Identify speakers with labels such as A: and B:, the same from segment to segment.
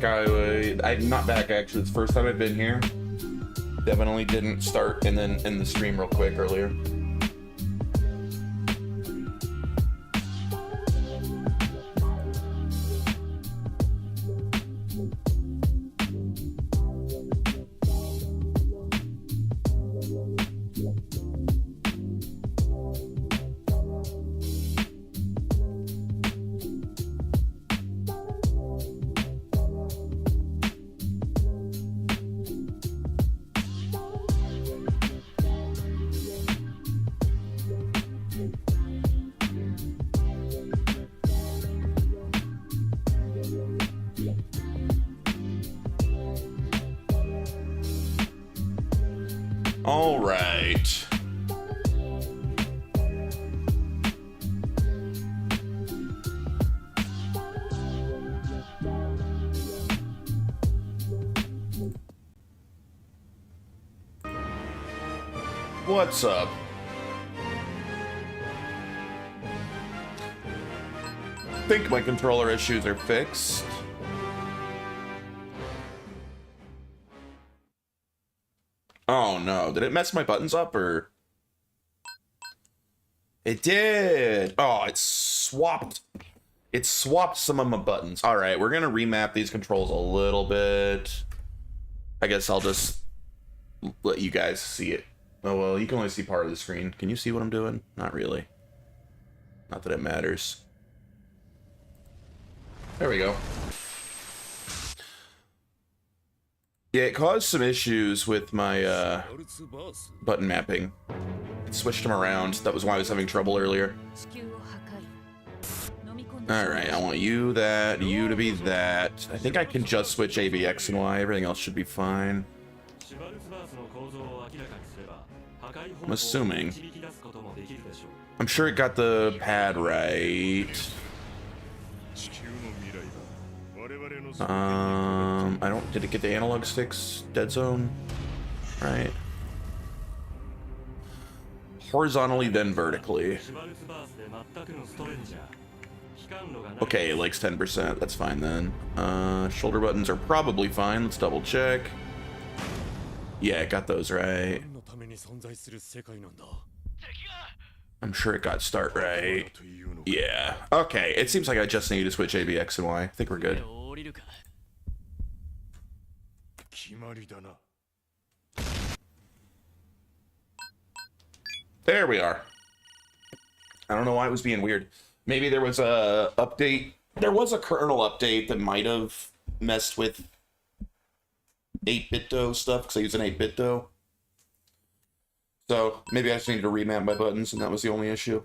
A: back. I'm not back actually. It's the first time I've been here. Definitely didn't start and then end the stream real quick earlier. All right. What's up? I think my controller issues are fixed. Oh no, did it mess my buttons up or? It did. Oh, it swapped some of my buttons. All right, we're gonna remap these controls a little bit. I guess I'll just let you guys see it. Oh well, you can only see part of the screen. Can you see what I'm doing? Not really. Not that it matters. There we go. Yeah, it caused some issues with my button mapping. It switched them around. That was why I was having trouble earlier. Alright, I want you that, you to be that. I think I can just switch A, B, X, and Y. Everything else should be fine. I'm assuming. I'm sure it got the pad right. Did it get the analog sticks? Dead zone? Right. Horizontally, then vertically. Okay, it likes 10%. That's fine then. Shoulder buttons are probably fine. Let's double check. Yeah, got those right. I'm sure it got start right. Yeah. Okay, it seems like I just need to switch A, B, X, and Y. I think we're good. There we are. I don't know why it was being weird. Maybe there was a update. There was a kernel update that might have messed with 8-bit-do stuff, because I use an 8-bit-do. So maybe I just needed to remap my buttons, and that was the only issue.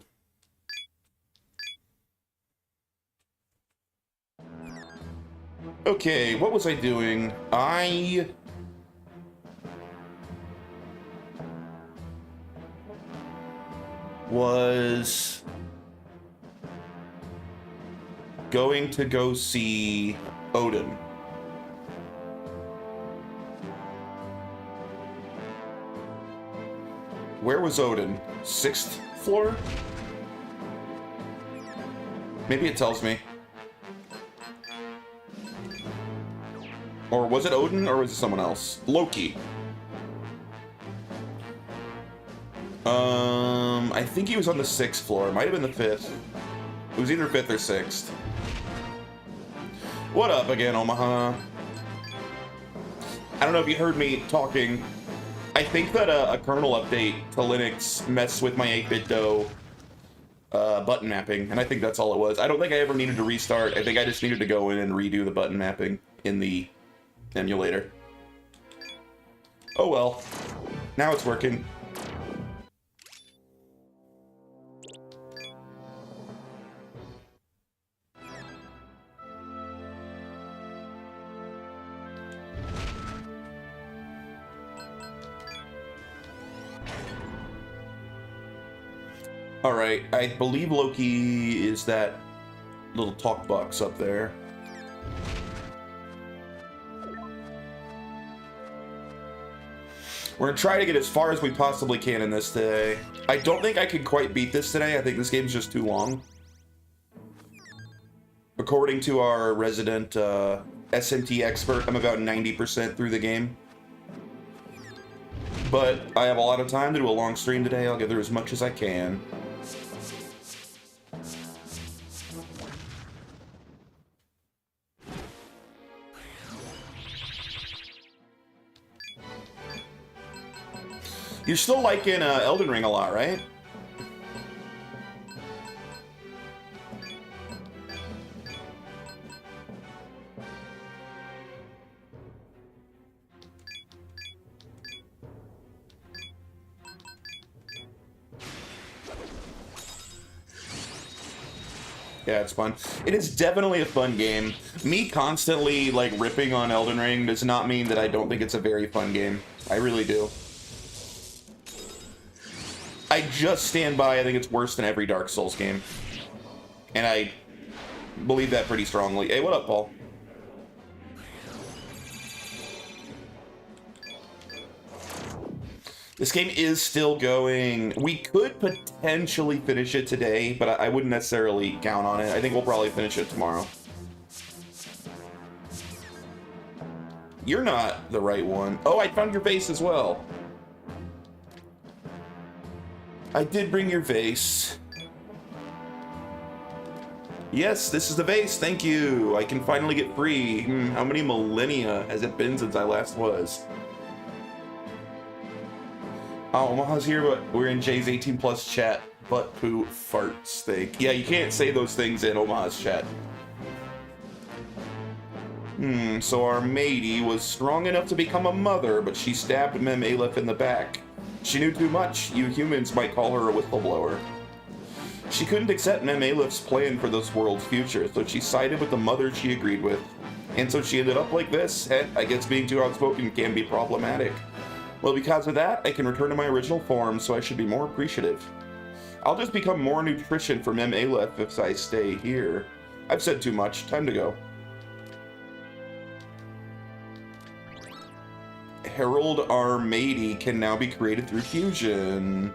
A: Okay, what was I doing? I was going to go see Odin. Where was Odin? 6th floor? Maybe it tells me. Or was it Odin, or was it someone else? Loki. I think he was on the 6th floor. It might have been the 5th. It was either 5th or 6th. What up again, Omaha? I don't know if you heard me talking. I think that a kernel update to Linux messed with my 8-bit-do button mapping, and I think that's all it was. I don't think I ever needed to restart. I think I just needed to go in and redo the button mapping in the emulator. Oh well. Now it's working. Alright, I believe Loki is that little talk box up there. We're gonna try to get as far as we possibly can in this today. I don't think I can quite beat this today. I think this game's just too long. According to our resident SMT expert. I'm about 90% through the game. But I have a lot of time to do a long stream today. I'll get through as much as I can. You're still liking Elden Ring a lot, right? Yeah, it's fun. It is definitely a fun game. Me constantly, like, ripping on Elden Ring does not mean that I don't think it's a very fun game. I really do. I just stand by, I think it's worse than every Dark Souls game. And I believe that pretty strongly. Hey, what up, Paul? This game is still going. We could potentially finish it today, but I wouldn't necessarily count on it. I think we'll probably finish it tomorrow. You're not the right one. Oh, I found your vase as well. I did bring your vase. Yes, this is the vase. Thank you. I can finally get free. How many millennia has it been since I last was? Oh, Omaha's here, but we're in Jay's 18+ chat. Butt poo farts thing. Yeah, you can't say those things in Omaha's chat. So our matey was strong enough to become a mother, but she stabbed Mem Aleph in the back. She knew too much. You humans might call her a whistleblower. She couldn't accept Mem Aleph's plan for this world's future, so she sided with the mother she agreed with. And so she ended up like this. I guess being too outspoken can be problematic. Well, because of that, I can return to my original form, so I should be more appreciative. I'll just become more nutrition for Mem Aleph if I stay here. I've said too much. Time to go. Herald our matey can now be created through fusion.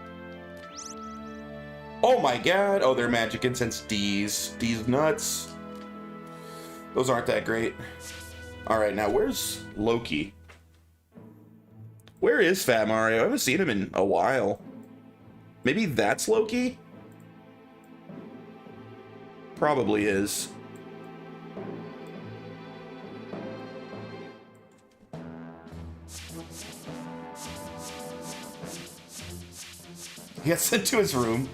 A: Oh my god! Oh, they're magic incense D's. D's nuts. Those aren't that great. Alright, now where's Loki? Where is Fat Mario? I haven't seen him in a while. Maybe that's Loki? Probably is. He got sent to his room.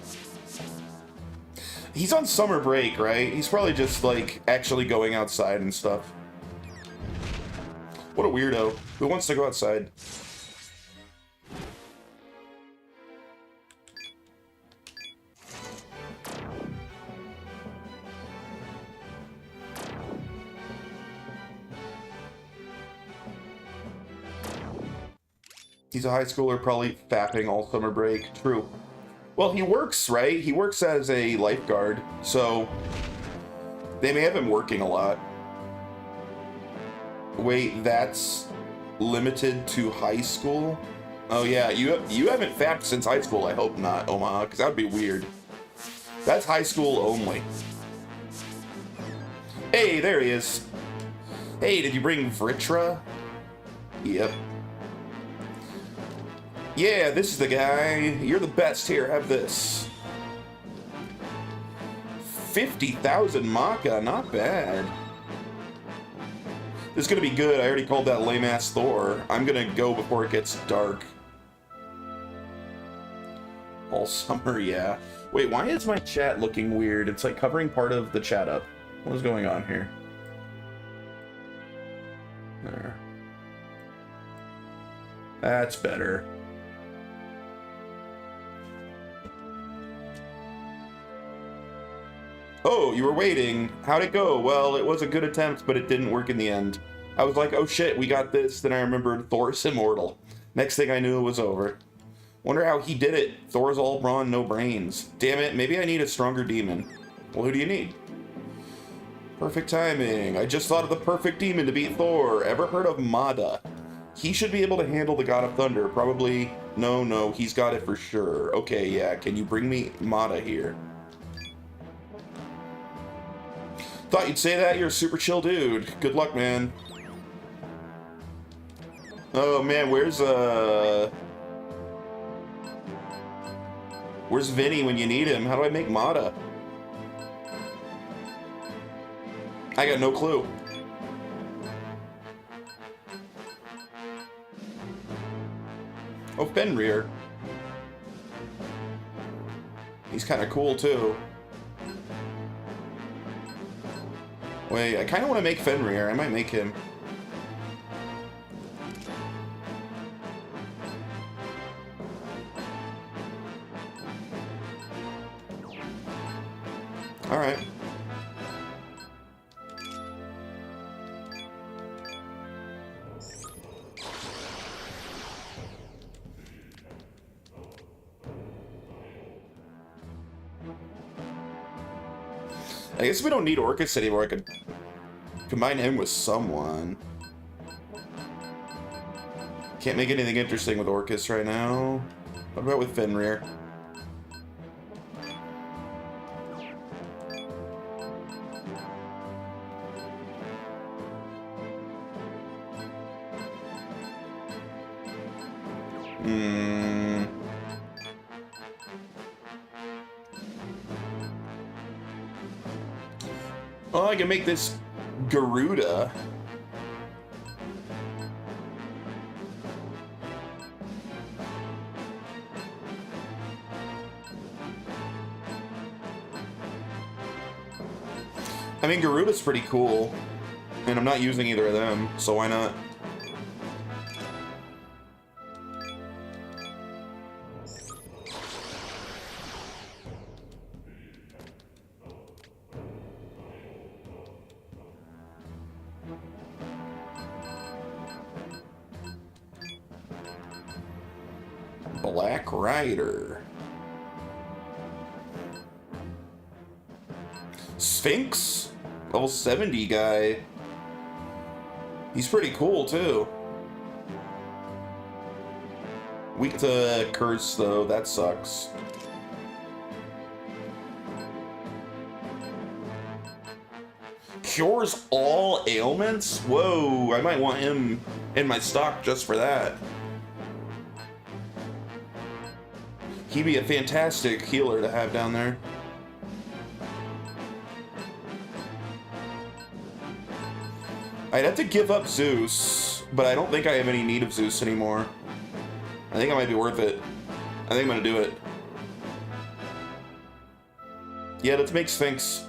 A: He's on summer break, right? He's probably just, like, actually going outside and stuff. What a weirdo. Who wants to go outside? He's a high schooler, probably fapping all summer break. True. Well, he works, right? He works as a lifeguard, so they may have him working a lot. Wait, that's limited to high school? Oh yeah, you haven't fapped since high school. I hope not, Omaha, because that would be weird. That's high school only. Hey, there he is. Hey, did you bring Vritra? Yep. Yeah, this is the guy. You're the best. Here, have this. 50,000 Maka, not bad. This is gonna be good. I already called that lame-ass Thor. I'm gonna go before it gets dark. All summer, yeah. Wait, why is my chat looking weird? It's like covering part of the chat up. What is going on here? There. That's better. Oh, you were waiting. How'd it go? Well, it was a good attempt, but it didn't work in the end. I was like, oh shit, we got this. Then I remembered Thor's immortal. Next thing I knew, it was over. Wonder how he did it. Thor's all brawn, no brains. Damn it, maybe I need a stronger demon. Well, who do you need? Perfect timing. I just thought of the perfect demon to beat Thor. Ever heard of Mada? He should be able to handle the God of Thunder. Probably. No, he's got it for sure. Okay, yeah, can you bring me Mada here? Thought you'd say that. You're a super chill dude. Good luck, man. Oh man, where's Vinny when you need him? How do I make Mata? I got no clue. Oh, Fenrir. He's kind of cool too. Wait, I kind of want to make Fenrir. I might make him. All right. I guess we don't need Orcus anymore. I could combine him with someone. Can't make anything interesting with Orcus right now. What about with Fenrir? Oh, I can make this Garuda. I mean, Garuda's pretty cool, and I'm not using either of them, so why not? Black Rider. Sphinx? Level 70 guy. He's pretty cool too. Weak to curse though, that sucks. Cures all ailments? Whoa, I might want him in my stock just for that. He'd be a fantastic healer to have down there. I'd have to give up Zeus, but I don't think I have any need of Zeus anymore. I think it might be worth it. I think I'm gonna do it. Yeah, let's make Sphinx.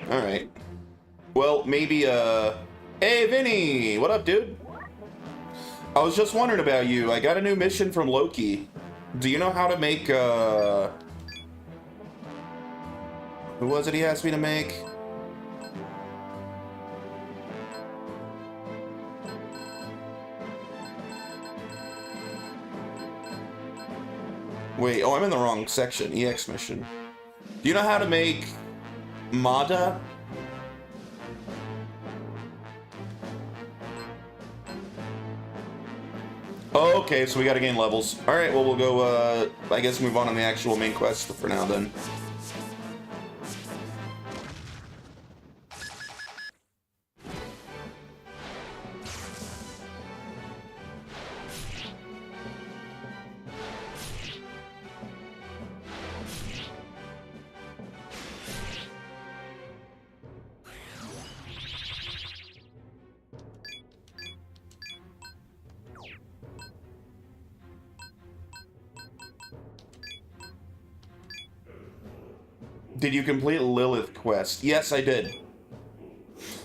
A: Alright. Well, maybe, Hey, Vinny! What up, dude? I was just wondering about you. I got a new mission from Loki. Do you know how to make, Who was it he asked me to make? Wait, oh, I'm in the wrong section. EX mission. Do you know how to make Mada? Oh, okay, so we gotta gain levels. Alright, well, we'll go, I guess move on the actual main quest for now, then. Did you complete Lilith quest? Yes, I did.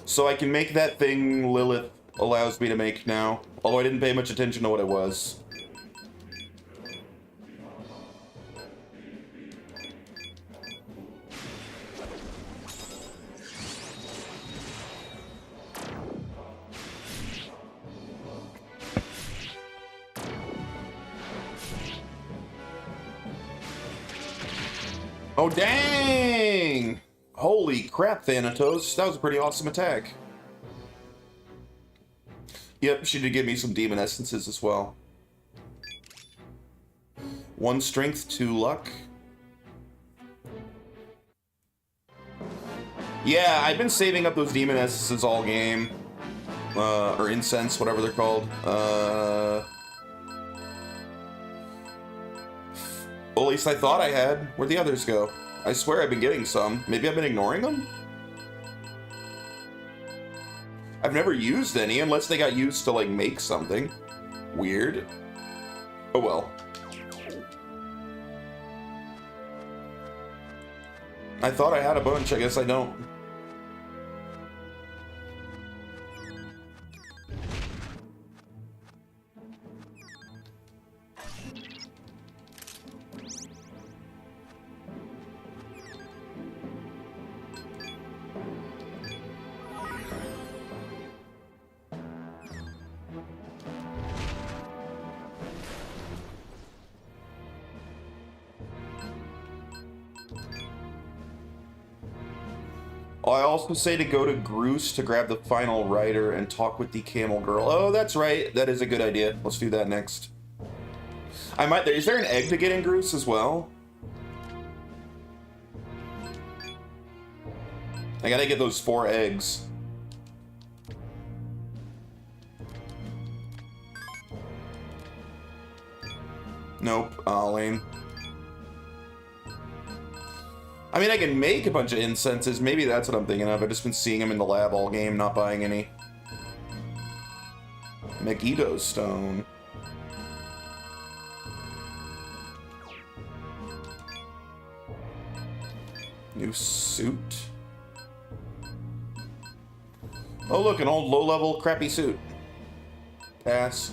A: So I can make that thing Lilith allows me to make now. Although I didn't pay much attention to what it was. Oh, dang! Holy crap, Thanatos. That was a pretty awesome attack. Yep, she did give me some demon essences as well. 1 strength, 2 luck. Yeah, I've been saving up those demon essences all game. Or incense, whatever they're called. Well, at least I thought I had. Where'd the others go? I swear I've been getting some. Maybe I've been ignoring them? I've never used any unless they got used to, like, make something. Weird. Oh well. I thought I had a bunch, I guess I don't. I also say to go to Groose to grab the final rider and talk with the camel girl. Oh, that's right. That is a good idea. Let's do that next. I might. Is there an egg to get in Groose as well? I gotta get those 4 eggs. Nope. Oh, lame. I mean, I can make a bunch of incenses. Maybe that's what I'm thinking of. I've just been seeing them in the lab all game, not buying any. Megiddo stone. New suit. Oh, look, an old low-level crappy suit. Pass.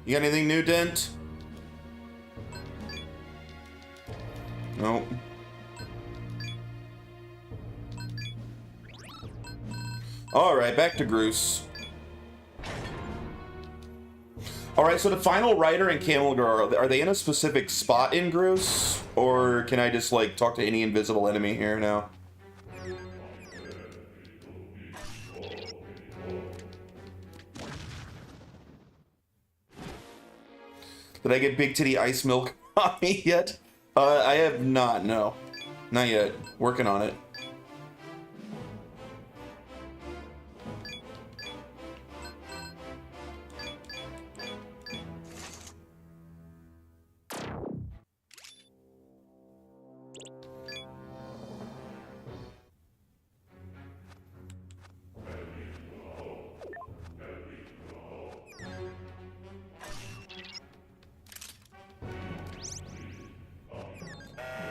A: You got anything new, Dent? Nope. Alright, back to Groose. Alright, so the final rider and camel girl, are they in a specific spot in Groose? Or can I just, like, talk to any invisible enemy here now? Did I get Big Titty Ice Milk on me yet? I have not, no. Not yet. Working on it.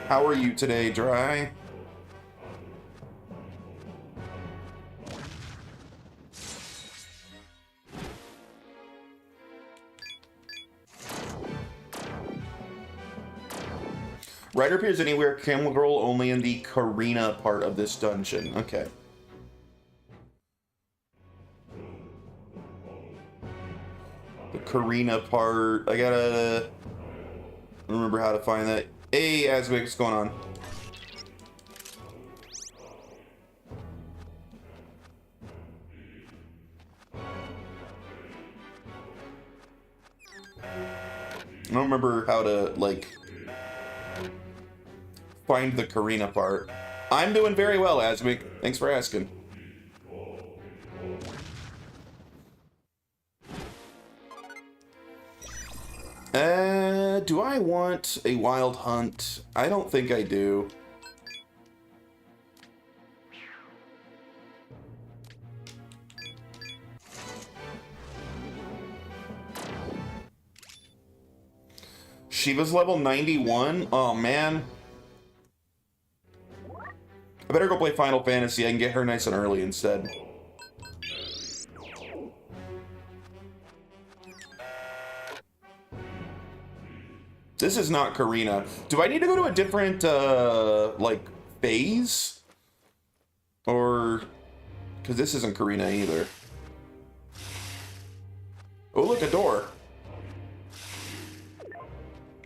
A: How are you today, Dry? Rider appears anywhere, camel girl only in the Karina part of this dungeon. Okay. The Karina part, I gotta remember how to find that. Hey, Aswick, what's going on? I don't remember how to, like, find the Karina part. I'm doing very well, Aswick. Thanks for asking. Do I want a wild hunt? I don't think I do. Shiva's level 91? Oh, man. I better go play Final Fantasy. I can get her nice and early instead. This is not Karina. Do I need to go to a different, like, phase? Or... Because this isn't Karina either. Oh, look, a door.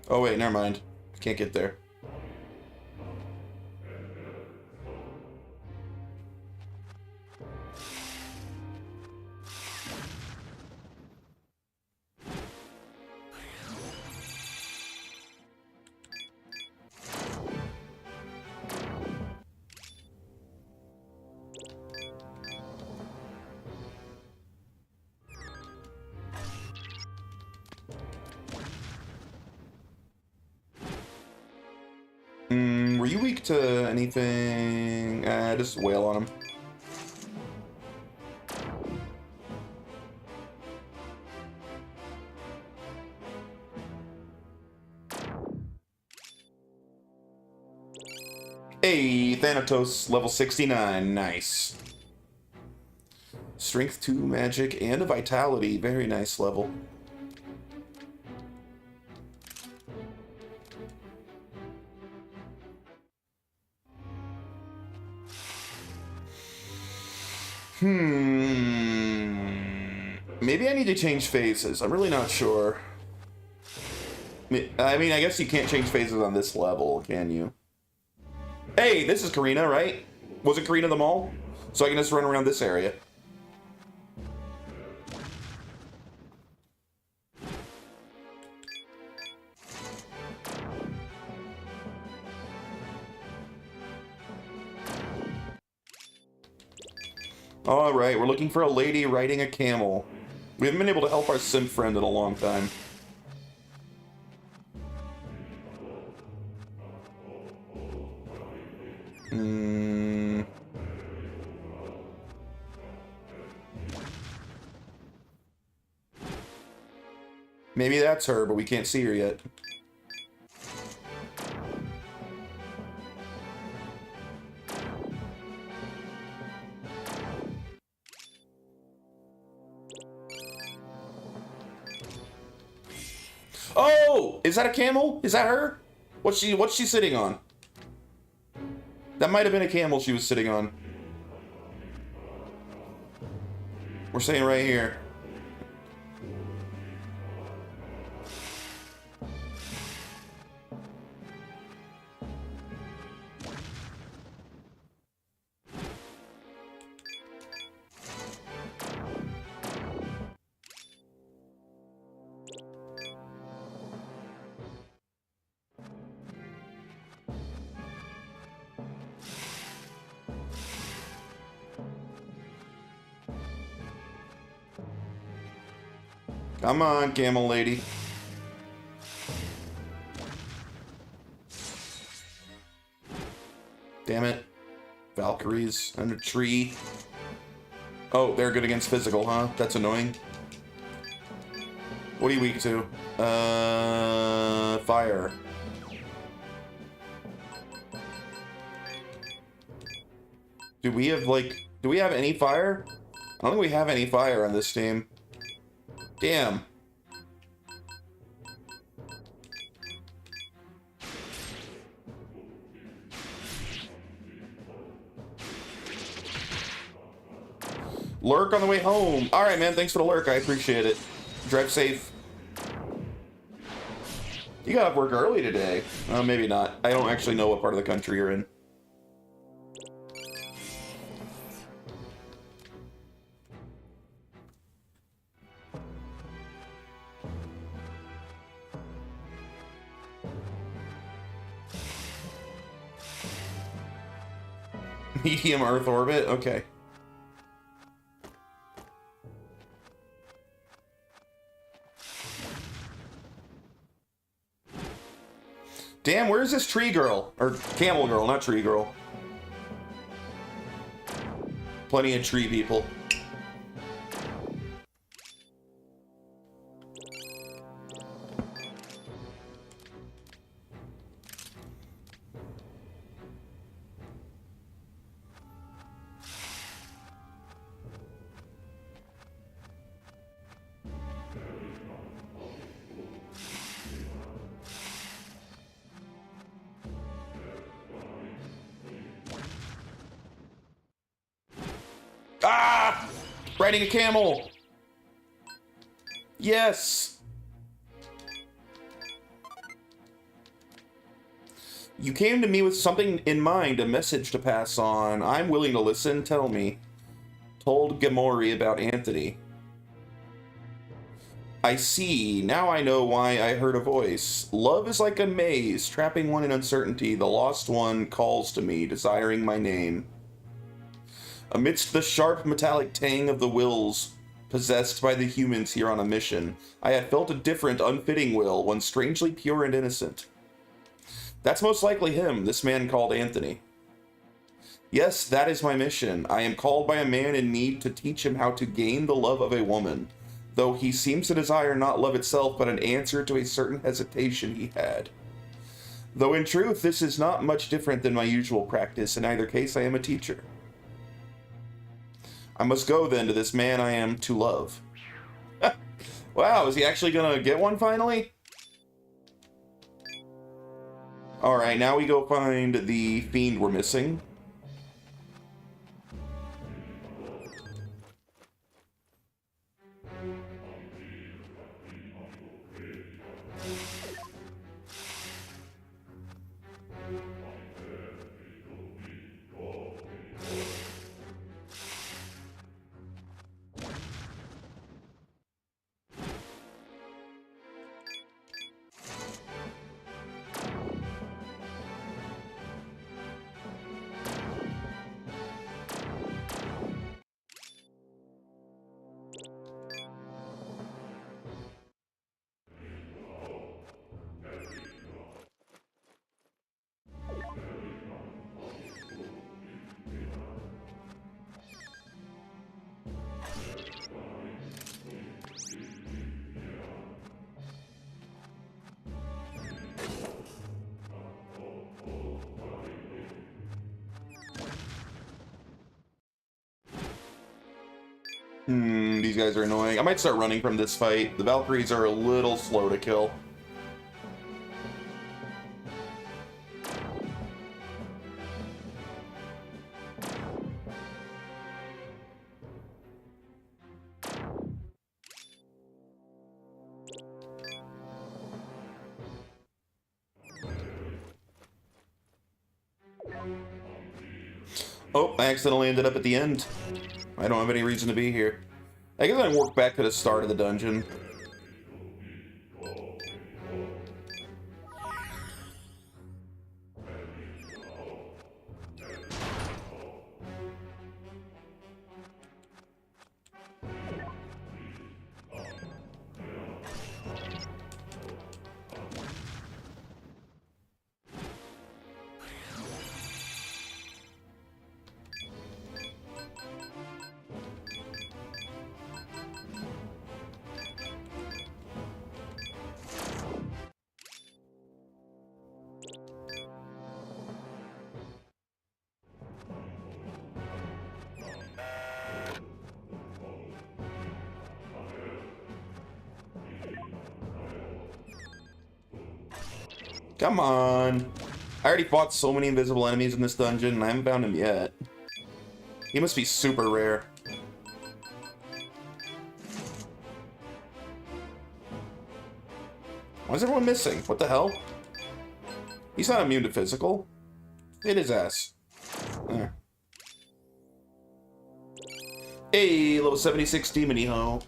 A: Oh, wait, never mind. Can't get there. Were you weak to anything? Just wail on him. Hey, Thanatos, level 69. Nice. Strength 2, magic, and a vitality. Very nice level. Maybe I need to change phases. I'm really not sure. I mean, I guess you can't change phases on this level, can you? Hey, this is Karina, right? Was it Karina the Mall? So I can just run around this area. Alright, we're looking for a lady riding a camel. We haven't been able to help our sim friend in a long time. Maybe that's her, but we can't see her yet. Oh! Is that a camel? Is that her? What's she sitting on? That might have been a camel she was sitting on. We're saying right here. Come on, camel lady. Damn it. Valkyries under tree. Oh, they're good against physical, huh? That's annoying. What are you weak to? Fire. Do we have any fire? I don't think we have any fire on this team. Damn. Lurk on the way home. Alright, man. Thanks for the lurk. I appreciate it. Drive safe. You got off work early today. Maybe not. I don't actually know what part of the country you're in. Medium Earth orbit? Okay. Damn, where's this tree girl? Or camel girl, not tree girl. Plenty of tree people. Ah! Riding a camel! Yes! You came to me with something in mind, a message to pass on. I'm willing to listen. Tell me. Told Gamori about Anthony. I see. Now I know why I heard a voice. Love is like a maze, trapping one in uncertainty. The lost one calls to me, desiring my name. Amidst the sharp metallic tang of the wills possessed by the humans here on a mission, I had felt a different, unfitting will, one strangely pure and innocent. That's most likely him, this man called Anthony. Yes, that is my mission. I am called by a man in need to teach him how to gain the love of a woman, though he seems to desire not love itself, but an answer to a certain hesitation he had. Though in truth, this is not much different than my usual practice. In either case, I am a teacher. I must go, then, to this man I am to love. Wow, is he actually gonna get one, finally? Alright, now we go find the fiend we're missing. These guys are annoying. I might start running from this fight. The Valkyries are a little slow to kill. Oh, I accidentally ended up at the end. I don't have any reason to be here. I guess I work back to the start of the dungeon. Come on. I already fought so many invisible enemies in this dungeon, and I haven't found him yet. He must be super rare. Why is everyone missing? What the hell? He's not immune to physical. Hit his ass. There. Hey, level 76 Demony Ho.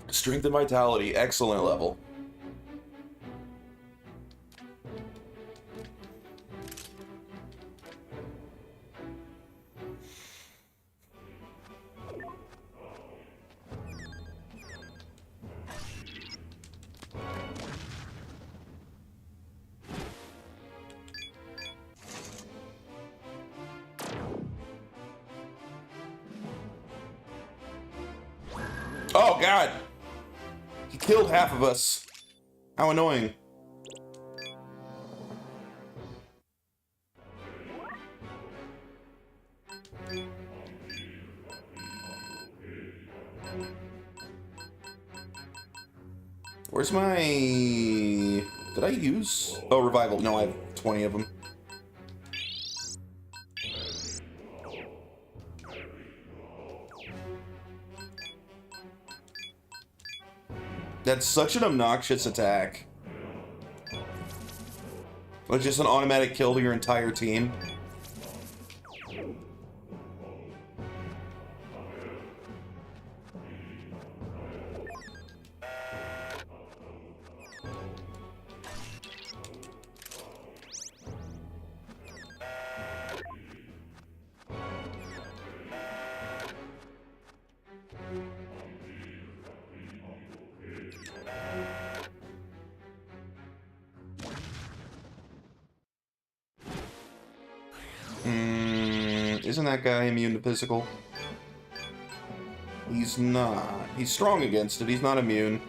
A: Strength and Vitality, excellent level. Oh, God! He killed half of us. How annoying. Where's my... Did I use... Oh, revival. No, I have 20 of them. That's such an obnoxious attack. It's just an automatic kill to your entire team. Isn't that guy immune to physical? He's not. He's strong against it. He's not immune.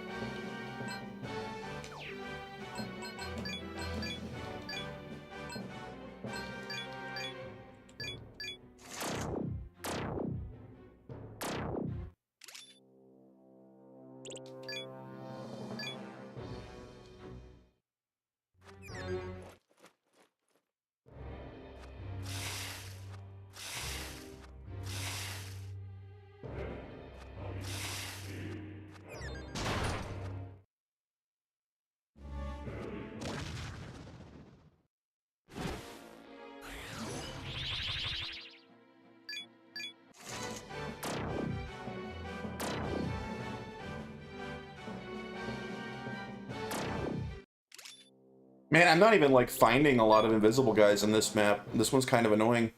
A: Man, I'm not even, like, finding a lot of invisible guys in this map. This one's kind of annoying.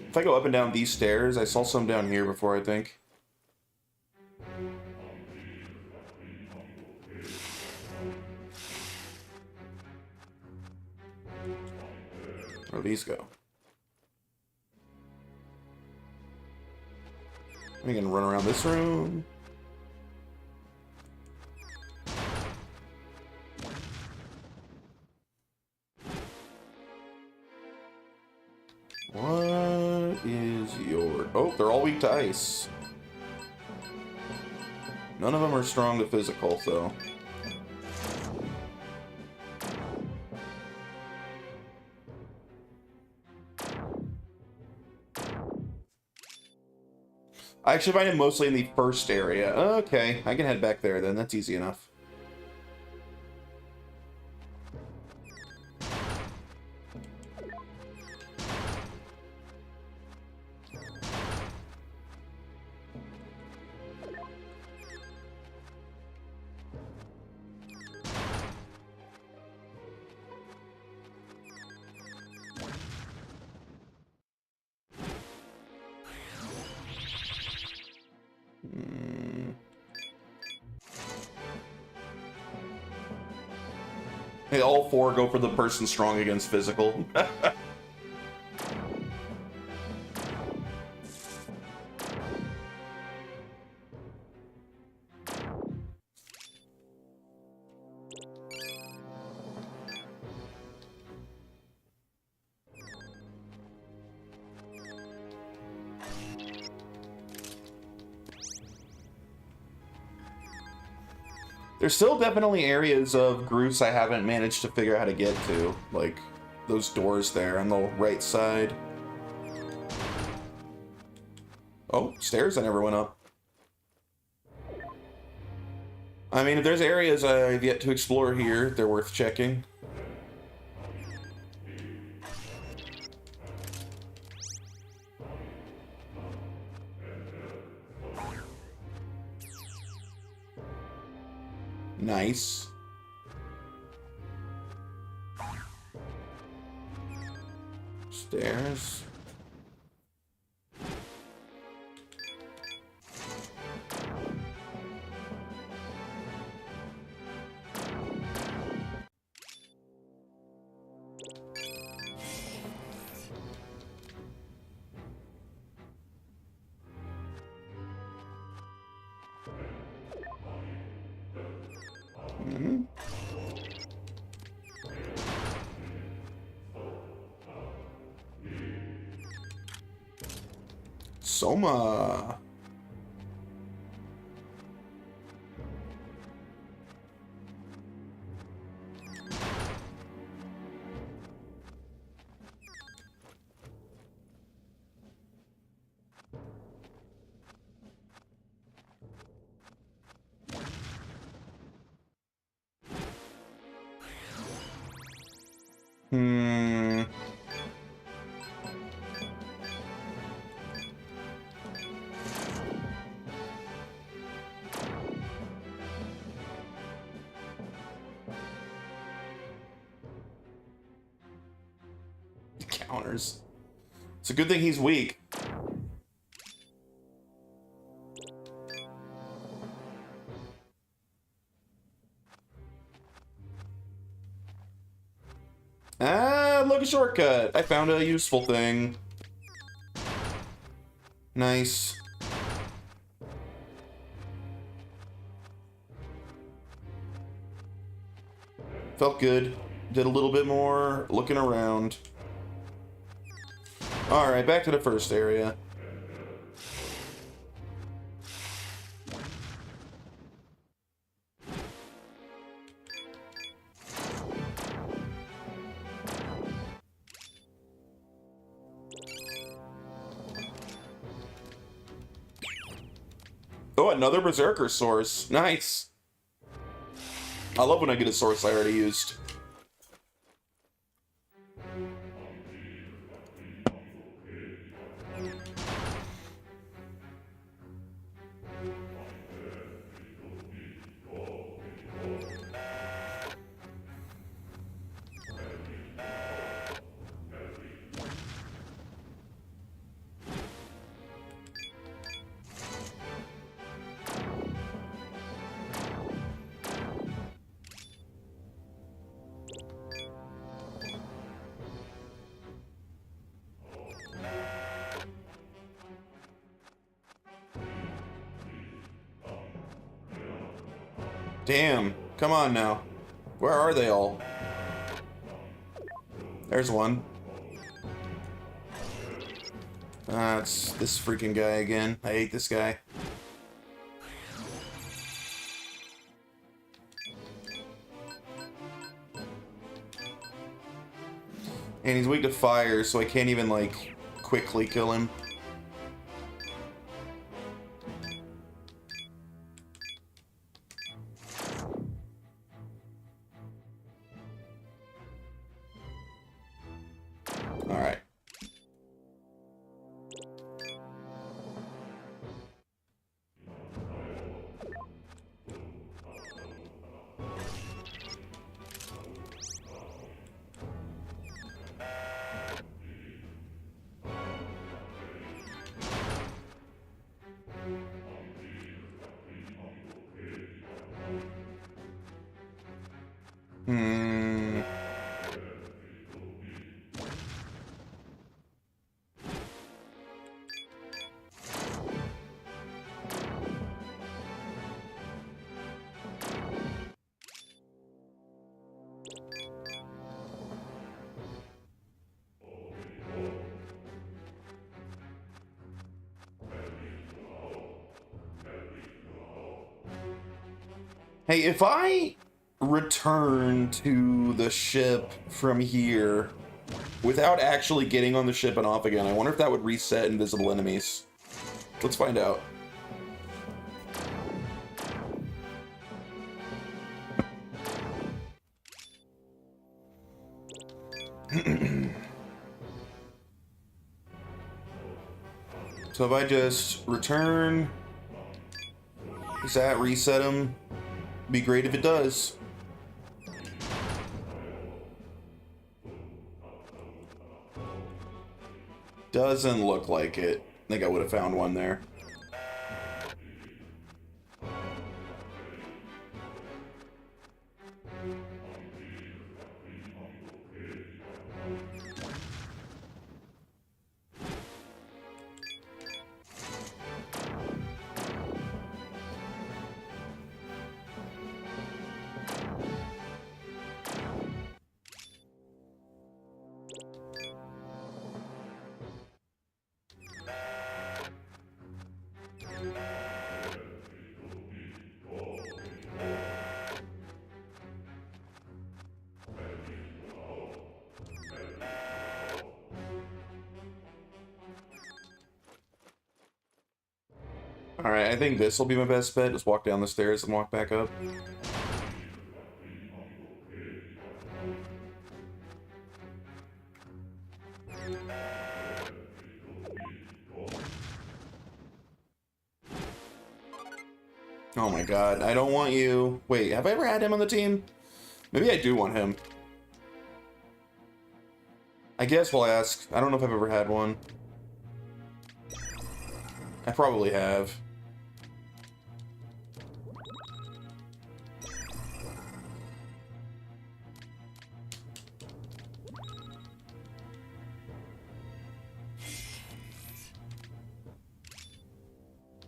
A: If I go up and down these stairs, I saw some down here before, I think. Where do these go? We can run around this room. What is your... Oh, they're all weak to ice. None of them are strong to physical, so... I actually find it mostly in the first area. Okay, I can head back there then. That's easy enough. Hey, all four go for the person strong against physical. There's still definitely areas of Groose I haven't managed to figure out how to get to. Like, those doors there on the right side. Oh, stairs I never went up. I mean, if there's areas I've yet to explore here, they're worth checking. Nice. Stairs. Soma. encounters. It's a good thing he's weak. Ah, look, a shortcut. I found a useful thing. Nice. Felt good. Did a little bit more looking around. Alright, back to the first area. Oh, another Berserker source. Nice. I love when I get a source I already used. Damn. Come on now. Where are they all? There's one. It's this freaking guy again. I hate this guy. And he's weak to fire, so I can't even, like, quickly kill him. Alright. Hey, if I return to the ship from here without actually getting on the ship and off again, I wonder if that would reset invisible enemies. Let's find out. So if I just return, does that reset him? Be great if it does. Doesn't look like it. I think I would have found one there. Alright, I think this will be my best bet. Just walk down the stairs and walk back up. Oh my god, I don't want you. Wait, have I ever had him on the team? Maybe I do want him. I guess we'll ask. I don't know if I've ever had one. I probably have.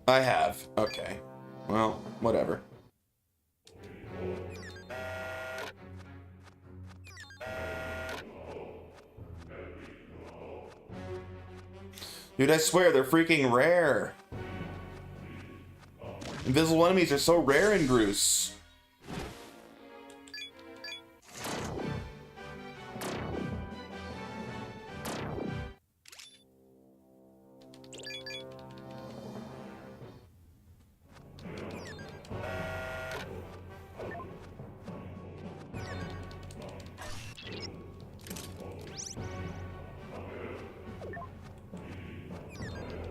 A: I have. Okay. Well, whatever. Dude, I swear, they're freaking rare. Invisible enemies are so rare in Groose.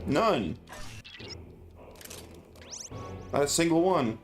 A: None. Not a single one.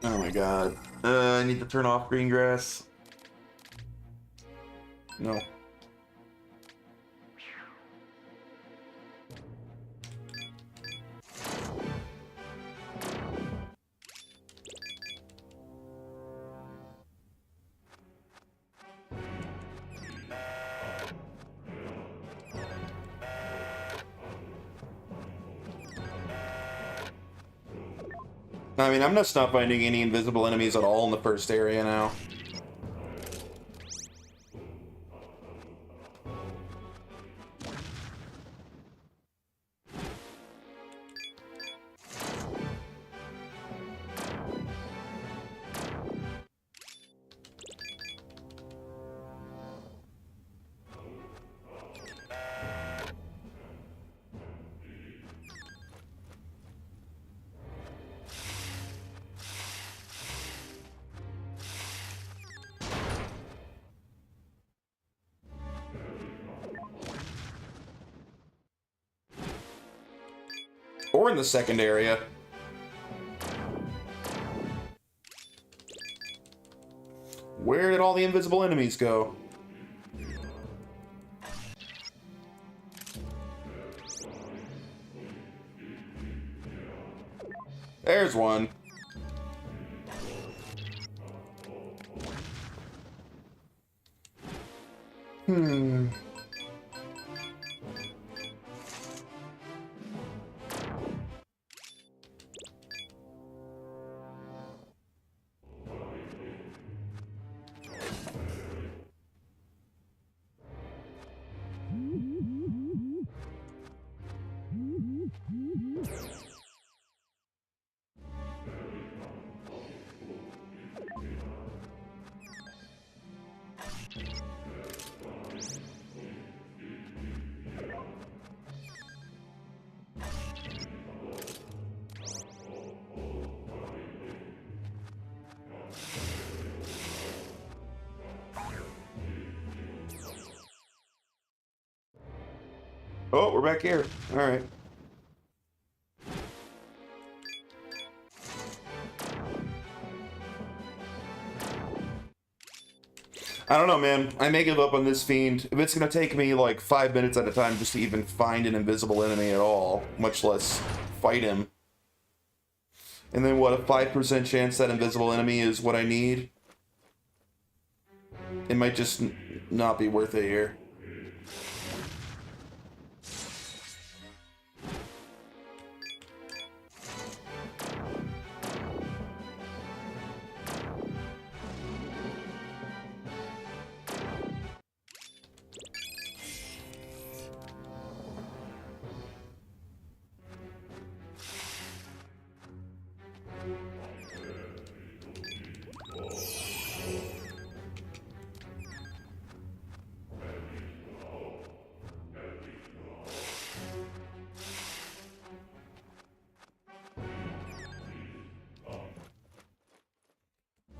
A: Oh my god. I need to turn off green grass. No. I mean, I'm just not finding any invisible enemies at all in the first area now. Or in the second area. Where did all the invisible enemies go? There's one. Hmm. Oh, we're back here. All right. I don't know, man. I may give up on this fiend. If it's gonna take me like 5 minutes at a time just to even find an invisible enemy at all, much less fight him. And then what, a 5% chance that invisible enemy is what I need? It might just not be worth it here.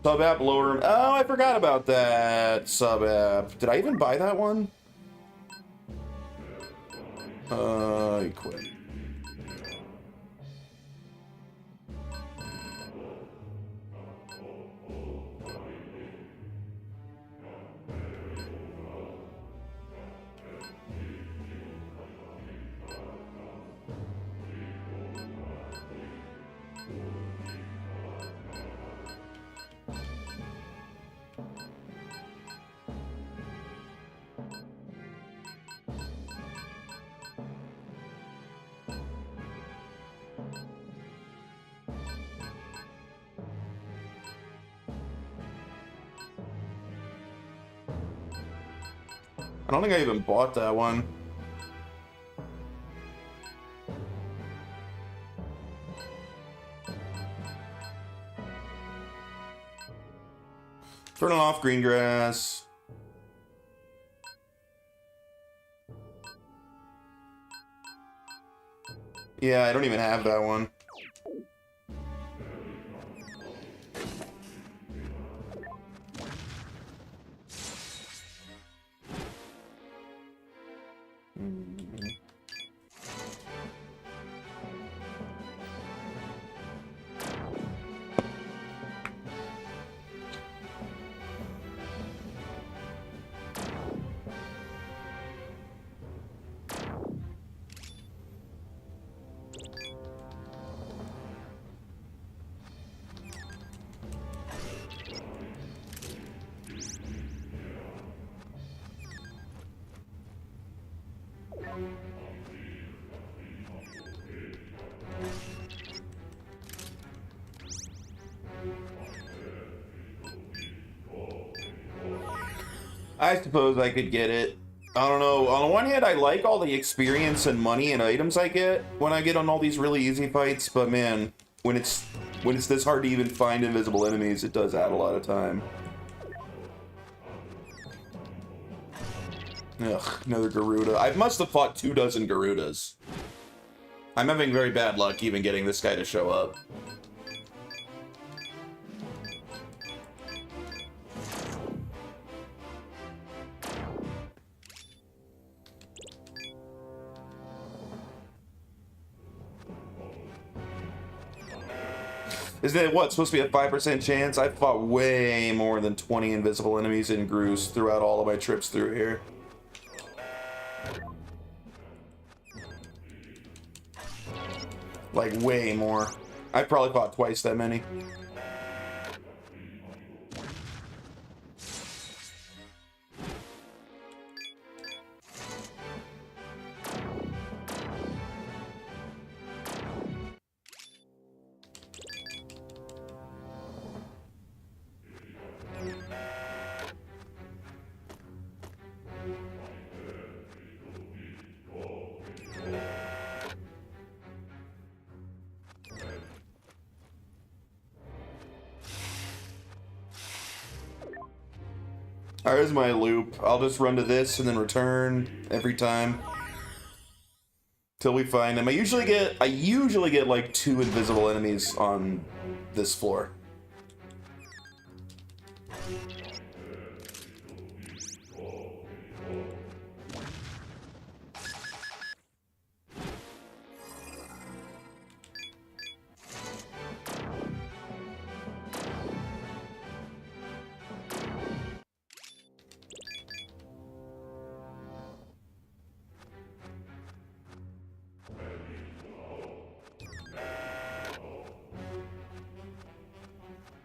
A: Sub app lower. Oh, I forgot about that sub app. Did I even buy that one? Equip. I don't think I even bought that one. Turn off green grass. Yeah, I don't even have that one. I suppose I could get it. I don't know. On the one hand, I like all the experience and money and items I get when I get on all these really easy fights, but man, when it's this hard to even find invisible enemies, it does add a lot of time. Ugh, another Garuda. I must have fought 24 Garudas. I'm having very bad luck even getting this guy to show up. Isn't it what, supposed to be a 5% chance? I fought way more than 20 invisible enemies in Groose throughout all of my trips through here. Like, way more. I probably fought twice that many. Alright, here's my loop. I'll just run to this and then return every time till we find them. I usually get like 2 invisible enemies on this floor.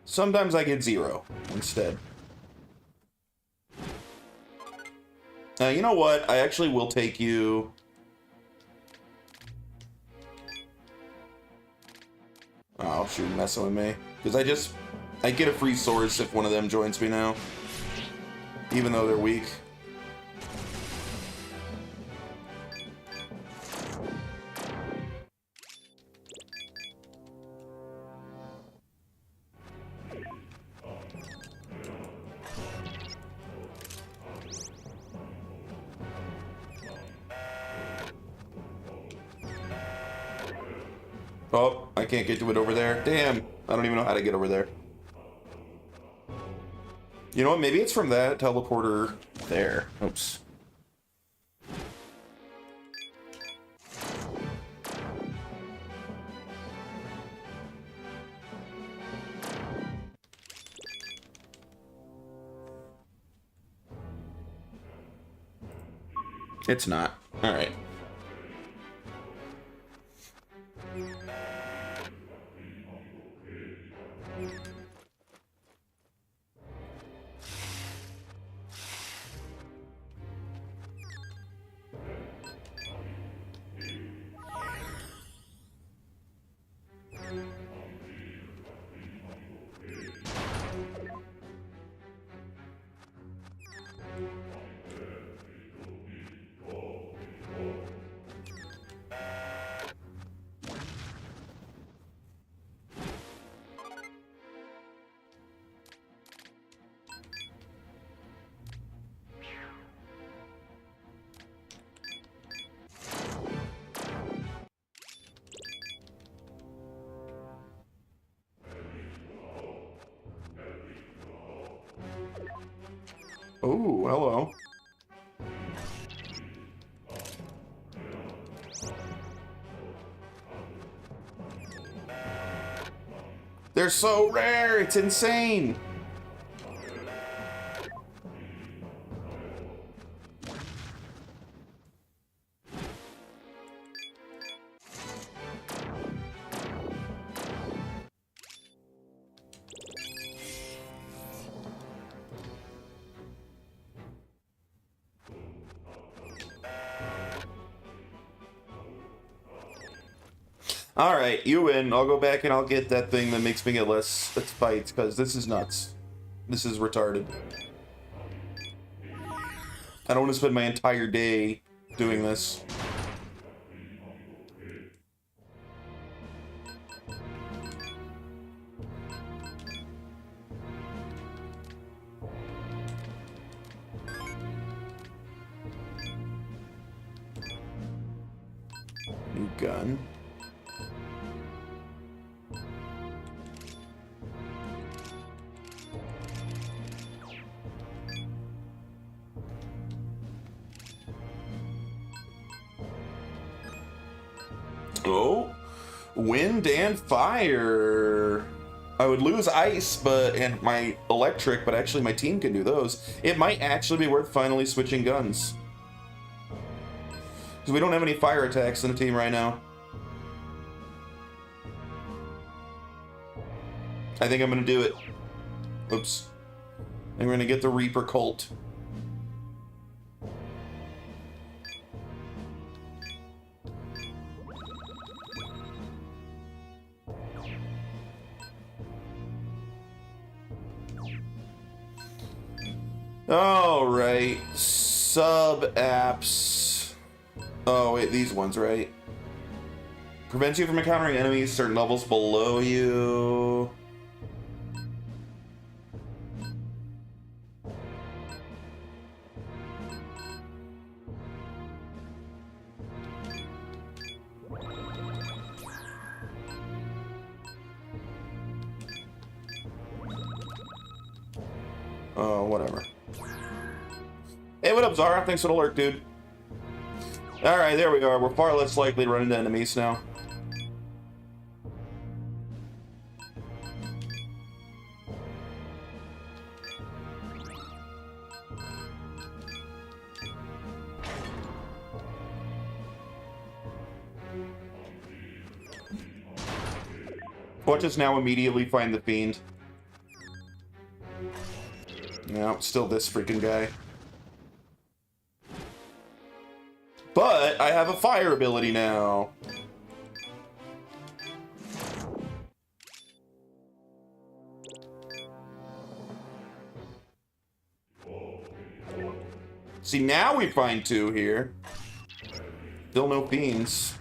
A: Sometimes I get 0 instead. You know what? I actually will take you. Oh, shoot, messing with me. Because I get a free source if one of them joins me now. Even though they're weak. Oh, I can't get to it over there. Damn, I don't even know how to get over there. You know what? Maybe it's from that teleporter there. Oops. It's not. All right. Oh, hello. They're so rare, it's insane. Alright, you win. I'll go back and I'll get that thing that makes me get less fights, because this is nuts. This is retarded. I don't want to spend my entire day doing this. New gun. Oh, wind and fire. I would lose ice, and my electric, but actually my team can do those. It might actually be worth finally switching guns, because we don't have any fire attacks in the team right now. I think I'm gonna do it. Oops. And we're gonna get the Reaper Colt. Alright, sub-apps. Oh wait, these ones, right? Prevents you from encountering enemies certain levels below you. Oh, whatever. Hey, what up, Zara? Thanks for the alert, dude. Alright, there we are. We're far less likely to run into enemies now. Watch us now immediately find the fiend. No, still this freaking guy. But I have a fire ability now. See, now we find two here. Still no fiends.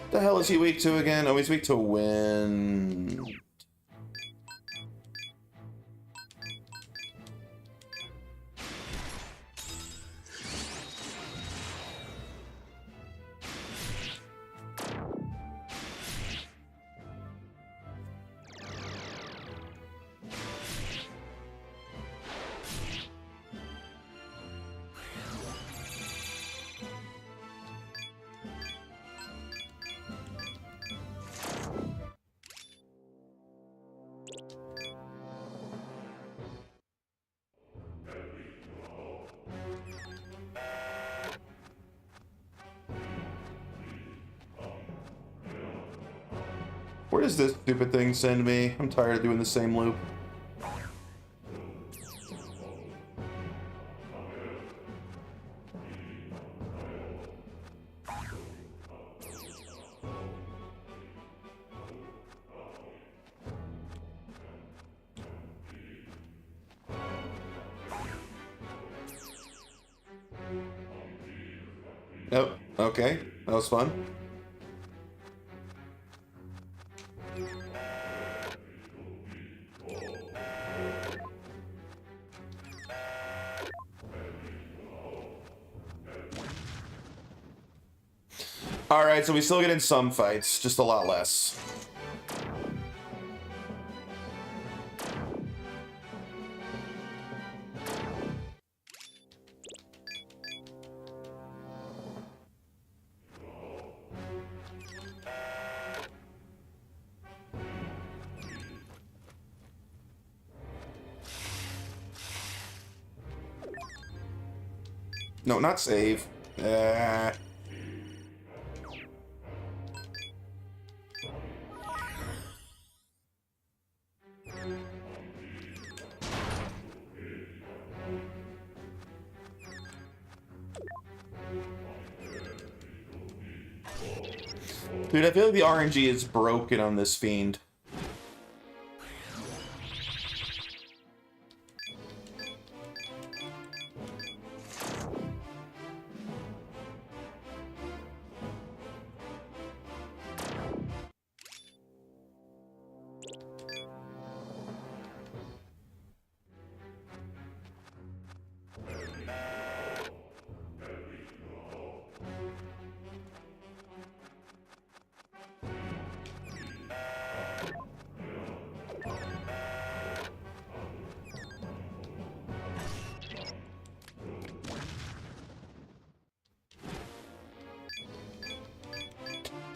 A: The hell is he weak to again? Oh, he's weak to wind. Where does this stupid thing send me? I'm tired of doing the same loop. Oh, okay. That was fun. Alright, so we still get in some fights, just a lot less. No, not save. Dude, I feel like the RNG is broken on this fiend.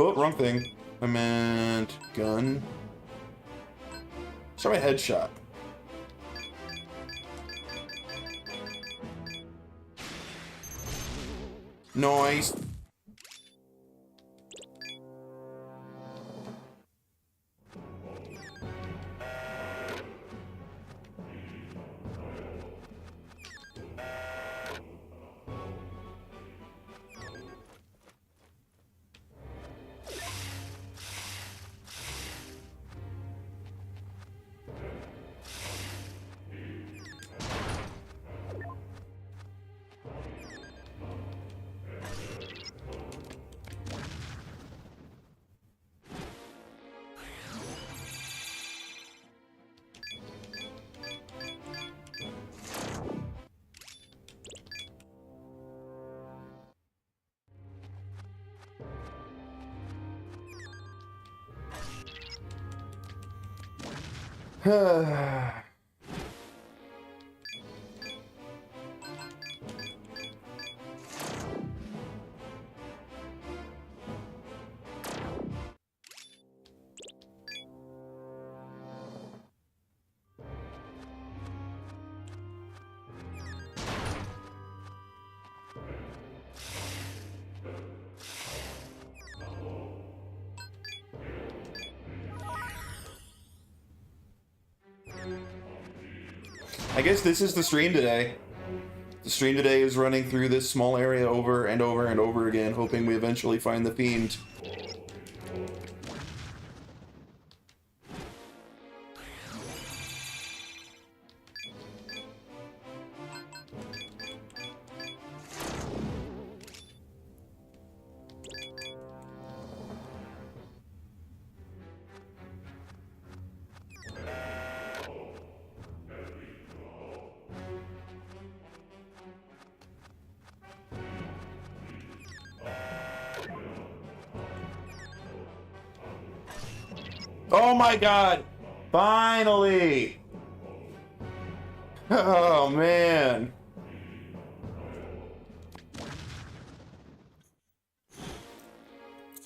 A: Oh, wrong thing. I meant gun. Start my headshot. Nice. I guess this is the stream today. The stream today is running through this small area over and over and over again, hoping we eventually find the fiend. Oh my god! Finally! Oh man!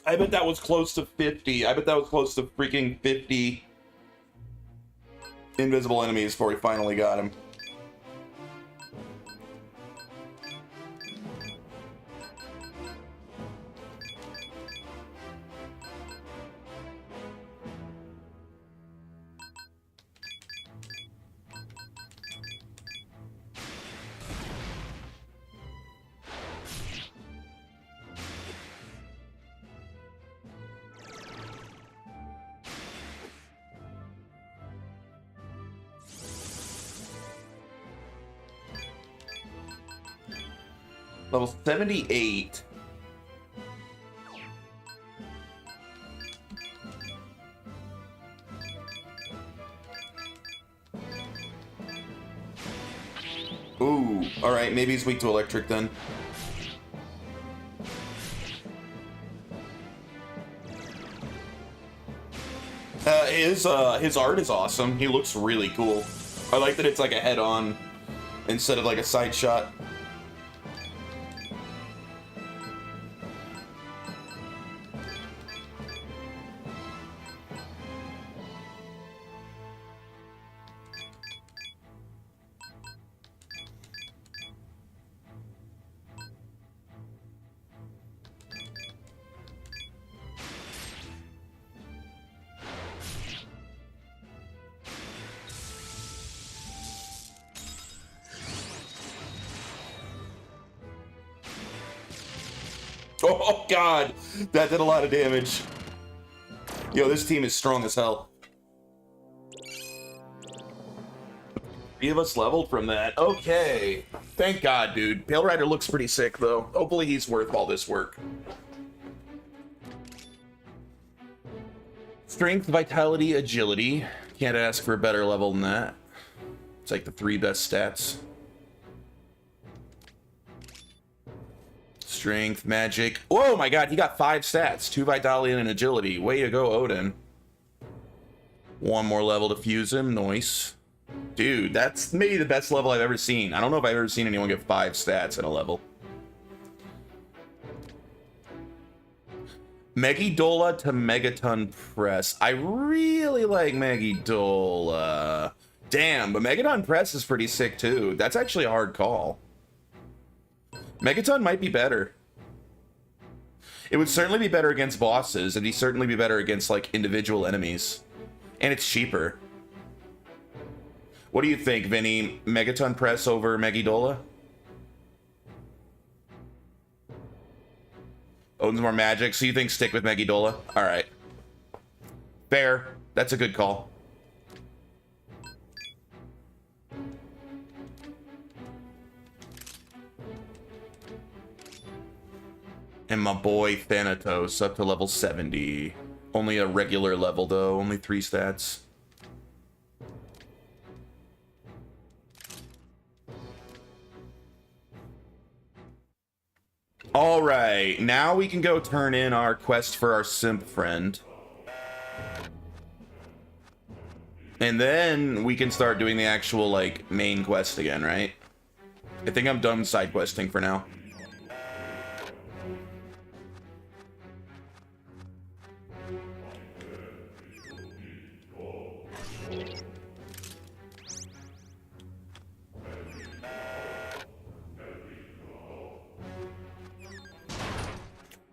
A: I bet that was close to 50. I bet that was close to freaking 50 invisible enemies before we finally got him. Level 78. Ooh, alright, maybe he's weak to electric then. His art is awesome. He looks really cool. I like that it's like a head-on instead of like a side shot. Oh god, that did a lot of damage. Yo, this team is strong as hell. 3 of us leveled from that. Okay. Thank god, dude. Pale Rider looks pretty sick, though. Hopefully he's worth all this work. Strength, Vitality, Agility. Can't ask for a better level than that. It's like the 3 best stats. Strength, magic. Oh my god, he got 5 stats. 2 vitality and an agility. Way to go, Odin. 1 more level to fuse him. Nice. Dude, that's maybe the best level I've ever seen. I don't know if I've ever seen anyone get 5 stats in a level. Megidola to Megaton Press. I really like Megidola. Damn, but Megaton Press is pretty sick too. That's actually a hard call. Megaton might be better. It would certainly be better against bosses, and he'd certainly be better against, like, individual enemies. And it's cheaper. What do you think, Vinny? Megaton Press over Megidola? Owns more magic, so you think stick with Megidola? Alright. Fair. That's a good call. And my boy Thanatos up to level 70. Only a regular level though, only 3 stats. Alright, now we can go turn in our quest for our simp friend. And then we can start doing the actual, like, main quest again, right? I think I'm done side questing for now.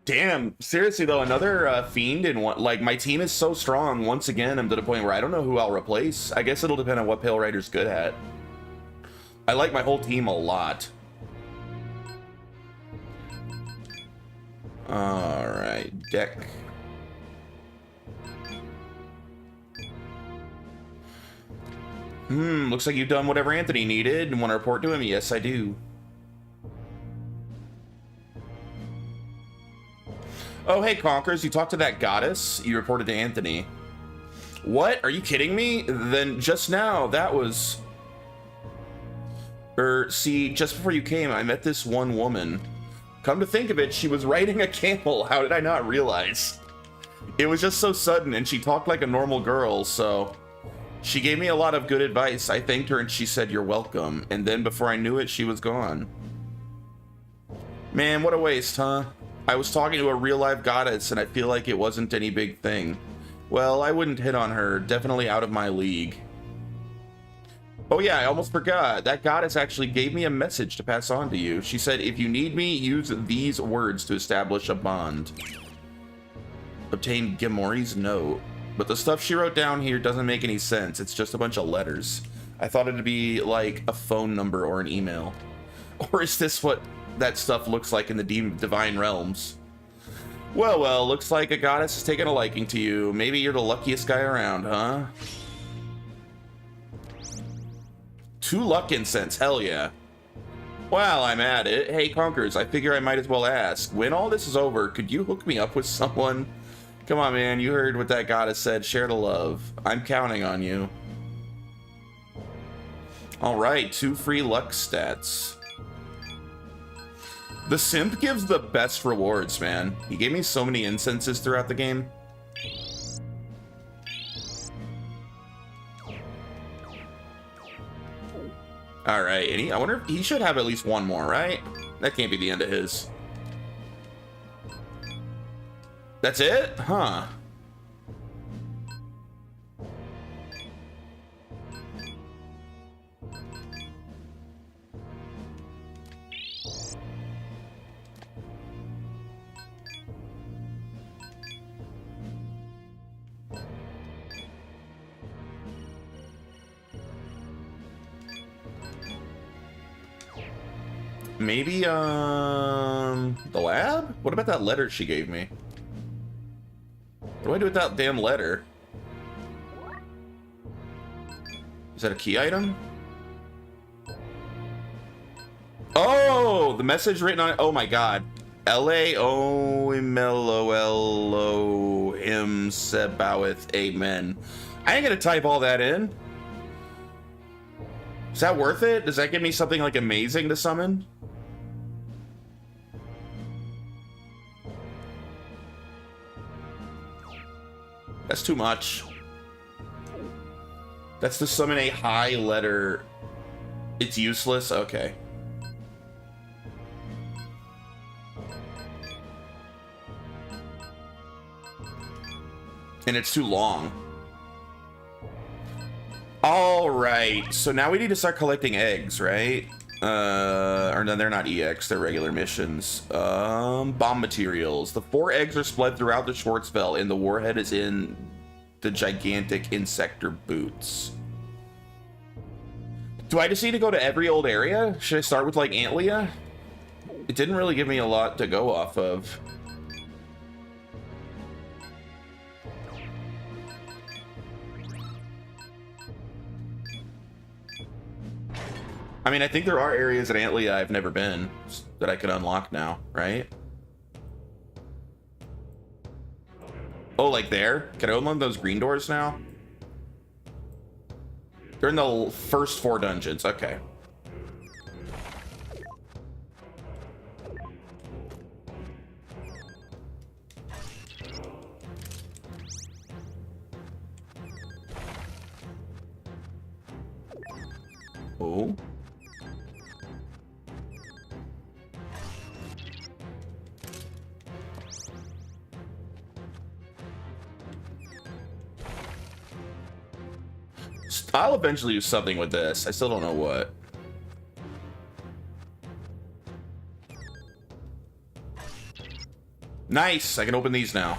A: Damn, seriously though, another fiend in one. Like, my team is so strong. Once again, I'm to the point where I don't know who I'll replace. I guess it'll depend on what Pale Rider's good at. I like my whole team a lot. Alright, deck. Looks like you've done whatever Anthony needed. Want to report to him? Yes, I do. Oh, hey, Conkers, you talked to that goddess? You reported to Anthony. What? Are you kidding me? Then just now, that was... see, just before you came, I met this one woman. Come to think of it, she was riding a camel. How did I not realize? It was just so sudden, and she talked like a normal girl, so... She gave me a lot of good advice. I thanked her, and she said, "You're welcome." And then before I knew it, she was gone. Man, what a waste, huh? I was talking to a real-life goddess, and I feel like it wasn't any big thing. Well, I wouldn't hit on her. Definitely out of my league. Oh yeah, I almost forgot. That goddess actually gave me a message to pass on to you. She said, if you need me, use these words to establish a bond. Obtain Gamori's note. But the stuff she wrote down here doesn't make any sense. It's just a bunch of letters. I thought it'd be like a phone number or an email. Or is this what that stuff looks like in the divine realms? Well, looks like a goddess has taken a liking to you. Maybe you're the luckiest guy around, huh? 2 luck incense, hell yeah. While I'm at it, hey Conkers, I figure I might as well ask, when all this is over, could you hook me up with someone? Come on, man, you heard what that goddess said, share the love. I'm counting on you. Alright, 2 free luck stats. The simp gives the best rewards, man. He gave me so many incenses throughout the game. Alright, and I wonder if he should have at least one more, right? That can't be the end of his. That's it? Huh. Maybe, the lab? What about that letter she gave me? What do I do with that damn letter? Is that a key item? Oh, the message written on it. Oh my god. L-A-O-M-L-O-L-O him seboweth amen. I ain't gonna type all that in. Is that worth it? Does that give me something like amazing to summon? That's too much. That's to summon a high letter. It's useless? Okay. And it's too long. Alright, so now we need to start collecting eggs, right? Or no, they're not EX, they're regular missions. Bomb materials. The 4 eggs are spread throughout the Schwarzfeld, and the warhead is in the gigantic insector boots. Do I just need to go to every old area? Should I start with, like, Antlia? It didn't really give me a lot to go off of. I mean, I think there are areas at Antlia I've never been that I could unlock now, right? Oh, like there? Can I unlock those green doors now? They're in the first 4 dungeons. Okay. Oh. I'll eventually do something with this. I still don't know what. Nice! I can open these now.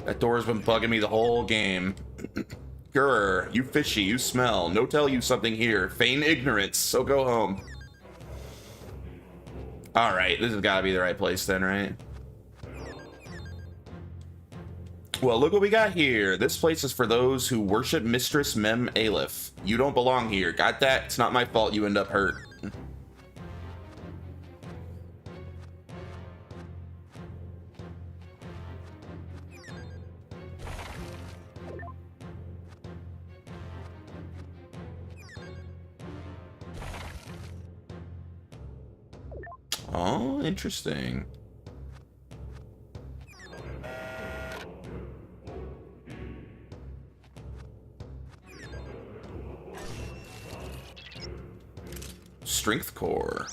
A: That door's been bugging me the whole game. Grr, you fishy, you smell. No tell you something here. Feign ignorance, so go home. Alright, this has got to be the right place then, right? Well, look what we got here. This place is for those who worship Mistress Mem Aleph. You don't belong here. Got that? It's not my fault you end up hurt. Oh, interesting. Strength core.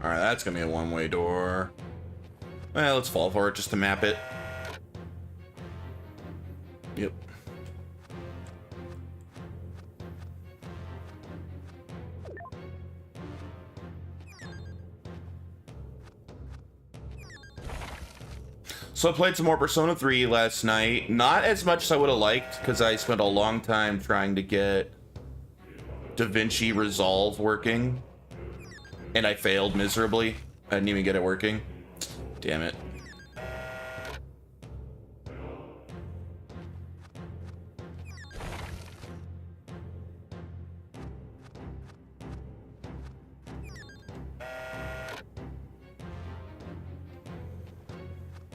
A: Alright, that's gonna be a one-way door. Well, let's fall for it just to map it. Yep. So I played some more Persona 3 last night. Not as much as I would have liked, because I spent a long time trying to get DaVinci Resolve working. And I failed miserably. I didn't even get it working. Damn it.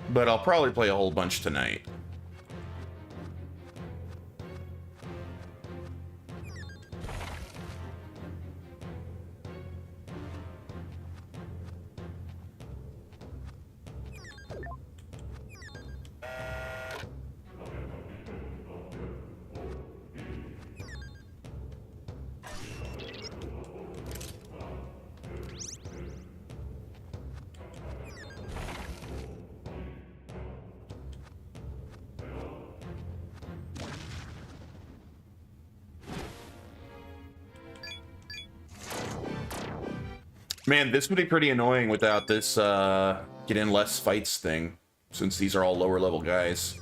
A: But I'll probably play a whole bunch tonight. Man, this would be pretty annoying without this get in less fights thing, since these are all lower level guys.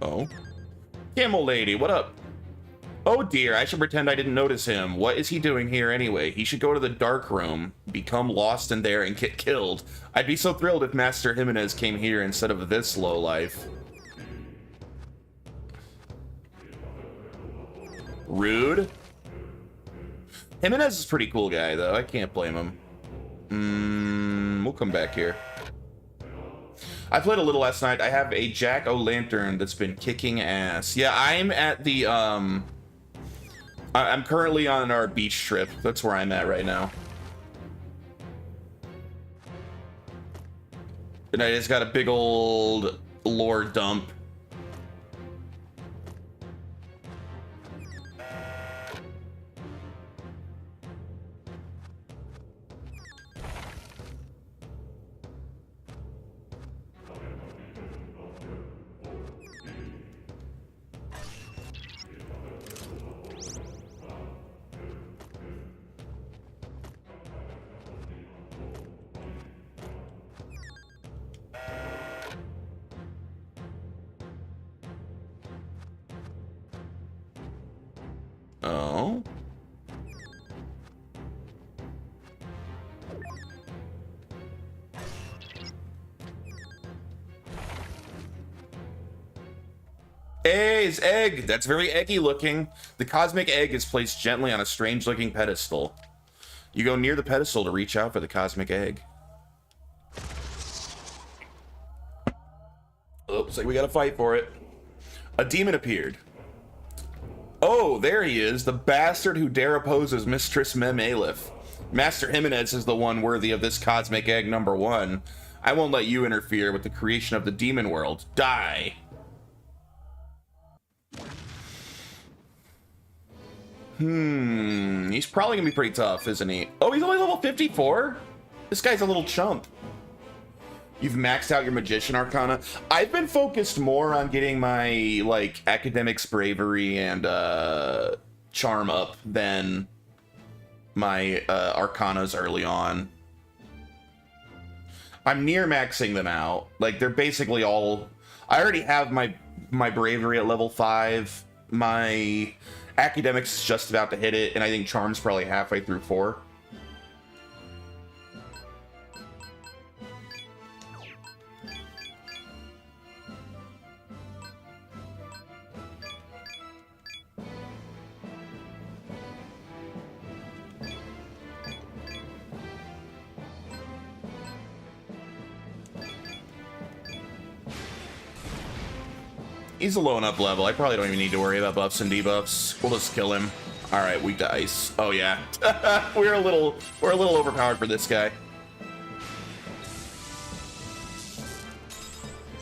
A: Oh. Camel Lady, what up? Oh dear, I should pretend I didn't notice him. What is he doing here anyway? He should go to the dark room, become lost in there, and get killed. I'd be so thrilled if Master Jimenez came here instead of this lowlife. Rude. Jimenez is a pretty cool guy, though. I can't blame him. We'll come back here. I played a little last night. I have a Jack-o'-lantern that's been kicking ass. Yeah, I'm at the, I'm currently on our beach trip. That's where I'm at right now. And I just got a big old lore dump. Oh. Hey, his egg! That's very eggy looking. The cosmic egg is placed gently on a strange looking pedestal. You go near the pedestal to reach out for the cosmic egg. Looks like we gotta fight for it. A demon appeared. Oh, there he is, the bastard who dare opposes Mistress Mem Aleph. Master Jimenez is the one worthy of this cosmic egg #1. I won't let you interfere with the creation of the demon world. Die! He's probably gonna be pretty tough, isn't he? Oh, he's only level 54? This guy's a little chump. You've maxed out your Magician Arcana. I've been focused more on getting my, like, Academics Bravery and, Charm up than my, Arcanas early on. I'm near maxing them out. Like, they're basically all... I already have my Bravery at level 5. My Academics is just about to hit it, and I think Charm's probably halfway through 4. He's a low enough level. I probably don't even need to worry about buffs and debuffs. We'll just kill him. All right, weak to ice. Oh yeah, we're a little overpowered for this guy.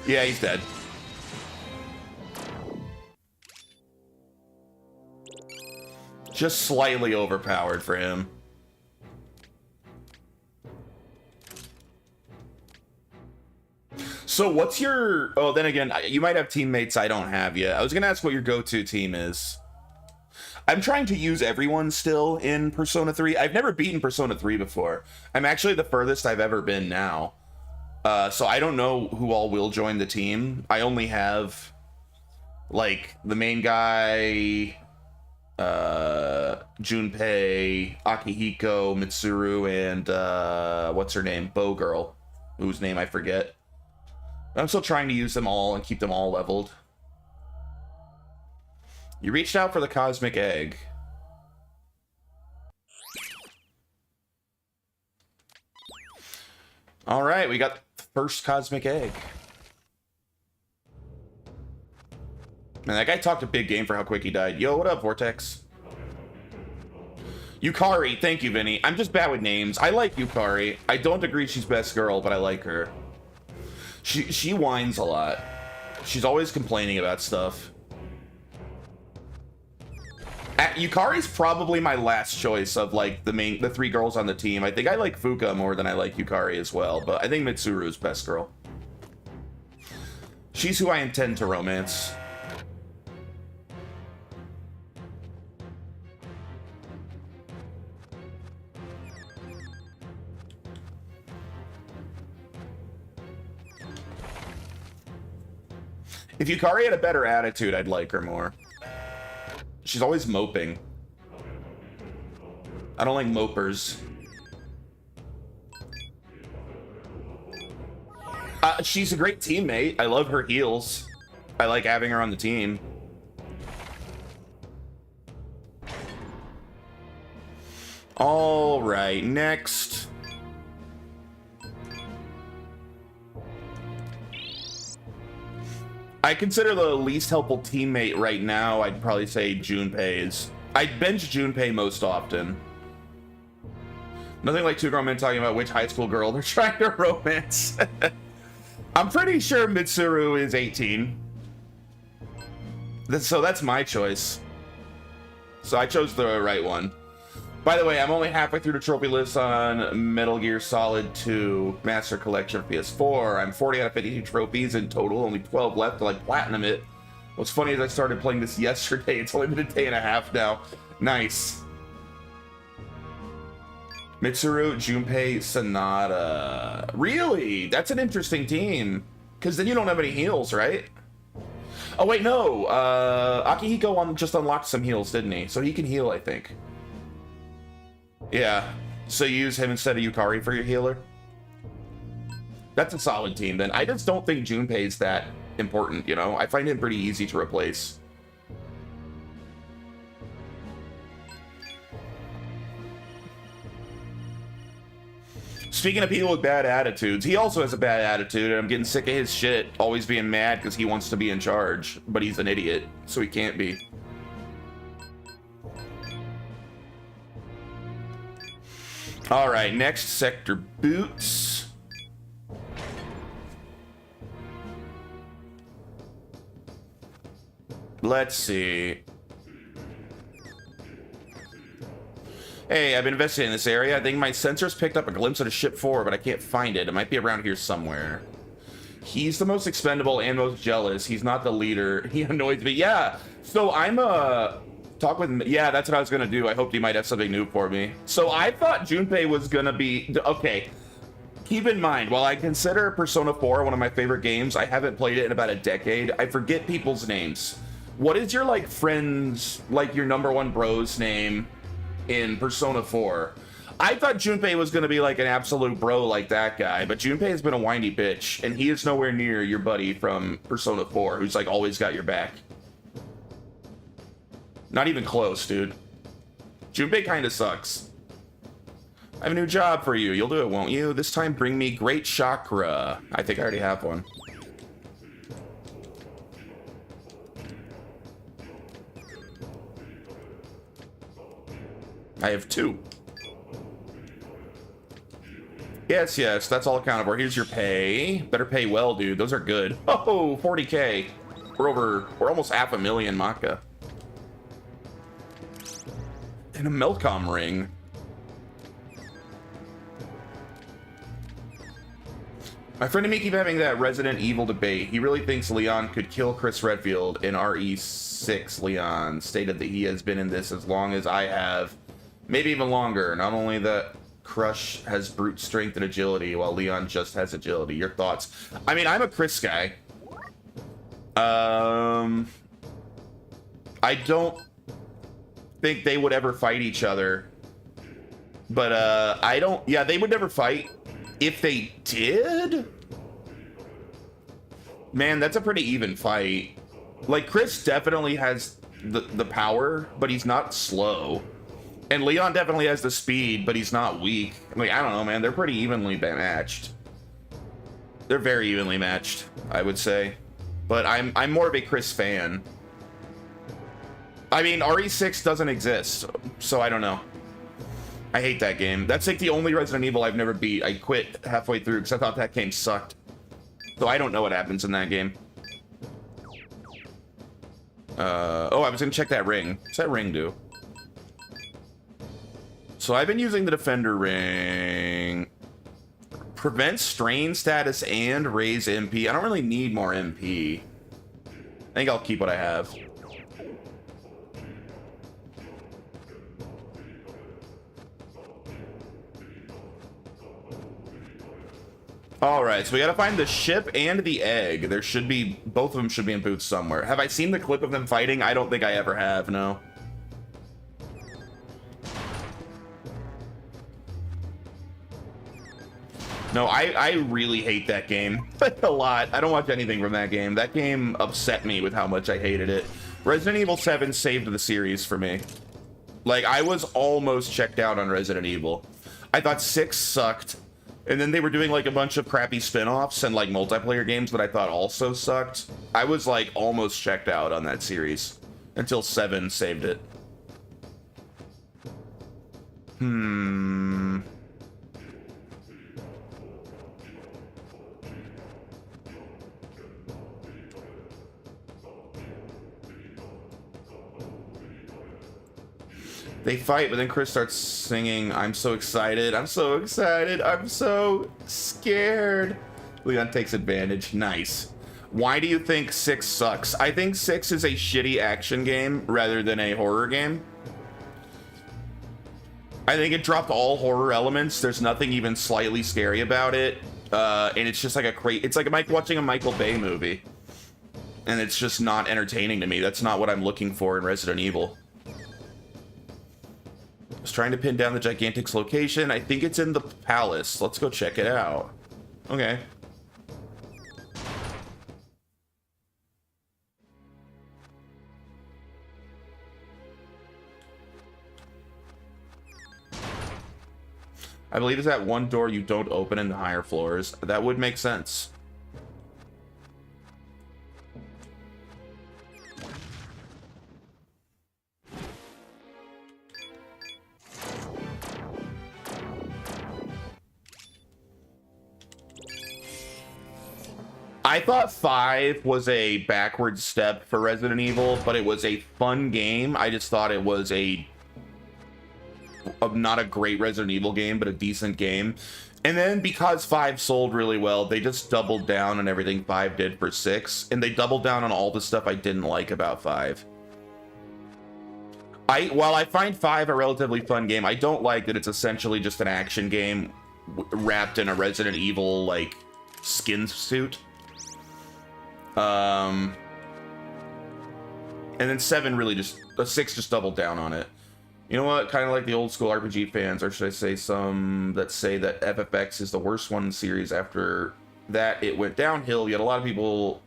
A: Yeah, he's dead. Just slightly overpowered for him. So what's your... Oh, then again, you might have teammates I don't have yet. I was going to ask what your go-to team is. I'm trying to use everyone still in Persona 3. I've never beaten Persona 3 before. I'm actually the furthest I've ever been now. So I don't know who all will join the team. I only have, like, the main guy, Junpei, Akihiko, Mitsuru, and, what's her name? Bow Girl, whose name I forget. I'm still trying to use them all and keep them all leveled. You reached out for the cosmic egg. All right, we got the first cosmic egg. Man, that guy talked a big game for how quick he died. Yo, what up, Vortex? Yukari, thank you, Vinny. I'm just bad with names. I like Yukari. I don't agree she's best girl, but I like her. She whines a lot. She's always complaining about stuff. Yukari's probably my last choice of like the three girls on the team. I think I like Fuka more than I like Yukari as well, but I think Mitsuru's best girl. She's who I intend to romance. If Yukari had a better attitude, I'd like her more. She's always moping. I don't like mopers. She's a great teammate. I love her heals. I like having her on the team. All right, next. I consider the least helpful teammate right now, I'd probably say Junpei's. I'd bench Junpei most often. Nothing like two grown men talking about which high school girl they're trying to romance. I'm pretty sure Mitsuru is 18. So that's my choice. So I chose the right one. By the way, I'm only halfway through the trophy list on Metal Gear Solid 2 Master Collection PS4. I'm 40 out of 52 trophies in total, only 12 left to like platinum it. What's funny is I started playing this yesterday. It's only been a day and a half now. Nice. Mitsuru, Junpei, Sonata. Really? That's an interesting team. Because then you don't have any heals, right? Oh, wait, no. Akihiko just unlocked some heals, didn't he? So he can heal, I think. Yeah, so you use him instead of Yukari for your healer? That's a solid team then. I just don't think Junpei's that important, you know? I find him pretty easy to replace. Speaking of people with bad attitudes, he also has a bad attitude, and I'm getting sick of his shit, always being mad because he wants to be in charge, but he's an idiot, so he can't be. All right, next sector boots. Let's see. Hey, I've been investigating this area. I think my sensors picked up a glimpse of the ship 4, but I can't find it. It might be around here somewhere. He's the most expendable and most jealous. He's not the leader. He annoys me. Yeah, so I'm talk with... Yeah, that's what I was going to do. I hoped he might have something new for me. So I thought Junpei was going to be... Okay, keep in mind, while I consider Persona 4 one of my favorite games, I haven't played it in about a decade. I forget people's names. What is your, like, friend's, like, your #1 bro's name in Persona 4? I thought Junpei was going to be, like, an absolute bro like that guy, but Junpei has been a whiny bitch, and he is nowhere near your buddy from Persona 4, who's, like, always got your back. Not even close, dude. Junpei kind of sucks. I have a new job for you. You'll do it, won't you? This time bring me Great Chakra. I think I already have one. I have 2. Yes, yes, that's all accounted for. Here's your pay. Better pay well, dude. Those are good. Oh, 40K. We're almost 500,000 Maka. And a Melcom ring. My friend and me keep having that Resident Evil debate. He really thinks Leon could kill Chris Redfield, in RE6. Leon stated that he has been in this as long as I have, maybe even longer. Not only that, Crush has brute strength and agility, while Leon just has agility. Your thoughts? I mean, I'm a Chris guy. I don't think they would ever fight each other. But, I don't... Yeah, they would never fight. If they did... Man, that's a pretty even fight. Like, Chris definitely has the power, but he's not slow. And Leon definitely has the speed, but he's not weak. Like, I don't know, man. They're pretty evenly matched. They're very evenly matched, I would say. But I'm more of a Chris fan. I mean, RE6 doesn't exist, so I don't know. I hate that game. That's like the only Resident Evil I've never beat. I quit halfway through because I thought that game sucked. So I don't know what happens in that game. Oh, I was gonna check that ring. What's that ring do? So I've been using the Defender ring. Prevent strain status and raise MP. I don't really need more MP. I think I'll keep what I have. All right, so we gotta find the ship and the egg. There should be, both of them should be in boots somewhere. Have I seen the clip of them fighting? I don't think I ever have, no. No, I really hate that game. A lot. I don't watch anything from that game. That game upset me with how much I hated it. Resident Evil 7 saved the series for me. Like, I was almost checked out on Resident Evil. I thought 6 sucked. And then they were doing like a bunch of crappy spin-offs and like multiplayer games that I thought also sucked. I was like almost checked out on that series until 7 saved it. They fight, but then Chris starts singing, "I'm so excited, I'm so excited, I'm so scared." Leon takes advantage. Nice. Why do you think 6 sucks? I think 6 is a shitty action game rather than a horror game. I think it dropped all horror elements. There's nothing even slightly scary about it. And it's just like it's like watching a Michael Bay movie. And it's just not entertaining to me. That's not what I'm looking for in Resident Evil. I was trying to pin down the Gigantic's location. I think it's in the palace. Let's go check it out. Okay. I believe it's that one door you don't open in the higher floors. That would make sense. I thought 5 was a backward step for Resident Evil, but it was a fun game. I just thought it was not a great Resident Evil game, but a decent game. And then because 5 sold really well, they just doubled down on everything 5 did for 6, and they doubled down on all the stuff I didn't like about 5. While I find 5 a relatively fun game, I don't like that it's essentially just an action game wrapped in a Resident Evil like skin suit. And then 7 really just 6 just doubled down on it. You know what? Kind of like the old school RPG fans, or should I say some that say that FFX is the worst one in the series. After that, it went downhill. Yet a lot of people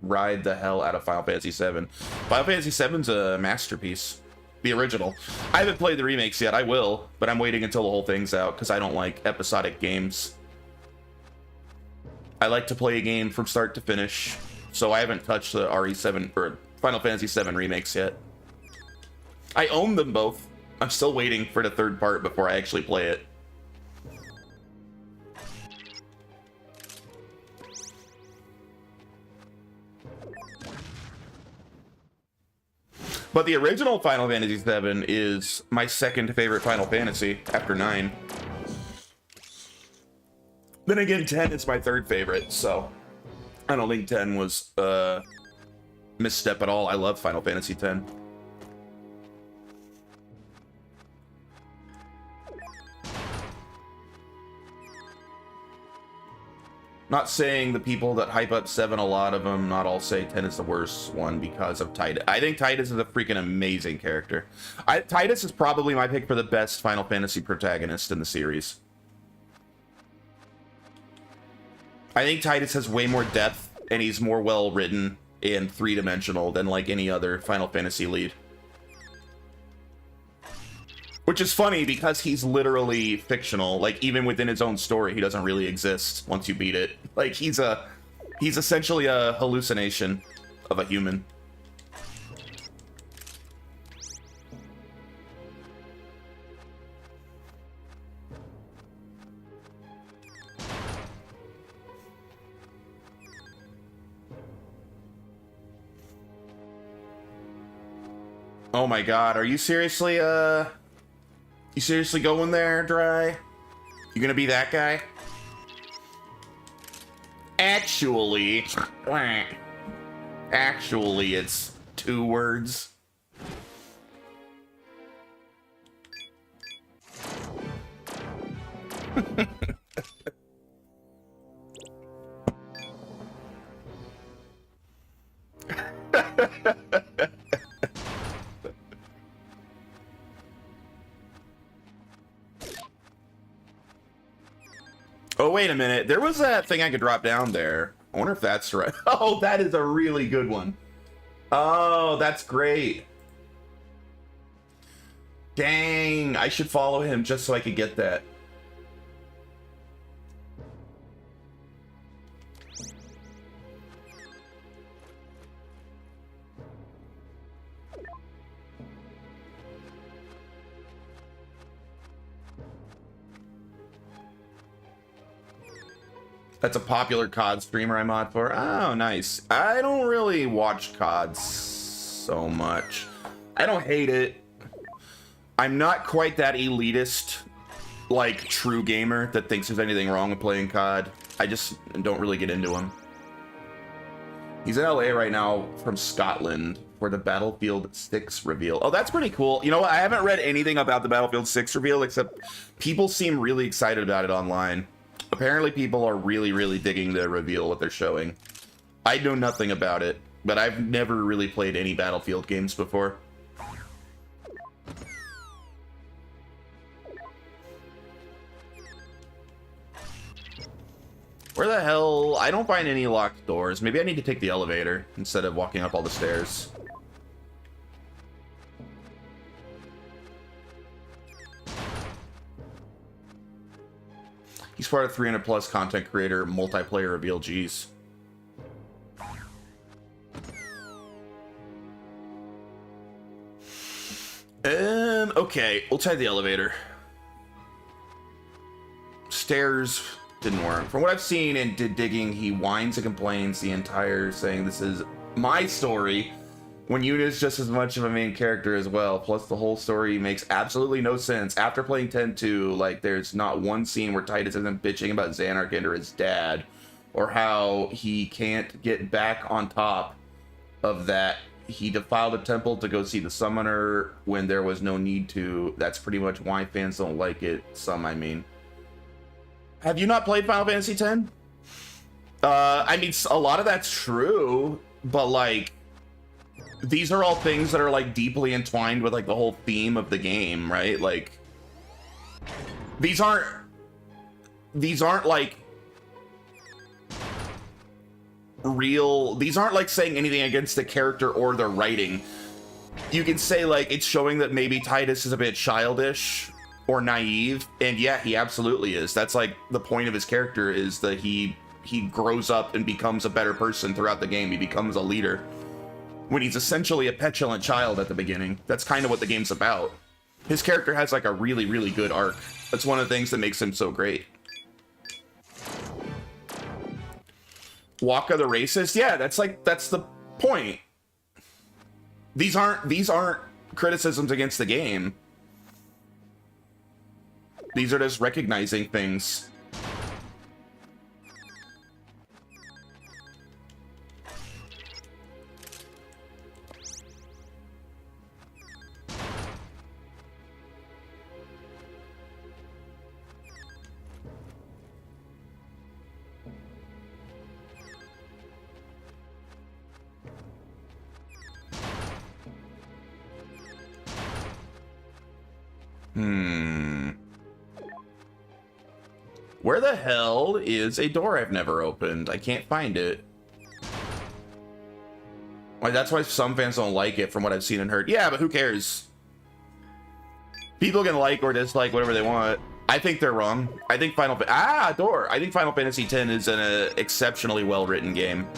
A: ride the hell out of Final Fantasy VII. Final Fantasy VII's a masterpiece. The original. I haven't played the remakes yet. I will, but I'm waiting until the whole thing's out because I don't like episodic games. I like to play a game from start to finish, so I haven't touched the RE7 or Final Fantasy VII remakes yet. I own them both. I'm still waiting for the third part before I actually play it. But the original Final Fantasy VII is my second favorite Final Fantasy after 9. Then again, 10 is my third favorite, so I don't think 10 was a misstep at all. I love Final Fantasy X. Not saying the people that hype up 7, a lot of them, not all say 10 is the worst one because of Titus. I think Titus is a freaking amazing character. Titus is probably my pick for the best Final Fantasy protagonist in the series. I think Titus has way more depth, and he's more well written and three-dimensional than like any other Final Fantasy lead. Which is funny because he's literally fictional. Like, even within his own story, he doesn't really exist once you beat it. Like, he's essentially a hallucination of a human. Oh my god, are you seriously, you seriously going there, Dry? You gonna be that guy? Actually, it's 2 words. Oh, wait a minute. There was that thing I could drop down there. I wonder if that's right. Oh, that is a really good one. Oh, that's great. Dang, I should follow him just so I could get that. That's a popular COD streamer I mod for. Oh, nice. I don't really watch COD so much. I don't hate it. I'm not quite that elitist, like, true gamer that thinks there's anything wrong with playing COD. I just don't really get into him. He's in LA right now from Scotland for the Battlefield 6 reveal. Oh, that's pretty cool. You know what? I haven't read anything about the Battlefield 6 reveal, except people seem really excited about it online. Apparently people are really, really digging the reveal, what they're showing. I know nothing about it, but I've never really played any Battlefield games before. Where the hell? I don't find any locked doors. Maybe I need to take the elevator instead of walking up all the stairs. He's part of 300 plus content creator multiplayer reveal. Geez. Okay, we'll try the elevator. Stairs didn't work. From what I've seen and did digging, he whines and complains the entire saying this is my story, when Yuna's just as much of a main character as well. Plus the whole story makes absolutely no sense. After playing 10-2, like, there's not one scene where Titus isn't bitching about Xanarkand or his dad, or how he can't get back on top of that. He defiled a temple to go see the summoner when there was no need to. That's pretty much why fans don't like it. Some, I mean. Have you not played Final Fantasy X? I mean, a lot of that's true, but, like, these are all things that are, like, deeply entwined with, like, the whole theme of the game, right? Like, these aren't like real, these aren't like saying anything against the character or the writing. You can say, like, it's showing that maybe Titus is a bit childish or naive, and yeah, he absolutely is. That's like the point of his character, is that he grows up and becomes a better person throughout the game. He becomes a leader when he's essentially a petulant child at the beginning. That's kind of what the game's about. His character has, like, a really, really good arc. That's one of the things that makes him so great. Waka the racist? Yeah, that's the point. These aren't criticisms against the game. These are just recognizing things. Where the hell is a door I've never opened? I can't find it. Like, that's why some fans don't like it from what I've seen and heard. Yeah, but who cares? People can like or dislike whatever they want. I think they're wrong. I think door. I think Final Fantasy X is an exceptionally well-written game.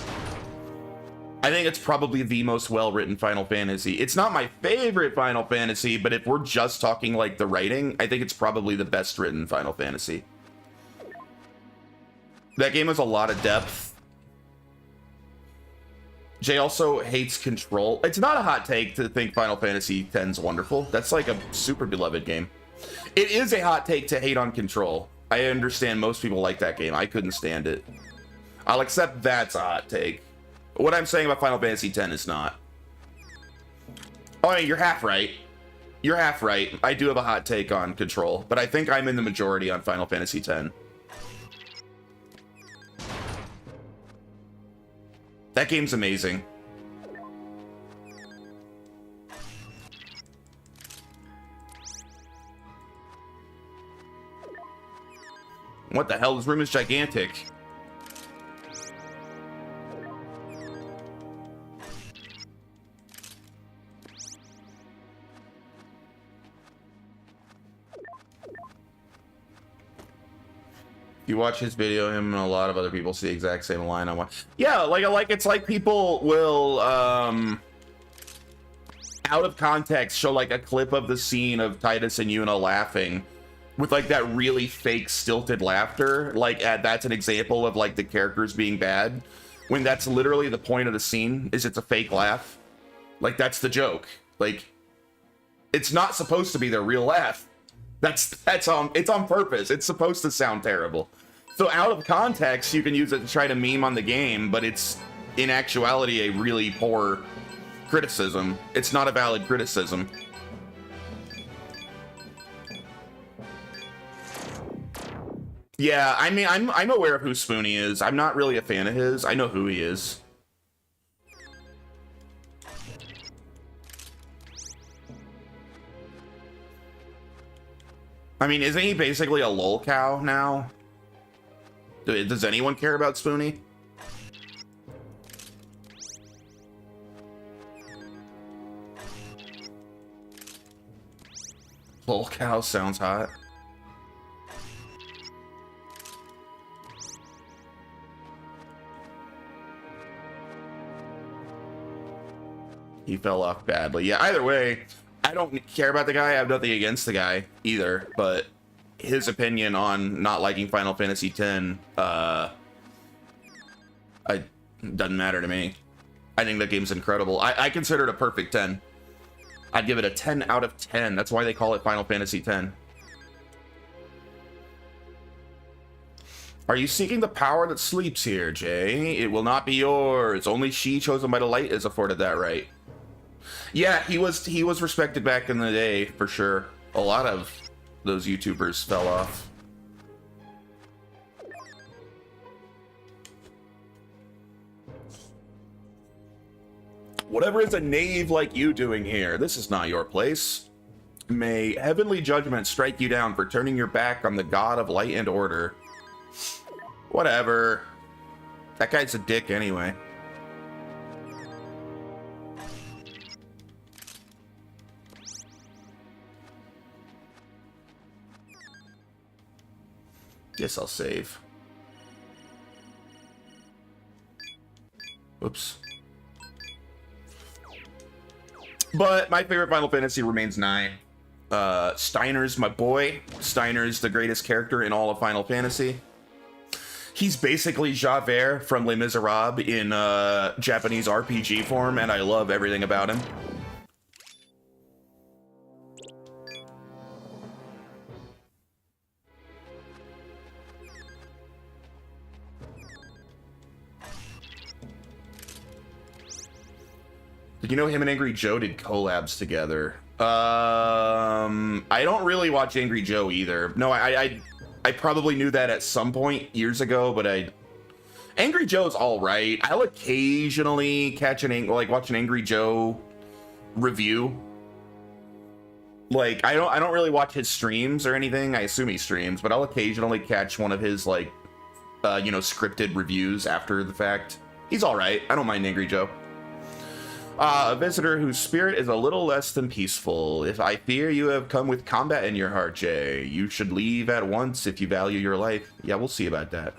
A: I think it's probably the most well-written Final Fantasy. It's not my favorite Final Fantasy, but if we're just talking like the writing, I think it's probably the best written Final Fantasy. That game has a lot of depth. Jay also hates control. It's not a hot take to think Final Fantasy X's wonderful. That's like a super beloved game. It is a hot take to hate on control. I understand most people like that game. I couldn't stand it. I'll accept that's a hot take. What I'm saying about Final Fantasy X is not. Oh, I mean, you're half right. You're half right. I do have a hot take on control, but I think I'm in the majority on Final Fantasy X. That game's amazing. What the hell? This room is gigantic. You watch his video, him and a lot of other people see the exact same line on one. Yeah, like it's like people will out of context show like a clip of the scene of Titus and Yuna laughing with like that really fake stilted laughter. Like that's an example of like the characters being bad, when that's literally the point of the scene, is it's a fake laugh. Like that's the joke. Like it's not supposed to be their real laugh. It's on purpose. It's supposed to sound terrible. So out of context, you can use it to try to meme on the game, but it's in actuality a really poor criticism. It's not a valid criticism. Yeah, I mean, I'm aware of who Spoony is. I'm not really a fan of his. I know who he is. I mean, isn't he basically a lol cow now? Does anyone care about Spoony? Lol cow sounds hot. He fell off badly. Yeah, either way, I don't care about the guy. I have nothing against the guy either, but his opinion on not liking Final Fantasy X doesn't matter to me. I think that game's incredible. I consider it a perfect 10. I'd give it a 10 out of 10. That's why they call it Final Fantasy X. Are you seeking the power that sleeps here, Jay? It will not be yours. Only she chosen by the light is afforded that right. Yeah, he was respected back in the day, for sure. A lot of those YouTubers fell off. Whatever is a knave like you doing here? This is not your place. May heavenly judgment strike you down for turning your back on the god of light and order. Whatever. That guy's a dick anyway. Guess I'll save. Oops. But my favorite Final Fantasy remains 9. Steiner's my boy. Steiner's the greatest character in all of Final Fantasy. He's basically Javert from Les Miserables in Japanese RPG form, and I love everything about him. Did you know him and Angry Joe did collabs together? I don't really watch Angry Joe either. No, I probably knew that at some point years ago, but Angry Joe's all right. I'll occasionally catch watch an Angry Joe review. Like I don't really watch his streams or anything. I assume he streams, but I'll occasionally catch one of his like scripted reviews after the fact. He's all right. I don't mind Angry Joe. A visitor whose spirit is a little less than peaceful. If I fear you have come with combat in your heart, Jay, you should leave at once if you value your life. Yeah, we'll see about that.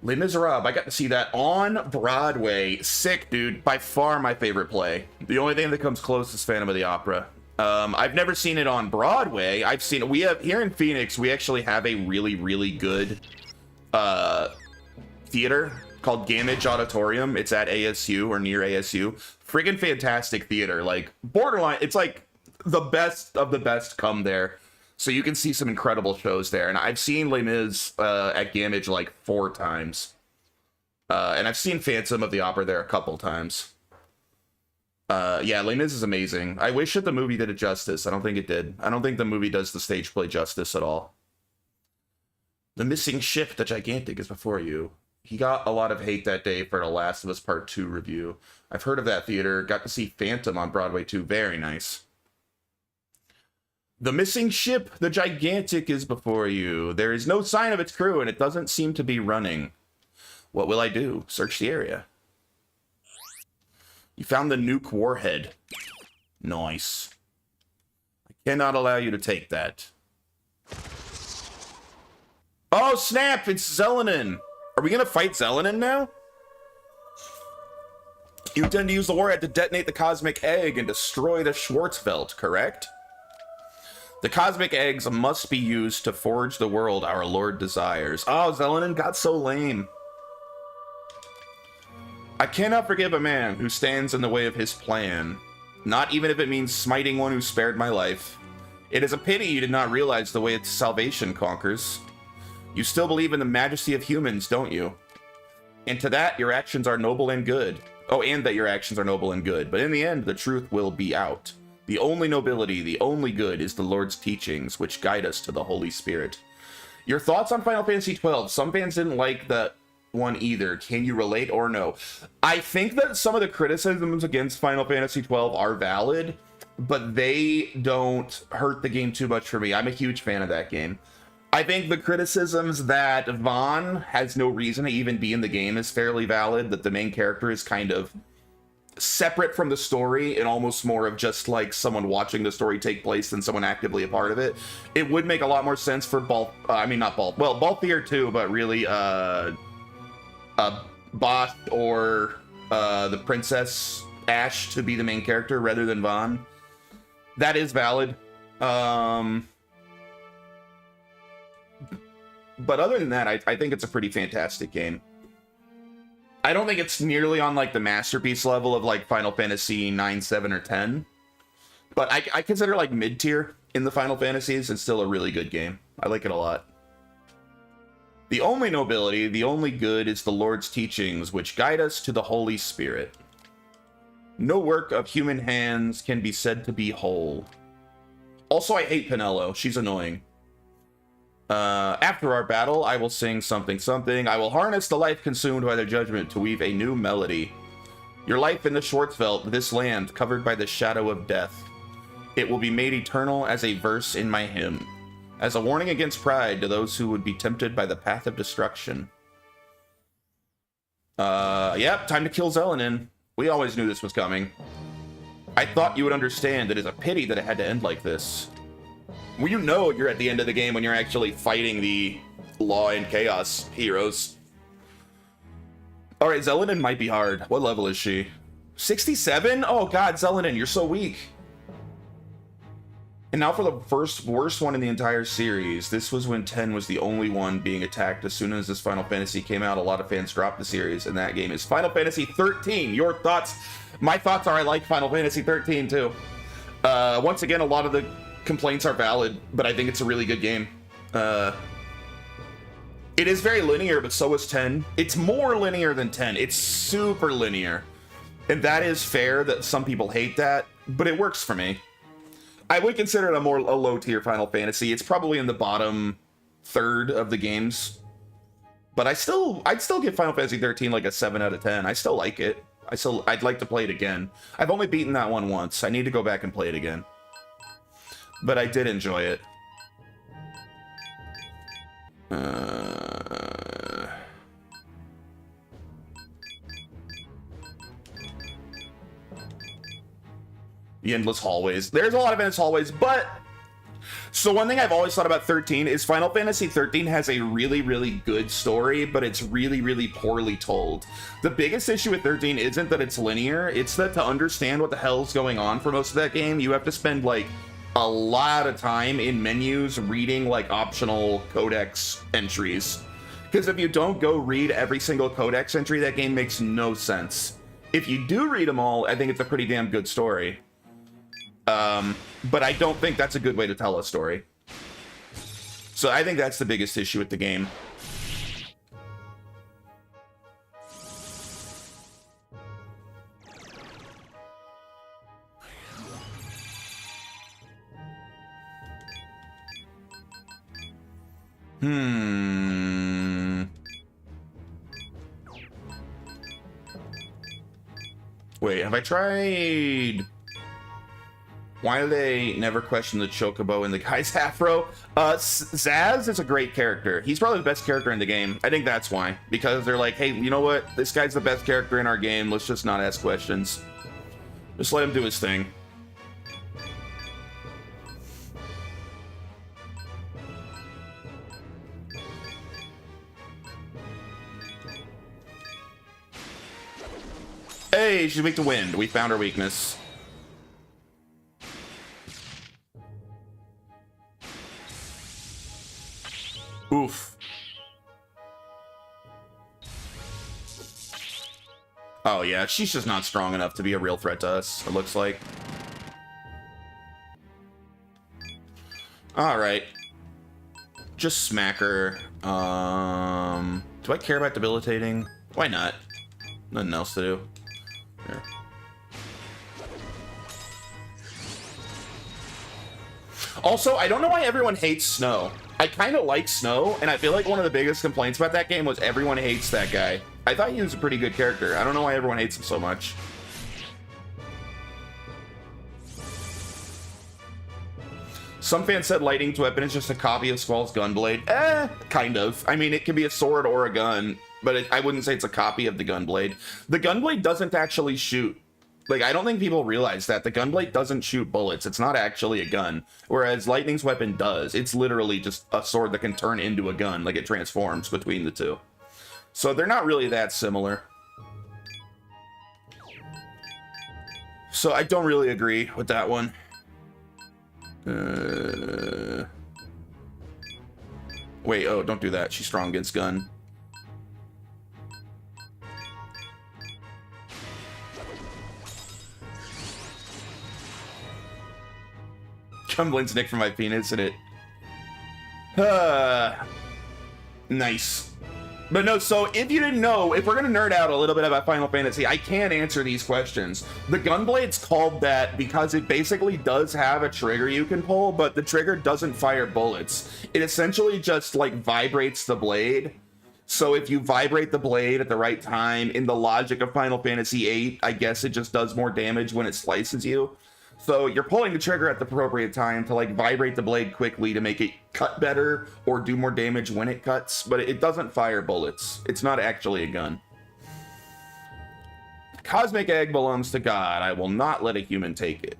A: Les Miserables, I got to see that on Broadway. Sick, dude. By far my favorite play. The only thing that comes close is Phantom of the Opera. I've never seen it on Broadway. I've seen it. We have here in Phoenix, we actually have a really, really good theater called Gamage Auditorium. It's at ASU or near ASU. Friggin' fantastic theater. Like borderline, it's like the best of the best come there. So you can see some incredible shows there. And I've seen Les Mis at Gamage like 4 times. And I've seen Phantom of the Opera there a couple times. Yeah, Les Mis is amazing. I wish that the movie did it justice. I don't think it did. I don't think the movie does the stage play justice at all. The Missing Ship, the Gigantic, is before you. He got a lot of hate that day for The Last of Us Part 2 review. I've heard of that theater. Got to see Phantom on Broadway too. Very nice. The Missing Ship, the Gigantic, is before you. There is no sign of its crew, and it doesn't seem to be running. What will I do? Search the area. You found the nuke warhead. Nice. I cannot allow you to take that. Oh, snap! It's Zelenin! Are we gonna fight Zelenin now? You intend to use the warhead to detonate the cosmic egg and destroy the Schwarzwelt, correct? The cosmic eggs must be used to forge the world our Lord desires. Oh, Zelenin got so lame. I cannot forgive a man who stands in the way of his plan, not even if it means smiting one who spared my life. It is a pity you did not realize the way its salvation conquers. You still believe in the majesty of humans, don't you? And to that, your actions are noble and good. Oh, and that your actions are noble and good. But in the end, the truth will be out. The only nobility, the only good is the Lord's teachings, which guide us to the Holy Spirit. Your thoughts on Final Fantasy XII? Some fans didn't like that one either. Can you relate or no? I think that some of the criticisms against Final Fantasy XII are valid, but they don't hurt the game too much for me. I'm a huge fan of that game. I think the criticisms that Vaughn has no reason to even be in the game is fairly valid, that the main character is kind of separate from the story and almost more of just like someone watching the story take place than someone actively a part of it. It would make a lot more sense for Balthier too, but really Bosch or the Princess Ash to be the main character rather than Vaughn. That is valid. But other than that, I think it's a pretty fantastic game. I don't think it's nearly on like the masterpiece level of like Final Fantasy 9, 7, or 10. But I consider like mid-tier in the Final Fantasies. It's still a really good game. I like it a lot. The only nobility, the only good is the Lord's teachings, which guide us to the Holy Spirit. No work of human hands can be said to be whole. Also, I hate Pinello. She's annoying. After our battle, I will sing something something. I will harness the life consumed by the judgment to weave a new melody. Your life in the Schwarzwelt, this land covered by the shadow of death. It will be made eternal as a verse in my hymn, as a warning against pride to those who would be tempted by the path of destruction. Yep, time to kill Zelenin. We always knew this was coming. I thought you would understand it is a pity that it had to end like this. Well, you know you're at the end of the game when you're actually fighting the Law and Chaos heroes. Alright, Zelenin might be hard. What level is she? 67? Oh god, Zelenin, you're so weak. And now for the first worst one in the entire series. This was when 10 was the only one being attacked. As soon as this Final Fantasy came out, a lot of fans dropped the series, and that game is Final Fantasy 13. Your thoughts? My thoughts are I like Final Fantasy 13 too. Once again, a lot of the complaints are valid, but I think it's a really good game. It is very linear, but so is 10. It's more linear than 10. It's super linear. And that is fair that some people hate that, but it works for me. I would consider it a low-tier Final Fantasy. It's probably in the bottom third of the games. But I'd still give Final Fantasy 13 like a 7 out of 10. I still like it. I'd like to play it again. I've only beaten that one once. I need to go back and play it again. But I did enjoy it. The endless hallways. There's a lot of endless hallways, but... So one thing I've always thought about 13 is Final Fantasy 13 has a really, really good story, but it's really, really poorly told. The biggest issue with 13 isn't that it's linear, it's that to understand what the hell's going on for most of that game, you have to spend, like, a lot of time in menus reading, like, optional codex entries. Because if you don't go read every single codex entry, that game makes no sense. If you do read them all, I think it's a pretty damn good story. But I don't think that's a good way to tell a story. So I think that's the biggest issue with the game. Wait, have I tried... Why do they never question the chocobo in the guy's afro? Zaz is a great character. He's probably the best character in the game. I think that's why. Because they're like, hey, you know what? This guy's the best character in our game. Let's just not ask questions. Just let him do his thing. Hey, she's weak to wind. We found her weakness. Oof. Oh yeah, she's just not strong enough to be a real threat to us, it looks like. Alright. Just smack her. Do I care about debilitating? Why not? Nothing else to do. Here. Also, I don't know why everyone hates Snow. I kind of like Snow, and I feel like one of the biggest complaints about that game was everyone hates that guy. I thought he was a pretty good character. I don't know why everyone hates him so much. Some fans said Lightning's weapon is just a copy of Squall's Gunblade. Kind of. I mean, it can be a sword or a gun, but I wouldn't say it's a copy of the Gunblade. The Gunblade doesn't actually shoot. Like, I don't think people realize that. The Gunblade doesn't shoot bullets. It's not actually a gun. Whereas Lightning's weapon does. It's literally just a sword that can turn into a gun. Like, it transforms between the two. So they're not really that similar. So I don't really agree with that one. Wait, oh, don't do that. She's strong against gun. Chumblin's nick for my penis in it. Nice. But no, so if you didn't know, if we're gonna nerd out a little bit about Final Fantasy, I can answer these questions. The Gunblade's called that because it basically does have a trigger you can pull, but the trigger doesn't fire bullets. It essentially just, like, vibrates the blade. So if you vibrate the blade at the right time, in the logic of Final Fantasy VIII, I guess it just does more damage when it slices you. So you're pulling the trigger at the appropriate time to, like, vibrate the blade quickly to make it cut better or do more damage when it cuts, but it doesn't fire bullets. It's not actually a gun. Cosmic egg belongs to God. I will not let a human take it.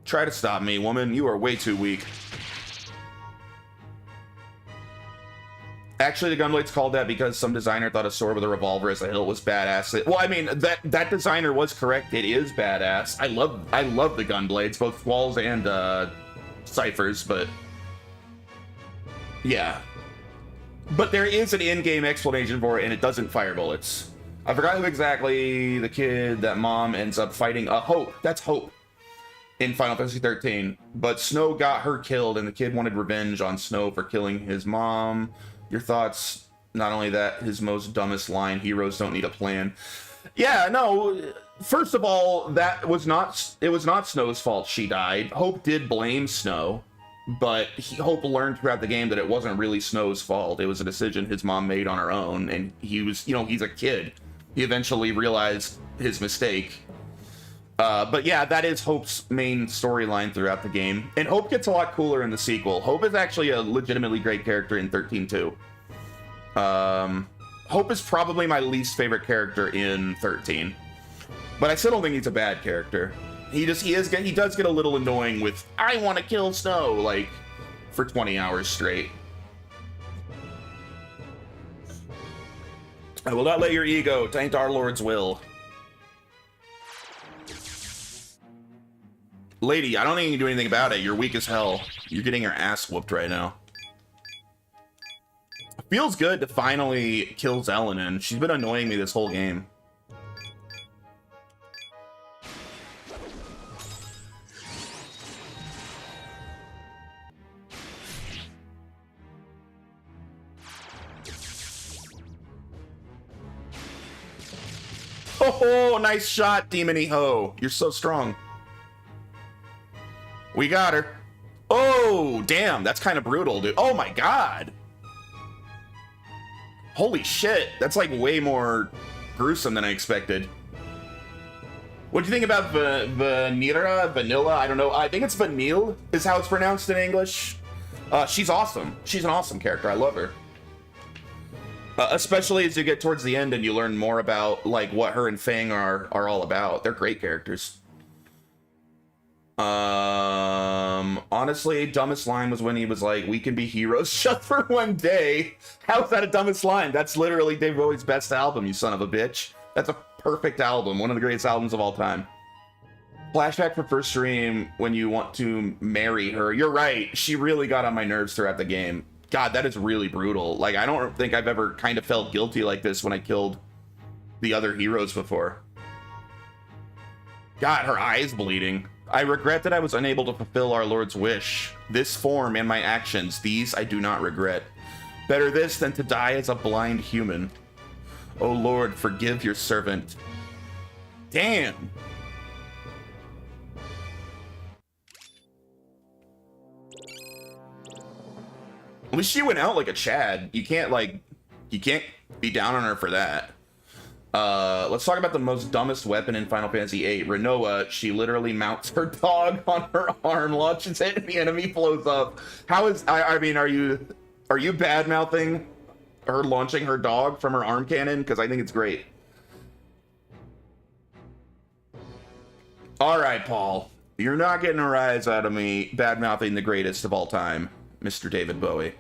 A: Try to stop me, woman. You are way too weak. Actually, the Gunblade's called that because some designer thought a sword with a revolver as a hilt was badass. Well, I mean, that designer was correct. It is badass. I love the Gunblades, both Squalls and Ciphers, but yeah. But there is an in-game explanation for it, and it doesn't fire bullets. I forgot who exactly the kid that Mom ends up fighting. Hope. That's Hope. in Final Fantasy 13, but Snow got her killed, and the kid wanted revenge on Snow for killing his mom. Your thoughts? Not only that, his most dumbest line: "Heroes don't need a plan." Yeah, no. First of all, that was not. It was not Snow's fault she died. Hope did blame Snow, but Hope learned throughout the game that it wasn't really Snow's fault. It was a decision his mom made on her own, and he was, you know, he's a kid. He eventually realized his mistake. But yeah, that is Hope's main storyline throughout the game. And Hope gets a lot cooler in the sequel. Hope is actually a legitimately great character in 13 too. Hope is probably my least favorite character in 13. But I still don't think he's a bad character. He does get a little annoying with, "I want to kill Snow," like, for 20 hours straight. I will not let your ego taint our Lord's will. Lady, I don't think you can do anything about it. You're weak as hell. You're getting your ass whooped right now. It feels good to finally kill Zelenin. She's been annoying me this whole game. Oh, nice shot, Demony Ho. You're so strong. We got her. Oh, damn. That's kind of brutal, dude. Oh, my God. Holy shit. That's like way more gruesome than I expected. What do you think about Vanilla? I don't know. I think it's Vanille is how it's pronounced in English. She's awesome. She's an awesome character. I love her. Especially as you get towards the end and you learn more about like what her and Fang are all about. They're great characters. Honestly, dumbest line was when he was like, "We can be heroes just for one day." How's that a dumbest line? That's literally David Bowie's best album, you son of a bitch. That's a perfect album, one of the greatest albums of all time. Flashback for first stream when you want to marry her. You're right, she really got on my nerves throughout the game. God, that is really brutal. Like, I don't think I've ever kind of felt guilty like this when I killed the other heroes before. God, her eye's bleeding. I regret that I was unable to fulfill our Lord's wish. This form and my actions, these I do not regret. Better this than to die as a blind human. O Lord, forgive your servant. Damn. At least she went out like a Chad. You can't be down on her for that. Let's talk about the most dumbest weapon in Final Fantasy VIII. Rinoa, she literally mounts her dog on her arm, launches it, and the enemy blows up. How is, I mean, are you bad-mouthing her launching her dog from her arm cannon? Because I think it's great. All right, Paul. You're not getting a rise out of me bad-mouthing the greatest of all time, Mr. David Bowie.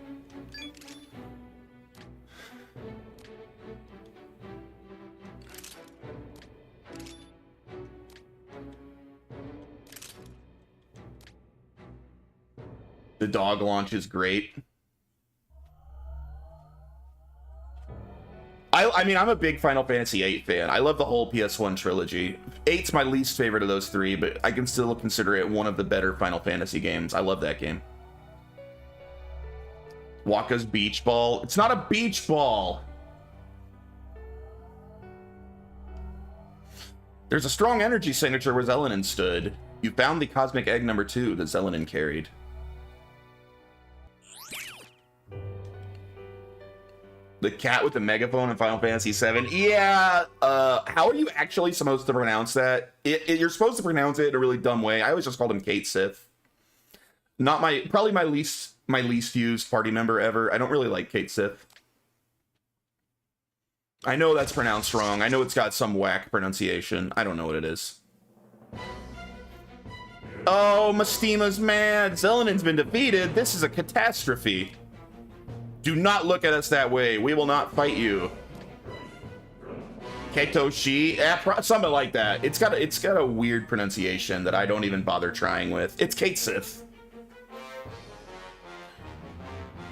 A: The dog launch is great. I mean, I'm a big Final Fantasy VIII fan. I love the whole PS1 trilogy. 8's my least favorite of those three, but I can still consider it one of the better Final Fantasy games. I love that game. Wakka's beach ball. It's not a beach ball. There's a strong energy signature where Zelenin stood. You found the cosmic egg number 2 that Zelenin carried. The cat with the megaphone in Final Fantasy VII. Yeah, how are you actually supposed to pronounce that? You're supposed to pronounce it in a really dumb way. I always just called him Kate Sith. Not probably my least used party member ever. I don't really like Kate Sith. I know that's pronounced wrong. I know it's got some whack pronunciation. I don't know what it is. Oh, Mystima's mad. Zelenin's been defeated. This is a catastrophe. Do not look at us that way. We will not fight you. Ketoshi, something like that. It's got a weird pronunciation that I don't even bother trying with. It's Kate Sith.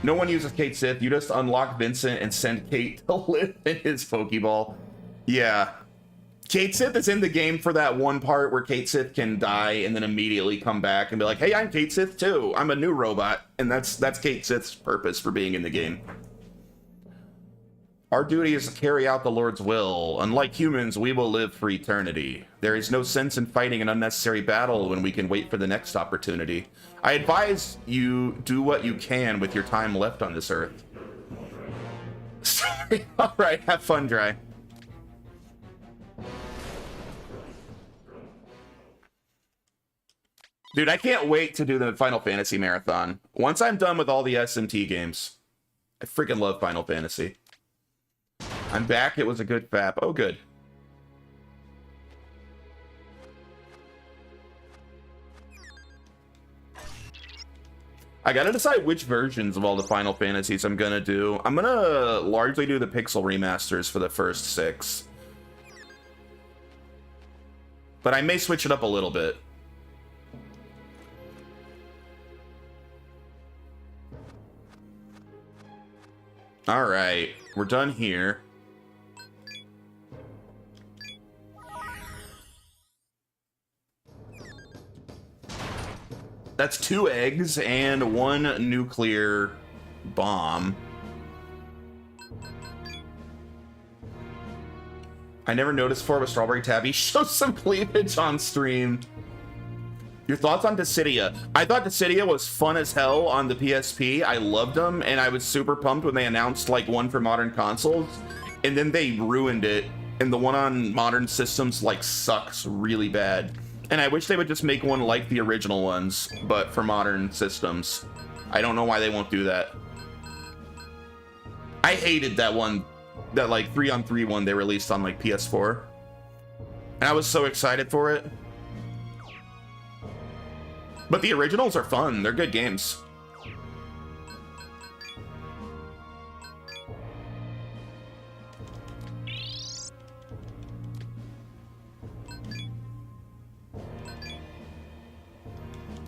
A: No one uses Kate Sith. You just unlock Vincent and send Kate to live in his Pokeball. Yeah. Kate Sith is in the game for that one part where Kate Sith can die and then immediately come back and be like, hey, I'm Kate Sith too. I'm a new robot. And that's Kate Sith's purpose for being in the game. Our duty is to carry out the Lord's will. Unlike humans, we will live for eternity. There is no sense in fighting an unnecessary battle when we can wait for the next opportunity. I advise you do what you can with your time left on this earth. Sorry. All right, have fun, Dry. Dude, I can't wait to do the Final Fantasy marathon. Once I'm done with all the SMT games. I freaking love Final Fantasy. I'm back. It was a good fap. Oh, good. I gotta decide which versions of all the Final Fantasies I'm gonna do. I'm gonna largely do the pixel remasters for the first 6. But I may switch it up a little bit. Alright, we're done here. That's 2 eggs and 1 nuclear bomb. I never noticed before, but Strawberry Tabby shows some cleavage on stream. Your thoughts on Dissidia? I thought Dissidia was fun as hell on the PSP. I loved them, and I was super pumped when they announced like one for modern consoles, and then they ruined it, and the one on modern systems like sucks really bad. And I wish they would just make one like the original ones, but for modern systems. I don't know why they won't do that. I hated that one, that like 3-on-3 one they released on like PS4. And I was so excited for it. But the originals are fun. They're good games.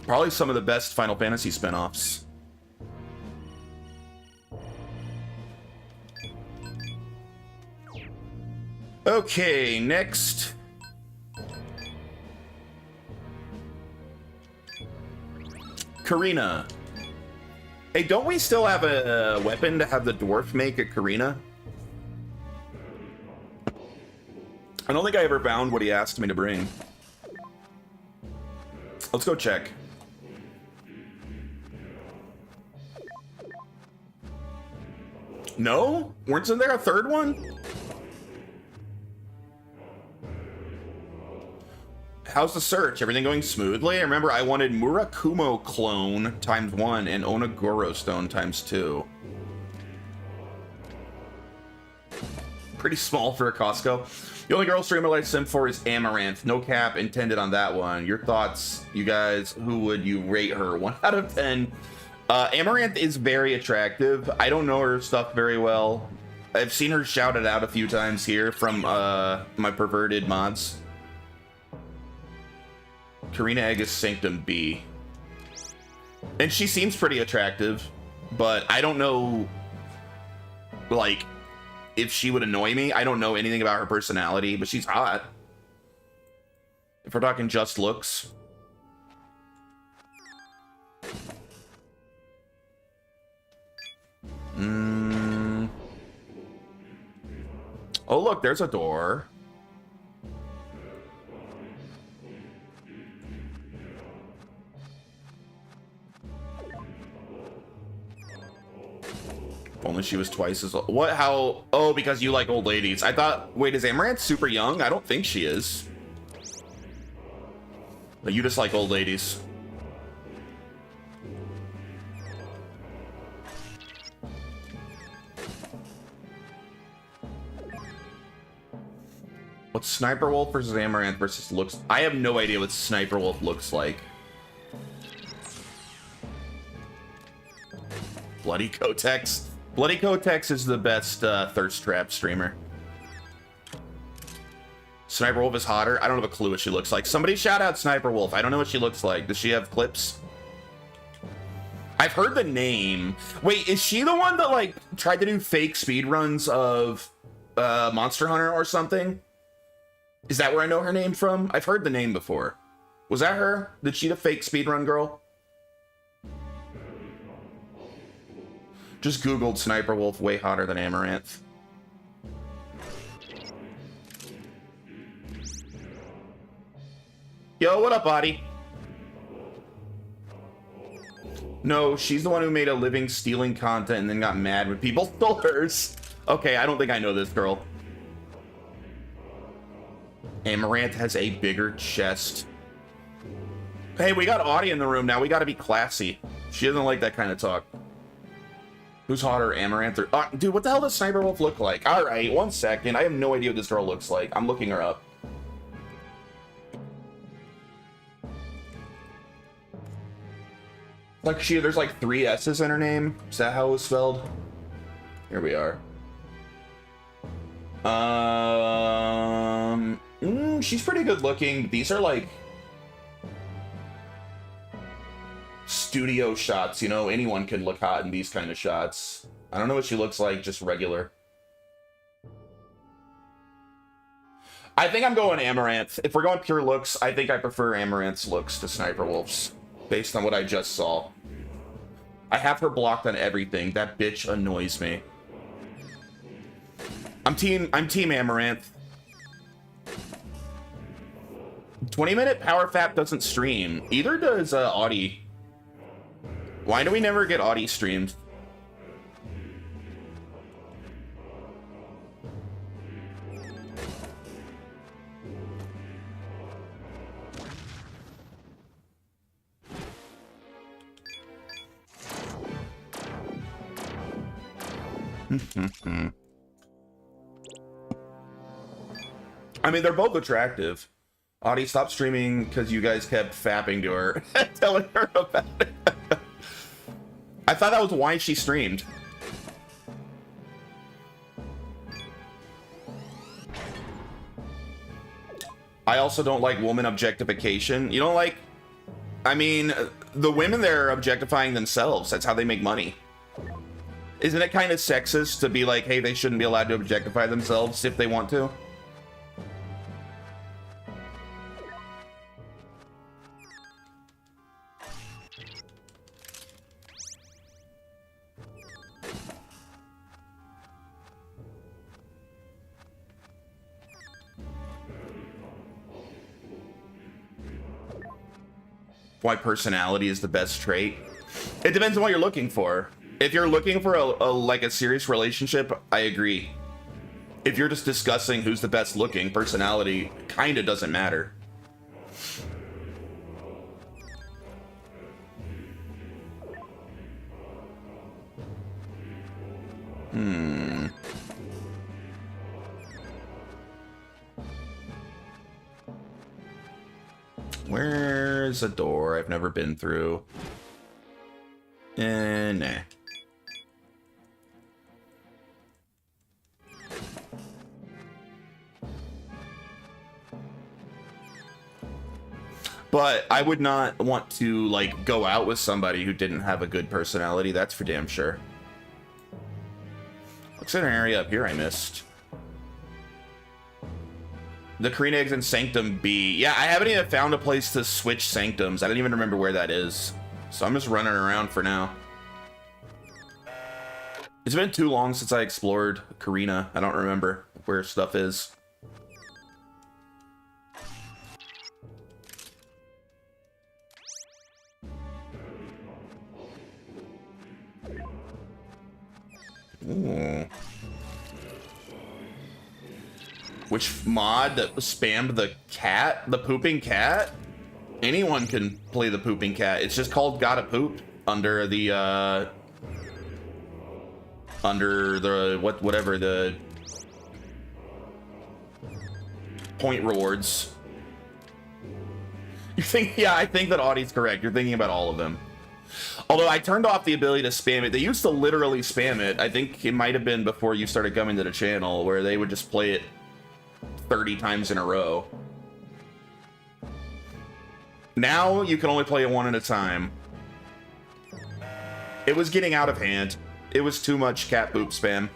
A: Probably some of the best Final Fantasy spin-offs. Okay, next. Karina. Hey, don't we still have a weapon to have the dwarf make a Karina? I don't think I ever found what he asked me to bring. Let's go check. No? Wasn't there a third one? How's the search? Everything going smoothly? I remember I wanted Murakumo clone ×1 and Onagoro stone ×2. Pretty small for a Costco. The only girl streamer I sim for is Amaranth. No cap intended on that one. Your thoughts, you guys? Who would you rate her? 1 out of 10. Amaranth is very attractive. I don't know her stuff very well. I've seen her shouted out a few times here from my perverted mods. Karina Aegis Sanctum B. And she seems pretty attractive, but I don't know, like, if she would annoy me. I don't know anything about her personality, but she's hot. If we're talking just looks. Oh, look, there's a door. If only she was twice as old. What? How? Oh, because you like old ladies. I thought, wait, is Amaranth super young? I don't think she is. But you just like old ladies. What's Sniper Wolf versus Amaranth versus looks? I have no idea what Sniper Wolf looks like. Bloody Kotex. Bloody Kotex is the best thirst trap streamer. Sniper Wolf is hotter. I don't have a clue what she looks like. Somebody shout out Sniper Wolf. I don't know what she looks like. Does she have clips? I've heard the name. Wait, is she the one that like tried to do fake speed runs of Monster Hunter or something? Is that where I know her name from? I've heard the name before. Was that her? Did she the fake speedrun girl? Just Googled Sniper Wolf way hotter than Amaranth. Yo, what up, Body? No, she's the one who made a living stealing content and then got mad when people stole hers. Okay, I don't think I know this girl. Amaranth has a bigger chest. Hey, we got Audie in the room now. We gotta be classy. She doesn't like that kind of talk. Who's hotter, Amaranth or... dude, what the hell does Sniper Wolf look like? Alright, 1 second. I have no idea what this girl looks like. I'm looking her up. Like, there's like 3 S's in her name. Is that how it was spelled? Here we are. She's pretty good looking. These are like... studio shots, you know? Anyone can look hot in these kind of shots. I don't know what she looks like, just regular. I think I'm going Amaranth. If we're going pure looks, I think I prefer Amaranth's looks to Sniper Wolf's, based on what I just saw. I have her blocked on everything. That bitch annoys me. I'm team Amaranth. 20-minute Power Fap doesn't stream. Either does Audie. Why do we never get Audie streamed? I mean, they're both attractive. Audie, stop streaming because you guys kept fapping to her, telling her about it. I thought that was why she streamed. I also don't like woman objectification. You don't like... I mean, the women there are objectifying themselves. That's how they make money. Isn't it kind of sexist to be like, hey, they shouldn't be allowed to objectify themselves if they want to? Why personality is the best trait? It depends on what you're looking for. If you're looking for a serious relationship, I agree. If you're just discussing who's the best looking, personality kind of doesn't matter. Where's a door I've never been through? Nah. But I would not want to, like, go out with somebody who didn't have a good personality. That's for damn sure. Looks like an area up here I missed. The Korean eggs in Sanctum B. Yeah, I haven't even found a place to switch Sanctums. I don't even remember where that is. So I'm just running around for now. It's been too long since I explored Karina. I don't remember where stuff is. Ooh. Which mod that spammed the cat? The pooping cat? Anyone can play the pooping cat. It's just called Gotta Poop under the whatever the point rewards. You think? Yeah, I think that Audie's correct. You're thinking about all of them. Although I turned off the ability to spam it. They used to literally spam it. I think it might have been before you started coming to the channel, where they would just play it 30 times in a row. Now you can only play it one at a time. It was getting out of hand. It was too much cat poop spam.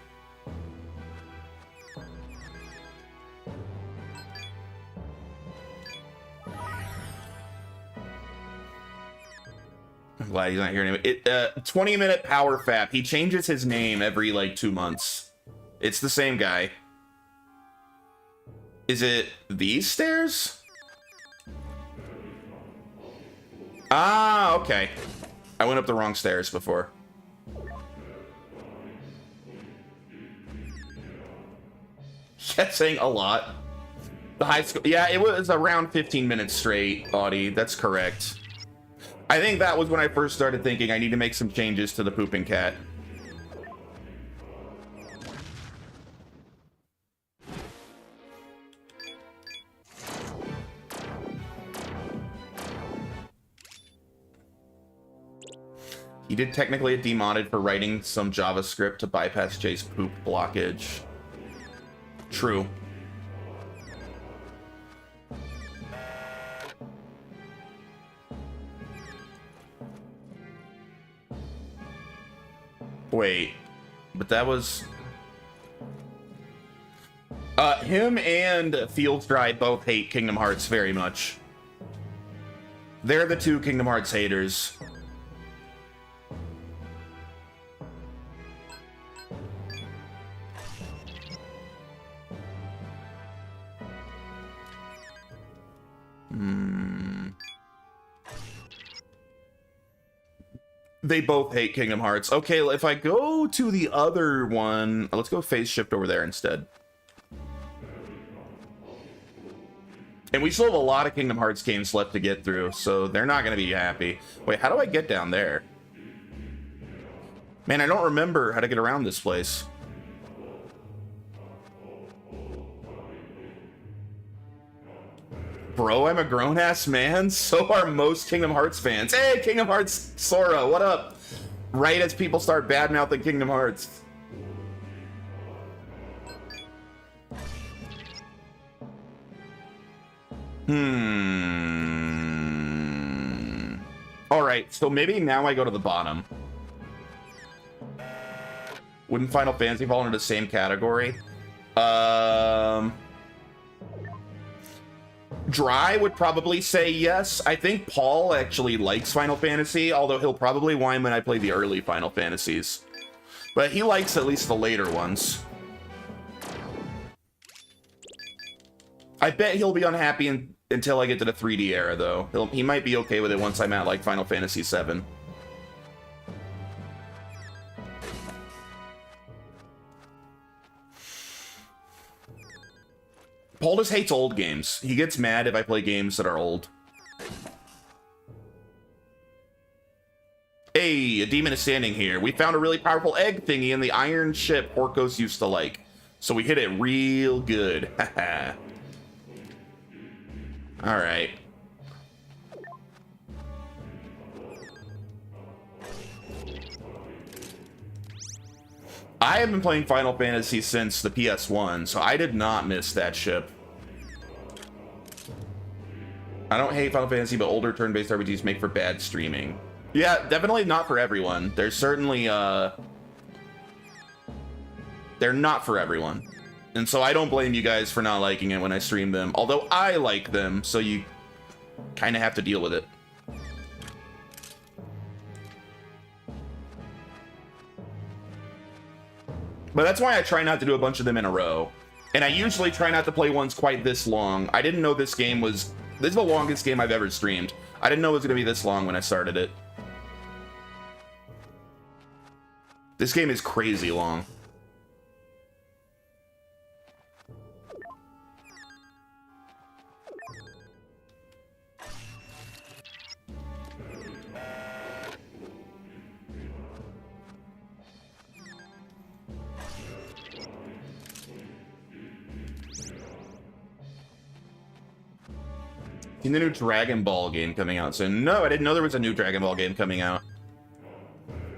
A: he's not here anyway. 20-minute power fap. He changes his name every, like, 2 months. It's the same guy. Is it these stairs? Ah, okay. I went up the wrong stairs before. Yeah, saying a lot. The high school, yeah, it was around 15 minutes straight, Audie. That's correct. I think that was when I first started thinking I need to make some changes to the pooping cat. He did technically get demodded for writing some JavaScript to bypass Jay's poop blockage. True. Wait, but that was... him and Fields Dry both hate Kingdom Hearts very much. They're the two Kingdom Hearts haters. They both hate Kingdom Hearts. Okay, if I go to the other one, let's go phase shift over there instead. And we still have a lot of Kingdom Hearts games left to get through, so they're not going to be happy. Wait, how do I get down there? Man, I don't remember how to get around this place. Bro, I'm a grown-ass man. So are most Kingdom Hearts fans. Hey, Kingdom Hearts Sora, what up? Right as people start bad-mouthing Kingdom Hearts. Alright, so maybe now I go to the bottom. Wouldn't Final Fantasy fall into the same category? Dry would probably say yes. I think Paul actually likes Final Fantasy, although he'll probably whine when I play the early Final Fantasies. But he likes at least the later ones. I bet he'll be unhappy until I get to the 3D era, though. He might be okay with it once I'm at, like, Final Fantasy VII. Paul just hates old games. He gets mad if I play games that are old. Hey, a demon is standing here. We found a really powerful egg thingy in the iron ship Porcos used to like. So we hit it real good. Haha. Alright. I have been playing Final Fantasy since the PS1, so I did not miss that ship. I don't hate Final Fantasy, but older turn-based RPGs make for bad streaming. Yeah, definitely not for everyone. There's certainly, they're not for everyone. And so I don't blame you guys for not liking it when I stream them, although I like them, so you kind of have to deal with it. But that's why I try not to do a bunch of them in a row. And I usually try not to play ones quite this long. I didn't know this game was... This is the longest game I've ever streamed. I didn't know it was going to be this long when I started it. This game is crazy long. Seen the new Dragon Ball game coming out soon? No, I didn't know there was a new Dragon Ball game coming out.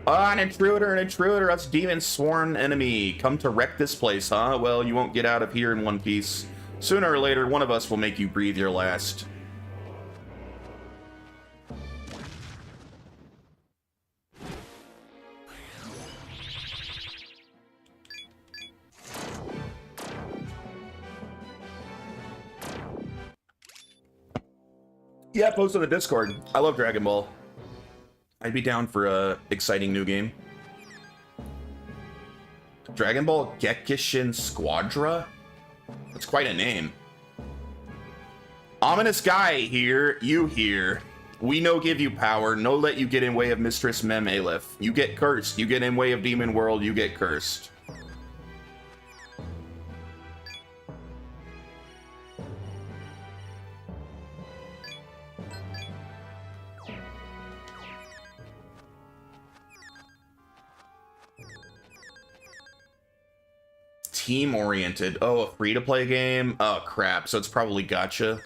A: An intruder, us demon's sworn enemy. Come to wreck this place, huh? Well, you won't get out of here in one piece. Sooner or later, one of us will make you breathe your last. Yeah, post on the Discord. I love Dragon Ball. I'd be down for a exciting new game. Dragon Ball Gekishin Squadra? That's quite a name. Ominous guy here, you here. We no give you power, no let you get in way of Mistress Mem Aleph. You get cursed, you get in way of Demon World, you get cursed. Team-oriented. Oh, a free-to-play game? Oh, crap. So it's probably gacha.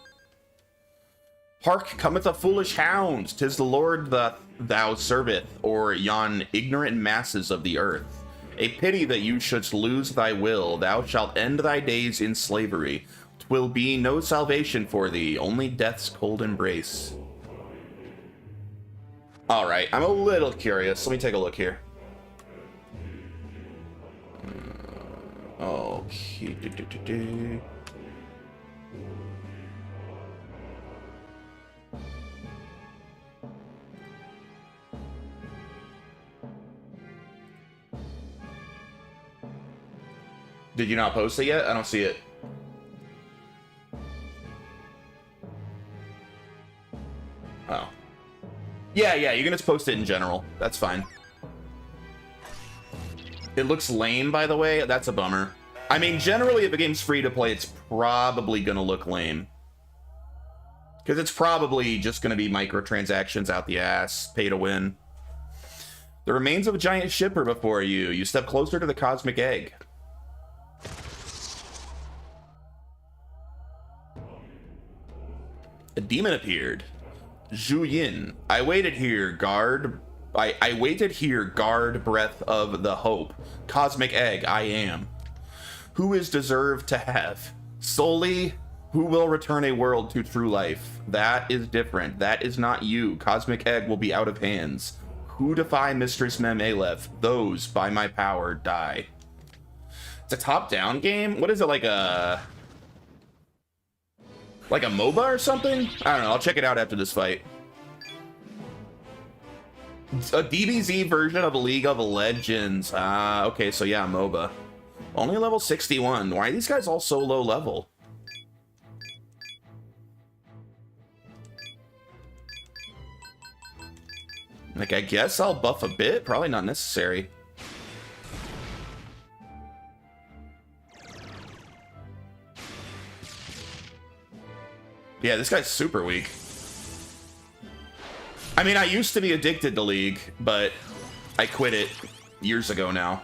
A: Hark, cometh a foolish hound. 'Tis the Lord that thou serveth, or yon ignorant masses of the earth. A pity that you shouldst lose thy will. Thou shalt end thy days in slavery. 'Twill be no salvation for thee, only death's cold embrace. Alright, I'm a little curious. Let me take a look here. Okay. Did you not post it yet? I don't see it. Oh. Yeah, you can just post it in general. That's fine. It looks lame, by the way. That's a bummer. I mean, generally, if a game's free to play, it's probably gonna look lame. Because it's probably just gonna be microtransactions out the ass, pay to win. The remains of a giant ship are before you. You step closer to the cosmic egg. A demon appeared. Zhu Yin. I waited here, guard. I waited here, guard, breath of the hope. Cosmic egg, I am. Who is deserved to have? Solely, who will return a world to true life? That is different. That is not you. Cosmic egg will be out of hands. Who defy Mistress Mem Aleph? Those, by my power, die. It's a top-down game? What is it, like a MOBA or something? I don't know. I'll check it out after this fight. A DBZ version of League of Legends. Okay, so yeah, MOBA. Only level 61. Why are these guys all so low level? Like, I guess I'll buff a bit. Probably not necessary. Yeah, this guy's super weak. I mean, I used to be addicted to League, but I quit it years ago now.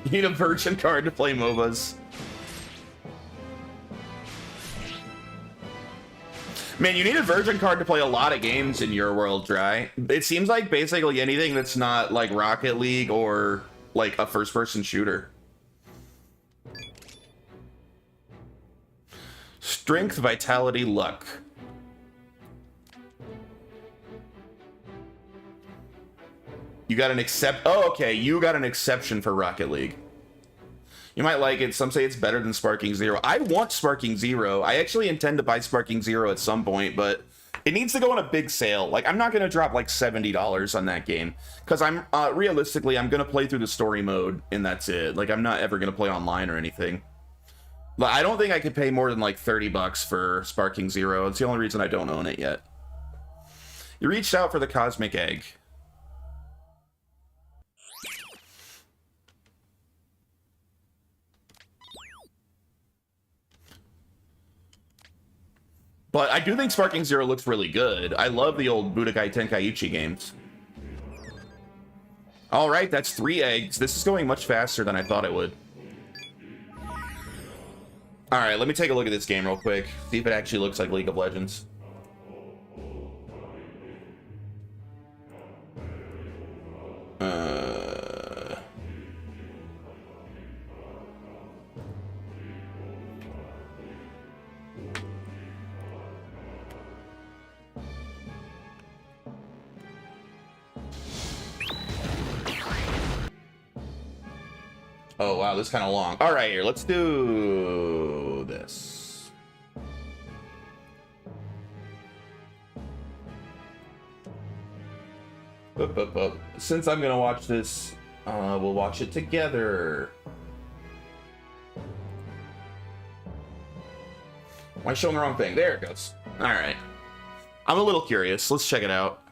A: You need a virgin card to play MOBAs. Man, you need a virgin card to play a lot of games in your world, right? It seems like basically anything that's not like Rocket League or like a first-person shooter. Strength, vitality, luck. You got an Oh, okay. You got an exception for Rocket League. You might like it. Some say it's better than Sparking Zero. I want Sparking Zero. I actually intend to buy Sparking Zero at some point, but it needs to go on a big sale. Like, I'm not going to drop like $70 on that game because I'm realistically, I'm going to play through the story mode and that's it. Like, I'm not ever going to play online or anything. But I don't think I could pay more than like $30 for Sparking Zero. It's the only reason I don't own it yet. You reached out for the Cosmic Egg. But I do think Sparking Zero looks really good. I love the old Budokai Tenkaichi games. All right, that's 3 eggs. This is going much faster than I thought it would. All right, let me take a look at this game real quick. See if it actually looks like League of Legends. Oh, wow, this is kind of long. All right, here, let's do this. Since I'm going to watch this, we'll watch it together. Am I showing the wrong thing? There it goes. All right. I'm a little curious. Let's check it out.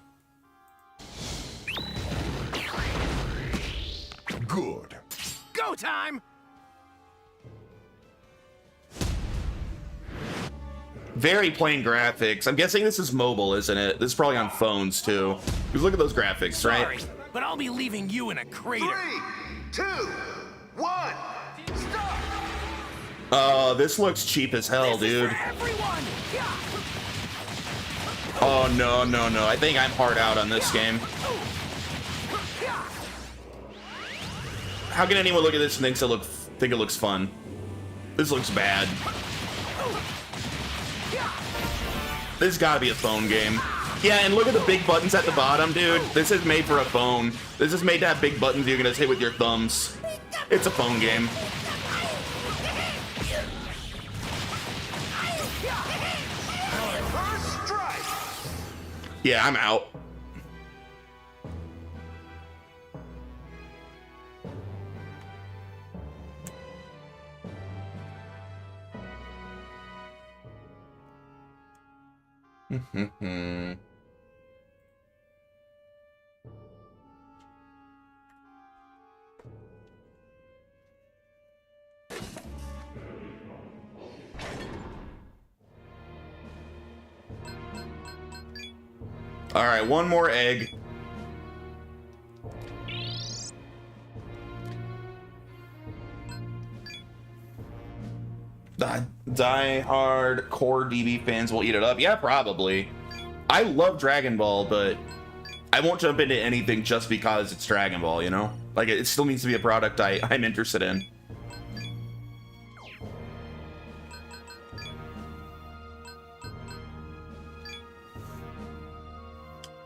B: Good.
C: Go time!
A: Very plain graphics. I'm guessing this is mobile, isn't it? This is probably on phones, too. Because look at those graphics,
C: Sorry,
A: right?
C: but I'll be leaving you in a crater.
B: 3, 2, 1, stop!
A: This looks cheap as hell,
C: This is
A: dude.
C: for everyone. Yeah.
A: Oh, no, no, no. I think I'm hard out on this game. How can anyone look at this and think it looks fun? This looks bad. This has got to be a phone game. Yeah, and look at the big buttons at the bottom, dude. This is made for a phone. This is made to have big buttons you're gonna hit with your thumbs. It's a phone game.
B: First strike!
A: Yeah, I'm out. All right, one more egg. Die-hard core DB fans will eat it up. Yeah, probably. I love Dragon Ball, but I won't jump into anything just because it's Dragon Ball, you know? Like, it still needs to be a product I'm interested in.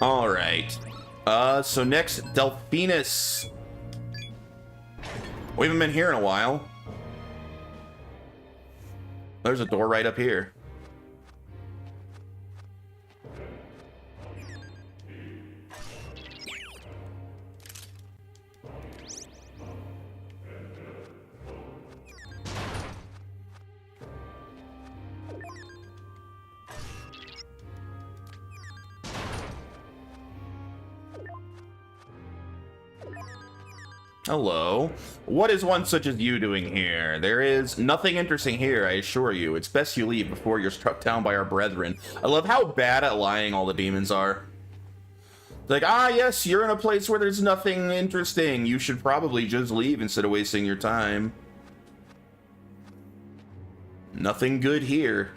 A: All right. So next, Delphinus. We haven't been here in a while. There's a door right up here. Hello. What is one such as you doing here? There is nothing interesting here, I assure you. It's best you leave before you're struck down by our brethren. I love how bad at lying all the demons are. Like, ah, yes, you're in a place where there's nothing interesting. You should probably just leave instead of wasting your time. Nothing good here.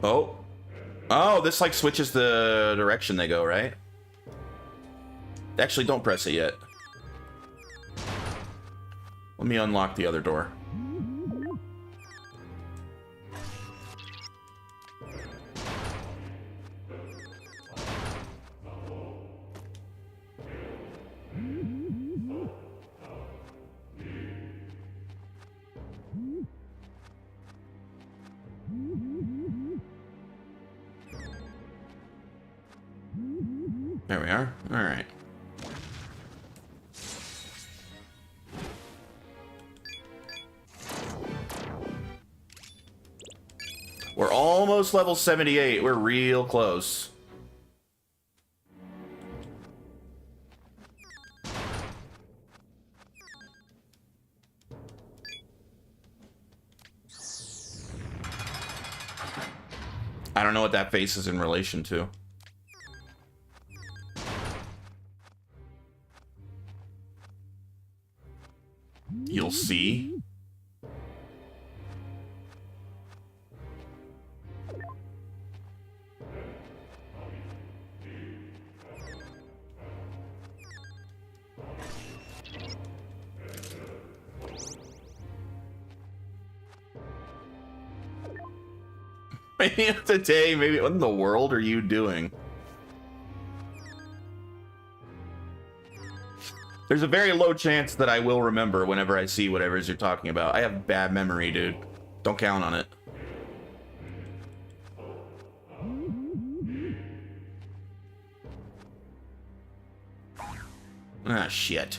A: Oh. Oh, this like switches the direction they go, right? Actually, don't press it yet. Let me unlock the other door. There we are. All right. We're almost level 78. We're real close. I don't know what that face is in relation to. You'll see. Maybe of the day, maybe what in the world are you doing? There's a very low chance that I will remember whenever I see whatever it is you're talking about. I have bad memory, dude. Don't count on it. Ah, shit.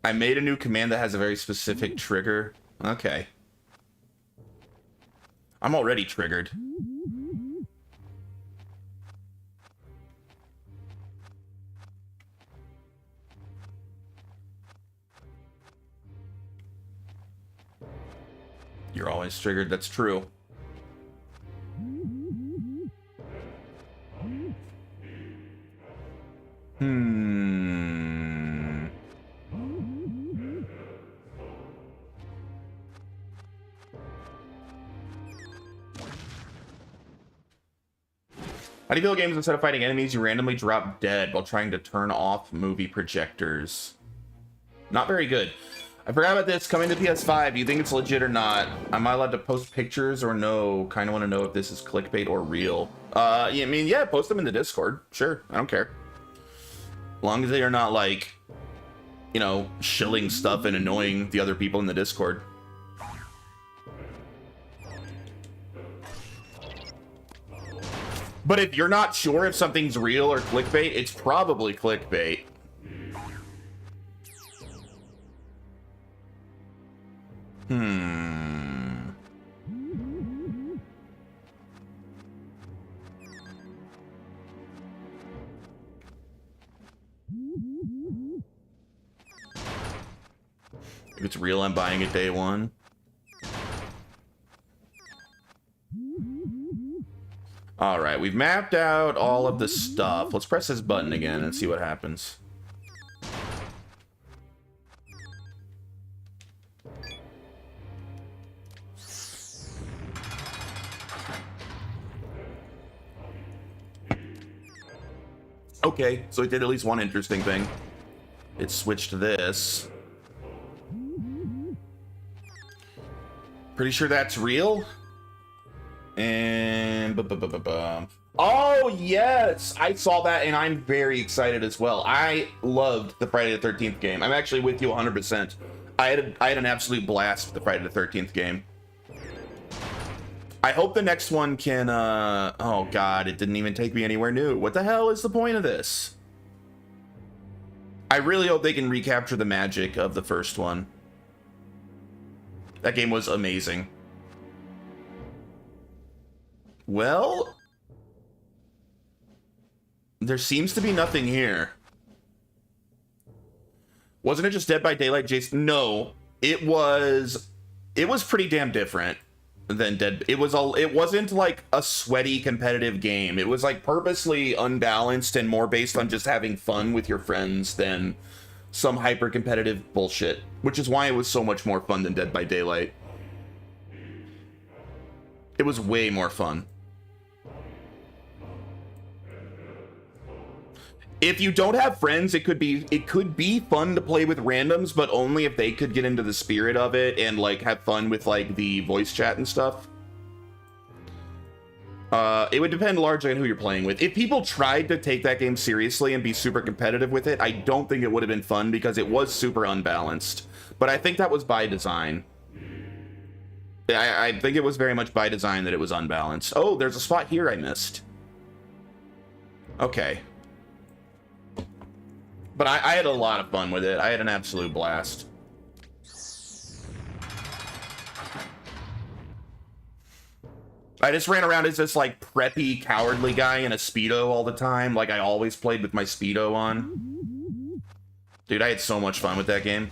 A: I made a new command that has a very specific trigger. Okay. I'm already triggered. You're always triggered, that's true. How do you feel games instead of fighting enemies, you randomly drop dead while trying to turn off movie projectors? Not very good. I forgot about this. Coming to PS5, do you think it's legit or not? Am I allowed to post pictures or no? Kind of want to know if this is clickbait or real. Yeah, I mean, yeah, post them in the Discord. Sure, I don't care. As long as they are not like, you know, shilling stuff and annoying the other people in the Discord. But if you're not sure if something's real or clickbait, it's probably clickbait. If it's real, I'm buying it day one. All right, we've mapped out all of the stuff. Let's press this button again and see what happens. Okay, so it did at least one interesting thing. It switched this. Pretty sure that's real. And oh yes, I saw that and I'm very excited as well. I loved the Friday the 13th game. I'm actually with you 100%. I had an absolute blast with the Friday the 13th game. I hope the next one can oh god, it didn't even take me anywhere new. What the hell is the point of this? I really hope they can recapture the magic of the first one. That game was amazing. Well, there seems to be nothing here. Wasn't it just Dead by Daylight, Jason? No, it was pretty damn different than Dead. It wasn't like a sweaty competitive game. It was like purposely unbalanced and more based on just having fun with your friends than some hyper competitive bullshit, which is why it was so much more fun than Dead by Daylight. It was way more fun. If you don't have friends, it could be fun to play with randoms, but only if they could get into the spirit of it and like have fun with like the voice chat and stuff. It would depend largely on who you're playing with. If people tried to take that game seriously and be super competitive with it, I don't think it would have been fun because it was super unbalanced. But I think that was by design. I think it was very much by design that it was unbalanced. Oh, there's a spot here I missed. Okay. But I had a lot of fun with it. I had an absolute blast. I just ran around as this, like, preppy, cowardly guy in a Speedo all the time. Like, I always played with my Speedo on. Dude, I had so much fun with that game.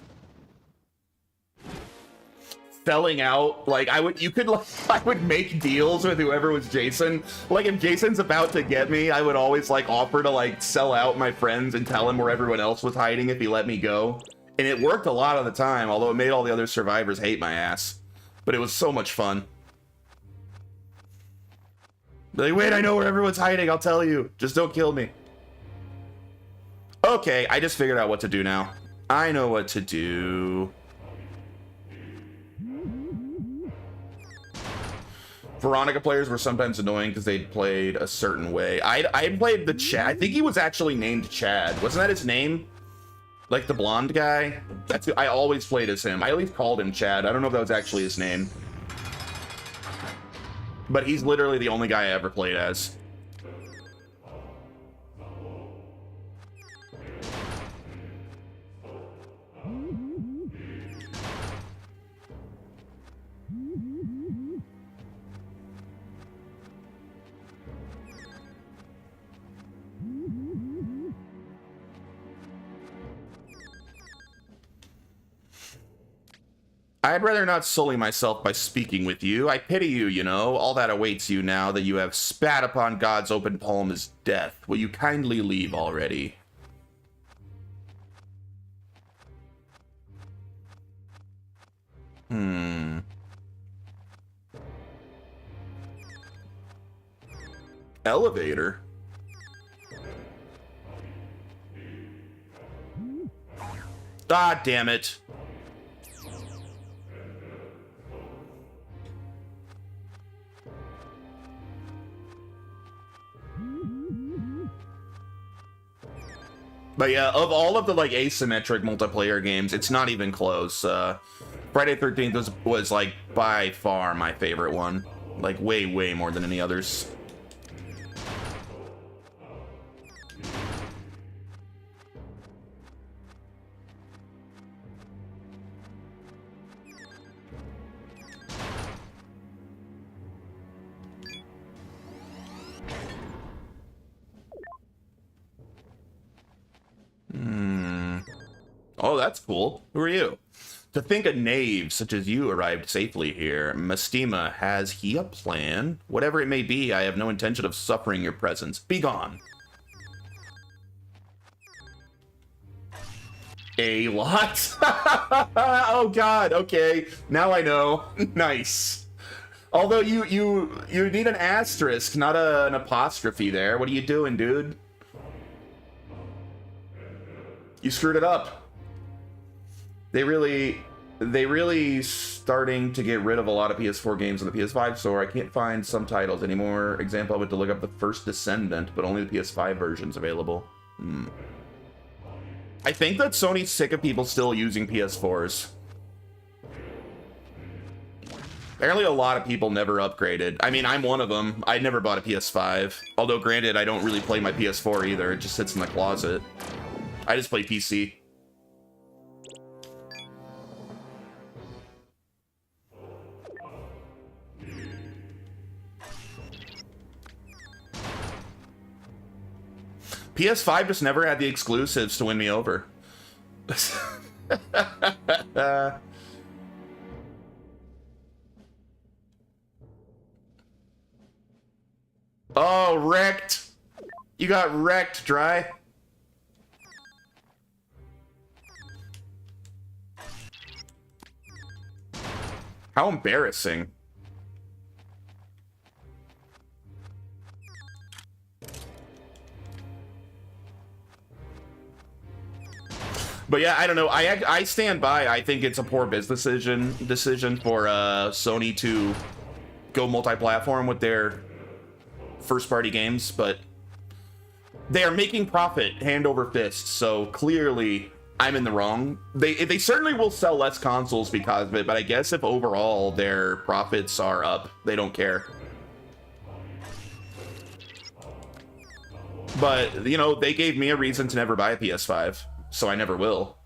A: selling out. Like I would make deals with whoever was Jason. Like if Jason's about to get me, I would always like offer to like sell out my friends and tell him where everyone else was hiding if he let me go. And it worked a lot of the time, although it made all the other survivors hate my ass. But it was so much fun. Like, wait, I know where everyone's hiding, I'll tell you. Just don't kill me. Okay, I just figured out what to do now. I know what to do. Veronica players were sometimes annoying because they played a certain way. I played the Chad. I think he was actually named Chad. Wasn't that his name? Like the blonde guy? That's I always played as him. I at least called him Chad. I don't know if that was actually his name. But he's literally the only guy I ever played as. I'd rather not sully myself by speaking with you. I pity you, you know. All that awaits you now that you have spat upon God's open palm as death. Will you kindly leave already? Elevator? Ah, damn it. But yeah, of all of the like asymmetric multiplayer games, it's not even close. Friday 13th was like by far my favorite one. Like way more than any others. Oh, that's cool. Who are you? To think a knave such as you arrived safely here. Mestima, has he a plan? Whatever it may be, I have no intention of suffering your presence. Be gone. A lot? Oh god, okay. Now I know. Nice. Although you need an asterisk, not an apostrophe there. What are you doing, dude? You screwed it up. They really starting to get rid of a lot of PS4 games on the PS5 store. I can't find some titles anymore. Example, I went to look up the first Descendant, but only the PS5 version's available. I think that Sony's sick of people still using PS4s. Apparently a lot of people never upgraded. I mean, I'm one of them. I never bought a PS5. Although, granted, I don't really play my PS4 either. It just sits in the closet. I just play PC. PS5 just never had the exclusives to win me over. Oh, wrecked. You got wrecked, Dry. How embarrassing. But yeah, I don't know. I stand by. I think it's a poor business decision for Sony to go multi-platform with their first-party games, but they are making profit hand over fist. So clearly, I'm in the wrong. They certainly will sell less consoles because of it, but I guess if overall their profits are up, they don't care. But you know, they gave me a reason to never buy a PS5. So I never will.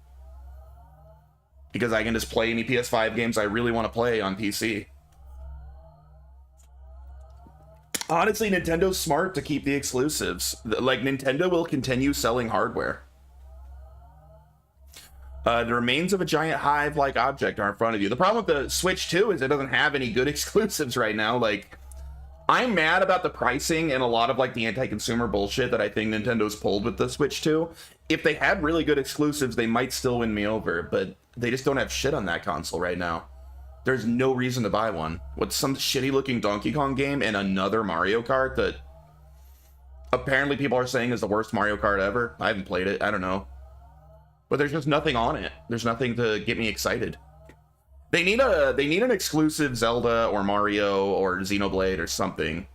A: Because I can just play any PS5 games I really want to play on PC. Honestly, Nintendo's smart to keep the exclusives. Like, Nintendo will continue selling hardware. The remains of a giant hive-like object are in front of you. The problem with the Switch 2 is it doesn't have any good exclusives right now. Like, I'm mad about the pricing and a lot of like the anti-consumer bullshit that I think Nintendo's pulled with the Switch 2. If they had really good exclusives, they might still win me over, but they just don't have shit on that console right now. There's no reason to buy one. With some shitty looking Donkey Kong game and another Mario Kart that apparently people are saying is the worst Mario Kart ever. I haven't played it, I don't know. But there's just nothing on it. There's nothing to get me excited. They need an exclusive Zelda or Mario or Xenoblade or something.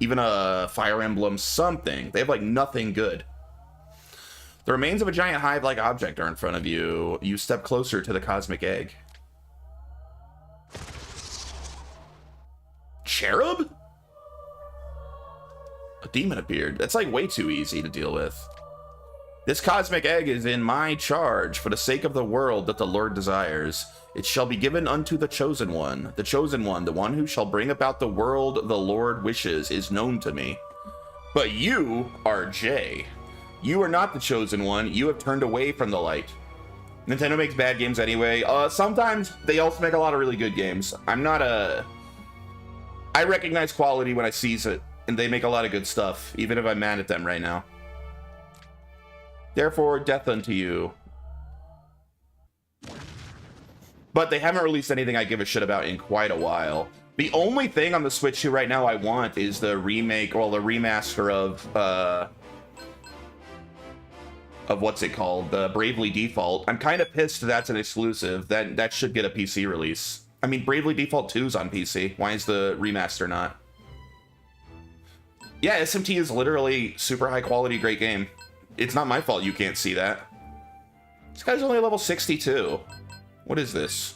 A: Even a Fire Emblem something. They have like nothing good. The remains of a giant hive-like object are in front of you. You step closer to the cosmic egg. Cherub? A demon appeared. That's like way too easy to deal with. This cosmic egg is in my charge for the sake of the world that the Lord desires. It shall be given unto the chosen one. The chosen one, the one who shall bring about the world the Lord wishes, is known to me. But you are Jay. You are not the chosen one. You have turned away from the light. Nintendo makes bad games anyway. Sometimes they also make a lot of really good games. I recognize quality when I seize it, and they make a lot of good stuff, even if I'm mad at them right now. Therefore, death unto you. But they haven't released anything I give a shit about in quite a while. The only thing on the Switch 2 right now I want is the remake, or the remaster of what's it called? The Bravely Default. I'm kind of pissed that's an exclusive. That should get a PC release. I mean, Bravely Default 2's on PC. Why is the remaster not? Yeah, SMT is literally super high quality, great game. It's not my fault you can't see that. This guy's only level 62. What is this?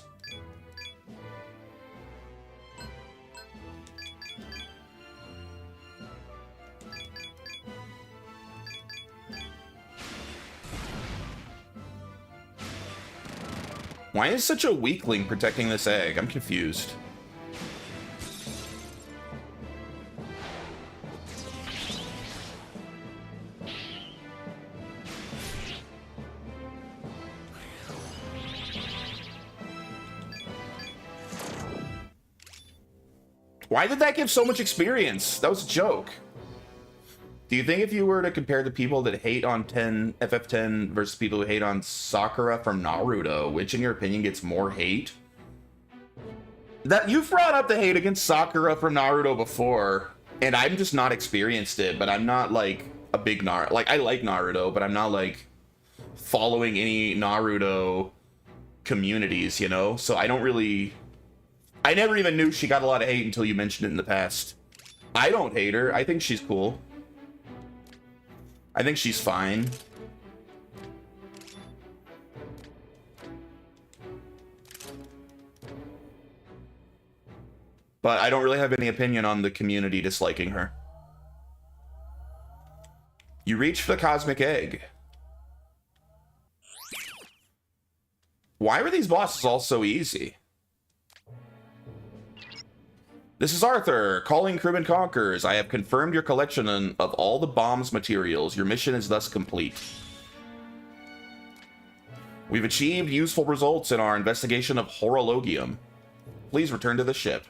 A: Why is such a weakling protecting this egg? I'm confused. Why did that give so much experience? That was a joke. Do you think if you were to compare the people that hate on FF10 versus people who hate on Sakura from Naruto, which in your opinion gets more hate? That you've brought up the hate against Sakura from Naruto before, and I'm just not experienced it, but I'm not like a big Naruto. Like, I like Naruto, but I'm not like following any Naruto communities, you know? So I don't really... I never even knew she got a lot of hate until you mentioned it in the past. I don't hate her. I think she's cool. I think she's fine. But I don't really have any opinion on the community disliking her. You reach for the cosmic egg. Why were these bosses all so easy? This is Arthur, calling crewman Conquers. I have confirmed your collection of all the bomb's materials. Your mission is thus complete. We've achieved useful results in our investigation of Horologium. Please return to the ship.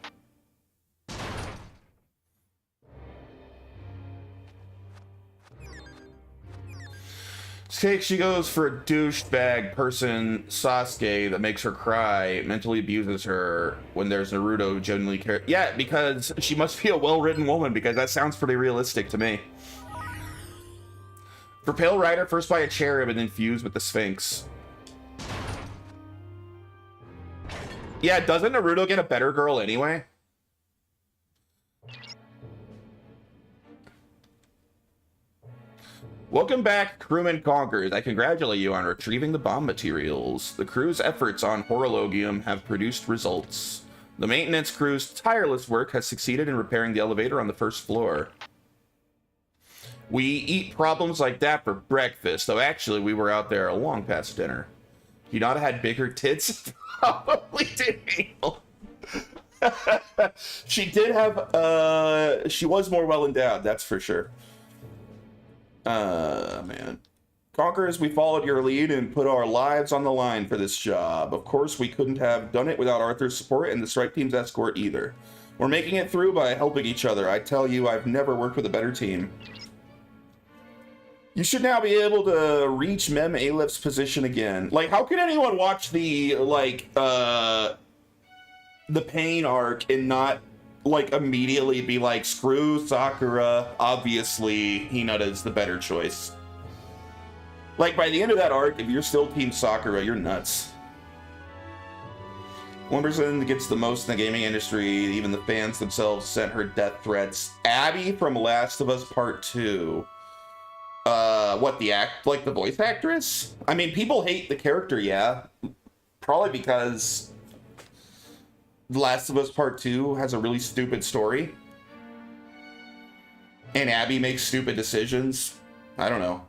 A: She goes for a douchebag person, Sasuke, that makes her cry, mentally abuses her when there's Naruto genuinely care. Yeah, because she must be a well-written woman, because that sounds pretty realistic to me. For Pale Rider, first by a cherub and then fuse with the Sphinx. Yeah, doesn't Naruto get a better girl anyway? Welcome back, crewman Conquers. I congratulate you on retrieving the bomb materials. The crew's efforts on Horologium have produced results. The maintenance crew's tireless work has succeeded in repairing the elevator on the first floor. We eat problems like that for breakfast, though actually we were out there long past dinner. You not have had bigger tits? Probably did. She did have, she was more well endowed, that's for sure. Man. Conquerors, we followed your lead and put our lives on the line for this job. Of course, we couldn't have done it without Arthur's support and the strike team's escort either. We're making it through by helping each other. I tell you, I've never worked with a better team. You should now be able to reach Mem Alepht's position again. Like, how can anyone watch the, like, the Pain arc and not, like, immediately be like, screw Sakura, obviously Hinata's the better choice. Like, by the end of that arc, if you're still Team Sakura, you're nuts. One person that gets the most in the gaming industry, even the fans themselves sent her death threats. Abby from Last of Us Part 2. What, like the voice actress? I mean, people hate the character, yeah. Probably because The Last of Us Part 2 has a really stupid story. And Abby makes stupid decisions. I don't know.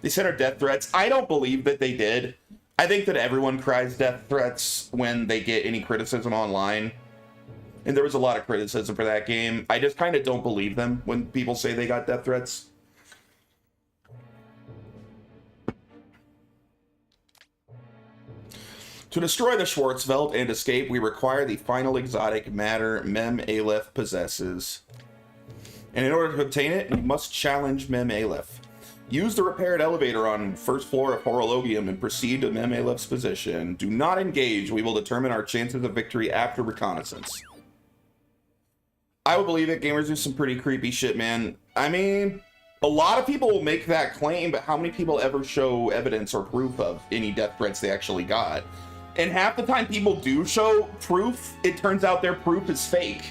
A: They sent her death threats. I don't believe that they did. I think that everyone cries death threats when they get any criticism online. And there was a lot of criticism for that game. I just kind of don't believe them when people say they got death threats. To destroy the Schwarzwelt and escape, we require the final exotic matter Mem Aleph possesses. And in order to obtain it, we must challenge Mem Aleph. Use the repaired elevator on first floor of Horologium and proceed to Mem Aleph's position. Do not engage. We will determine our chances of victory after reconnaissance. I would believe it. Gamers do some pretty creepy shit, man. I mean, a lot of people will make that claim, but how many people ever show evidence or proof of any death threats they actually got? And half the time people do show proof, it turns out their proof is fake.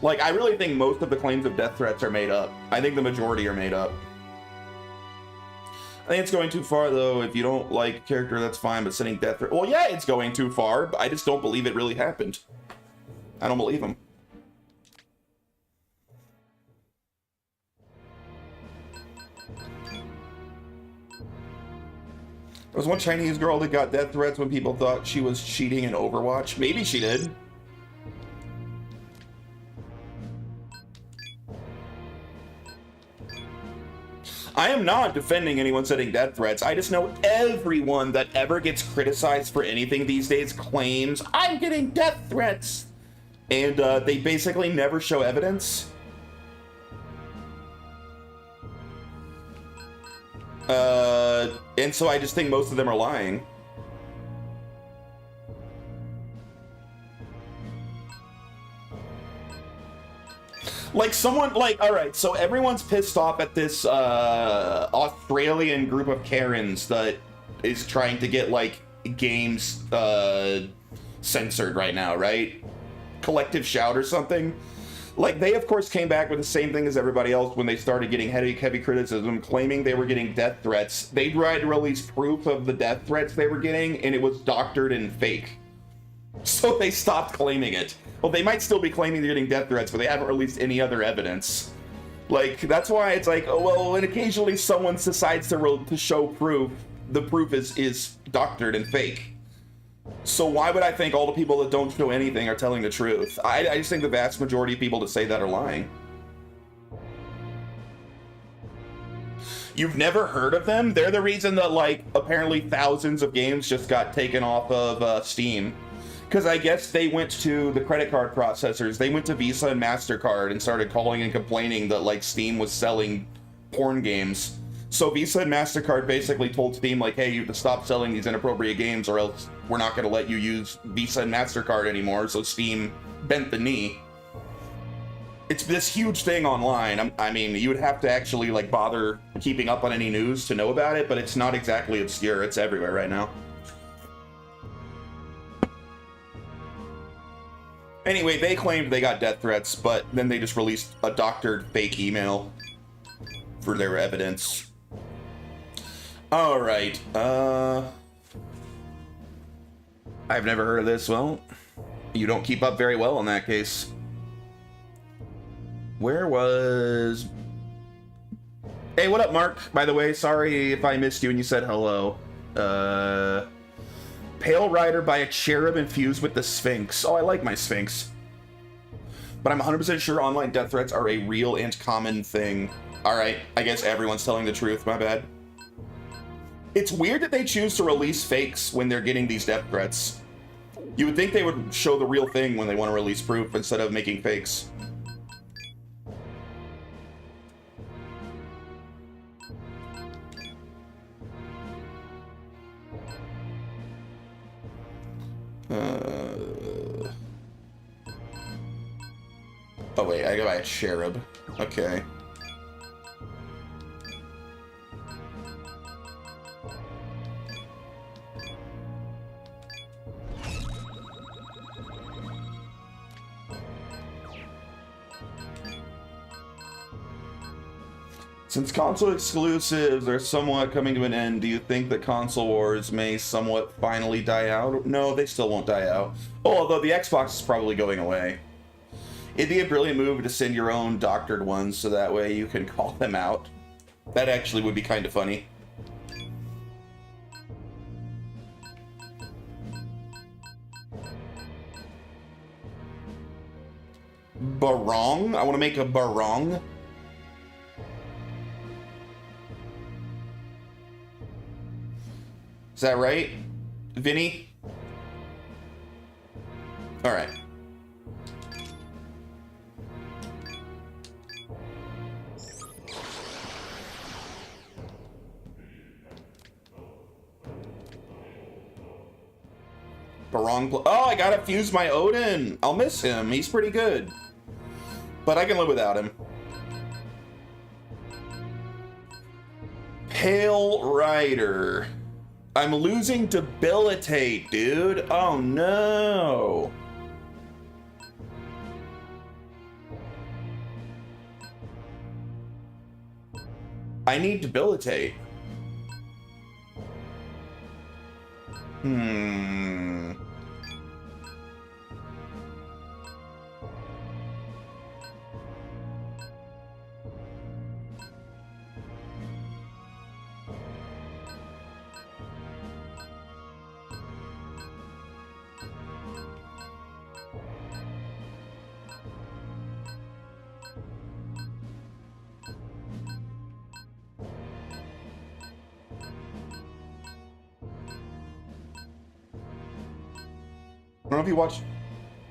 A: Like, I really think most of the claims of death threats are made up. I think the majority are made up. I think it's going too far, though. If you don't like a character, that's fine, but sending death threat... Well, yeah, it's going too far, but I just don't believe it really happened. I don't believe him. There was one Chinese girl that got death threats when people thought she was cheating in Overwatch. Maybe she did. I am not defending anyone sending death threats. I just know everyone that ever gets criticized for anything these days claims, I'm getting death threats. And they basically never show evidence. And so I just think most of them are lying. Like, someone, like, alright, so everyone's pissed off at this Australian group of Karens that is trying to get, like, games censored right now, right? Collective Shout or something. Like, they, of course, came back with the same thing as everybody else when they started getting heavy criticism, claiming they were getting death threats. They tried to release proof of the death threats they were getting, and it was doctored and fake. So they stopped claiming it. Well, they might still be claiming they're getting death threats, but they haven't released any other evidence. Like, that's why it's like, oh, well, and occasionally someone decides to show proof. The proof is doctored and fake. So why would I think all the people that don't show anything are telling the truth? I just think the vast majority of people that say that are lying. You've never heard of them? They're the reason that, like, apparently thousands of games just got taken off of Steam. Because I guess they went to the credit card processors. They went to Visa and MasterCard and started calling and complaining that, like, Steam was selling porn games. So Visa and MasterCard basically told Steam, like, hey, you have to stop selling these inappropriate games or else we're not going to let you use Visa and MasterCard anymore. So Steam bent the knee. It's this huge thing online. I mean, you would have to actually, like, bother keeping up on any news to know about it, but it's not exactly obscure. It's everywhere right now. Anyway, they claimed they got death threats, but then they just released a doctored fake email for their evidence. Alright, I've never heard of this. Well, you don't keep up very well in that case. Where was... Hey, what up, Mark? By the way, sorry if I missed you and you said hello. Pale Rider by a cherub infused with the Sphinx. Oh, I like my Sphinx. But I'm 100% sure online death threats are a real and common thing. Alright, I guess everyone's telling the truth, my bad. It's weird that they choose to release fakes when they're getting these death threats. You would think they would show the real thing when they want to release proof instead of making fakes. Oh wait, I gotta buy a cherub. Okay. Since console exclusives are somewhat coming to an end, do you think that console wars may somewhat finally die out? No, they still won't die out. Oh, although the Xbox is probably going away. It'd be a brilliant move to send your own doctored ones so that way you can call them out. That actually would be kind of funny. Barong? I want to make a barong. Is that right, Vinny? All right. Barong. Oh, I gotta fuse my Odin. I'll miss him. He's pretty good. But I can live without him. Pale Rider. I'm losing debilitate, dude. Oh no. I need debilitate. I don't know if you watched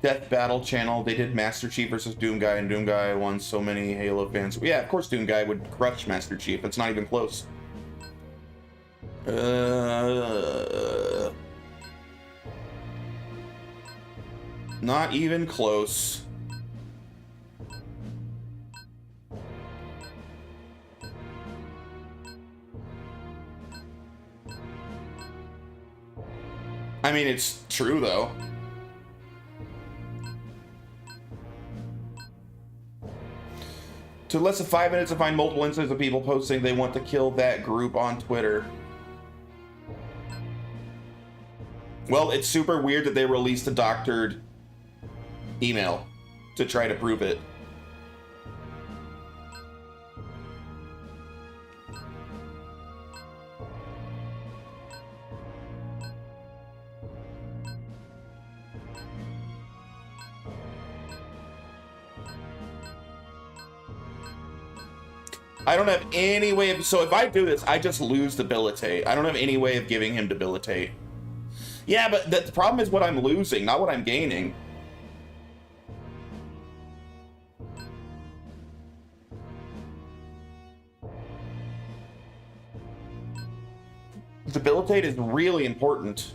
A: Death Battle channel. They did Master Chief versus Doom Guy, and Doom Guy won so many Halo fans. Yeah, of course Doom Guy would crush Master Chief. It's not even close. Not even close. I mean, it's true though. To less than 5 minutes to find multiple instances of people posting they want to kill that group on Twitter. Well, it's super weird that they released a doctored email to try to prove it. I don't have any way of... So if I do this, I just lose debilitate. I don't have any way of giving him debilitate. Yeah, but the problem is what I'm losing, not what I'm gaining. Debilitate is really important.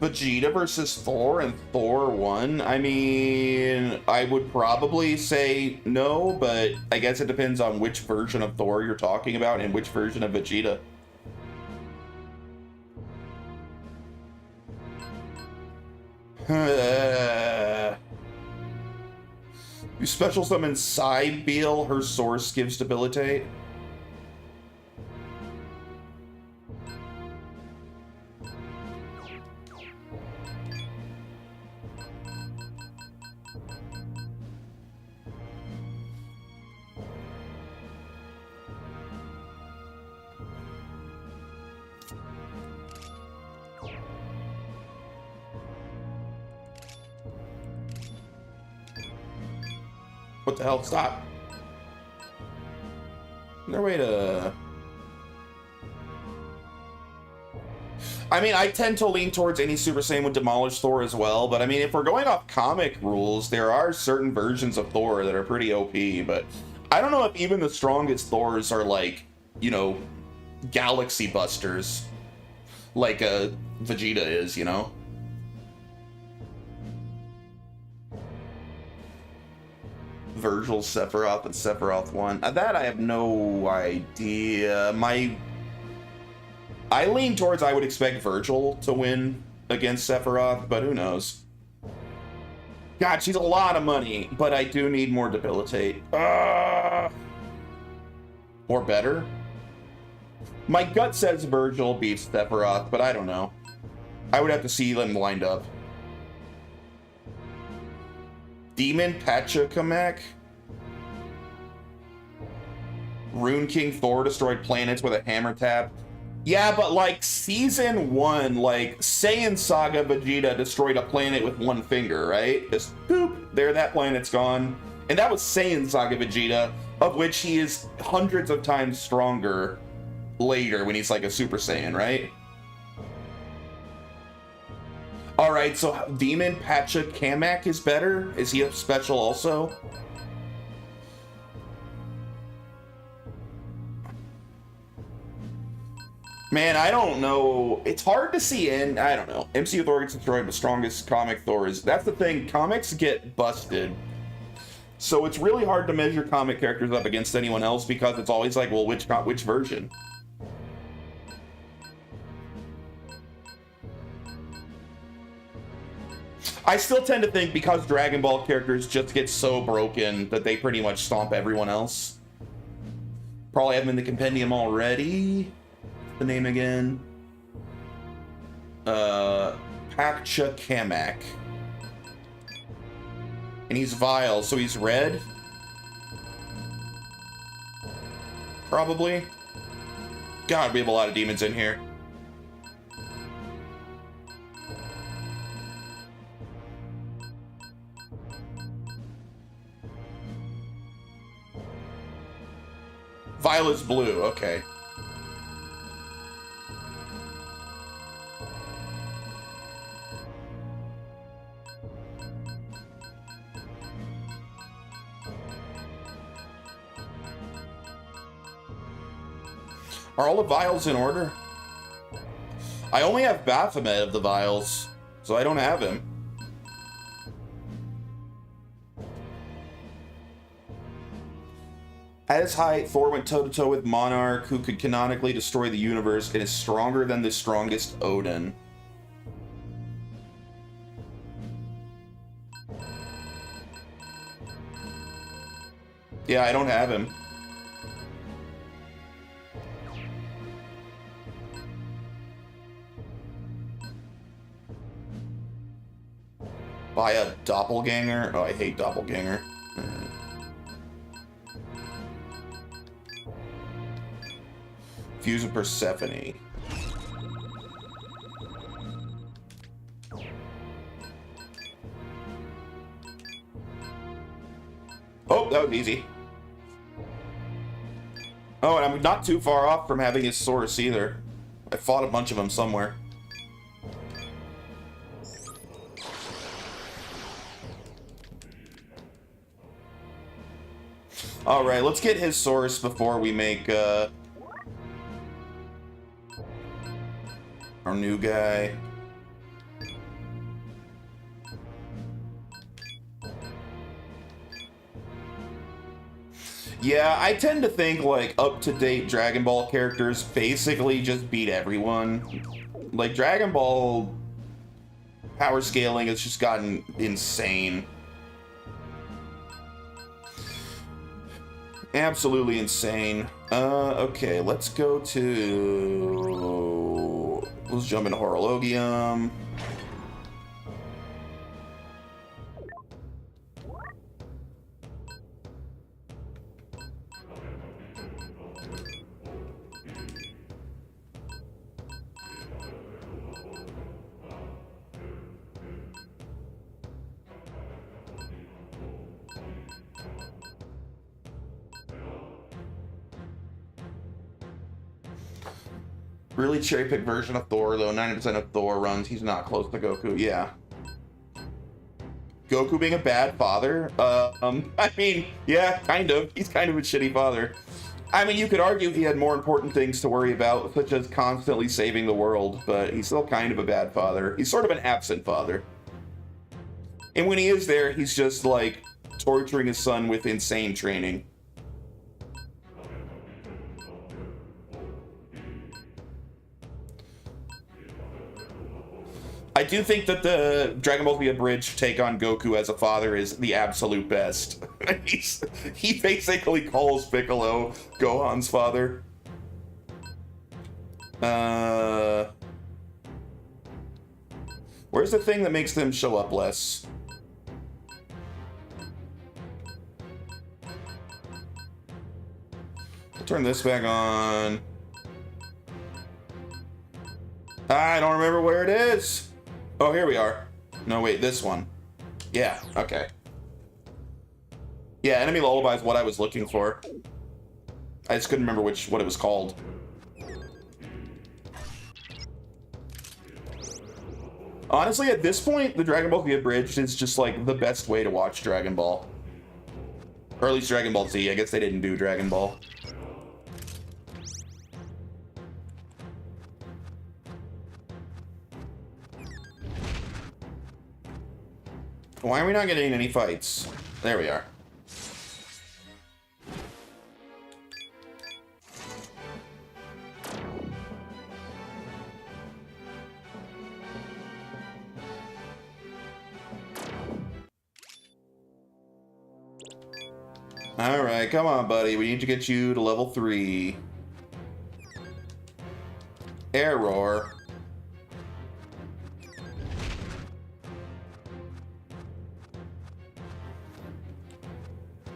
A: Vegeta versus Thor and Thor won? I mean, I would probably say no, but I guess it depends on which version of Thor you're talking about and which version of Vegeta. You special summon Cybele, her source gives debilitate. What the hell? Stop. there a way to... I mean, I tend to lean towards any Super Saiyan would demolish Thor as well, but I mean, if we're going off comic rules, there are certain versions of Thor that are pretty OP, but I don't know if even the strongest Thors are like, you know, galaxy busters, like Vegeta is, you know? Virgil, Sephiroth, and Sephiroth 1. That I have no idea. I lean towards I would expect Virgil to win against Sephiroth, but who knows? God, she's a lot of money, but I do need more debilitate. Or better? My gut says Virgil beats Sephiroth, but I don't know. I would have to see them lined up. Demon Pachacamac? Rune King Thor destroyed planets with a hammer tap. Yeah, but like season 1, like Saiyan Saga Vegeta destroyed a planet with one finger, right? Just boop, there that planet's gone. And that was Saiyan Saga Vegeta, of which he is hundreds of times stronger later when he's like a Super Saiyan, right? Alright, so Demon Pachacamac is better? Is he a special also? Man, I don't know. It's hard to see in. I don't know. MCU Thor gets destroyed, but strongest comic Thor is. That's the thing. Comics get busted. So it's really hard to measure comic characters up against anyone else because it's always like, well, which version? I still tend to think because Dragon Ball characters just get so broken that they pretty much stomp everyone else. Probably have them in the compendium already. The name again. Pachacamac. And he's vile, so he's red? Probably. God, we have a lot of demons in here. Violet's blue, okay. Are all the vials in order? I only have Baphomet of the vials, so I don't have him. At his height, Thor went toe-to-toe with Monarch, who could canonically destroy the universe and is stronger than the strongest Odin. Yeah, I don't have him. Buy a doppelganger? Oh, I hate doppelganger. Fuse of Persephone. Oh, that was easy. Oh, and I'm not too far off from having his source either. I fought a bunch of them somewhere. Alright, let's get his source before we make, our new guy. Yeah, I tend to think, like, up-to-date Dragon Ball characters basically just beat everyone. Like, Dragon Ball power scaling has just gotten insane. Absolutely insane. Okay, let's go to... Let's jump into Horologium. Really cherry-picked version of Thor, though. 90% of Thor runs, he's not close to Goku. Yeah. Goku being a bad father? I mean, yeah, kind of. He's kind of a shitty father. I mean, you could argue he had more important things to worry about, such as constantly saving the world, but he's still kind of a bad father. He's sort of an absent father. And when he is there, he's just, like, torturing his son with insane training. I do think that the Dragon Ball Z Abridged take on Goku as a father is the absolute best. He basically calls Piccolo Gohan's father. Where's the thing that makes them show up less? I'll turn this back on. I don't remember where it is. Oh, here we are. No, wait, this one. Yeah, okay. Yeah, Enemy Lullaby is what I was looking for. I just couldn't remember what it was called. Honestly, at this point, the Dragon Ball Z Abridged is just like the best way to watch Dragon Ball. Or at least Dragon Ball Z. I guess they didn't do Dragon Ball. Why are we not getting any fights? There we are. Alright, come on, buddy. We need to get you to level 3. Error.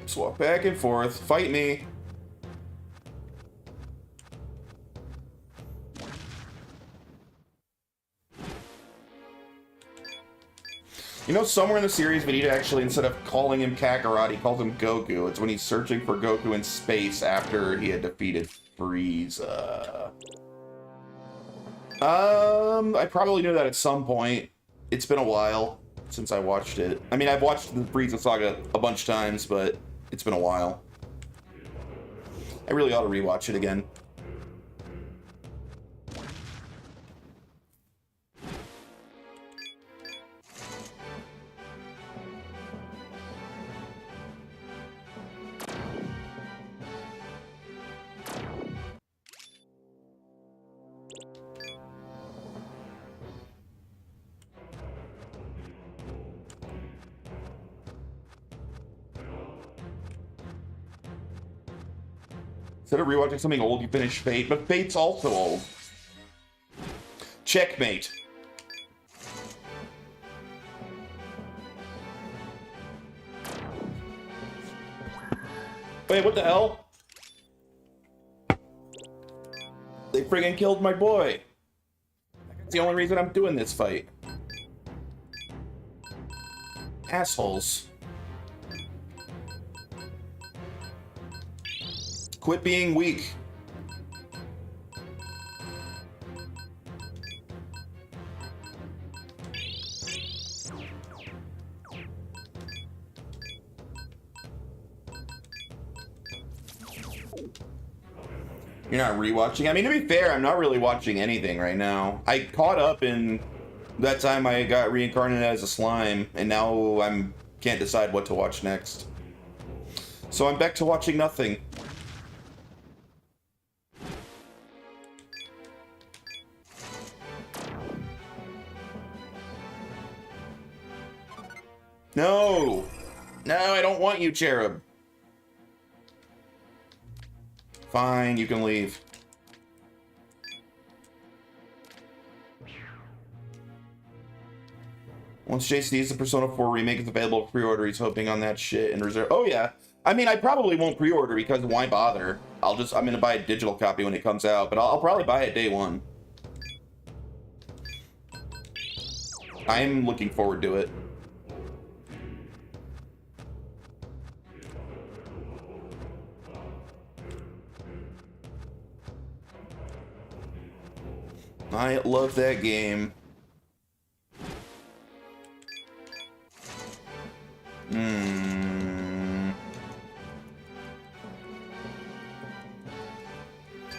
A: Swap back and forth. Fight me. You know, somewhere in the series, Vegeta actually, instead of calling him Kakarot, he calls him Goku. It's when he's searching for Goku in space after he had defeated Frieza. I probably knew that at some point. It's been a while since I watched it. I mean, I've watched the Frieza saga a bunch of times, but it's been a while. I really ought to rewatch it again. Instead of rewatching something old, you finish Fate, but Fate's also old. Checkmate. Wait, what the hell? They friggin' killed my boy. That's the only reason I'm doing this fight. Assholes. Quit being weak. You're not rewatching? I mean, to be fair, I'm not really watching anything right now. I caught up in that time I got reincarnated as a slime, and now can't decide what to watch next. So I'm back to watching nothing. No! No, I don't want you, Cherub. Fine, you can leave. Once JCD's the Persona 4 remake is available for pre-order, he's hoping on that shit and reserve. Oh yeah. I mean, I probably won't pre-order because why bother? I'm gonna buy a digital copy when it comes out, but I'll probably buy it day one. I'm looking forward to it. I love that game.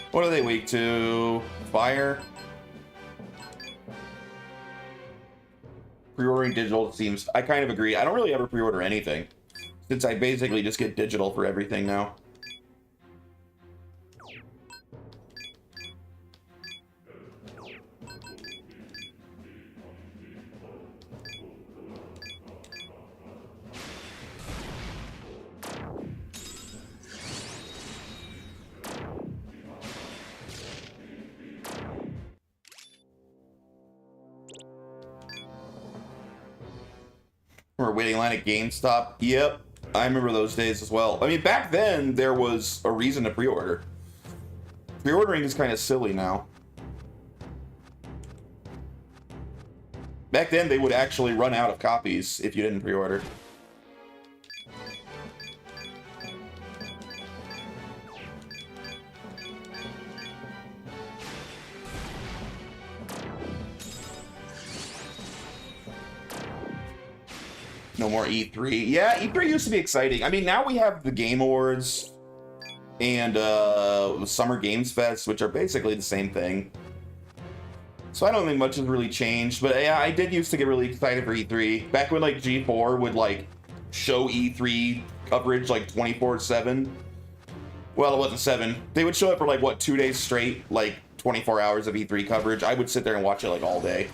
A: What are they weak to? Fire? Pre-ordering digital seems... I kind of agree. I don't really ever pre-order anything, since I basically just get digital for everything now. Or waiting line at GameStop. Yep, I remember those days as well. I mean, back then, there was a reason to pre-order. Pre-ordering is kind of silly now. Back then, they would actually run out of copies if you didn't pre-order. No more E3. Yeah, E3 used to be exciting. I mean, now we have the Game Awards and Summer Games Fest, which are basically the same thing. So I don't think much has really changed. But yeah, I did used to get really excited for E3. Back when like G4 would like show E3 coverage like 24/7. Well, it wasn't 7. They would show it for like, what, 2 days straight? Like 24 hours of E3 coverage. I would sit there and watch it like all day.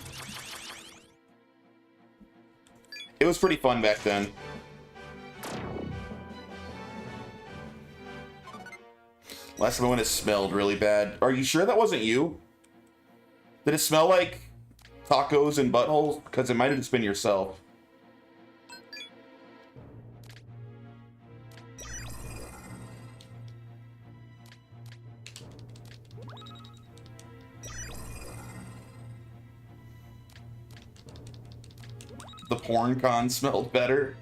A: It was pretty fun back then. Last time when it smelled really bad. Are you sure that wasn't you? Did it smell like tacos and buttholes? Because it might have just been yourself. The porn con smelled better.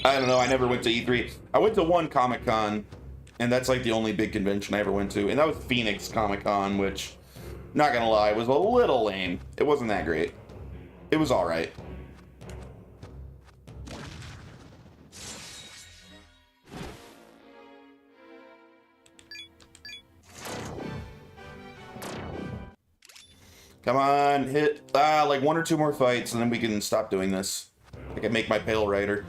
A: I don't know, I never went to E3. I went to one Comic-Con, and that's like the only big convention I ever went to, and that was Phoenix Comic-Con, which, not gonna lie, was a little lame. It wasn't that great. It was alright. Come on, hit like 1 or 2 more fights, and then we can stop doing this. I can make my Pale Rider.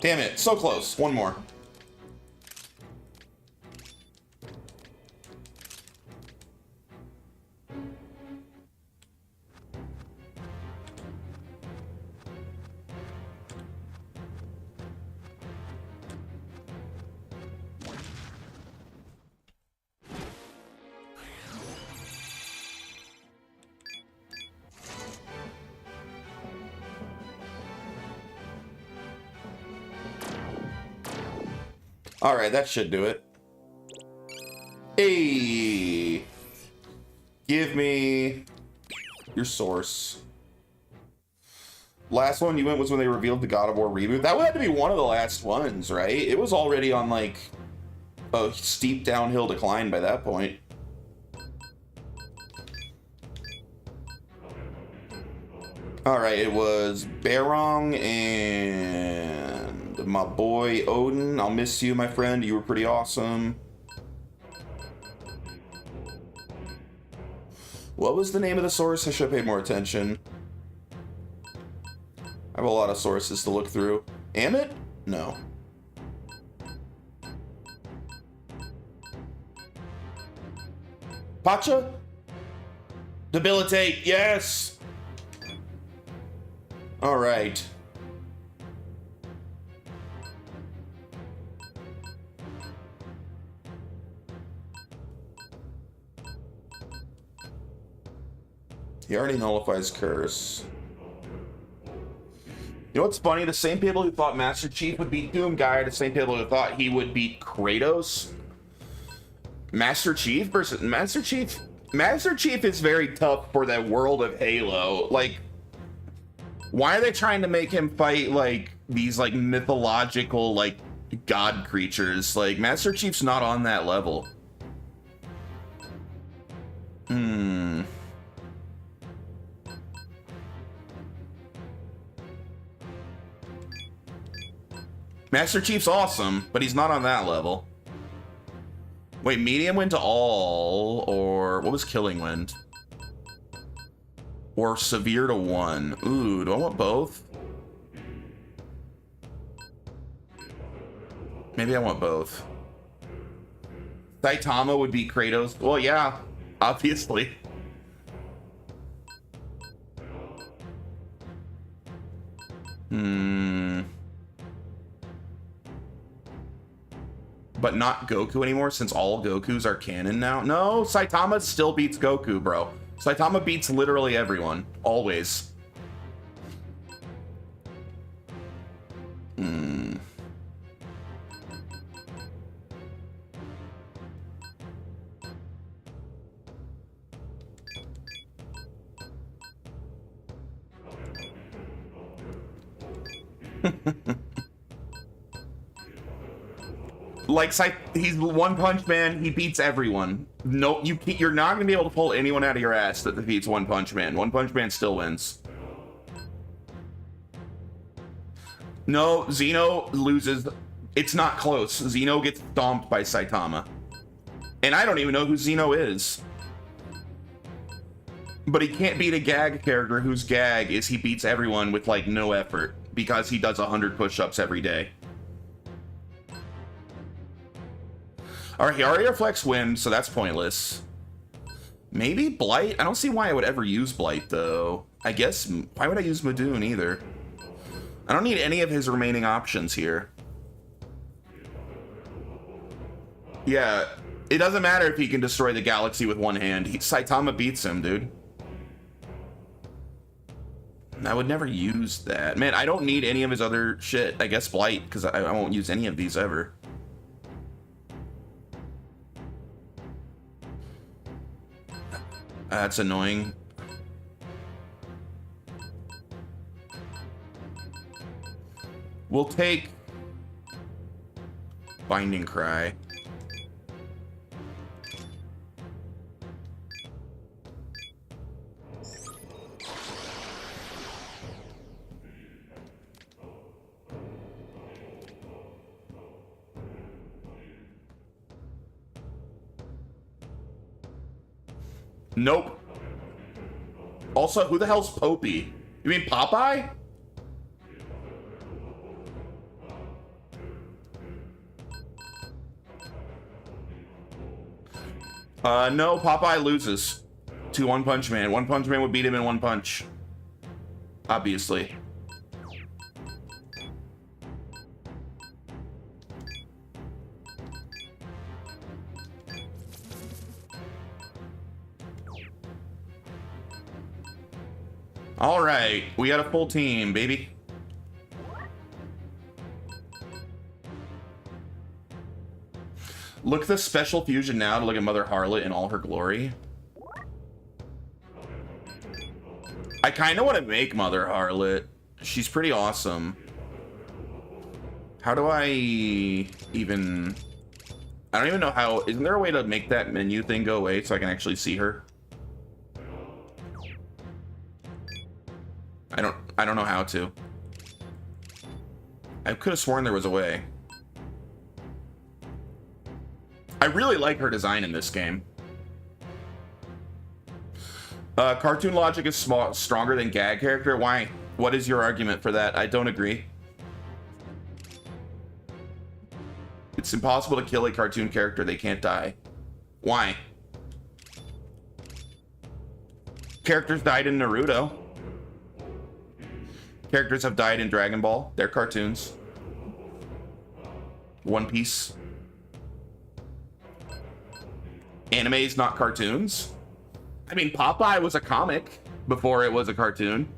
A: Damn it, so close. One more. All right, that should do it. Hey, give me your source. Last one you went was when they revealed the God of War reboot. That would have to be one of the last ones, right? It was already on like a steep downhill decline by that point. All right, it was Barong and my boy Odin. I'll miss you, my friend. You were pretty awesome. What was the name of the source? I should have paid more attention. I have a lot of sources to look through. Amit? No. Pacha? Debilitate, yes! All right. He already nullifies curse. You know what's funny? The same people who thought Master Chief would beat Doomguy are the same people who thought he would beat Kratos. Master Chief versus Master Chief. Master Chief is very tough for the world of Halo. Like, why are they trying to make him fight like these like mythological like god creatures? Like, Master Chief's not on that level. Master Chief's awesome, but he's not on that level. Wait, medium wind to all, or what was killing wind? Or severe to 1. Ooh, do I want both? Maybe I want both. Saitama would be Kratos. Well, yeah, obviously. But not Goku anymore, since all Gokus are canon now. No, Saitama still beats Goku, bro. Saitama beats literally everyone. Always. Like, he's One Punch Man. He beats everyone. No, you're not gonna be able to pull anyone out of your ass that defeats One Punch Man. One Punch Man still wins. No, Zeno loses. It's not close. Zeno gets stomped by Saitama. And I don't even know who Zeno is. But he can't beat a gag character whose gag is he beats everyone with, like, no effort. Because he does 100 push-ups every day. Alright, he already reflects wind, so that's pointless. Maybe Blight? I don't see why I would ever use Blight, though. I guess, why would I use Madoon either? I don't need any of his remaining options here. Yeah, it doesn't matter if he can destroy the galaxy with one hand. Saitama beats him, dude. I would never use that. Man, I don't need any of his other shit. I guess Blight, because I won't use any of these ever. That's annoying. We'll take Binding Cry. Nope. Also, who the hell's Popey? You mean Popeye? No, Popeye loses to One Punch Man. One Punch Man would beat him in one punch. Obviously. All right, we got a full team, baby. Look at the special fusion now to look at Mother Harlot in all her glory. I kind of want to make Mother Harlot. She's pretty awesome. How do I even... I don't even know how... Isn't there a way to make that menu thing go away so I can actually see her? I don't know how to. I could have sworn there was a way. I really like her design in this game. Cartoon logic is stronger than gag character. Why? What is your argument for that? I don't agree. It's impossible to kill a cartoon character. They can't die. Why? Characters died in Naruto. Characters have died in Dragon Ball. They're cartoons. One Piece. Animes, not cartoons. I mean, Popeye was a comic. before it was a cartoon.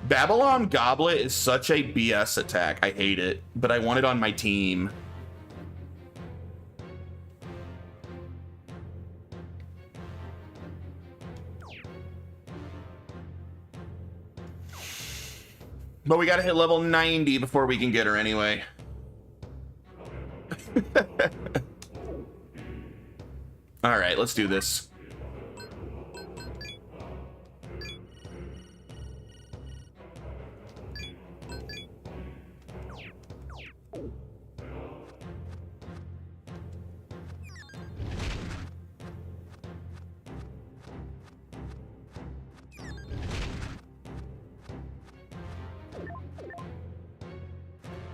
A: Babylon Goblet is such a BS attack. I hate it, but I want it on my team. But we gotta hit level 90 before we can get her anyway. All right, let's do this.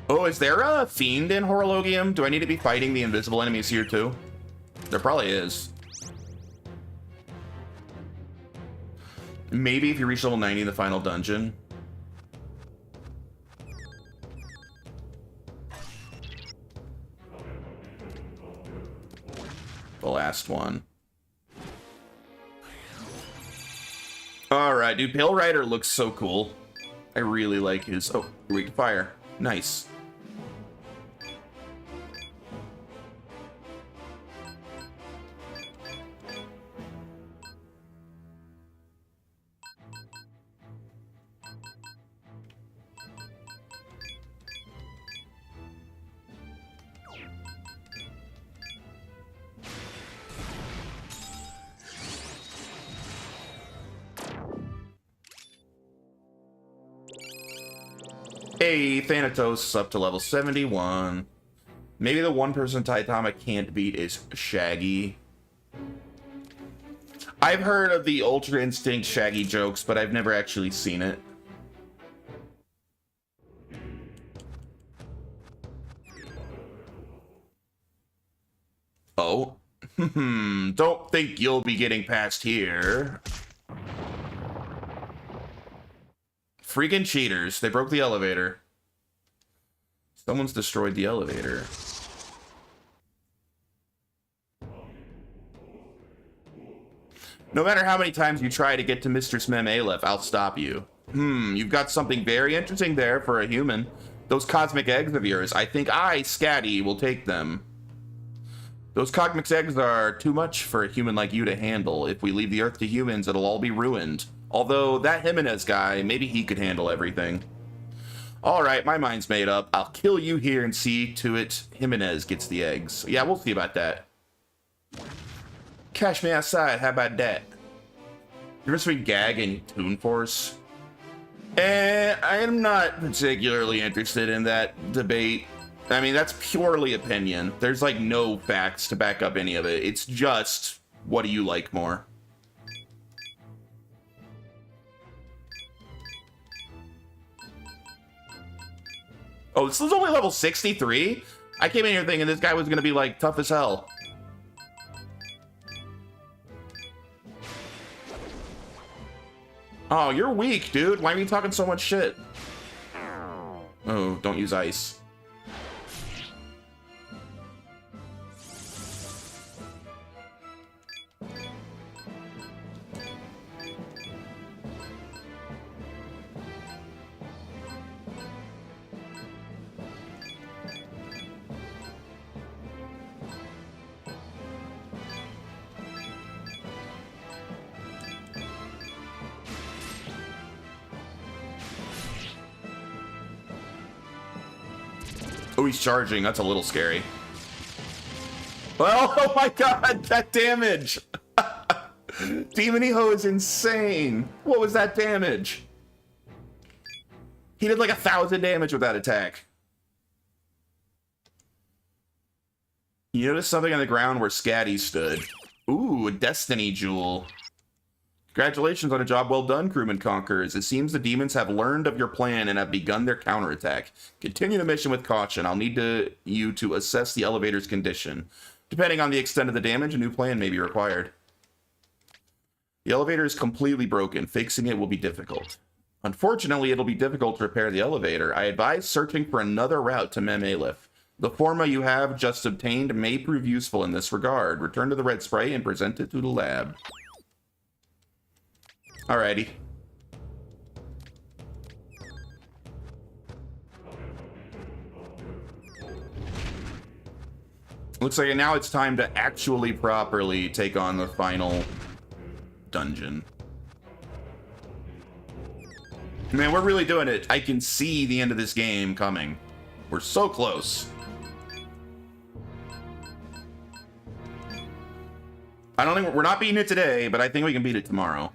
A: Oh, is there a fiend in Horologium? Do I need to be fighting the invisible enemies here too? There probably is. Maybe if you reach level 90 in the final dungeon. The last one. Alright, dude, Pale Rider looks so cool. I really like his... Oh, weak to fire. Nice. Hey, Thanatos up to level 71. Maybe the one person Taitama can't beat is Shaggy. I've heard of the Ultra Instinct Shaggy jokes, but I've never actually seen it. Oh. Don't think you'll be getting past here. Freaking cheaters. They broke the elevator. Someone's destroyed the elevator. No matter how many times you try to get to Mistress Mem Aleph, I'll stop you. You've got something very interesting there for a human. Those cosmic eggs of yours, I think I, Scatty, will take them. Those cosmic eggs are too much for a human like you to handle. If we leave the Earth to humans, it'll all be ruined. Although, that Jimenez guy, maybe he could handle everything. Alright, my mind's made up. I'll kill you here and see to it Jimenez gets the eggs. Yeah, we'll see about that. Cash me outside, how about that? Difference between Gag and Toon Force? I am not particularly interested in that debate. I mean, that's purely opinion. There's like no facts to back up any of it. It's just, what do you like more? Oh, this is only level 63? I came in here thinking this guy was gonna be like tough as hell. Oh, you're weak, dude. Why are you talking so much shit? Oh, don't use ice. Oh, he's charging. That's a little scary. Well, oh my god, that damage! Demon Eho is insane. What was that damage? He did like 1,000 damage with that attack. You notice something on the ground where Scatty stood. Ooh, a Destiny Jewel. Congratulations on a job well done, crewman conquerors. It seems the demons have learned of your plan and have begun their counterattack. Continue the mission with caution. I'll need you to assess the elevator's condition. Depending on the extent of the damage, a new plan may be required. The elevator is completely broken. Fixing it will be difficult. Unfortunately, it'll be difficult to repair the elevator. I advise searching for another route to Mem Aleph. The forma you have just obtained may prove useful in this regard. Return to the red spray and present it to the lab. Alrighty. Looks like now it's time to actually properly take on the final dungeon. Man, we're really doing it. I can see the end of this game coming. We're so close. I don't think we're not beating it today, but I think we can beat it tomorrow.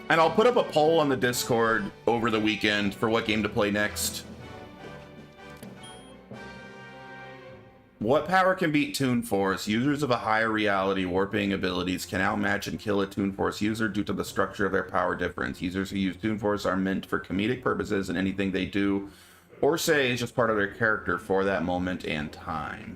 A: And I'll put up a poll on the Discord over the weekend for what game to play next. What power can beat Toon Force? Users of a higher reality warping abilities can outmatch and kill a Toon Force user due to the structure of their power difference. Users who use Toon Force are meant for comedic purposes, and anything they do or say is just part of their character for that moment and time.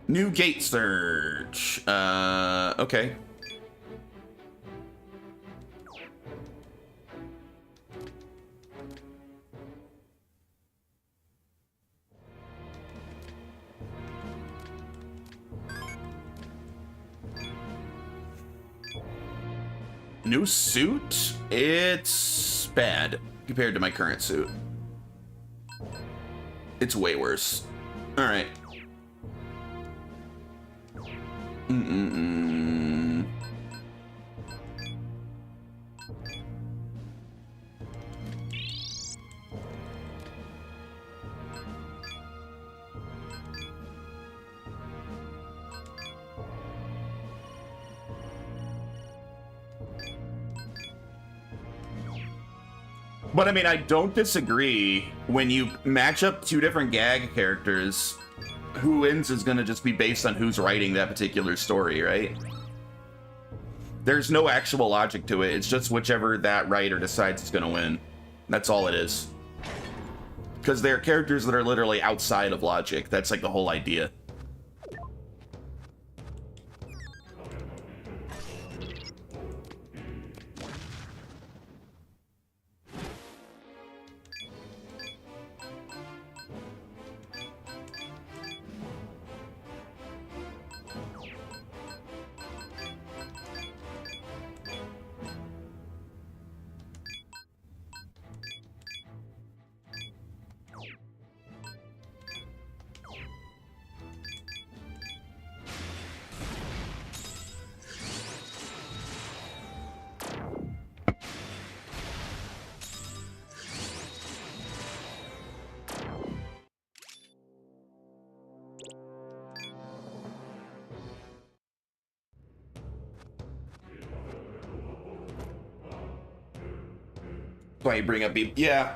A: New gate search. Okay. New suit? It's bad compared to my current suit. It's way worse. All right. But I mean, I don't disagree. When you match up two different gag characters, who wins is going to just be based on who's writing that particular story, right? There's no actual logic to it. It's just whichever that writer decides is going to win. That's all it is. Because they're characters that are literally outside of logic. That's like the whole idea. Why you bring up B? Yeah.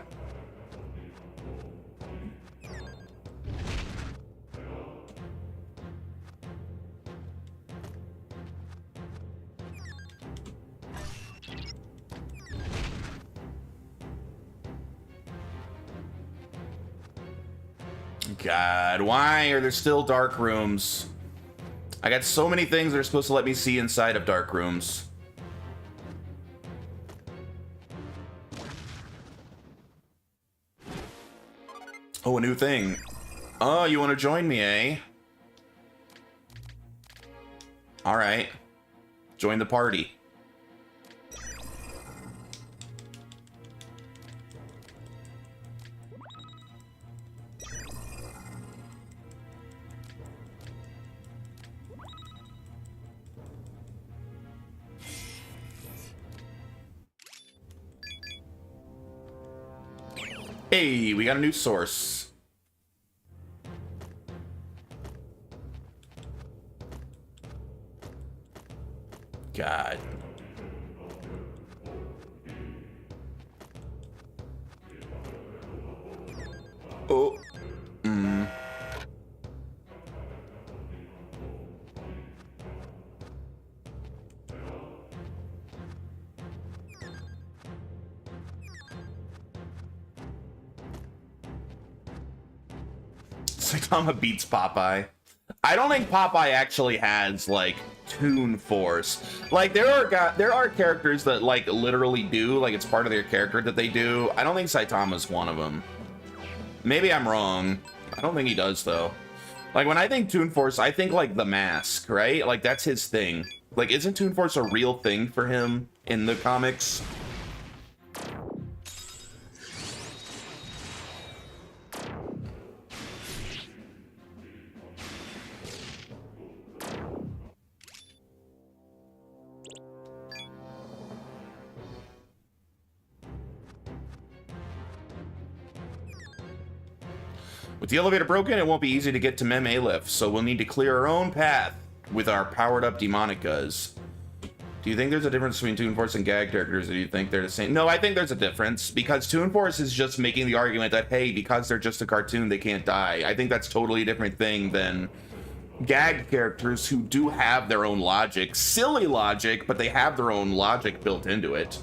A: God, why are there still dark rooms? I got so many things that are supposed to let me see inside of dark rooms. Oh, a new thing. Oh, you want to join me, eh? All right. Join the party. Hey, we got a new source. God. Saitama beats Popeye. I don't think Popeye actually has like Toon Force. Like there are characters that like literally do, like it's part of their character that they do. I don't think Saitama's one of them. Maybe I'm wrong. I don't think he does though. Like when I think Toon Force, I think like the mask, right? Like that's his thing. Like isn't Toon Force a real thing for him in the comics? With the elevator broken, it won't be easy to get to Mem Aleph, so we'll need to clear our own path with our powered-up Demonicas. Do you think there's a difference between Toon Force and gag characters, or do you think they're the same? No, I think there's a difference, because Toon Force is just making the argument that, hey, because they're just a cartoon, they can't die. I think that's totally a different thing than gag characters who do have their own logic. Silly logic, but they have their own logic built into it.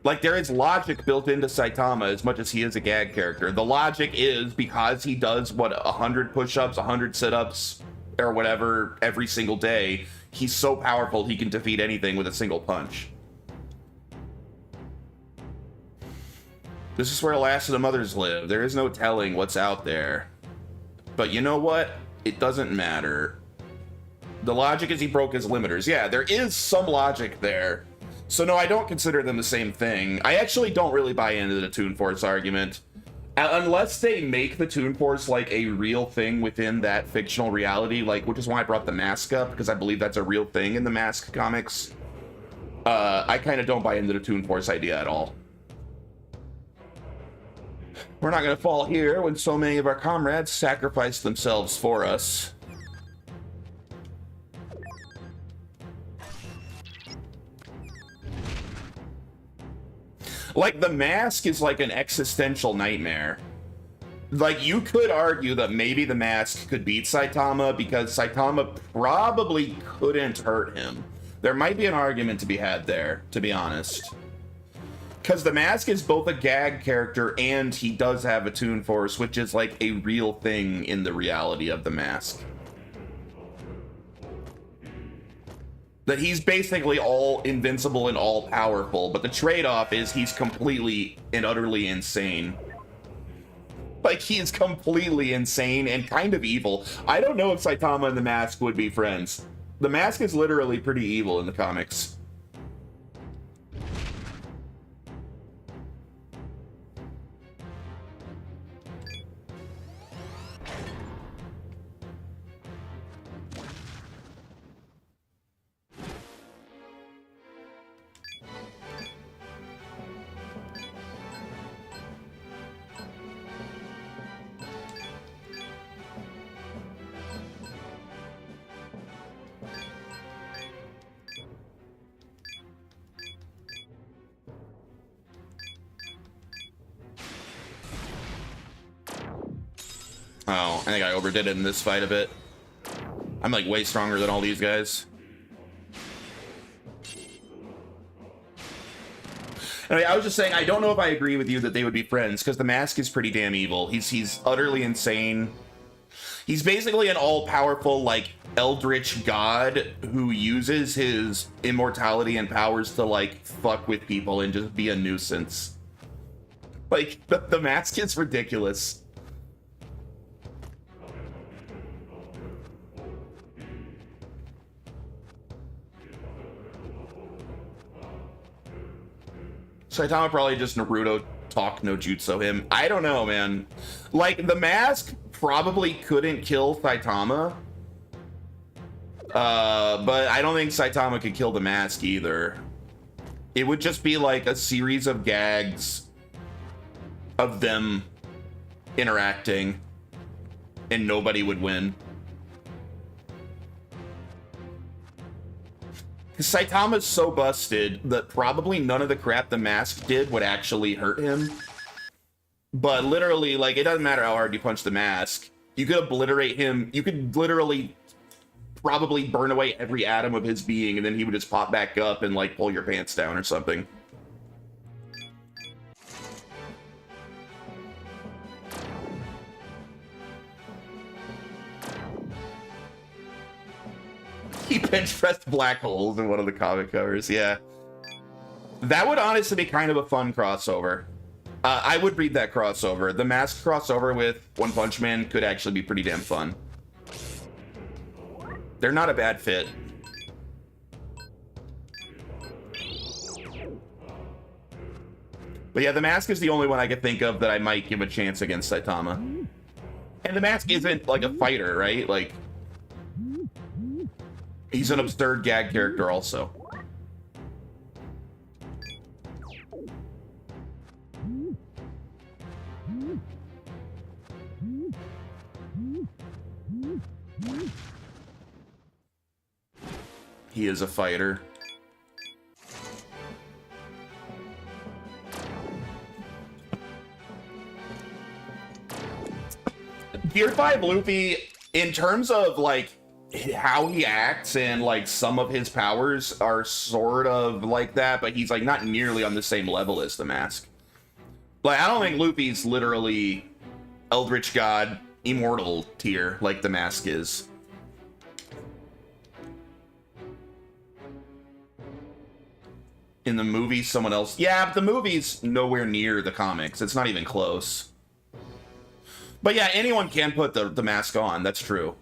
A: Like, there is logic built into Saitama as much as he is a gag character. The logic is because he does, what, 100 push-ups, 100 sit-ups, or whatever, every single day, he's so powerful he can defeat anything with a single punch. This is where Last of the Mothers live. There is no telling what's out there. But you know what? It doesn't matter. The logic is he broke his limiters. Yeah, there is some logic there. So no, I don't consider them the same thing. I actually don't really buy into the Toon Force argument. Unless they make the Toon Force like a real thing within that fictional reality, like, which is why I brought the Mask up, because I believe that's a real thing in the Mask comics. I kind of don't buy into the Toon Force idea at all. We're not going to fall here when so many of our comrades sacrificed themselves for us. Like, the mask is like an existential nightmare. Like, you could argue that maybe the mask could beat Saitama because Saitama probably couldn't hurt him. There might be an argument to be had there, to be honest. Because the mask is both a gag character and he does have a Toon Force, which is like a real thing in the reality of the mask. That he's basically all invincible and all powerful, but the trade-off is he's completely and utterly insane. Like, he is completely insane and kind of evil. I don't know if Saitama and the Mask would be friends. The Mask is literally pretty evil in the comics. Oh, I think I overdid it in this fight a bit. I'm like way stronger than all these guys. Anyway, I was just saying, I don't know if I agree with you that they would be friends, because the Mask is pretty damn evil. He's utterly insane. He's basically an all-powerful, like, eldritch god who uses his immortality and powers to, like, fuck with people and just be a nuisance. Like, the Mask is ridiculous. Saitama probably just Naruto talk no jutsu him. I don't know, man. Like, the Mask probably couldn't kill Saitama. But I don't think Saitama could kill the Mask either. It would just be like a series of gags of them interacting and nobody would win. Saitama's so busted that probably none of the crap the Mask did would actually hurt him. But literally, like, it doesn't matter how hard you punch the Mask. You could obliterate him. You could literally probably burn away every atom of his being, and then he would just pop back up and, like, pull your pants down or something. bench pressed black holes in one of the comic covers. Yeah, that would honestly be kind of a fun crossover. I would read that crossover. The Mask crossover with One Punch Man could actually be pretty damn fun. They're not a bad fit. But yeah, the Mask is the only one I could think of that I might give a chance against Saitama. And the Mask isn't like a fighter, right? Like, he's an absurd gag character also. He is a fighter. Tier 5 Luffy, in terms of like how he acts and like some of his powers are sort of like that, but he's like not nearly on the same level as the Mask. Like, I don't think Luffy's literally Eldritch God, immortal tier like the Mask is. In the movie, someone else. Yeah, but the movie's nowhere near the comics. It's not even close. But yeah, anyone can put the Mask on. That's true.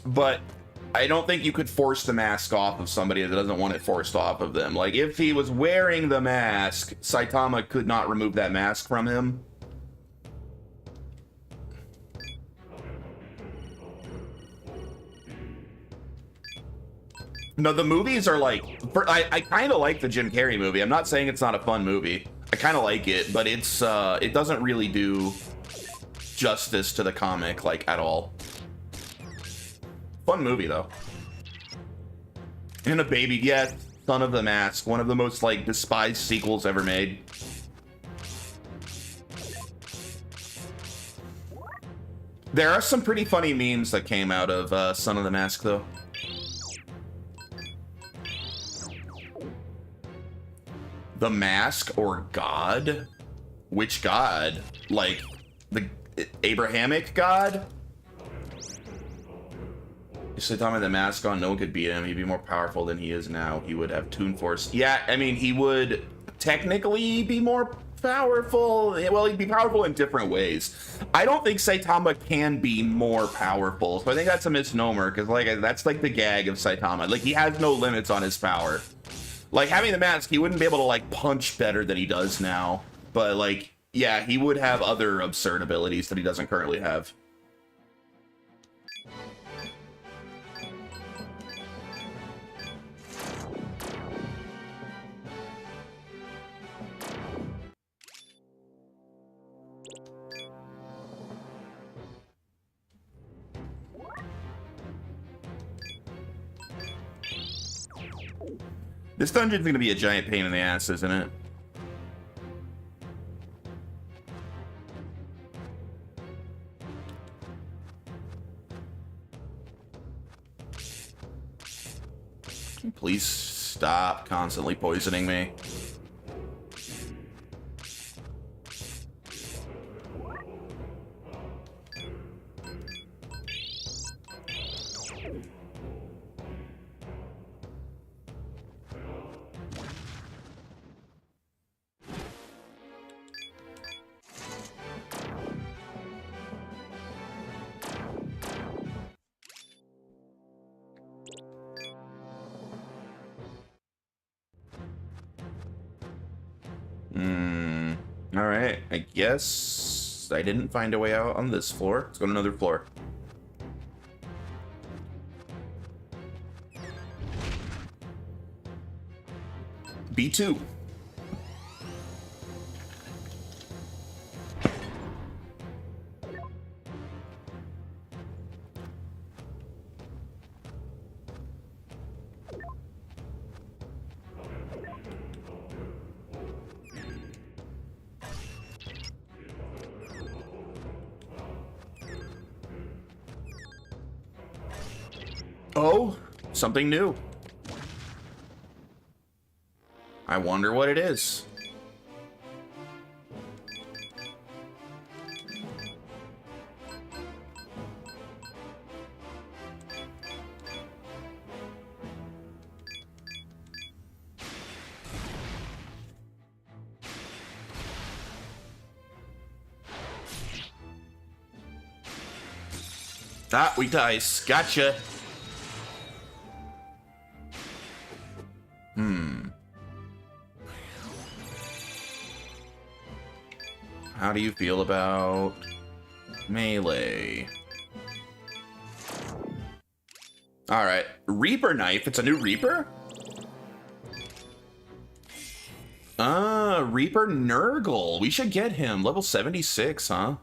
A: But I don't think you could force the Mask off of somebody that doesn't want it forced off of them. Like, if he was wearing the mask, Saitama could not remove that mask from him. No, the movies are like... I kind of like the Jim Carrey movie. I'm not saying it's not a fun movie. I kind of like it, but it's it doesn't really do justice to the comic, like, at all. Fun movie, though. And a baby, yeah, Son of the Mask, one of the most, like, despised sequels ever made. There are some pretty funny memes that came out of Son of the Mask, though. The Mask or God? Which God? Like, the Abrahamic God? If Saitama had the Mask on, no one could beat him. He'd be more powerful than he is now. He would have Toon Force. Yeah, I mean, he would technically be more powerful. Well, he'd be powerful in different ways. I don't think Saitama can be more powerful. So I think that's a misnomer, because like that's like the gag of Saitama. Like, he has no limits on his power. Like, having the mask, he wouldn't be able to, like, punch better than he does now. But, like, yeah, he would have other absurd abilities that he doesn't currently have. This dungeon's gonna be a giant pain in the ass, isn't it? Please stop constantly poisoning me. Alright, I guess I didn't find a way out on this floor. Let's go to another floor. B2. Oh, something new. I wonder what it is. Ah, weak to ice. Gotcha. How do you feel about melee? Alright. Reaper Knife. It's a new Reaper? Reaper Nurgle. We should get him. Level 76, huh?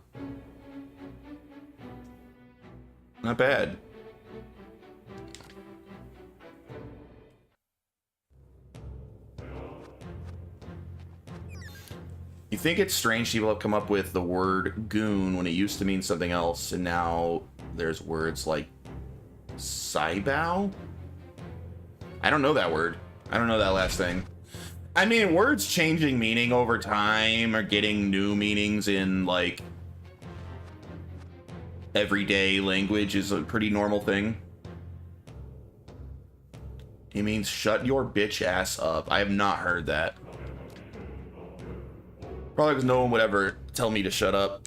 A: Not bad. You think it's strange people have come up with the word goon when it used to mean something else, and now there's words like Saibao? I don't know that word. I don't know that last thing. I mean, words changing meaning over time or getting new meanings in, like, everyday language is a pretty normal thing. It means shut your bitch ass up. I have not heard that. Probably because no one would ever tell me to shut up.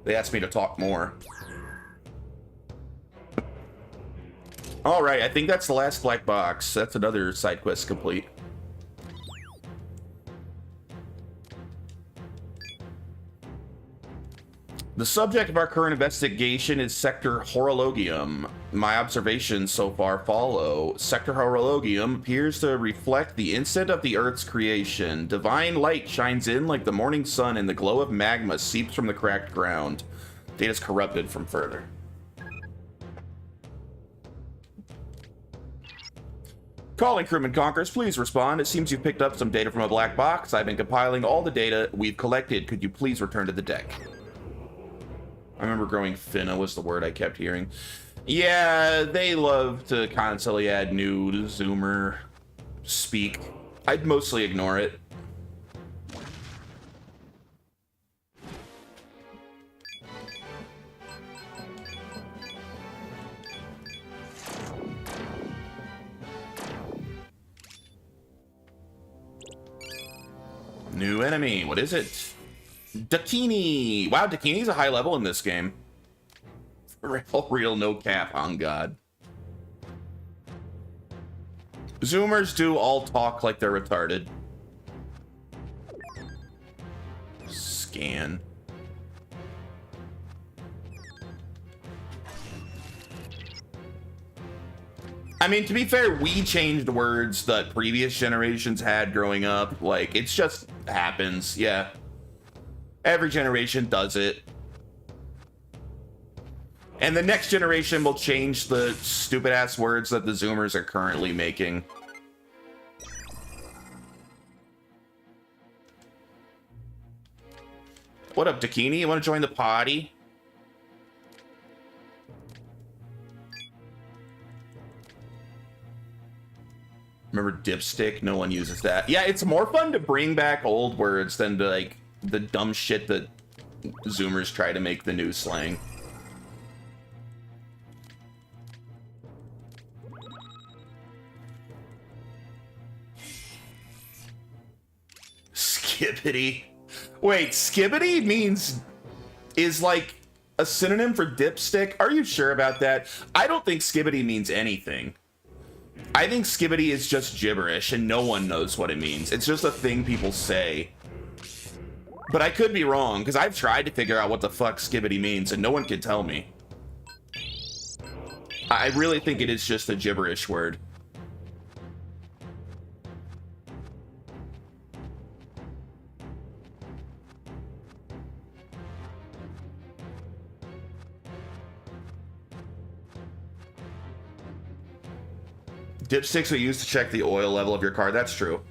A: They asked me to talk more. Alright, I think that's the last black box. That's another side quest complete. The subject of our current investigation is Sector Horologium. My observations so far follow. Sector Horologium appears to reflect the instant of the Earth's creation. Divine light shines in like the morning sun, and the glow of magma seeps from the cracked ground. Data is corrupted from further. Calling crewman Conkers, please respond. It seems you've picked up some data from a black box. I've been compiling all the data we've collected. Could you please return to the deck? I remember growing finna was the word I kept hearing. Yeah, they love to constantly add new Zoomer speak. I'd mostly ignore it. New enemy, what is it? Dakini! Wow, Dakini's a high level in this game. Real no cap, on God. Zoomers do all talk like they're retarded. Scan. I mean, to be fair, we changed words that previous generations had growing up. Like, it's just happens, yeah. Every generation does it. And the next generation will change the stupid-ass words that the Zoomers are currently making. What up, Dakini? You want to join the party? Remember dipstick? No one uses that. Yeah, it's more fun to bring back old words than to, like, the dumb shit that Zoomers try to make the new slang. Skibbity. Wait, skibbity is like a synonym for dipstick? Are you sure about that? I don't think skibbity means anything. I think skibbity is just gibberish and no one knows what it means. It's just a thing people say. But I could be wrong, because I've tried to figure out what the fuck skibbity means and no one can tell me. I really think it is just a gibberish word. Dipsticks are used to check the oil level of your car. That's true.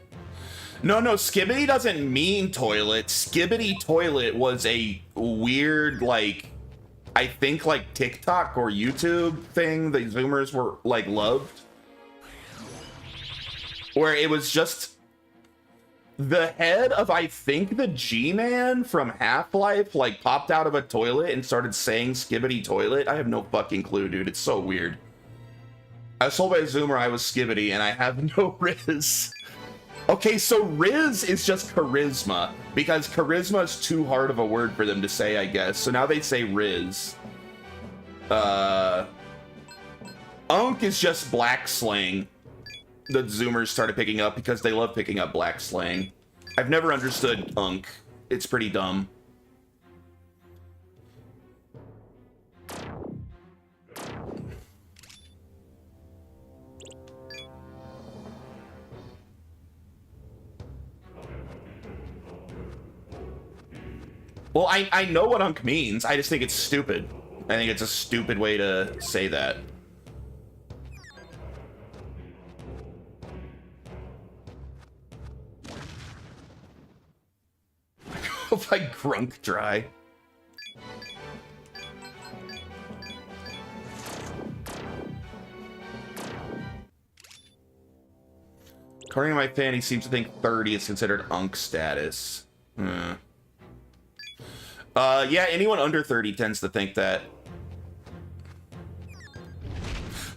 A: No, skibbity doesn't mean toilet. Skibbity toilet was a weird, like, I think, like, TikTok or YouTube thing that Zoomers were, like, loved. Where it was just the head of, I think, the G-Man from Half-Life, like, popped out of a toilet and started saying skibbity toilet. I have no fucking clue, dude. It's so weird. I was told by a Zoomer I was skibbity, and I have no riz. Okay, so Riz is just charisma, because charisma is too hard of a word for them to say, I guess. So now they say Riz. Unk is just black slang that Zoomers started picking up because they love picking up black slang. I've never understood Unk. It's pretty dumb. Well, I know what Unk means. I just think it's stupid. I think it's a stupid way to say that. If I grunk dry. According to my fan, he seems to think 30 is considered Unk status. Yeah, anyone under 30 tends to think that.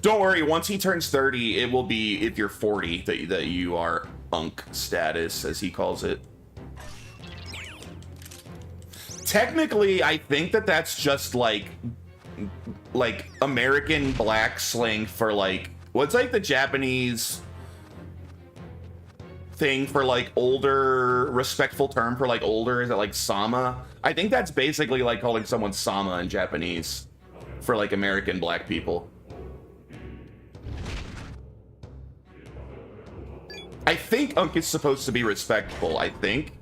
A: Don't worry, once he turns 30, it will be, if you're 40, that you are Unk status, as he calls it. Technically, I think that that's just like American black slang for like, what's like the Japanese thing for like older, respectful term for like older? Is it like sama? I think that's basically like calling someone sama in Japanese for like American black people. I think Unk is supposed to be respectful, I think.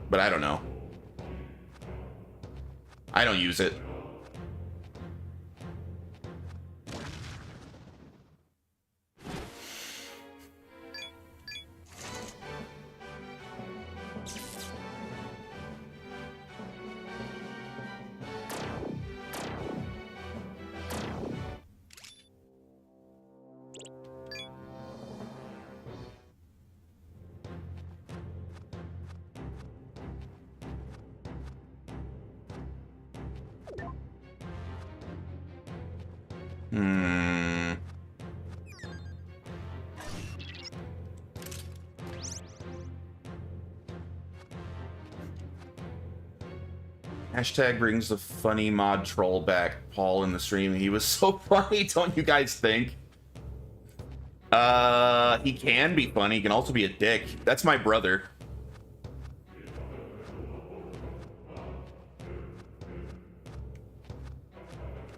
A: But I don't know. I don't use it. Hashtag brings the funny mod troll back. Paul in the stream. He was so funny, don't you guys think? He can be funny. He can also be a dick. That's my brother.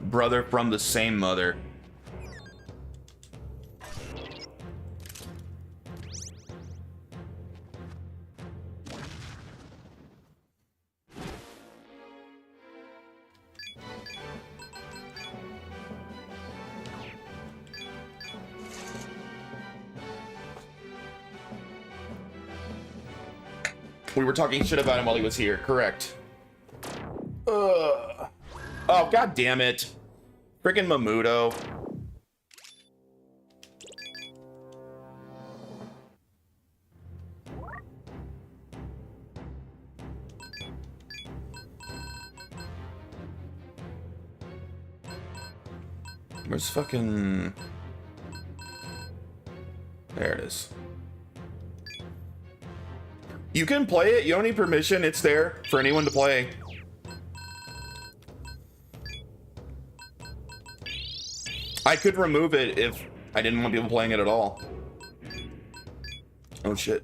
A: Brother from the same mother. We were talking shit about him while he was here. Correct. Oh, god damn it. Freaking Mamuto. Where's fucking... There it is. You can play it. You don't need permission. It's there for anyone to play. I could remove it if I didn't want people playing it at all. Oh shit.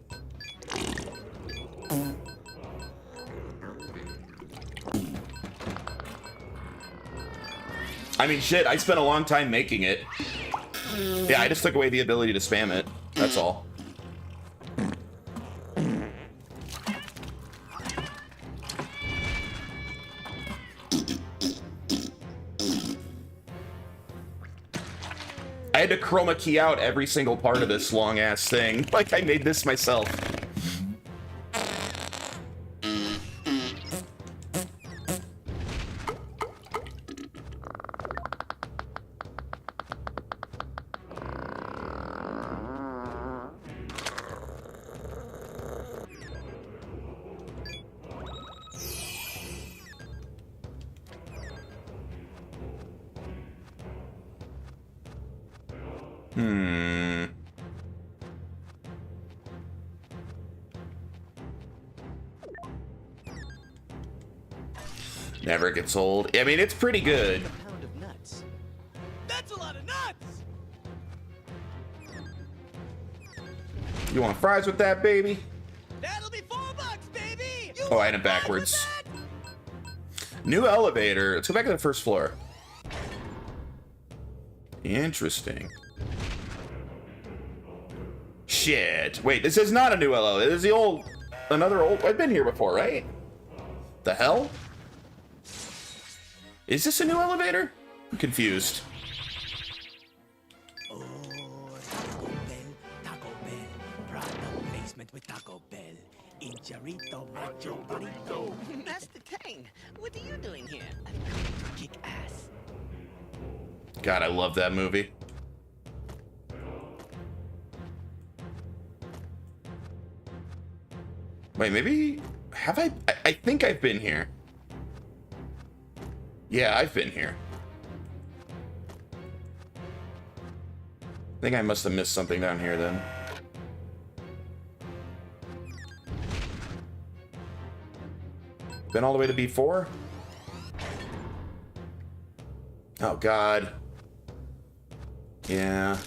A: I mean, shit, I spent a long time making it. Yeah, I just took away the ability to spam it. That's all. I had to chroma key out every single part of this long-ass thing. Like, I made this myself. Never gets old. I mean, it's pretty good.
D: A pound of nuts.
C: That's a lot of nuts!
A: You want fries with that, baby?
C: That'll be $4, baby! You
A: Oh, I
C: want
A: had it
C: fries
A: backwards.
C: with that?
A: New elevator. Let's go back to the first floor. Interesting. Shit. Wait, this is not a new elevator. This is the old... Another old... I've been here before, right? The hell? Is this a new elevator? I'm confused.
C: Oh, Taco Bell, Taco Bell. Product placement with Taco Bell. Incharito, macho, burrito.
D: Master Tang, what are you doing here? I've come to kick ass.
A: God, I love that movie. Wait, maybe... Have I... I think I've been here. Yeah, I've been here. I think I must have missed something down here then. Been all the way to B4? Oh, God. Yeah.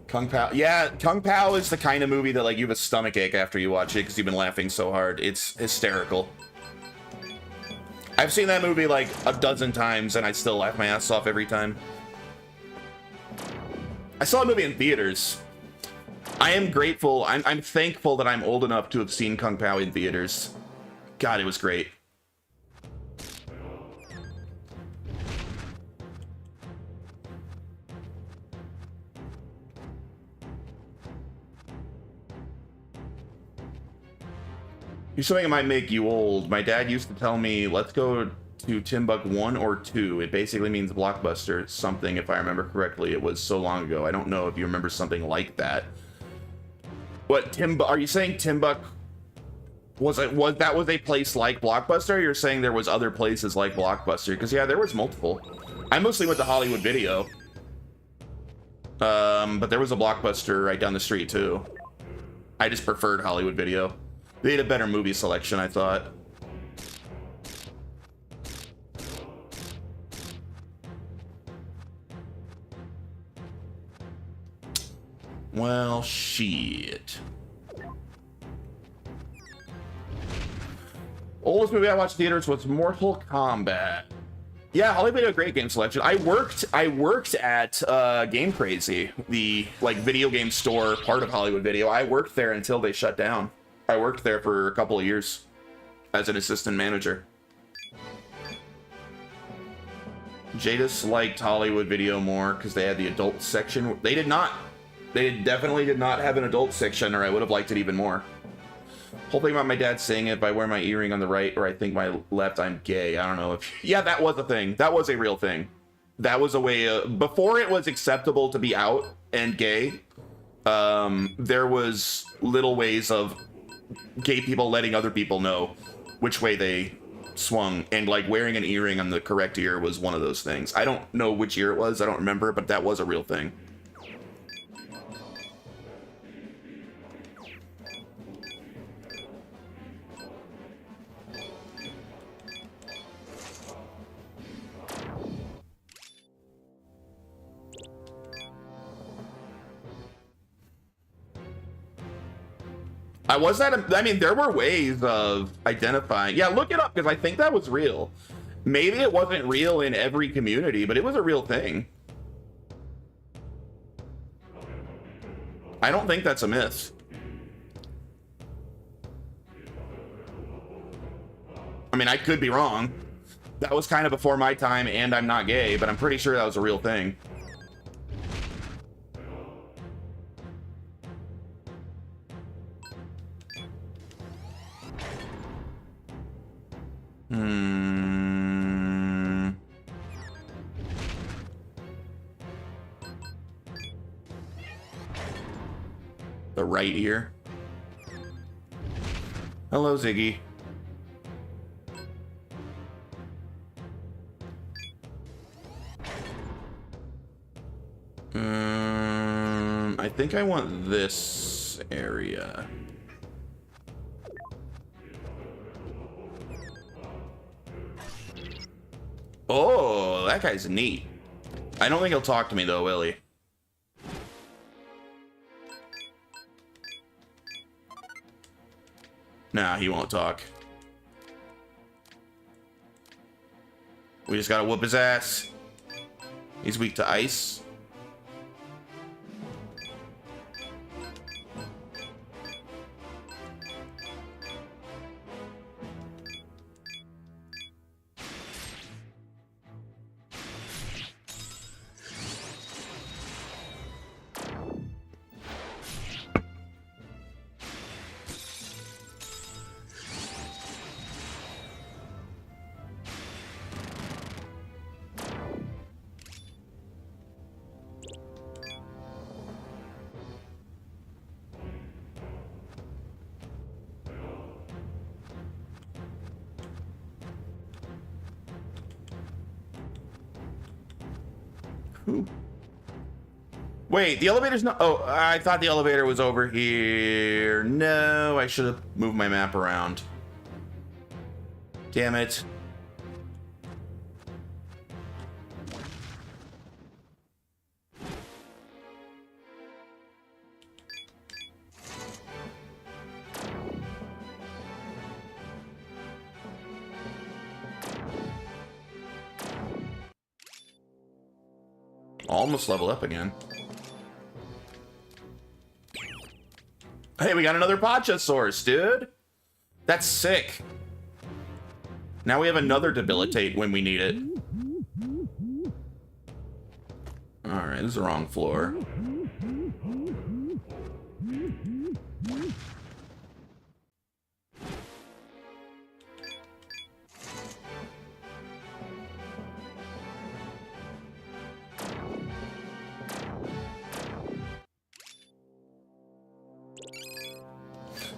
A: Kung Pao. Yeah, Kung Pao is the kind of movie that like you have a stomach ache after you watch it because you've been laughing so hard. It's hysterical. I've seen that movie like a dozen times and I still laugh my ass off every time. I saw a movie in theaters. I am grateful. I'm thankful that I'm old enough to have seen Kung Pao in theaters. God, it was great. Here's something that might make you old. My dad used to tell me, let's go to Timbuk 1 or 2. It basically means Blockbuster something, if I remember correctly. It was so long ago. I don't know if you remember something like that. What, are you saying Timbuk was that was a place like Blockbuster, or you're saying there was other places like Blockbuster? Because yeah, there was multiple. I mostly went to Hollywood Video. But there was a Blockbuster right down the street too. I just preferred Hollywood Video. They had a better movie selection, I thought. Well, shit. Oldest movie I watched in theaters was Mortal Kombat. Yeah, Hollywood had a great game selection. I worked at Game Crazy, the like video game store part of Hollywood Video. I worked there until they shut down. I worked there for a couple of years as an assistant manager. Jadis liked Hollywood Video more because they had the adult section. They did not. They definitely did not have an adult section, or I would have liked it even more. Whole thing about my dad saying if I wear my earring on the right or I think my left, I'm gay. I don't know if... Yeah, that was a thing. That was a real thing. That was a way... before it was acceptable to be out and gay, there was little ways of gay people letting other people know which way they swung, and like wearing an earring on the correct ear was one of those things. I don't know which ear it was, I don't remember, but that was a real thing. I mean, there were ways of identifying. Yeah, look it up, because I think that was real. Maybe it wasn't real in every community, but it was a real thing. I don't think that's a myth. I mean, I could be wrong. That was kind of before my time, and I'm not gay, but I'm pretty sure that was a real thing. The right ear. Hello, Ziggy. I think I want this area. Oh, that guy's neat. I don't think he'll talk to me though, will he? Nah, he won't talk. We just gotta whoop his ass. He's weak to ice. Wait, the elevator's not... Oh, I thought the elevator was over here. No, I should have moved my map around. Damn it. Almost level up again. Hey, we got another Pachasaurus, dude. That's sick. Now we have another debilitate when we need it. Alright, this is the wrong floor.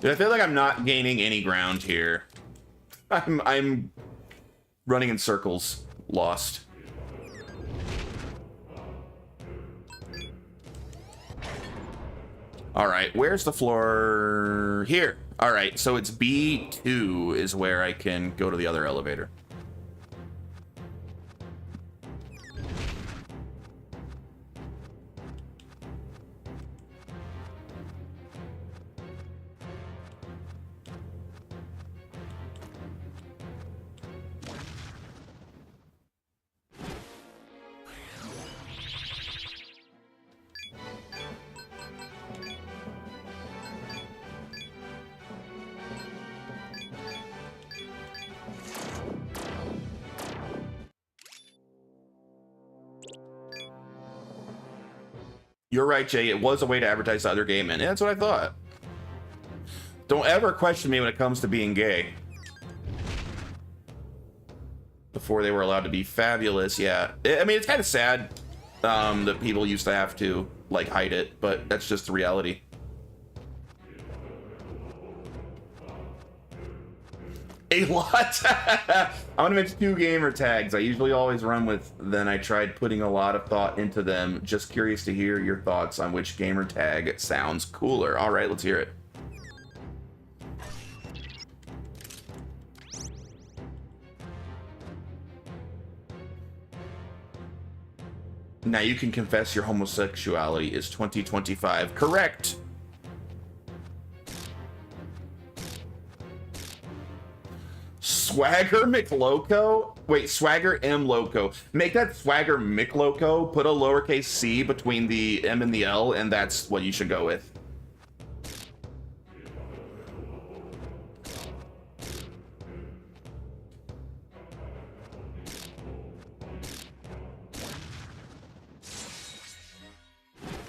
A: Dude, I feel like I'm not gaining any ground here. I'm running in circles, lost. All right, where's the floor? Here. All right, so it's B2 is where I can go to the other elevator. You're right, Jay. It was a way to advertise the other gay men. Yeah, that's what I thought. Don't ever question me when it comes to being gay. Before they were allowed to be fabulous, yeah. I mean, it's kind of sad that people used to have to, like, hide it, but that's just the reality. A lot. I'm gonna mention 2 gamer tags. I usually always run with. Then I tried putting a lot of thought into them. Just curious to hear your thoughts on which gamer tag sounds cooler. All right, let's hear it. Now you can confess your homosexuality is 2025. Correct. Swagger McLoco? Wait, Swagger M Loco. Make that Swagger McLoco. Put a lowercase c between the M and the L, and that's what you should go with.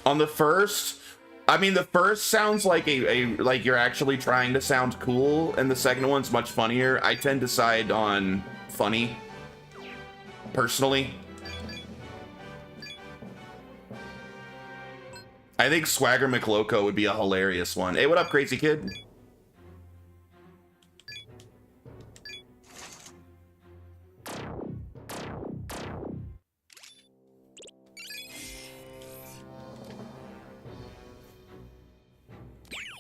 A: On the first, I mean, the first sounds like like you're actually trying to sound cool, and the second one's much funnier. I tend to side on funny, personally. I think Swagger McLoco would be a hilarious one. Hey, what up, crazy kid?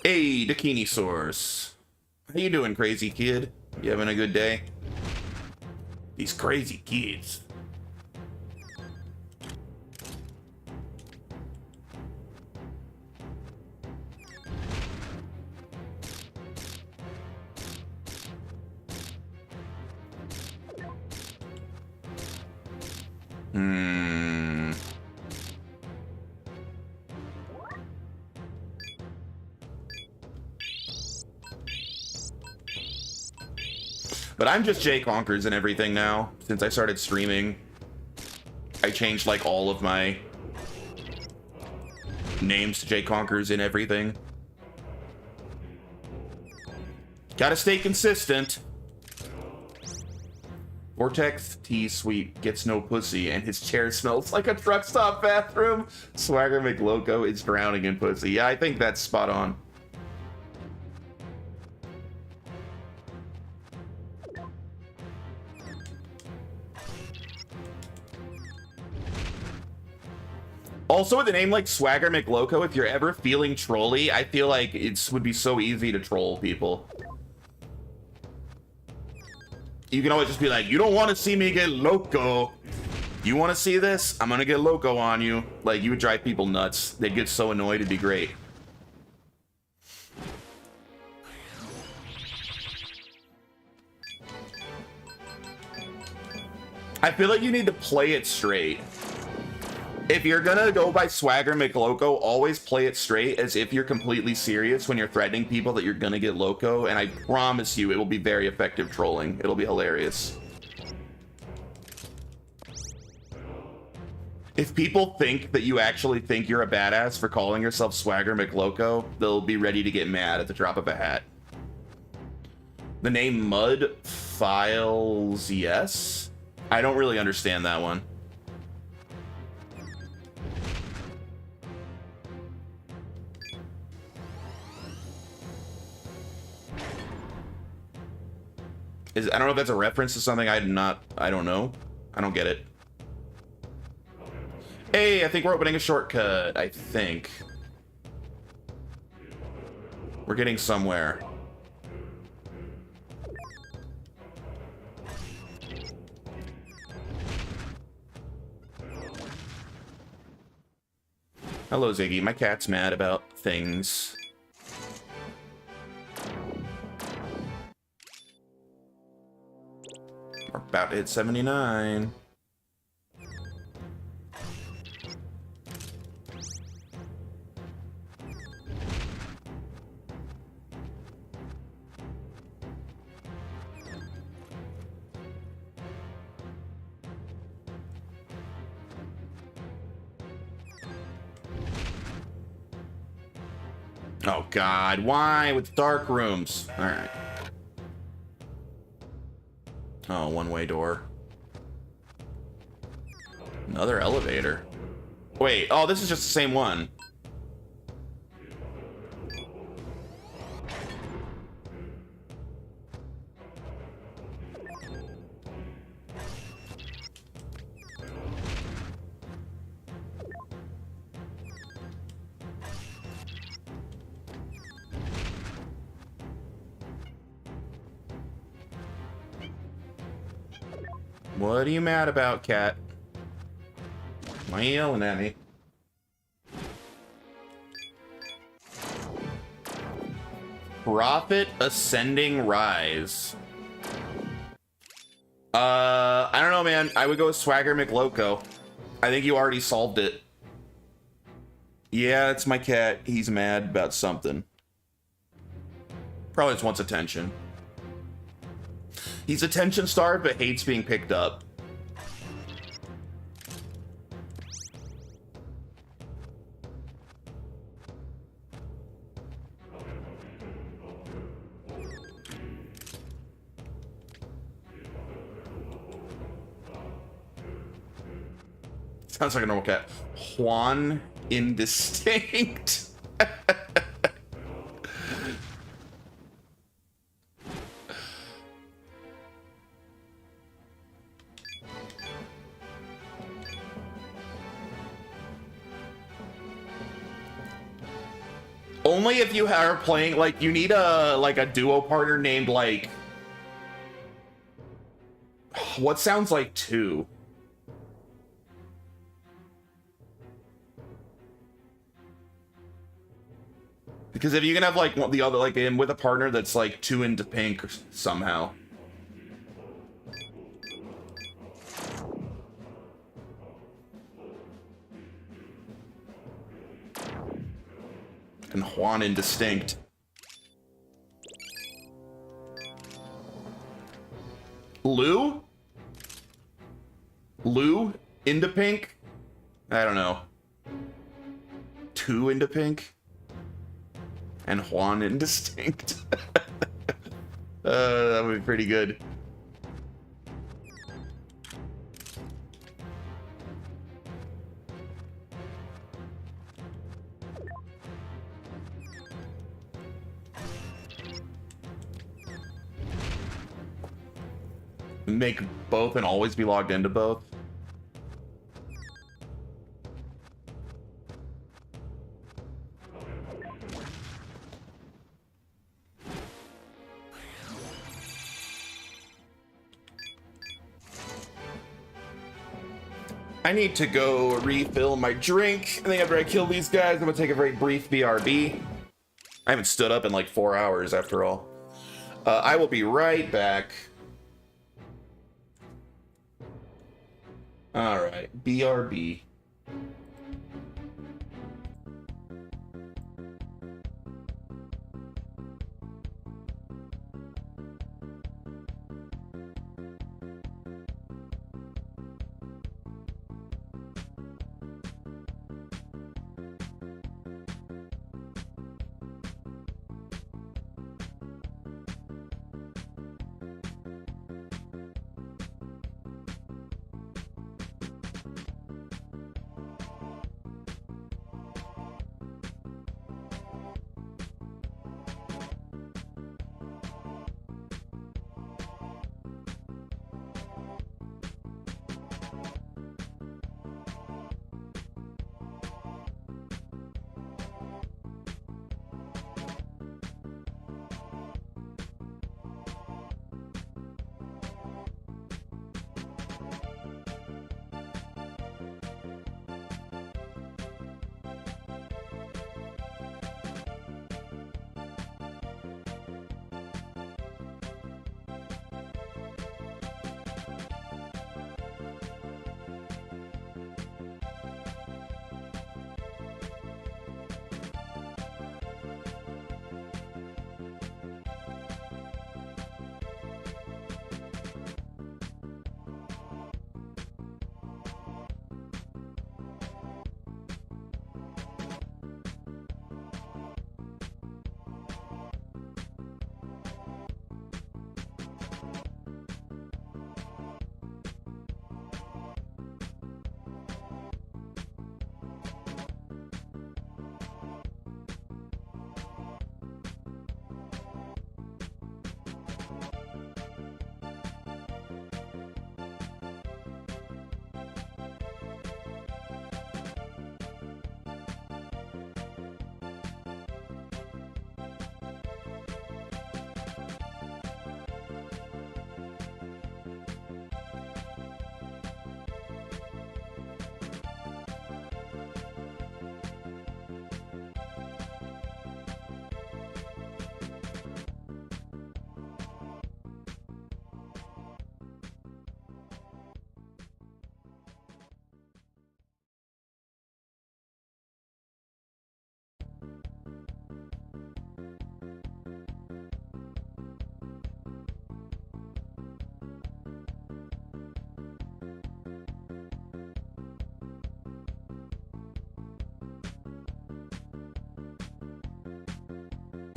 A: Hey, Dakini Source. How you doing, crazy kid? You having a good day? These crazy kids. But I'm just Jay Conkers and everything now. Since I started streaming, I changed like all of my names to Jay Conkers and everything. Gotta stay consistent. Vortex T Sweet gets no pussy and his chair smells like a truck stop bathroom. Swagger McLoco is drowning in pussy. Yeah, I think that's spot on. Also, with a name like Swagger McLoco, if you're ever feeling trolly, I feel like it would be so easy to troll people. You can always just be like, you don't want to see me get loco. You want to see this? I'm going to get loco on you. Like, you would drive people nuts. They'd get so annoyed, it'd be great. I feel like you need to play it straight. If you're gonna go by Swagger McLoco, always play it straight as if you're completely serious when you're threatening people that you're gonna get loco, and I promise you it will be very effective trolling. It'll be hilarious. If people think that you actually think you're a badass for calling yourself Swagger McLoco, they'll be ready to get mad at the drop of a hat. The name Mud Files, yes? I don't really understand that one. I don't know if that's a reference to something I don't know. I don't get it. Hey, I think we're opening a shortcut. I think. We're getting somewhere. Hello, Ziggy. My cat's mad about things. We're about to hit 79. Oh God, why with dark rooms? All right. Oh, one-way door. Another elevator. Wait, oh, this is just the same one. What are you mad about, cat? Why are you yelling at me? Profit Ascending Rise. I don't know, man. I would go with Swagger McLoco. I think you already solved it. Yeah, it's my cat. He's mad about something. Probably just wants attention. He's attention starved, but hates being picked up. Sounds like a normal cat. Juan Indistinct. Only if you are playing, like, you need a duo partner named, like, what sounds like two? Because if you can have, like, the other, like, in with a partner that's, like, two into pink somehow. And Juan indistinct. Lou? Lou into pink? I don't know. Two into pink? And Juan indistinct? That would be pretty good. Make both and always be logged into both. I need to go refill my drink. I think after I kill these guys, I'm gonna take a very brief BRB. I haven't stood up in like 4 hours after all. I will be right back. All right, BRB.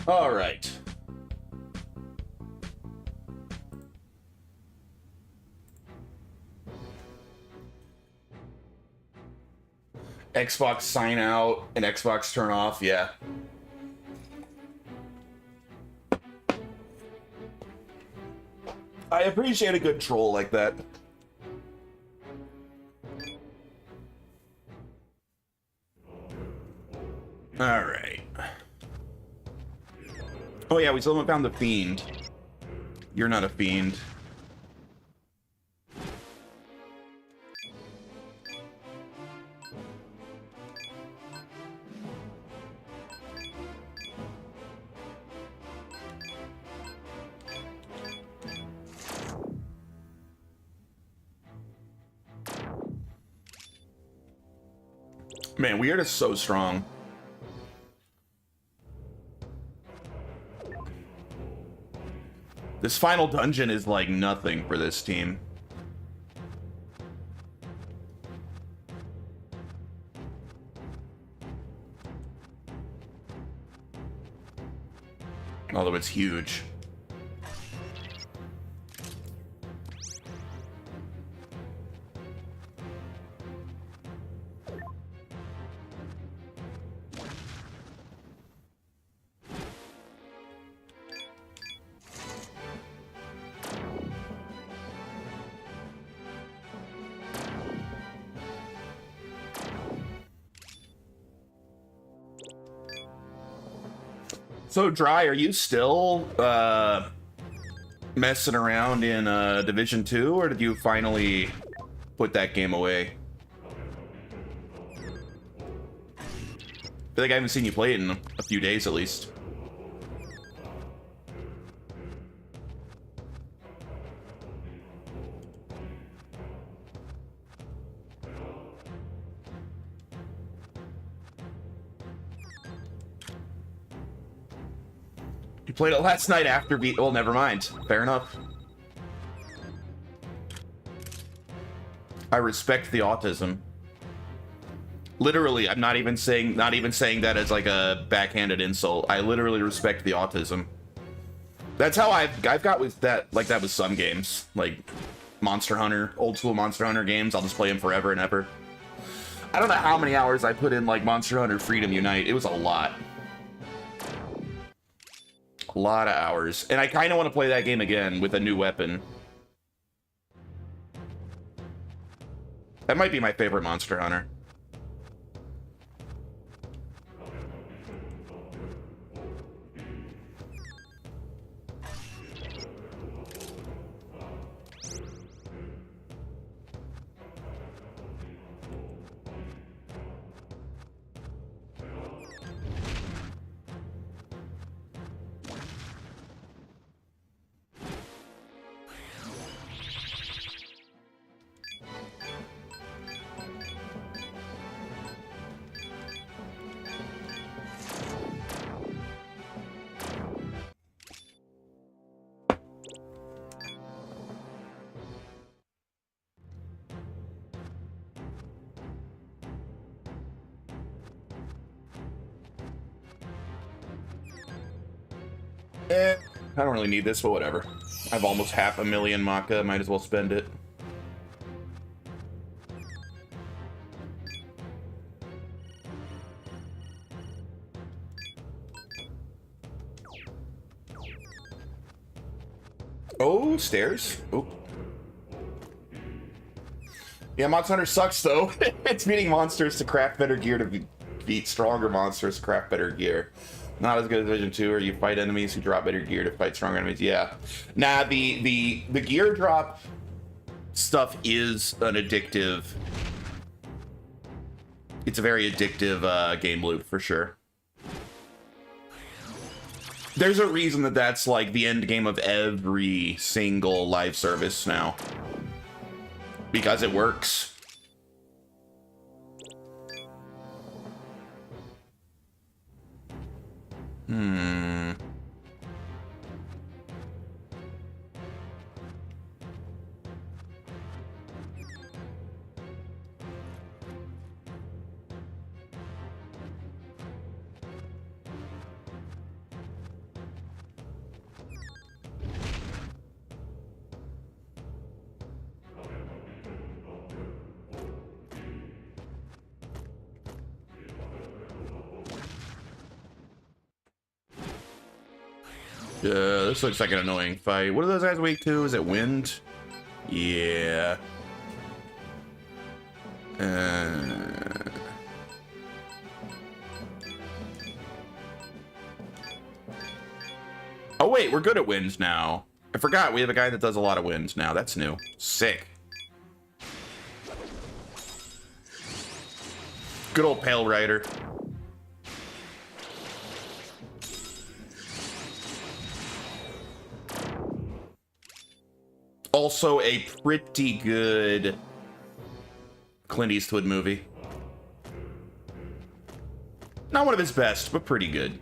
A: All right. Xbox sign out and Xbox turn off, yeah. I appreciate a good troll like that. All right. Oh yeah, we still haven't found the fiend. You're not a fiend. Man, Weird is so strong. This final dungeon is like nothing for this team. Although it's huge. So, Dry, are you still messing around in Division 2, or did you finally put that game away? I feel like I haven't seen you play it in a few days at least. You played it last night after beat. Well, never mind. Fair enough. I respect the autism. Literally, I'm not even saying that as like a backhanded insult. I literally respect the autism. That's how I've got with that, like that with some games, like Monster Hunter, old school Monster Hunter games. I'll just play them forever and ever. I don't know how many hours I put in like Monster Hunter Freedom Unite. It was a lot. A lot of hours. And I kind of want to play that game again with a new weapon. That might be my favorite Monster Hunter. I don't really need this, but whatever. I've almost 500,000 Maka, might as well spend it. Oh, stairs. Oh. Yeah, Monster Hunter sucks though. It's beating monsters to craft better gear to beat stronger monsters to craft better gear. Not as good as Division 2, or you fight enemies who drop better gear to fight stronger enemies. Yeah. Nah, the gear drop stuff is an addictive. It's a very addictive game loop for sure. There's a reason that that's like the end game of every single live service now. Because it works. This looks like an annoying fight. What are those guys weak to? Is it wind? Yeah. Oh wait, we're good at winds now. I forgot we have a guy that does a lot of winds now. That's new. Sick. Good old Pale Rider. Also a pretty good Clint Eastwood movie. Not one of his best, but pretty good.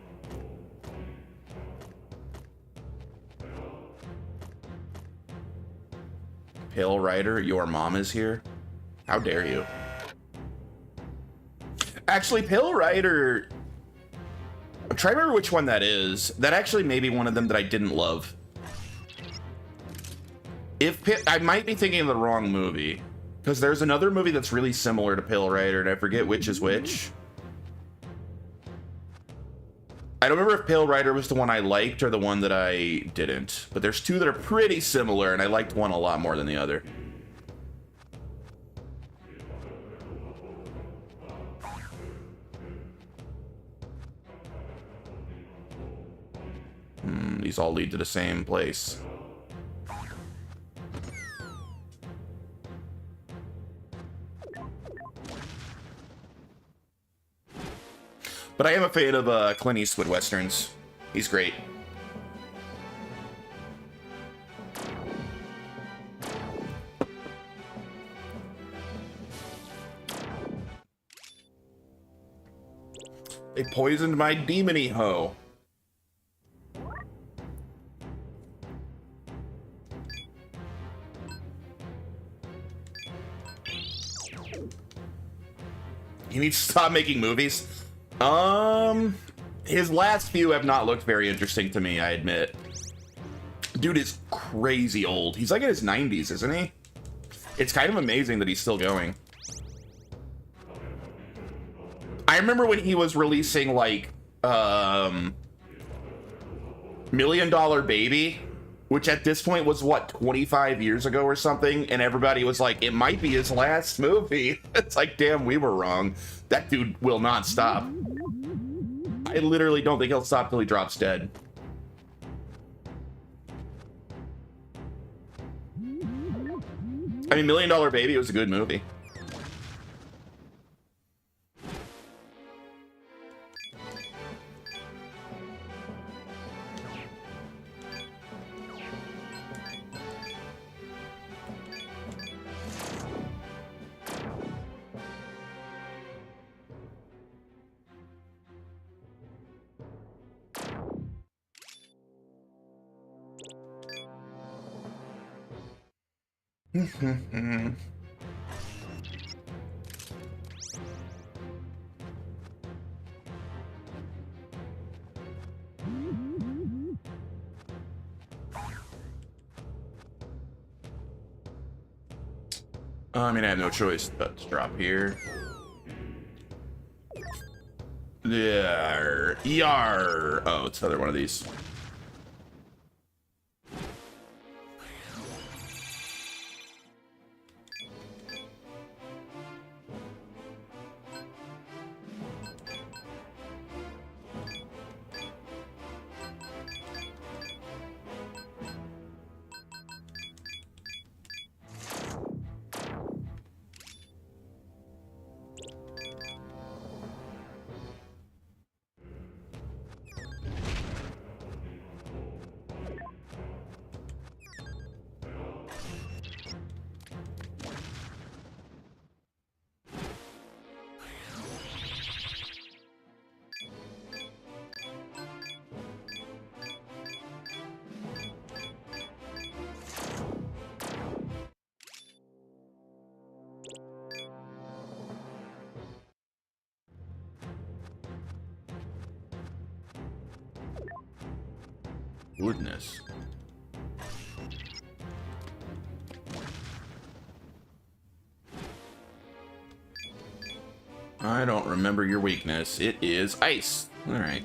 A: Pale Rider, your mom is here? How dare you? Actually, Pale Rider... I'm trying to remember which one that is. That actually may be one of them that I didn't love. I might be thinking of the wrong movie. Because there's another movie that's really similar to Pale Rider, and I forget which is which. I don't remember if Pale Rider was the one I liked or the one that I didn't. But there's two that are pretty similar, and I liked one a lot more than the other. These all lead to the same place. But I am a fan of Clint Eastwood westerns. He's great. They poisoned my demony hoe. He needs to stop making movies. His last few have not looked very interesting to me, I admit. Dude is crazy old. He's like in his 90s, isn't he? It's kind of amazing that he's still going. I remember when he was releasing like $1 Million Baby, which at this point was what, 25 years ago or something, and everybody was like, it might be his last movie. It's like, damn, we were wrong. That dude will not stop. I literally don't think he'll stop till he drops dead. I mean, $1 Million Baby was a good movie. I mean, I have no choice but to drop here. There. Yar. Oh, it's another one of these. Goodness. I don't remember your weakness. It is ice. All right.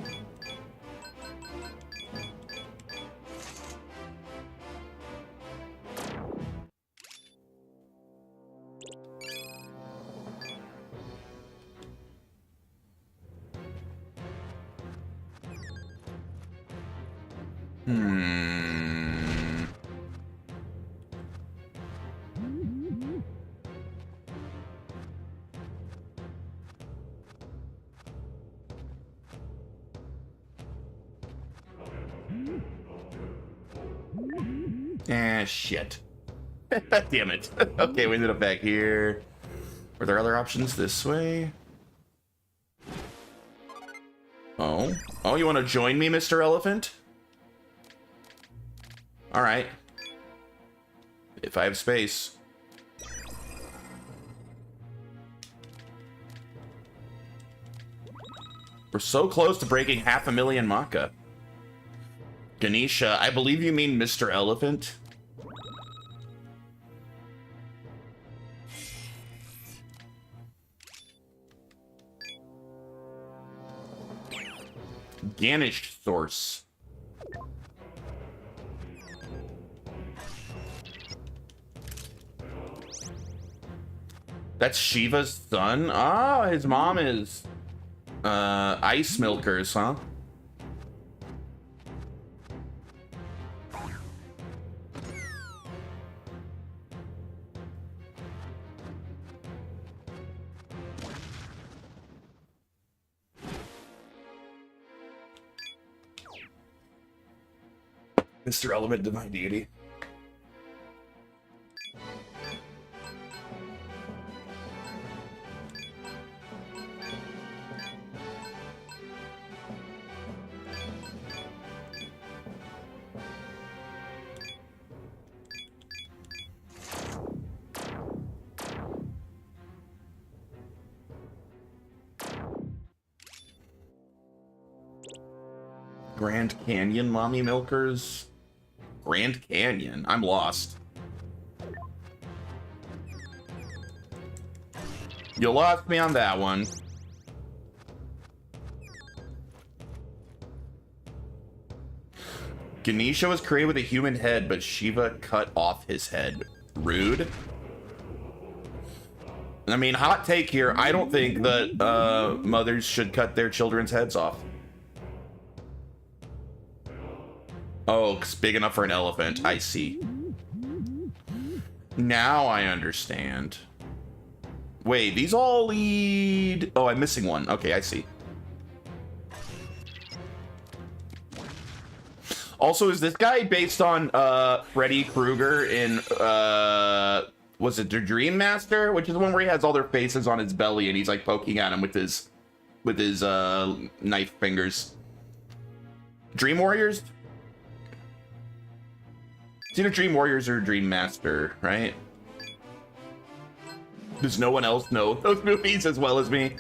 A: Hmm. Shit. Damn it. Okay, we ended up back here. Were there other options this way? Oh. Oh, you want to join me, Mr. Elephant? Alright. If I have space. We're so close to breaking 500,000 Maka. Ganesha, I believe you mean Mr. Elephant? Ganesh source. That's Shiva's son? Oh, his mom is ice milkers, huh? Mr. Element, Divine Deity. Grand Canyon mommy milkers? Grand Canyon? I'm lost. You lost me on that one. Ganesha was created with a human head, but Shiva cut off his head. Rude. I mean, hot take here. I don't think that mothers should cut their children's heads off. Oh, it's big enough for an elephant. I see. Now I understand. Wait, these all lead... Oh, I'm missing one. Okay, I see. Also, is this guy based on Freddy Krueger in... was it the Dream Master? Which is the one where he has all their faces on his belly and he's like poking at him with his knife fingers. Dream Warriors? It's either Dream Warriors or Dream Master, right? Does no one else know those movies as well as me?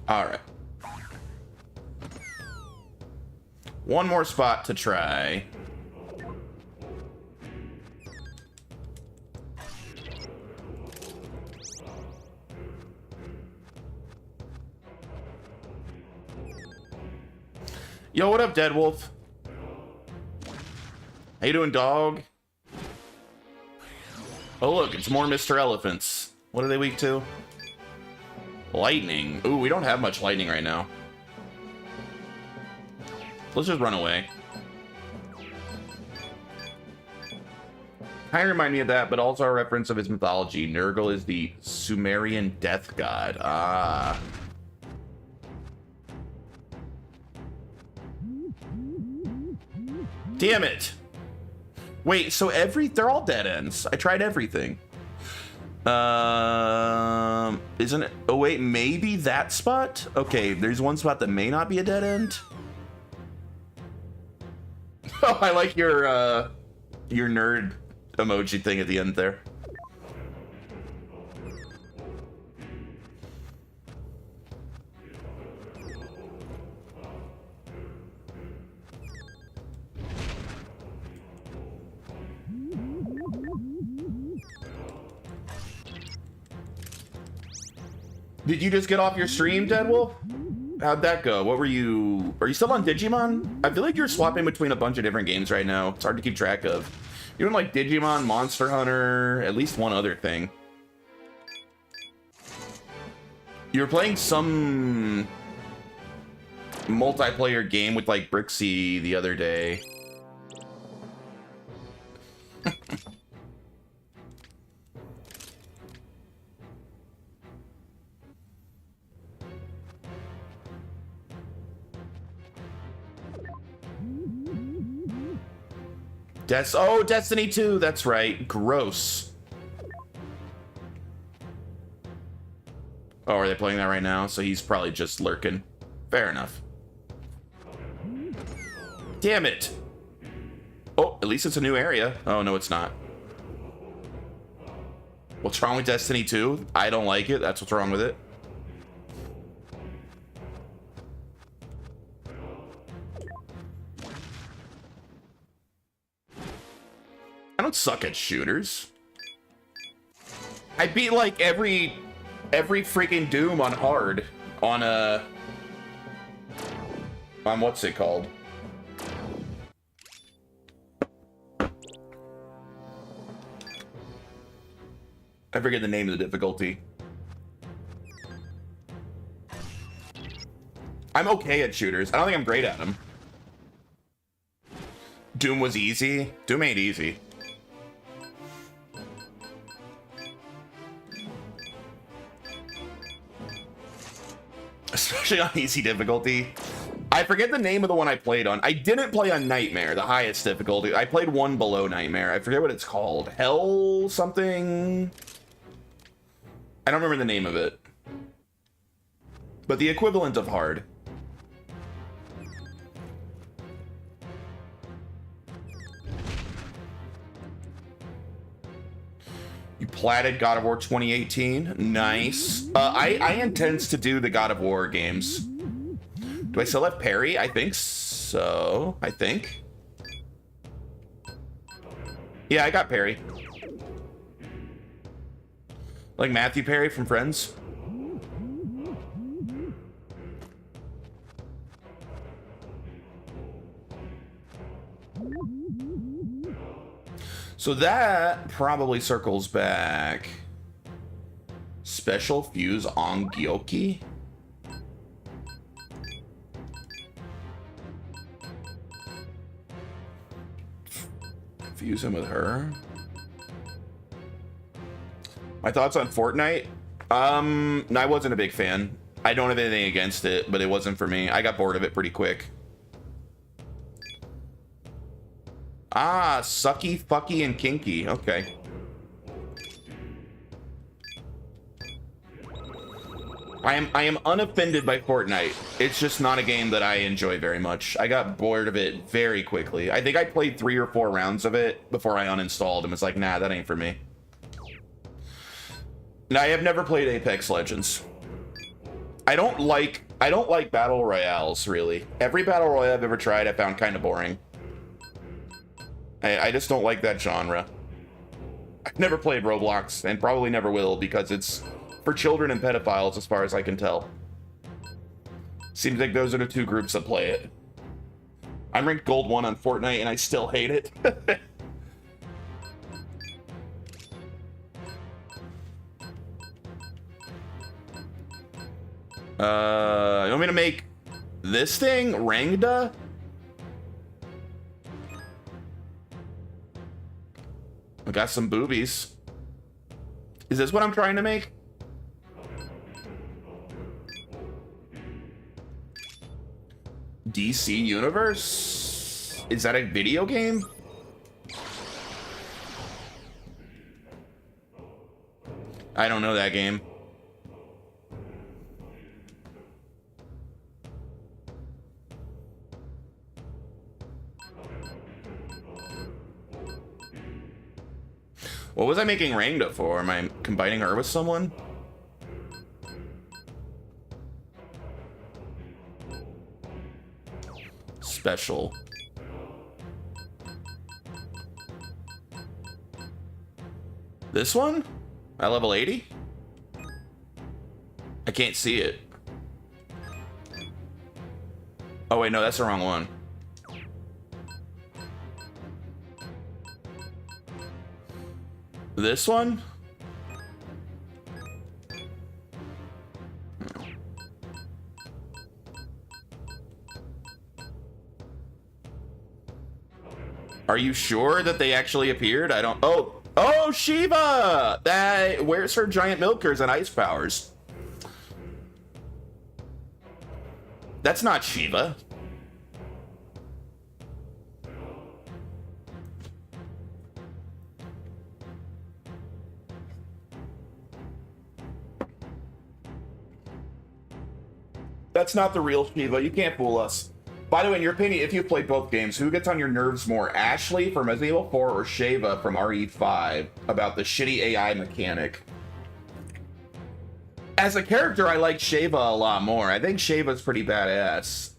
A: All right. One more spot to try. Yo, what up, Deadwolf? How you doing, dog? Oh, look, it's more Mr. Elephants. What are they weak to? Lightning. Ooh, we don't have much lightning right now. Let's just run away. Kind of remind me of that, but also a reference of his mythology. Nurgle is the Sumerian death god. Ah. Damn it. Wait, so they're all dead ends. I tried everything. Isn't it? Oh wait, maybe that spot? Okay, there's one spot that may not be a dead end. Oh, I like your nerd emoji thing at the end there. Did you just get off your stream, Deadwolf? How'd that go? What were you... Are you still on Digimon? I feel like you're swapping between a bunch of different games right now. It's hard to keep track of. You're doing like Digimon, Monster Hunter, at least one other thing. You were playing some multiplayer game with like Brixie the other day. Oh, Destiny 2, that's right. Gross. Oh, are they playing that right now? So he's probably just lurking. Fair enough. Damn it. Oh, at least it's a new area. Oh, no, it's not. What's wrong with Destiny 2? I don't like it. That's what's wrong with it. I don't suck at shooters. I beat like every freaking Doom on hard on what's it called? I forget the name of the difficulty. I'm okay at shooters. I don't think I'm great at them. Doom was easy. Doom ain't easy. Especially on easy difficulty. I forget the name of the one I played on. I didn't play on Nightmare, the highest difficulty. I played one below Nightmare. I forget what it's called. Hell something? I don't remember the name of it. But the equivalent of hard. You platted God of War 2018. Nice. I intend to do the God of War games. Do I still have parry? I think so. I think. Yeah, I got parry. Like Matthew Perry from Friends. So that probably circles back. Special Fuse on Gyoki? Fuse him with her. My thoughts on Fortnite? No, I wasn't a big fan. I don't have anything against it, but it wasn't for me. I got bored of it pretty quick. Ah, sucky, fucky, and kinky. Okay. I am unoffended by Fortnite. It's just not a game that I enjoy very much. I got bored of it very quickly. I think I played 3 or 4 rounds of it before I uninstalled and was like, nah, that ain't for me. Now, I have never played Apex Legends. I don't like battle royales, really. Every battle royale I've ever tried, I found kind of boring. I just don't like that genre. I've never played Roblox, and probably never will, because it's for children and pedophiles, as far as I can tell. Seems like those are the 2 groups that play it. I'm ranked Gold 1 on Fortnite, and I still hate it. You want me to make this thing Rangda? I got some boobies. Is this what I'm trying to make? DC Universe? Is that a video game? I don't know that game. What was I making Rangda for? Am I combining her with someone? Special. This one? At level 80? can't see it. Oh wait, no, that's the wrong one. This one? Are you sure that they actually appeared? I don't... Oh, Shiva! Where's her giant milkers and ice powers? That's not Shiva. That's not the real Shiva. You can't fool us. By the way, in your opinion, if you've played both games, who gets on your nerves more, Ashley from Resident Evil 4 or Shiva from RE5 about the shitty AI mechanic? As a character, I like Shiva a lot more. I think Shiva's pretty badass.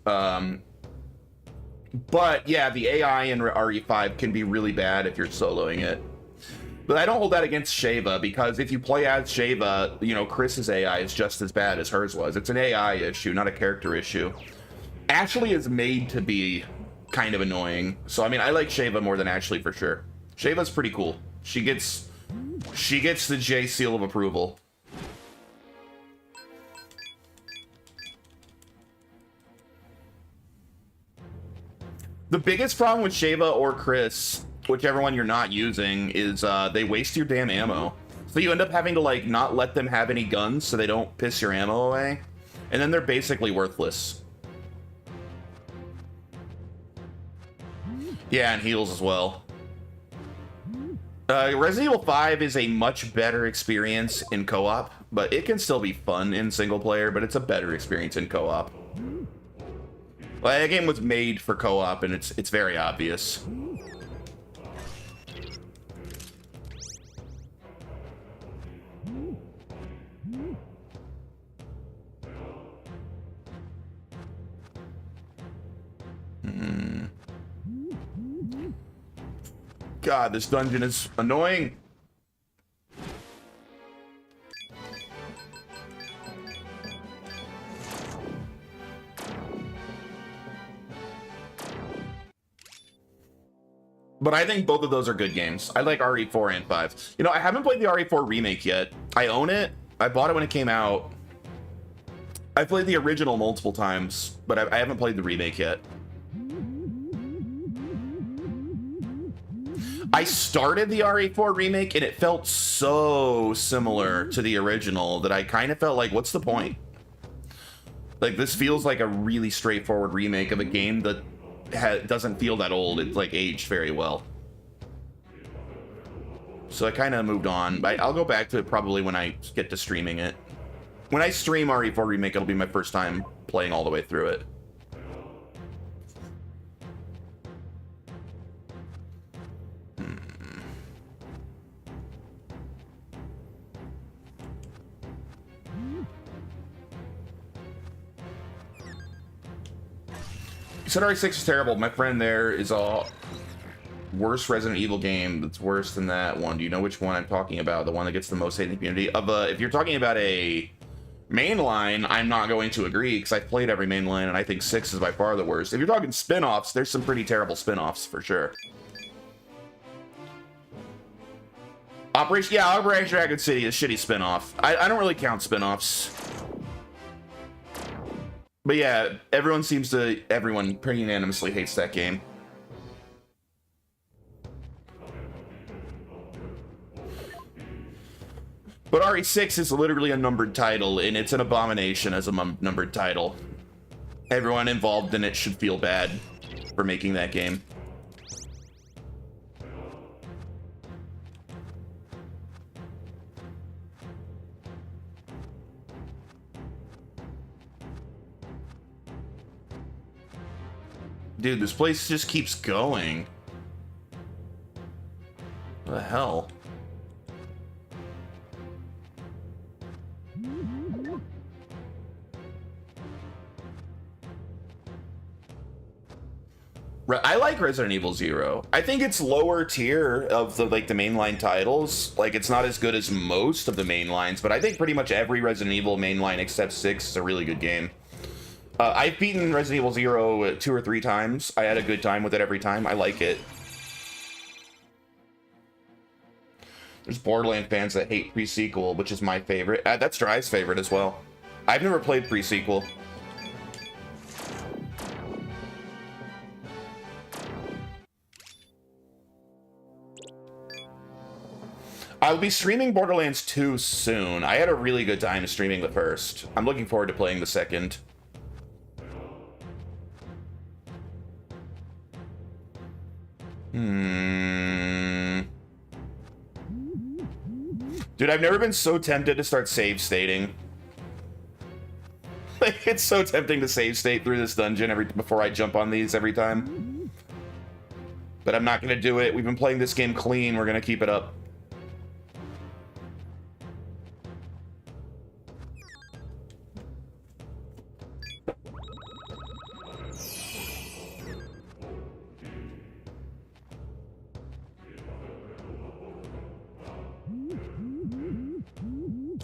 A: But yeah, the AI in RE5 can be really bad if you're soloing it. But I don't hold that against Shiva, because if you play as Shiva, you know, Chris's AI is just as bad as hers was. It's an AI issue, not a character issue. Ashley is made to be kind of annoying. So, I mean, I like Shiva more than Ashley for sure. Shiva's pretty cool. She gets the J seal of approval. The biggest problem with Shiva or Chris, whichever one you're not using, is they waste your damn ammo. So you end up having to, like, not let them have any guns so they don't piss your ammo away. And then they're basically worthless. Yeah, and heals as well. Resident Evil 5 is a much better experience in co-op, but it can still be fun in single player, but it's a better experience in co-op. Well, that game was made for co-op, and it's very obvious. God, this dungeon is annoying. But I think both of those are good games. I like RE4 and 5. You know, I haven't played the RE4 remake yet. I own it. I bought it when it came out. I played the original multiple times, but I haven't played the remake yet. I started the RE4 remake and it felt so similar to the original that I kind of felt like, what's the point? Like, this feels like a really straightforward remake of a game that doesn't feel that old. It's like aged very well. So I kind of moved on. I'll go back to it probably when I get to streaming it. When I stream RE4 remake, it'll be my first time playing all the way through it. You said RE6 is terrible. My friend there is a worst Resident Evil game that's worse than that one. Do you know which one I'm talking about? The one that gets the most hate in the community? If you're talking about a mainline, I'm not going to agree because I've played every mainline and I think 6 is by far the worst. If you're talking spin-offs, there's some pretty terrible spin-offs for sure. Operation Raccoon City is a shitty spin-off. I don't really count spin-offs. But yeah, everyone pretty unanimously hates that game. But RE6 is literally a numbered title, and it's an abomination as a numbered title. Everyone involved in it should feel bad for making that game. Dude, this place just keeps going. What the hell? I like Resident Evil 0. I think it's lower tier of the like the mainline titles. Like it's not as good as most of the main lines, but I think pretty much every Resident Evil mainline except 6 is a really good game. I've beaten Resident Evil 0 2 or 3 times. I had a good time with it every time. I like it. There's Borderlands fans that hate pre-sequel, which is my favorite. That's Dry's favorite as well. I've never played pre-sequel. I'll be streaming Borderlands 2 soon. I had a really good time streaming the first. I'm looking forward to playing the second. Dude, I've never been so tempted to start save stating. Like, it's so tempting to save state through this dungeon before I jump on these every time. But I'm not gonna do it. We've been playing this game clean. We're gonna keep it up.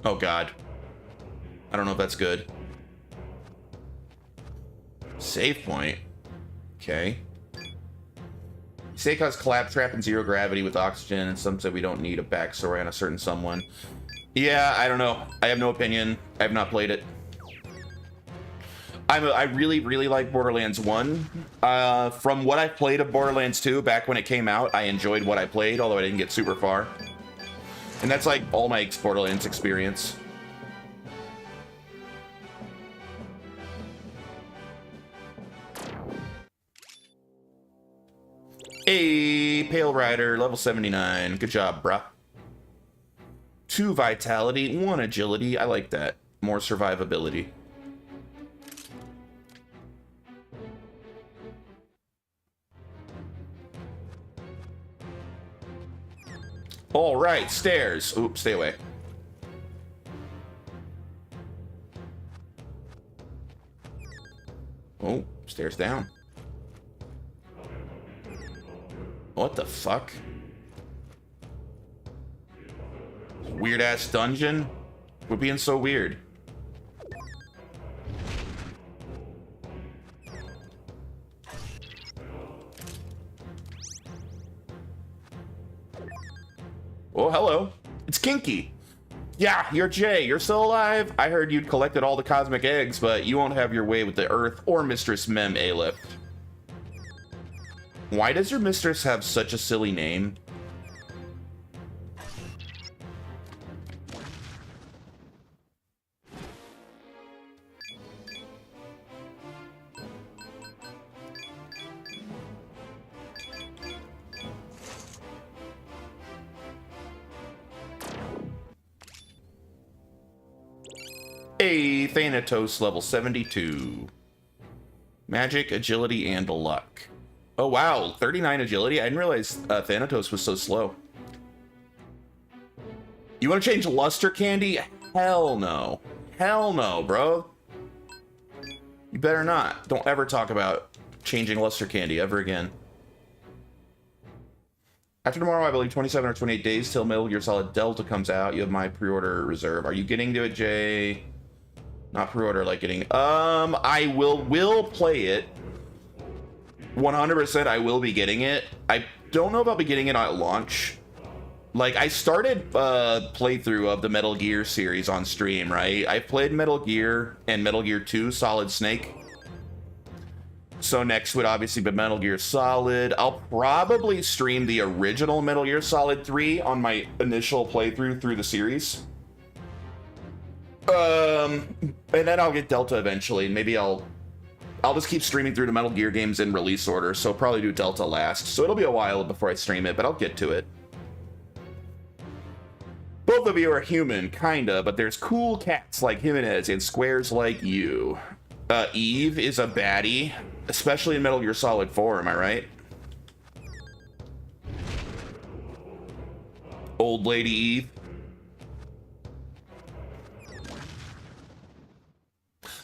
A: Oh god. I don't know if that's good. Save point. Okay. Say cause claptrap and zero gravity with oxygen, and some said we don't need a backstory on a certain someone. Yeah, I don't know. I have no opinion. I have not played it. I really, really like Borderlands 1. From what I played of Borderlands 2 back when it came out, I enjoyed what I played, although I didn't get super far. And that's like all my Borderlands experience. Hey, Pale Rider, level 79. Good job, bruh. 2 vitality, 1 agility. I like that. More survivability. All right, stairs. Oops, stay away. Oh, stairs down. What the fuck? Weird ass dungeon? We're being so weird. Oh, hello. It's Kinky. Yeah, you're Jay. You're still alive? I heard you'd collected all the cosmic eggs, but you won't have your way with the Earth or Mistress Mem Aleph. Why does your mistress have such a silly name? Hey, Thanatos, level 72. Magic, agility, and luck. Oh, wow. 39 agility? I didn't realize Thanatos was so slow. You want to change luster candy? Hell no. Hell no, bro. You better not. Don't ever talk about changing luster candy ever again. After tomorrow, I believe 27 or 28 days till Metal Gear Solid Delta comes out. You have my pre-order reserve. Are you getting to it, Jay? Not pre-order, like getting... I will play it. 100% I will be getting it. I don't know if I'll be getting it at launch. Like, I started playthrough of the Metal Gear series on stream, right? I played Metal Gear and Metal Gear 2 Solid Snake. So next would obviously be Metal Gear Solid. I'll probably stream the original Metal Gear Solid 3 on my initial playthrough through the series. And then I'll get Delta eventually. Maybe I'll just keep streaming through the Metal Gear games in release order, so probably do Delta last. So it'll be a while before I stream it, but I'll get to it. Both of you are human, kinda, but there's cool cats like Jimenez and squares like you. Eve is a baddie, especially in Metal Gear Solid 4, am I right? Old Lady Eve.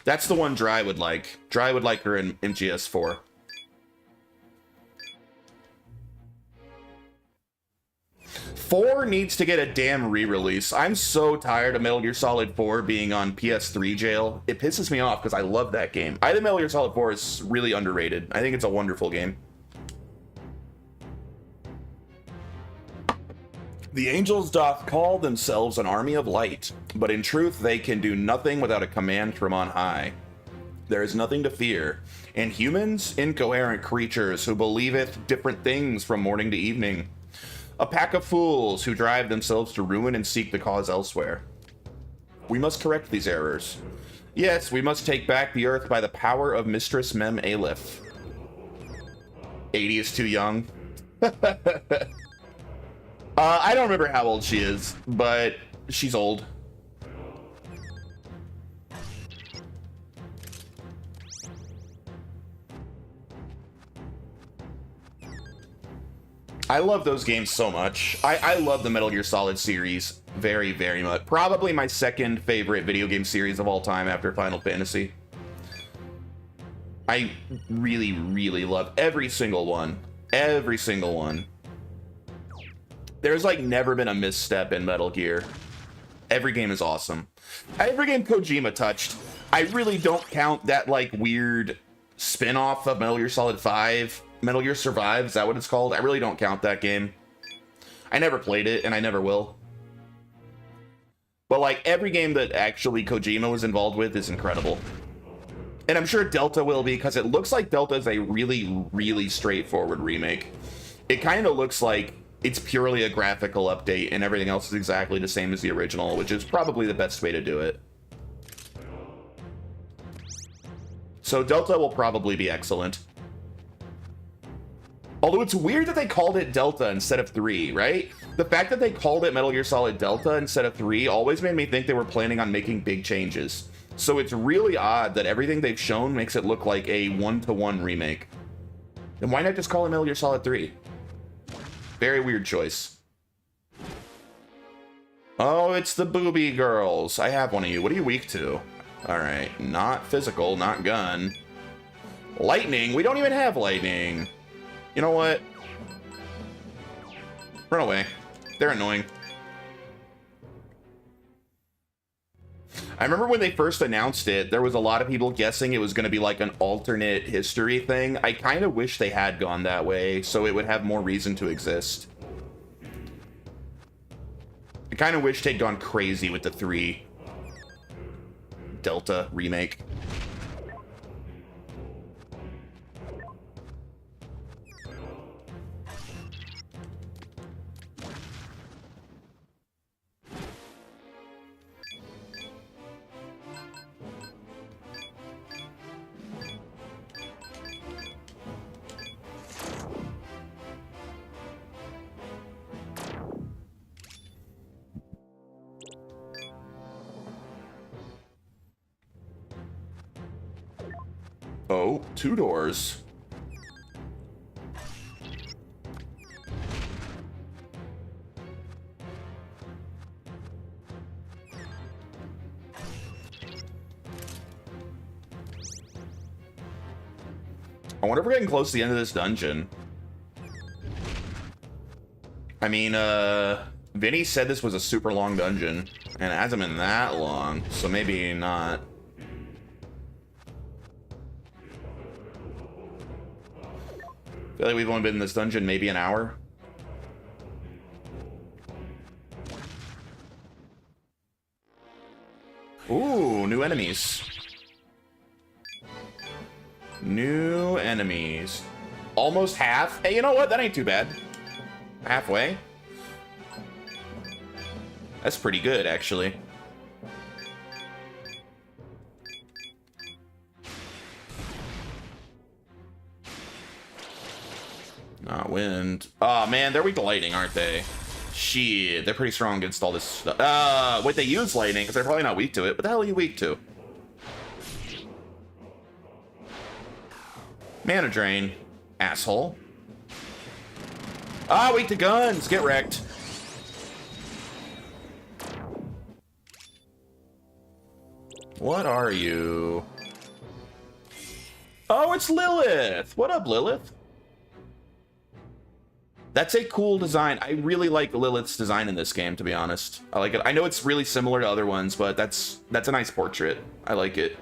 A: That's the one Dry would like. Dry would like her in MGS4. 4 needs to get a damn re-release. I'm so tired of Metal Gear Solid 4 being on PS3 jail. It pisses me off because I love that game. I think Metal Gear Solid 4 is really underrated. I think it's a wonderful game. The angels doth call themselves an army of light, but in truth they can do nothing without a command from on high. There is nothing to fear, and humans, incoherent creatures who believeth different things from morning to evening. A pack of fools who drive themselves to ruin and seek the cause elsewhere. We must correct these errors. Yes, we must take back the earth by the power of Mistress Mem Aleph. 80 is too young. I don't remember how old she is, but she's old. I love those games so much. I love the Metal Gear Solid series very, very much. Probably my second favorite video game series of all time after Final Fantasy. I really, really love every single one. Every single one. There's like never been a misstep in Metal Gear. Every game is awesome. Every game Kojima touched. I really don't count that like weird spin-off of Metal Gear Solid 5. Metal Gear Survive, is that what it's called? I really don't count that game. I never played it, and I never will. But like every game that actually Kojima was involved with is incredible. And I'm sure Delta will be, because it looks like Delta is a really, really straightforward remake. It kind of looks like it's purely a graphical update and everything else is exactly the same as the original, which is probably the best way to do it. So Delta will probably be excellent. Although it's weird that they called it Delta instead of 3, right? The fact that they called it Metal Gear Solid Delta instead of 3 always made me think they were planning on making big changes. So it's really odd that everything they've shown makes it look like a one-to-one remake. Then why not just call it Metal Gear Solid 3? Very weird choice. Oh, it's the booby girls. I have one of you. What are you weak to? Alright, not physical, not gun. Lightning? We don't even have lightning. You know what? Run away. They're annoying. I remember when they first announced it, there was a lot of people guessing it was going to be like an alternate history thing. I kind of wish they had gone that way, so it would have more reason to exist. I kind of wish they'd gone crazy with the 3 Delta remake. Oh, 2 doors. I wonder if we're getting close to the end of this dungeon. I mean, Vinny said this was a super long dungeon, and it hasn't been that long, so maybe not. I feel like we've only been in this dungeon maybe an hour. Ooh, new enemies. New enemies. Almost half. Hey, you know what? That ain't too bad. Halfway. That's pretty good, actually. Not wind. Oh man, they're weak to lightning, aren't they? Shit, they're pretty strong against all this stuff. Wait, they use lightning because they're probably not weak to it. What the hell are you weak to? Mana drain, asshole. Ah, weak to guns. Get wrecked. What are you? Oh, it's Lilith. What up, Lilith? That's a cool design. I really like Lilith's design in this game, to be honest. I like it. I know it's really similar to other ones, but that's a nice portrait. I like it.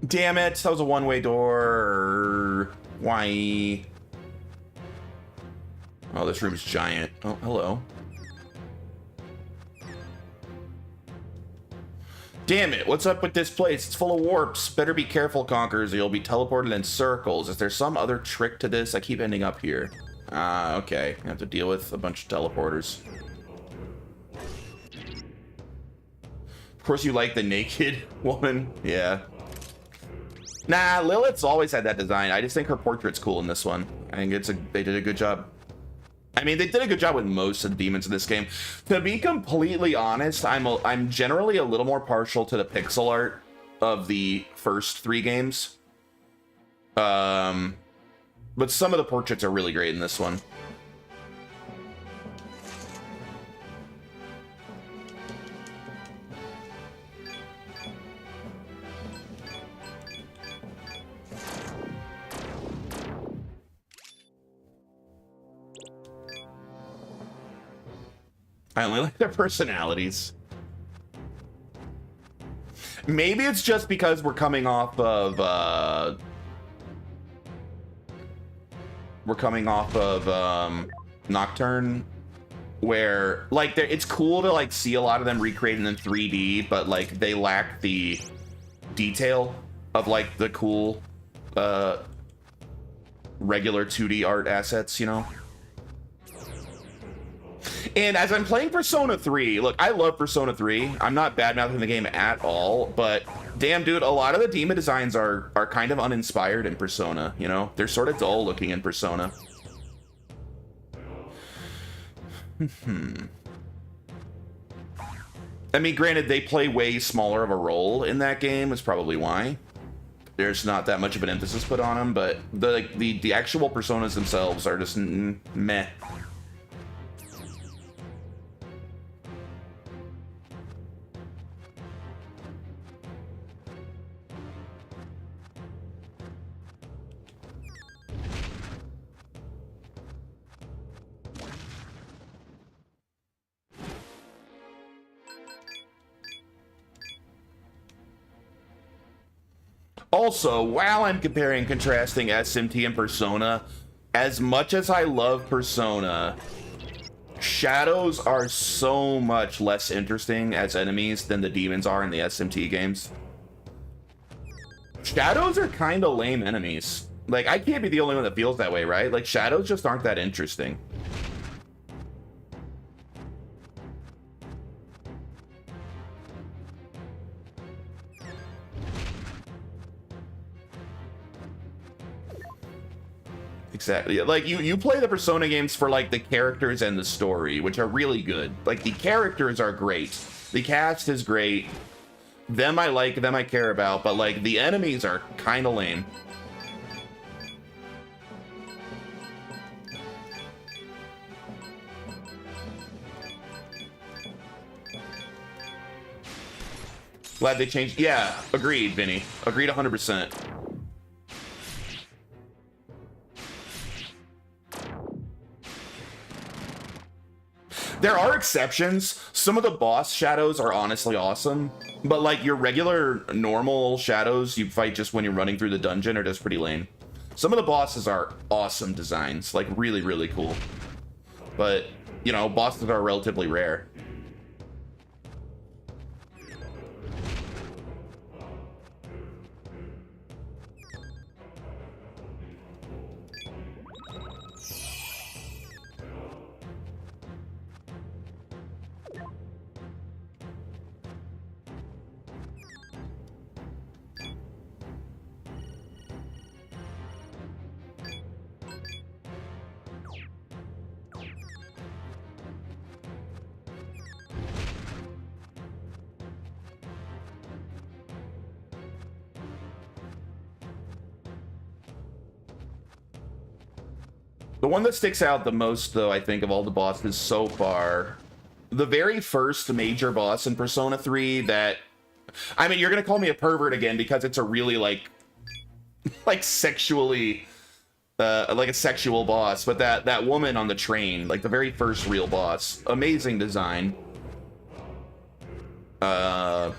A: Damn it, that was a one-way door. Why? Oh, this room's giant. Oh, hello. Damn it, what's up with this place? It's full of warps. Better be careful, Conkers, or you'll be teleported in circles. Is there some other trick to this? I keep ending up here. Ah, okay. I have to deal with a bunch of teleporters. Of course you like the naked woman. Yeah. Nah, Lilith's always had that design. I just think her portrait's cool in this one. I think they did a good job. I mean, they did a good job with most of the demons in this game. To be completely honest, I'm generally a little more partial to the pixel art of the first 3 games. But some of the portraits are really great in this one. I only like their personalities. Maybe it's just because we're coming off of Nocturne, where like it's cool to like see a lot of them recreated in 3D, but like they lack the detail of like the cool regular 2D art assets, you know. And as I'm playing Persona 3, look, I love Persona 3. I'm not bad-mouthing the game at all, but damn, dude, a lot of the demon designs are kind of uninspired in Persona, you know? They're sort of dull looking in Persona. I mean, granted, they play way smaller of a role in that game, is probably why. There's not that much of an emphasis put on them, but the actual Personas themselves are just meh. Also, while I'm comparing and contrasting SMT and Persona, as much as I love Persona, shadows are so much less interesting as enemies than the demons are in the SMT games. Shadows are kind of lame enemies. Like, I can't be the only one that feels that way, right? Like, shadows just aren't that interesting. Exactly. Like, you play the Persona games for, like, the characters and the story, which are really good. Like, the characters are great. The cast is great. Them I like, them I care about, but, like, the enemies are kind of lame. Glad they changed. Yeah, agreed, Vinny. Agreed 100%. There are exceptions. Some of the boss shadows are honestly awesome, but like your regular normal shadows you fight just when you're running through the dungeon are just pretty lame. Some of the bosses are awesome designs, like really, really cool. But, you know, bosses are relatively rare. The one that sticks out the most, though, I think, of all the bosses so far, the very first major boss in Persona 3 that... I mean, you're going to call me a pervert again because it's a really, like sexually... like a sexual boss, but that woman on the train, like the very first real boss, amazing design. That's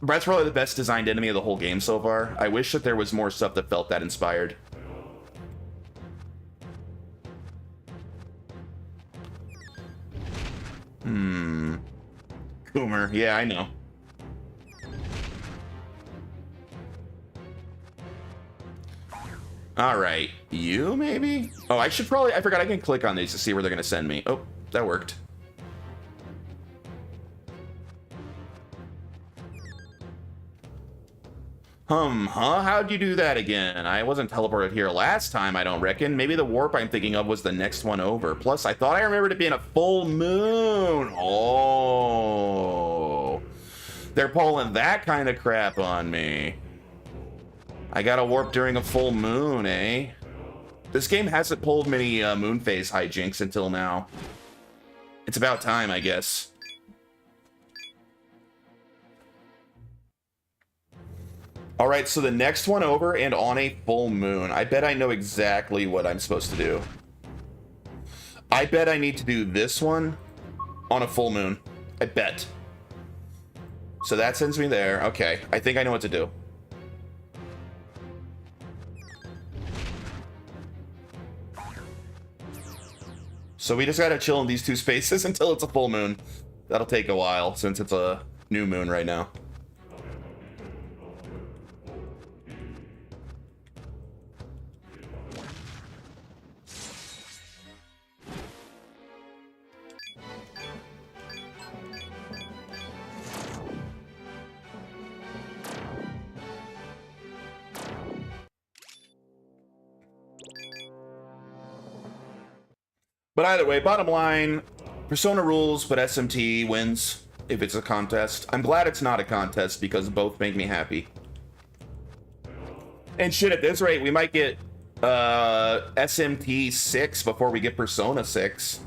A: probably the best designed enemy of the whole game so far. I wish that there was more stuff that felt that inspired. Coomer, yeah, I know. All right, you maybe? Oh, I forgot I can click on these to see where they're gonna send me. Oh, that worked. How'd you do that again? I wasn't teleported here last time, I don't reckon. Maybe the warp I'm thinking of was the next one over. Plus, I thought I remembered it being a full moon. Oh, they're pulling that kind of crap on me. I got a warp during a full moon, eh? This game hasn't pulled many moon phase hijinks until now. It's about time, I guess. All right, so the next one over and on a full moon. I bet I know exactly what I'm supposed to do. I bet I need to do this one on a full moon. I bet. So that sends me there. Okay, I think I know what to do. So we just gotta chill in these two spaces until it's a full moon. That'll take a while since it's a new moon right now. But either way, bottom line, Persona rules, but SMT wins if it's a contest. I'm glad it's not a contest because both make me happy. And shit, at this rate, we might get SMT 6 before we get Persona 6.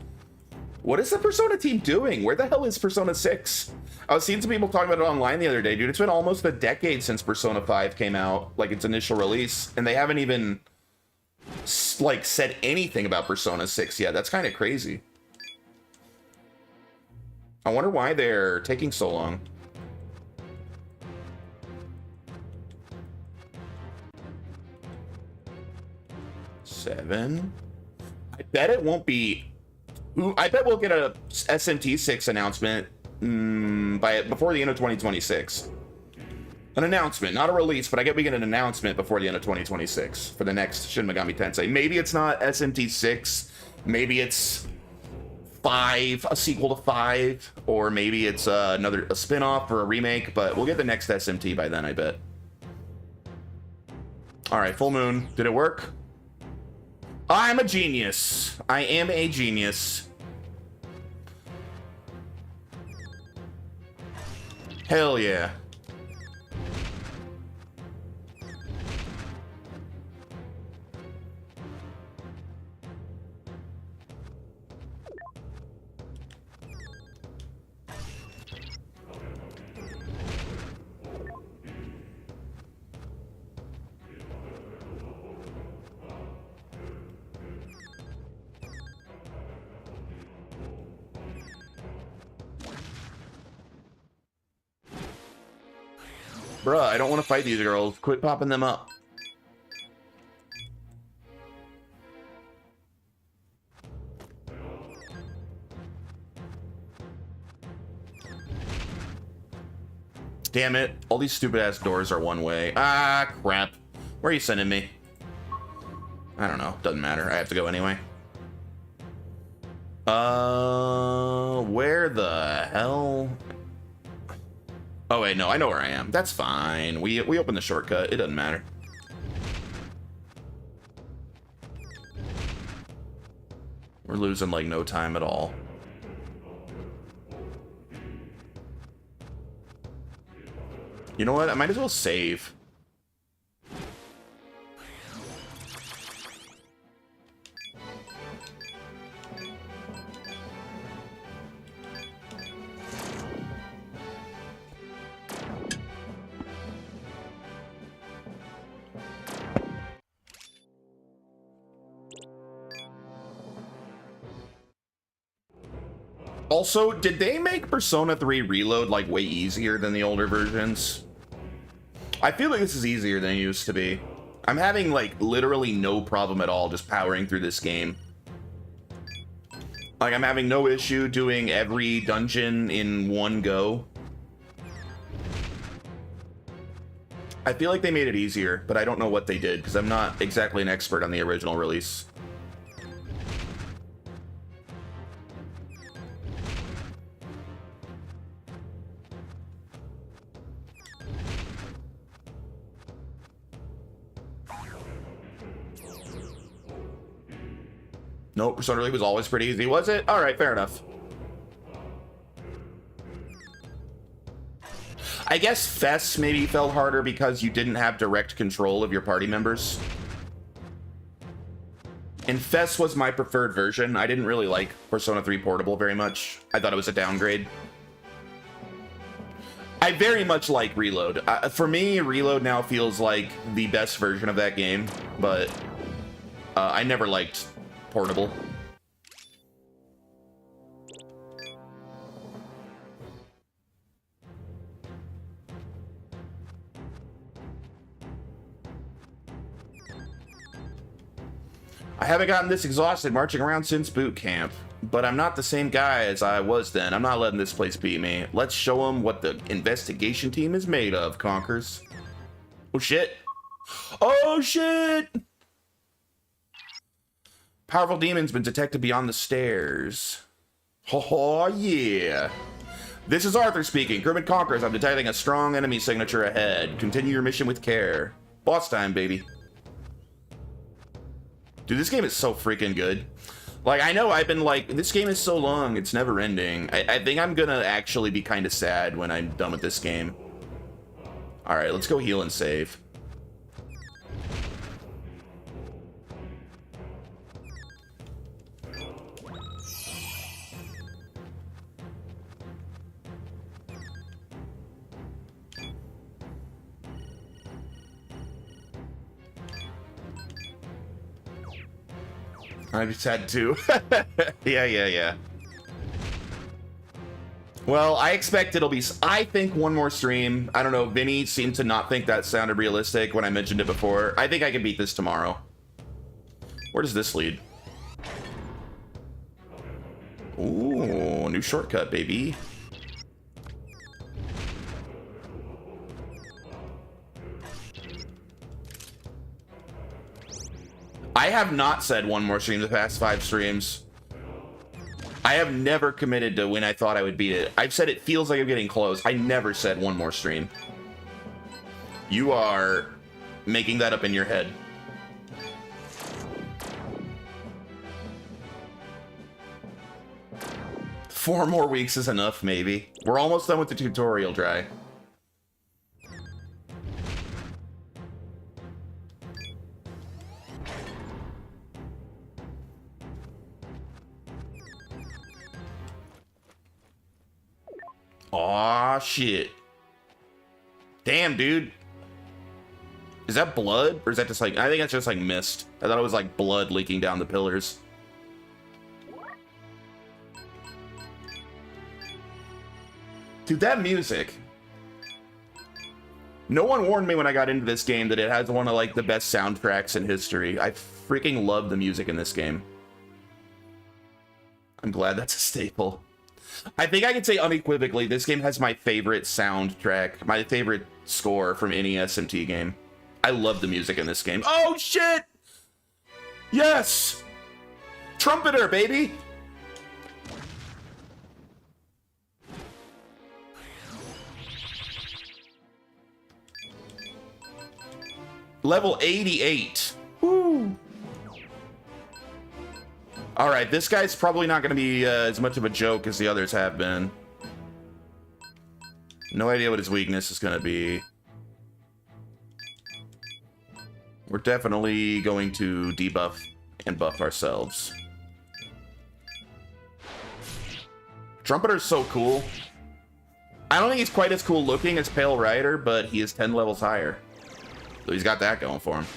A: What is the Persona team doing? Where the hell is Persona 6? I was seeing some people talking about it online the other day, dude. It's been almost a decade since Persona 5 came out, like its initial release, and they haven't even like said anything about Persona 6 yet. That's kind of crazy. I wonder why they're taking so long. Seven. I bet it won't be. Ooh, I bet we'll get a SMT 6 announcement before the end of 2026. An announcement, not a release, but I get we get an announcement before the end of 2026 for the next Shin Megami Tensei. Maybe it's not SMT 6, maybe it's 5, a sequel to 5, or maybe it's a spin-off or a remake, but we'll get the next SMT by then, I bet. All right, full moon. Did it work? I'm a genius. I am a genius. Hell yeah. Bruh, I don't want to fight these girls. Quit popping them up. Damn it. All these stupid ass doors are one way. Ah, crap. Where are you sending me? I don't know. Doesn't matter. I have to go anyway. Where the hell? Oh wait, no, I know where I am. That's fine. We opened the shortcut. It doesn't matter. We're losing like no time at all. You know what? I might as well save. Also, did they make Persona 3 Reload like way easier than the older versions? I feel like this is easier than it used to be. I'm having like literally no problem at all just powering through this game. Like, I'm having no issue doing every dungeon in one go. I feel like they made it easier, but I don't know what they did because I'm not exactly an expert on the original release. Nope, Persona 3 was always pretty easy, was it? Alright, fair enough. I guess Fess maybe felt harder because you didn't have direct control of your party members. And Fess was my preferred version. I didn't really like Persona 3 Portable very much. I thought it was a downgrade. I very much like Reload. For me, Reload now feels like the best version of that game, but I never liked Portable. I haven't gotten this exhausted marching around since boot camp, but I'm not the same guy as I was then. I'm not letting this place beat me. Let's show them what the investigation team is made of, Conkers. Oh shit. Oh shit! Powerful demon's been detected beyond the stairs. Oh yeah. This is Arthur speaking. Kermit Conkers, I'm detecting a strong enemy signature ahead. Continue your mission with care. Boss time, baby. Dude, this game is so freaking good. Like, I know I've been like, this game is so long, it's never ending. I think I'm gonna actually be kind of sad when I'm done with this game. Alright, let's go heal and save. I just had to. Yeah. Well, I expect it'll be... I think one more stream. I don't know. Vinny seemed to not think that sounded realistic when I mentioned it before. I think I can beat this tomorrow. Where does this lead? Ooh, new shortcut, baby. I have not said one more stream the past 5 streams. I have never committed to when I thought I would beat it. I've said it feels like I'm getting close. I never said one more stream. You are making that up in your head. Four more weeks is enough, maybe. We're almost done with the tutorial, Dry. Aw, shit. Damn, dude. Is that blood? Or is that just like... I think that's just like mist. I thought it was like blood leaking down the pillars. Dude, that music. No one warned me when I got into this game that it has one of like the best soundtracks in history. I freaking love the music in this game. I'm glad that's a staple. I think I can say unequivocally, this game has my favorite soundtrack, my favorite score from any SMT game. I love the music in this game. Oh, shit! Yes! Trumpeter, baby! Level 88. Woo! Alright, this guy's probably not going to be as much of a joke as the others have been. No idea what his weakness is going to be. We're definitely going to debuff and buff ourselves. Trumpeter's so cool. I don't think he's quite as cool looking as Pale Rider, but he is 10 levels higher. So he's got that going for him.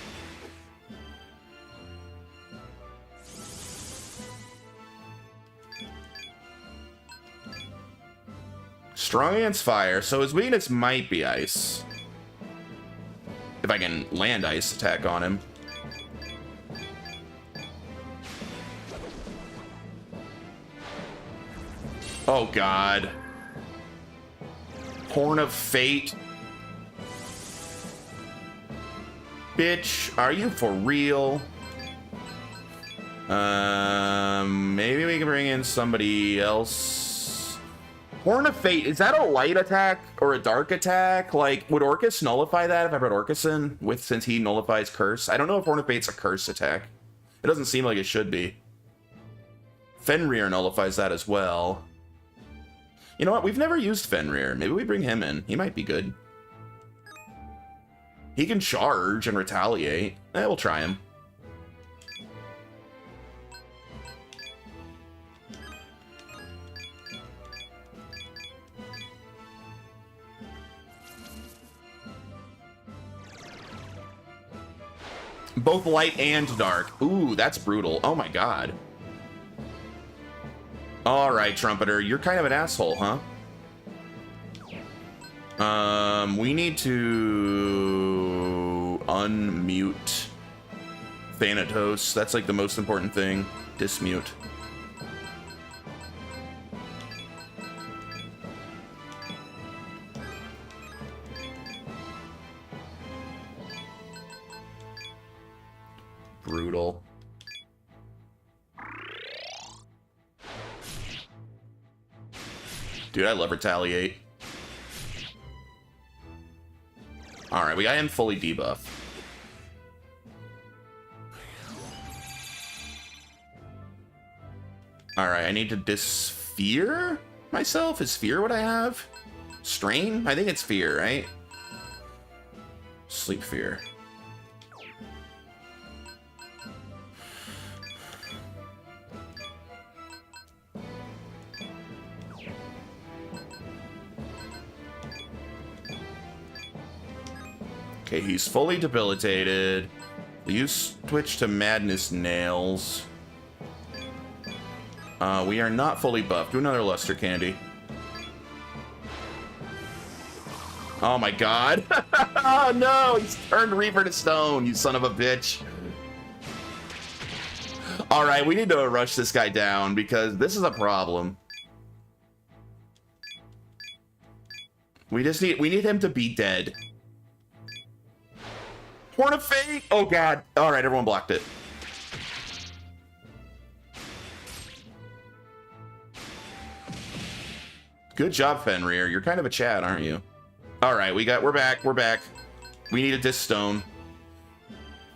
A: Strong against fire, so his weakness might be ice. If I can land ice attack on him. Oh god. Horn of Fate. Bitch, are you for real? Maybe we can bring in somebody else. Horn of Fate, is that a light attack or a dark attack? Like, would Orcus nullify that if I put Orcus in, since he nullifies Curse? I don't know if Horn of Fate's a Curse attack. It doesn't seem like it should be. Fenrir nullifies that as well. You know what? We've never used Fenrir. Maybe we bring him in. He might be good. He can charge and retaliate. We'll try him. Both light and dark. Ooh, that's brutal. Oh my god. All right, Trumpeter, you're kind of an asshole, huh? We need to unmute Thanatos. That's like the most important thing. Dismute. Brutal. Dude, I love retaliate. Alright, we got him fully debuff. Alright, I need to disfear myself? Is fear what I have? Strain? I think it's fear, right? Sleep fear. Okay, he's fully debilitated. You switch to Madness Nails. We are not fully buffed. Do another Luster Candy. Oh my god. Oh no, he's turned Reaper to stone, you son of a bitch. Alright, we need to rush this guy down because this is a problem. We need him to be dead. Horn of Fate! Oh god. Alright, everyone blocked it. Good job, Fenrir. You're kind of a Chad, aren't you? Alright, we're back. We need a disc stone.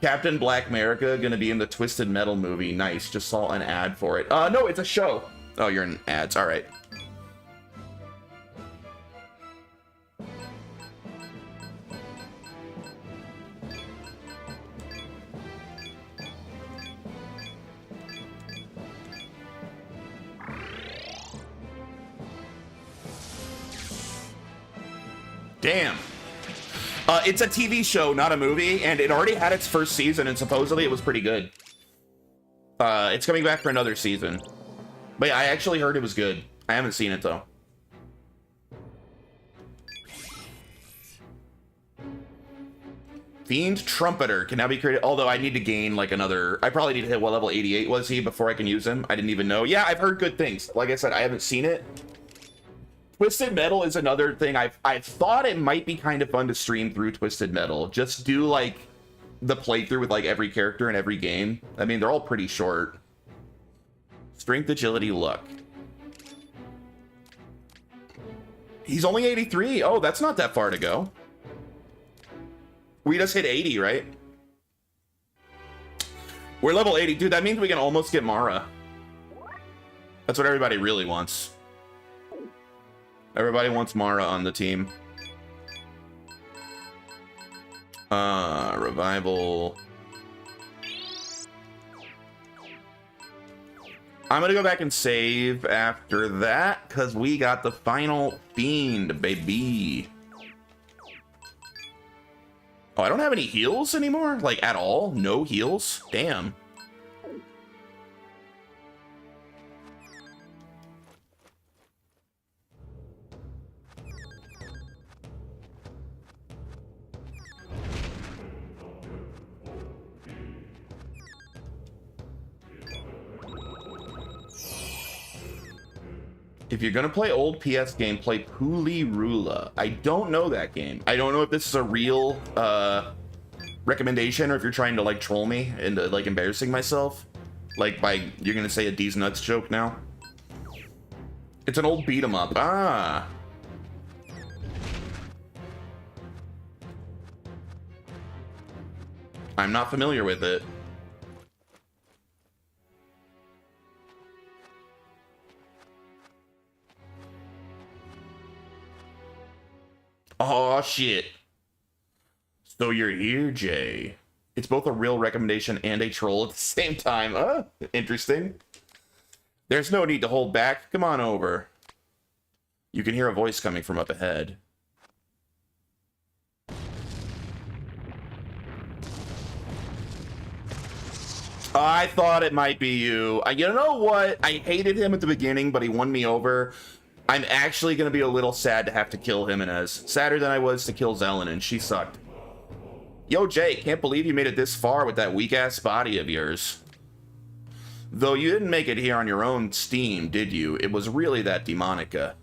A: Captain Black America gonna be in the Twisted Metal movie. Nice. Just saw an ad for it. No, it's a show. Oh, you're in ads. Alright. Damn. It's a TV show, not a movie, and it already had its first season, and supposedly it was pretty good. It's coming back for another season. But yeah, I actually heard it was good. I haven't seen it, though. Fiend Trumpeter can now be created, although I need to gain, like, another... I probably need to hit, what level 88 was he before I can use him? I didn't even know. Yeah, I've heard good things. Like I said, I haven't seen it. Twisted Metal is another thing. I thought it might be kind of fun to stream through Twisted Metal. Just do, like, the playthrough with, like, every character in every game. I mean, they're all pretty short. Strength, Agility, Luck. He's only 83. Oh, that's not that far to go. We just hit 80, right? We're level 80. Dude, that means we can almost get Mara. That's what everybody really wants. Everybody wants Mara on the team. Revival. I'm gonna go back and save after that, because we got the final Fiend, baby. Oh, I don't have any heals anymore? Like, at all? No heals? Damn. If you're gonna play old PS game, play Puli Rula. I don't know that game. I don't know if this is a real recommendation or if you're trying to like troll me into like embarrassing myself. Like by, you're gonna say a D's nuts joke now? It's an old beat 'em up. Ah. I'm not familiar with it. Oh shit. So you're here, Jay. It's both a real recommendation and a troll at the same time. Interesting. There's no need to hold back. Come on over. You can hear a voice coming from up ahead. I thought it might be you. You know what? I hated him at the beginning, but he won me over. I'm actually going to be a little sad to have to kill Jimenez. Sadder than I was to kill Zelen, and she sucked. Yo, Jay, can't believe you made it this far with that weak-ass body of yours. Though you didn't make it here on your own steam, did you? It was really that Demonica.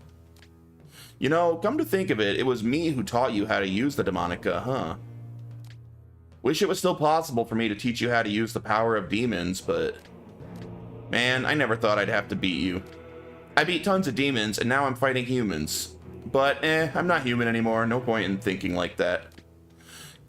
A: You know, come to think of it, it was me who taught you how to use the Demonica, huh? Wish it was still possible for me to teach you how to use the power of demons, but... Man, I never thought I'd have to beat you. I beat tons of demons, and now I'm fighting humans. But, I'm not human anymore. No point in thinking like that.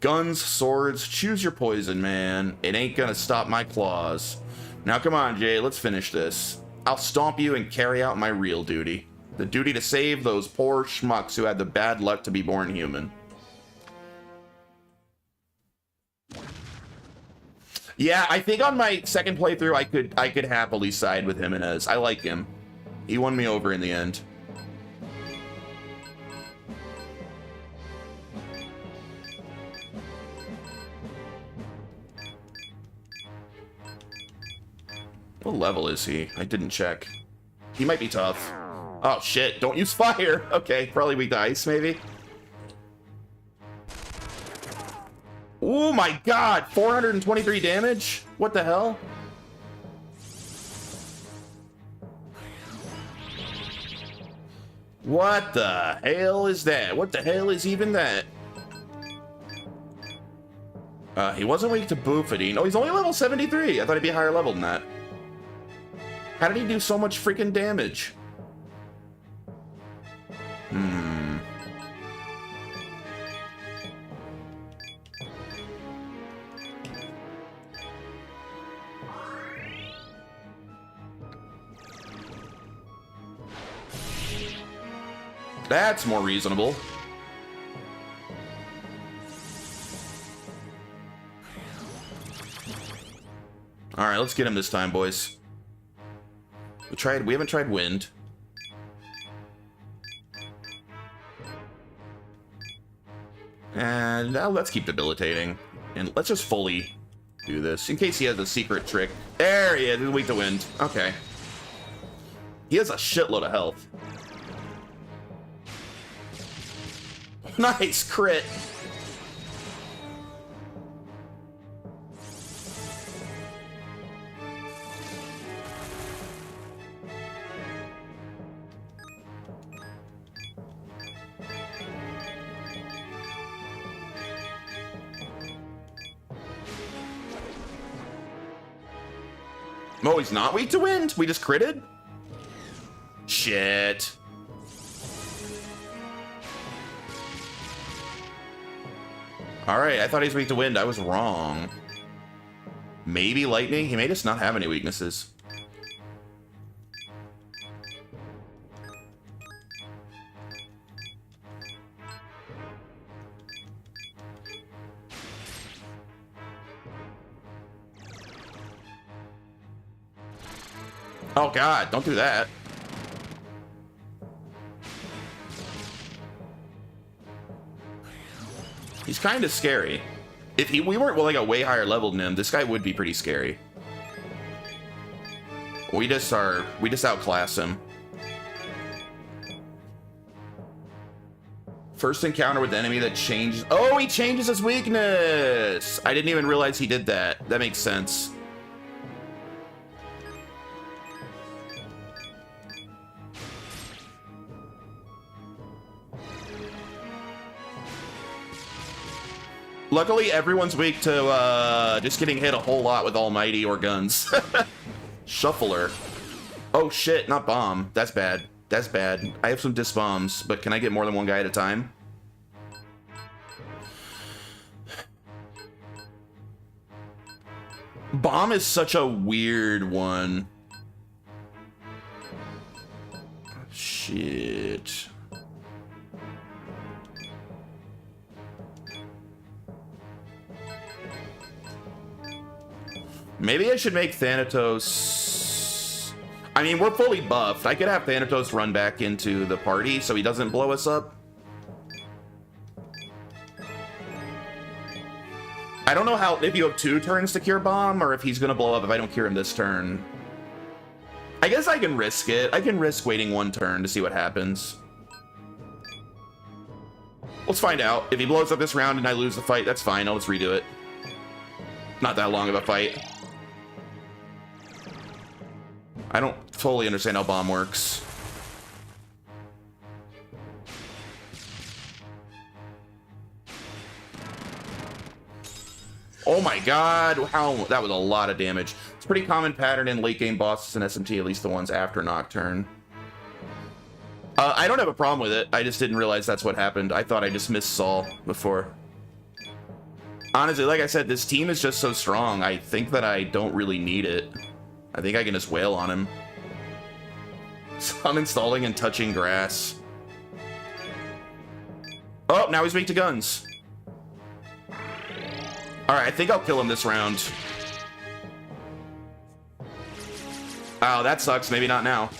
A: Guns, swords, choose your poison, man. It ain't gonna stop my claws. Now come on, Jay, let's finish this. I'll stomp you and carry out my real duty. The duty to save those poor schmucks who had the bad luck to be born human. Yeah, I think on my second playthrough, I could happily side with Jimenez. I like him. He won me over in the end. What level is he? I didn't check. He might be tough. Oh shit, don't use fire! Okay, probably weak to ice, maybe? Oh my god, 423 damage? What the hell? What the hell is that? What the hell is even that? He wasn't weak to buffeting. Oh, he's only level 73. I thought he'd be higher level than that. How did he do so much freaking damage? That's more reasonable. All right, let's get him this time, boys. We haven't tried wind. And now let's keep debilitating. And let's just fully do this in case he has a secret trick. There he is, weak to wind. Okay. He has a shitload of health. Nice crit. Oh, he's not weak to wind? We just critted? Shit. Alright, I thought he was weak to wind. I was wrong. Maybe lightning? He may just not have any weaknesses. Oh god, don't do that. He's kind of scary. If we weren't like a way higher level than him, this guy would be pretty scary. We just outclass him. First encounter with the enemy that changes. Oh, he changes his weakness. I didn't even realize he did that. That makes sense. Luckily, everyone's weak to just getting hit a whole lot with Almighty or guns. Shuffler. Oh shit, not bomb. That's bad. That's bad. I have some disc bombs, but can I get more than one guy at a time? Bomb is such a weird one. Shit. Maybe I should make Thanatos... I mean, we're fully buffed. I could have Thanatos run back into the party so he doesn't blow us up. I don't know how, if you have 2 turns to cure bomb, or if he's gonna blow up if I don't cure him this turn. I guess I can risk it. I can risk waiting 1 turn to see what happens. Let's find out. If he blows up this round and I lose the fight, that's fine. I'll just redo it. Not that long of a fight. I don't fully understand how bomb works. Oh my god, how that was a lot of damage. It's a pretty common pattern in late game bosses and SMT, at least the ones after Nocturne. I don't have a problem with it. I just didn't realize that's what happened. I thought I just missed Saul before. Honestly, like I said, this team is just so strong. I think that I don't really need it. I think I can just wail on him. So I'm installing and touching grass. Oh, now he's weak to guns. Alright, I think I'll kill him this round. Oh, that sucks. Maybe not now.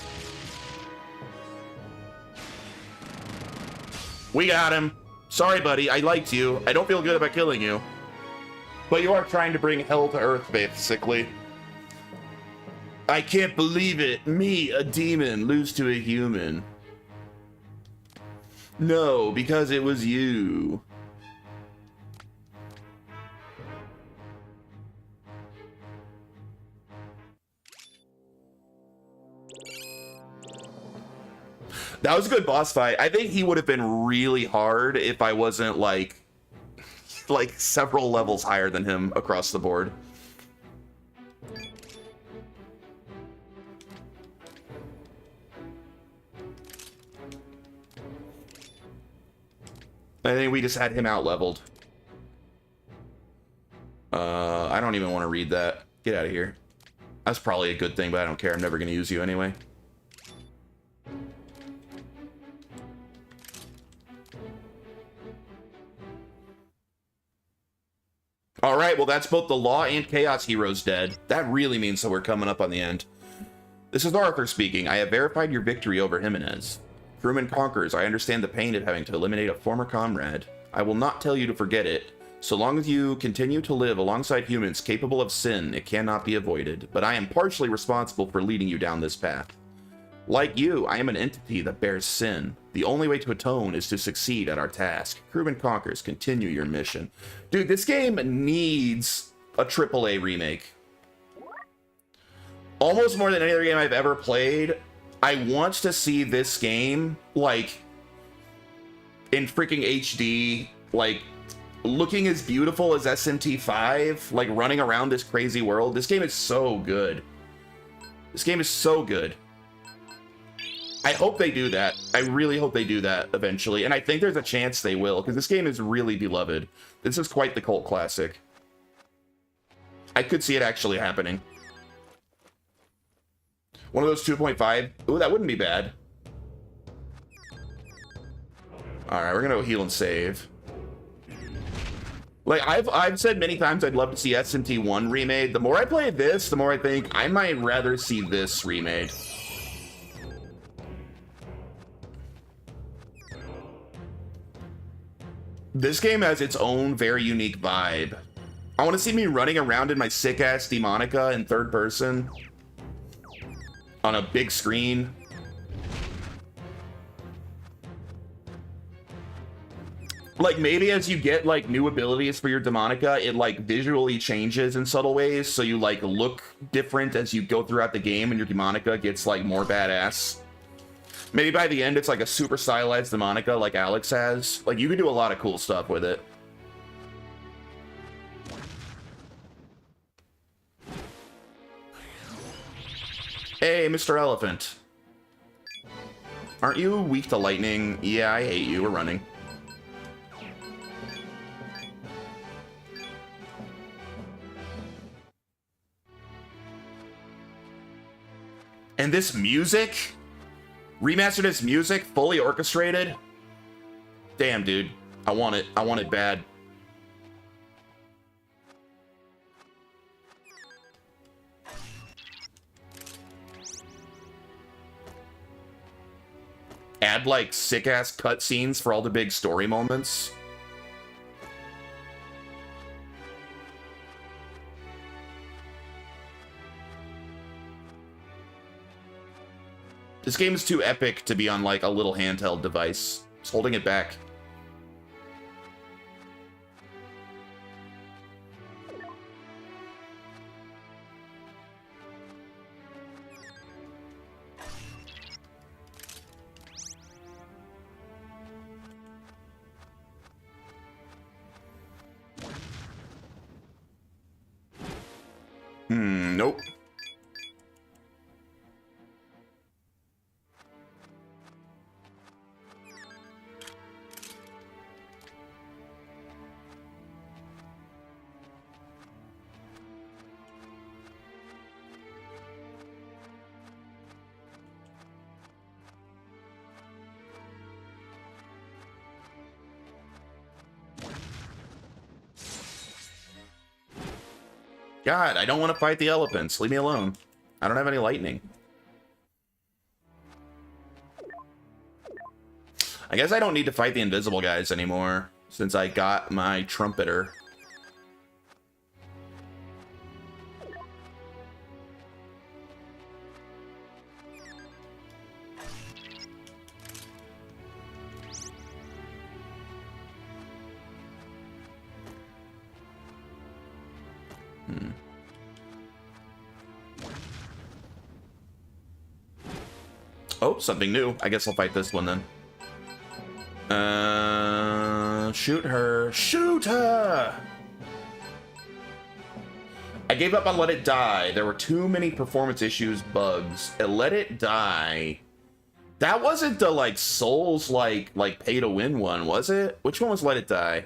A: We got him. Sorry, buddy. I liked you. I don't feel good about killing you. But you are trying to bring hell to earth, basically. I can't believe it. Me, a demon, lose to a human. No, because it was you. That was a good boss fight. I think he would have been really hard if I wasn't like several levels higher than him across the board. I think we just had him out leveled. I don't even want to read that. Get out of here. That's probably a good thing, but I don't care. I'm never going to use you anyway. All right, well, that's both the Law and Chaos heroes dead. That really means that we're coming up on the end. This is Arthur speaking. I have verified your victory over Jimenez. Crewman conquers. I understand the pain of having to eliminate a former comrade. I will not tell you to forget it. So long as you continue to live alongside humans capable of sin, it cannot be avoided. But I am partially responsible for leading you down this path. Like you, I am an entity that bears sin. The only way to atone is to succeed at our task. Crewman conquers. Continue your mission. Dude, this game needs a AAA remake. Almost more than any other game I've ever played, I want to see this game, like, in freaking HD, like, looking as beautiful as SMT5, like, running around this crazy world. This game is so good. This game is so good. I hope they do that. I really hope they do that eventually, and I think there's a chance they will, because this game is really beloved. This is quite the cult classic. I could see it actually happening. One of those 2.5. Ooh, that wouldn't be bad. Alright, we're gonna go heal and save. Like, I've said many times I'd love to see SMT1 remade. The more I play this, the more I think I might rather see this remade. This game has its own very unique vibe. I want to see me running around in my sick-ass Demonica in third person. On a big screen. Like, maybe as you get, like, new abilities for your Demonica, it, like, visually changes in subtle ways, so you, like, look different as you go throughout the game and your Demonica gets, like, more badass. Maybe by the end, it's like a super stylized Demonica like Alex has. Like, you can do a lot of cool stuff with it. Hey, Mr. Elephant. Aren't you weak to lightning? Yeah, I hate you. We're running. And this music? Remastered as music? Fully orchestrated? Damn, dude. I want it. I want it bad. Add, like, sick-ass cutscenes for all the big story moments. This game is too epic to be on, like, a little handheld device. It's holding it back. Nope. God, I don't want to fight the elephants. Leave me alone. I don't have any lightning. I guess I don't need to fight the invisible guys anymore, since I got my trumpeter. Oh, something new. I guess I'll fight this one then. Shoot her. Shoot her! I gave up on Let It Die. There were too many performance issues, bugs. Let It Die. That wasn't the, like, Souls, like pay-to-win one, was it? Which one was Let It Die?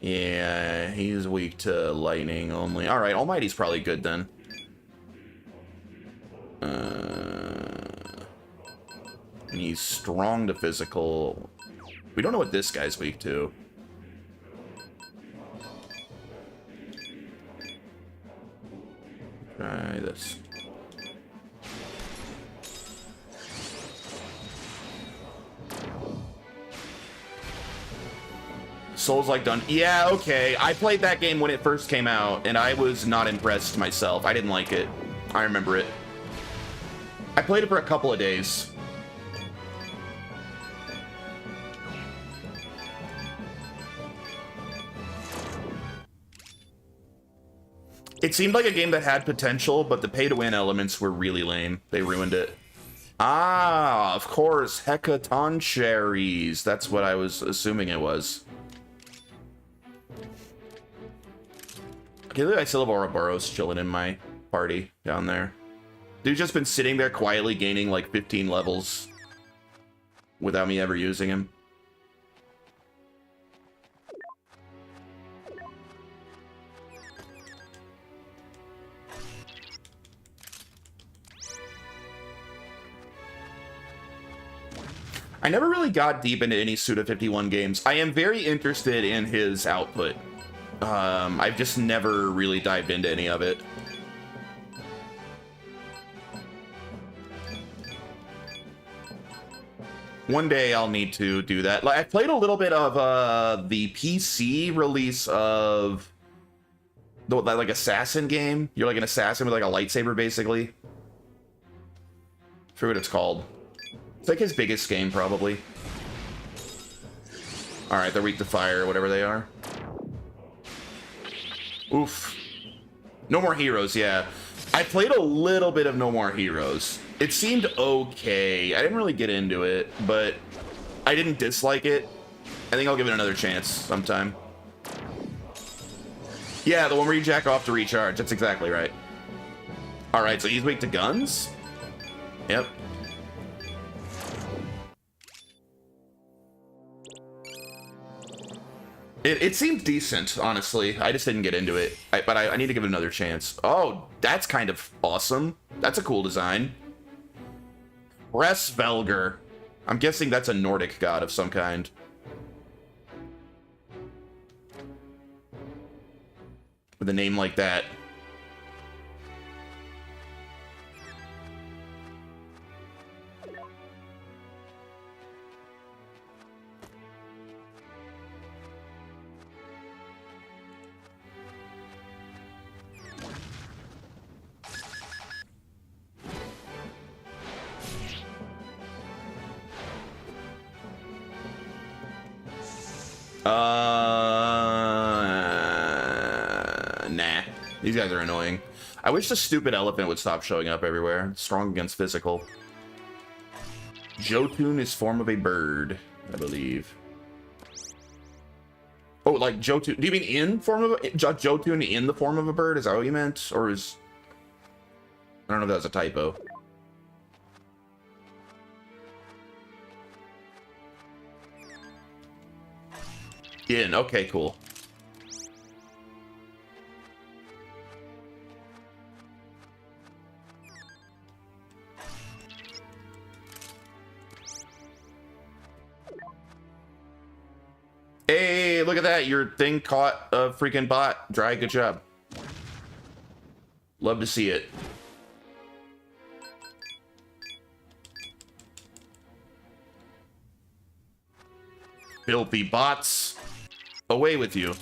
A: Yeah, he's weak to lightning only. Alright, Almighty's probably good then. And he's strong to physical. We don't know what this guy's weak to. Try this. Souls-like done. Yeah, okay. I played that game when it first came out, and I was not impressed myself. I didn't like it. I remember it. I played it for a couple of days. It seemed like a game that had potential, but the pay-to-win elements were really lame. They ruined it. Ah, of course, Hecatoncheires. That's what I was assuming it was. Okay, look, I still have Ouroboros chilling in my party down there. Dude's just been sitting there quietly gaining like 15 levels without me ever using him. I never really got deep into any Suda51 games. I am very interested in his output. I've just never really dived into any of it. One day I'll need to do that. Like, I played a little bit of the PC release of the like assassin game. You're like an assassin with like a lightsaber, basically. I forget what it's called. It's like his biggest game, probably. All right, they're weak to fire, whatever they are. Oof. No More Heroes, yeah. I played a little bit of No More Heroes. It seemed okay. I didn't really get into it, but I didn't dislike it. I think I'll give it another chance sometime. Yeah, the one where you jack off to recharge. That's exactly right. All right, so he's weak to guns? Yep. It seemed decent, honestly. I just didn't get into it. But I need to give it another chance. Oh, that's kind of awesome. That's a cool design. Resvelger. I'm guessing that's a Nordic god of some kind. With a name like that. Nah. These guys are annoying. I wish the stupid elephant would stop showing up everywhere. Strong against physical. Jotun is form of a bird, I believe. Oh, like Jotun. Do you mean in form of a... Jotun in the form of a bird? Is that what you meant? Or is... I don't know if that was a typo. In. Okay, cool. Hey, look at that. Your thing caught a freaking bot. Dry, good job. Love to see it. Filthy bots. Away with you.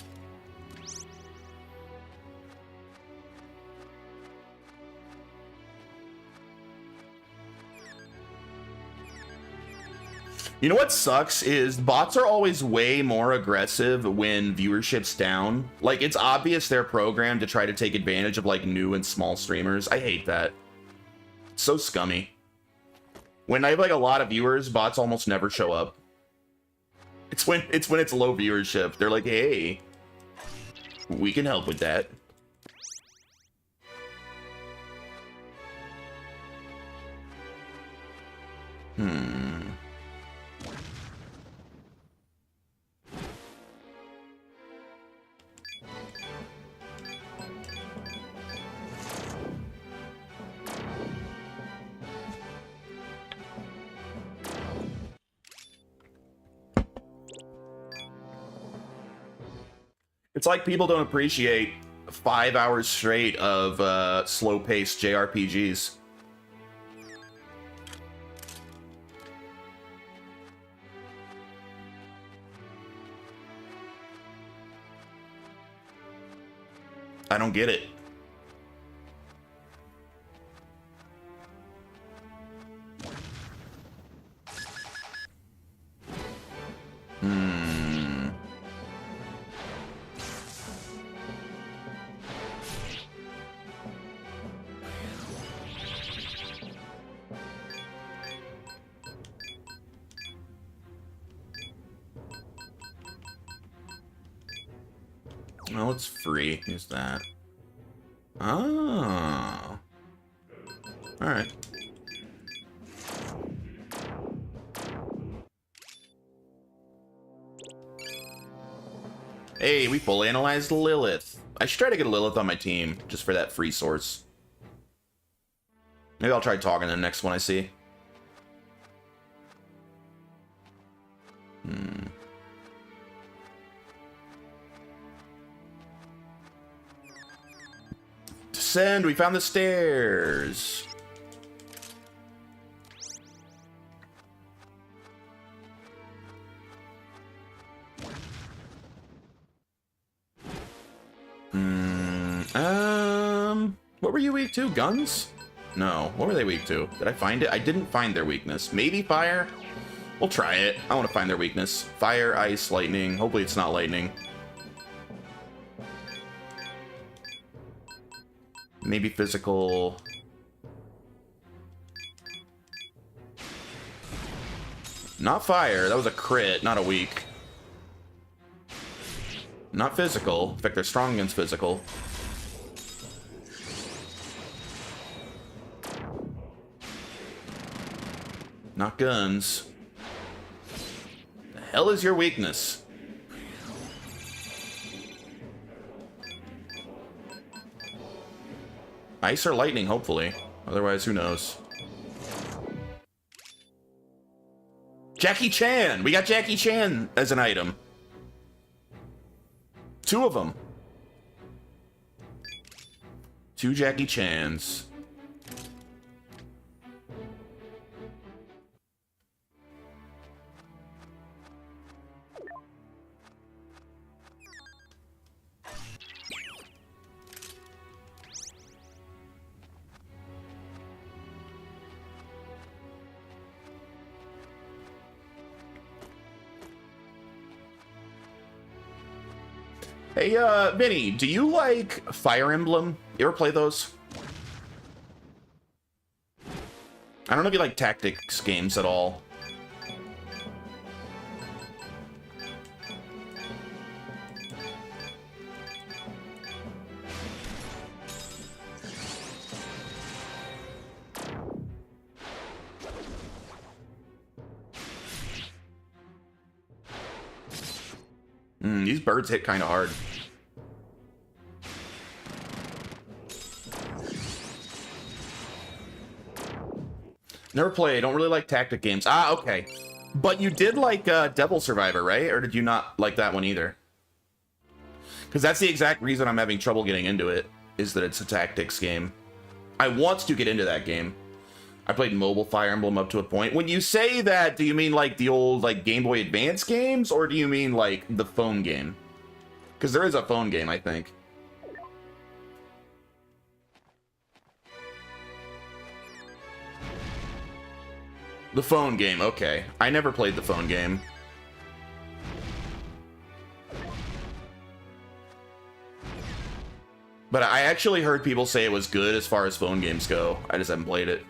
A: You know what sucks is bots are always way more aggressive when viewership's down. Like, it's obvious they're programmed to try to take advantage of, like, new and small streamers. I hate that. It's so scummy. When I have, like, a lot of viewers, bots almost never show up. It's when it's low viewership. They're like, hey, we can help with that. It's like people don't appreciate 5 hours straight of slow-paced JRPGs. I don't get it. Well, it's free. Use that. Oh. Alright. Hey, we fully analyzed Lilith. I should try to get a Lilith on my team, just for that free source. Maybe I'll try talking to the next one I see. Descend, we found the stairs. What were you weak to? Guns? No. What were they weak to? Did I find it? I didn't find their weakness. Maybe fire? We'll try it. I want to find their weakness. Fire, ice, lightning. Hopefully it's not lightning. Maybe physical. Not fire. That was a crit, not a weak. Not physical. In fact, they're strong against physical. Not guns. The hell is your weakness? Ice or lightning, hopefully. Otherwise, who knows? Jackie Chan! We got Jackie Chan as an item. 2 of them. 2 Jackie Chans. Hey, Vinny, do you like Fire Emblem? You ever play those? I don't know if you like tactics games at all. These birds hit kind of hard. Never played. Don't really like tactic games. Ah, okay. But you did like Devil Survivor, right? Or did you not like that one either? Because that's the exact reason I'm having trouble getting into it, is that it's a tactics game. I want to get into that game. I played mobile Fire Emblem up to a point. When you say that, do you mean like the old like Game Boy Advance games, or do you mean like the phone game? Because there is a phone game, I think. The phone game, okay. I never played the phone game. But I actually heard people say it was good as far as phone games go. I just haven't played it.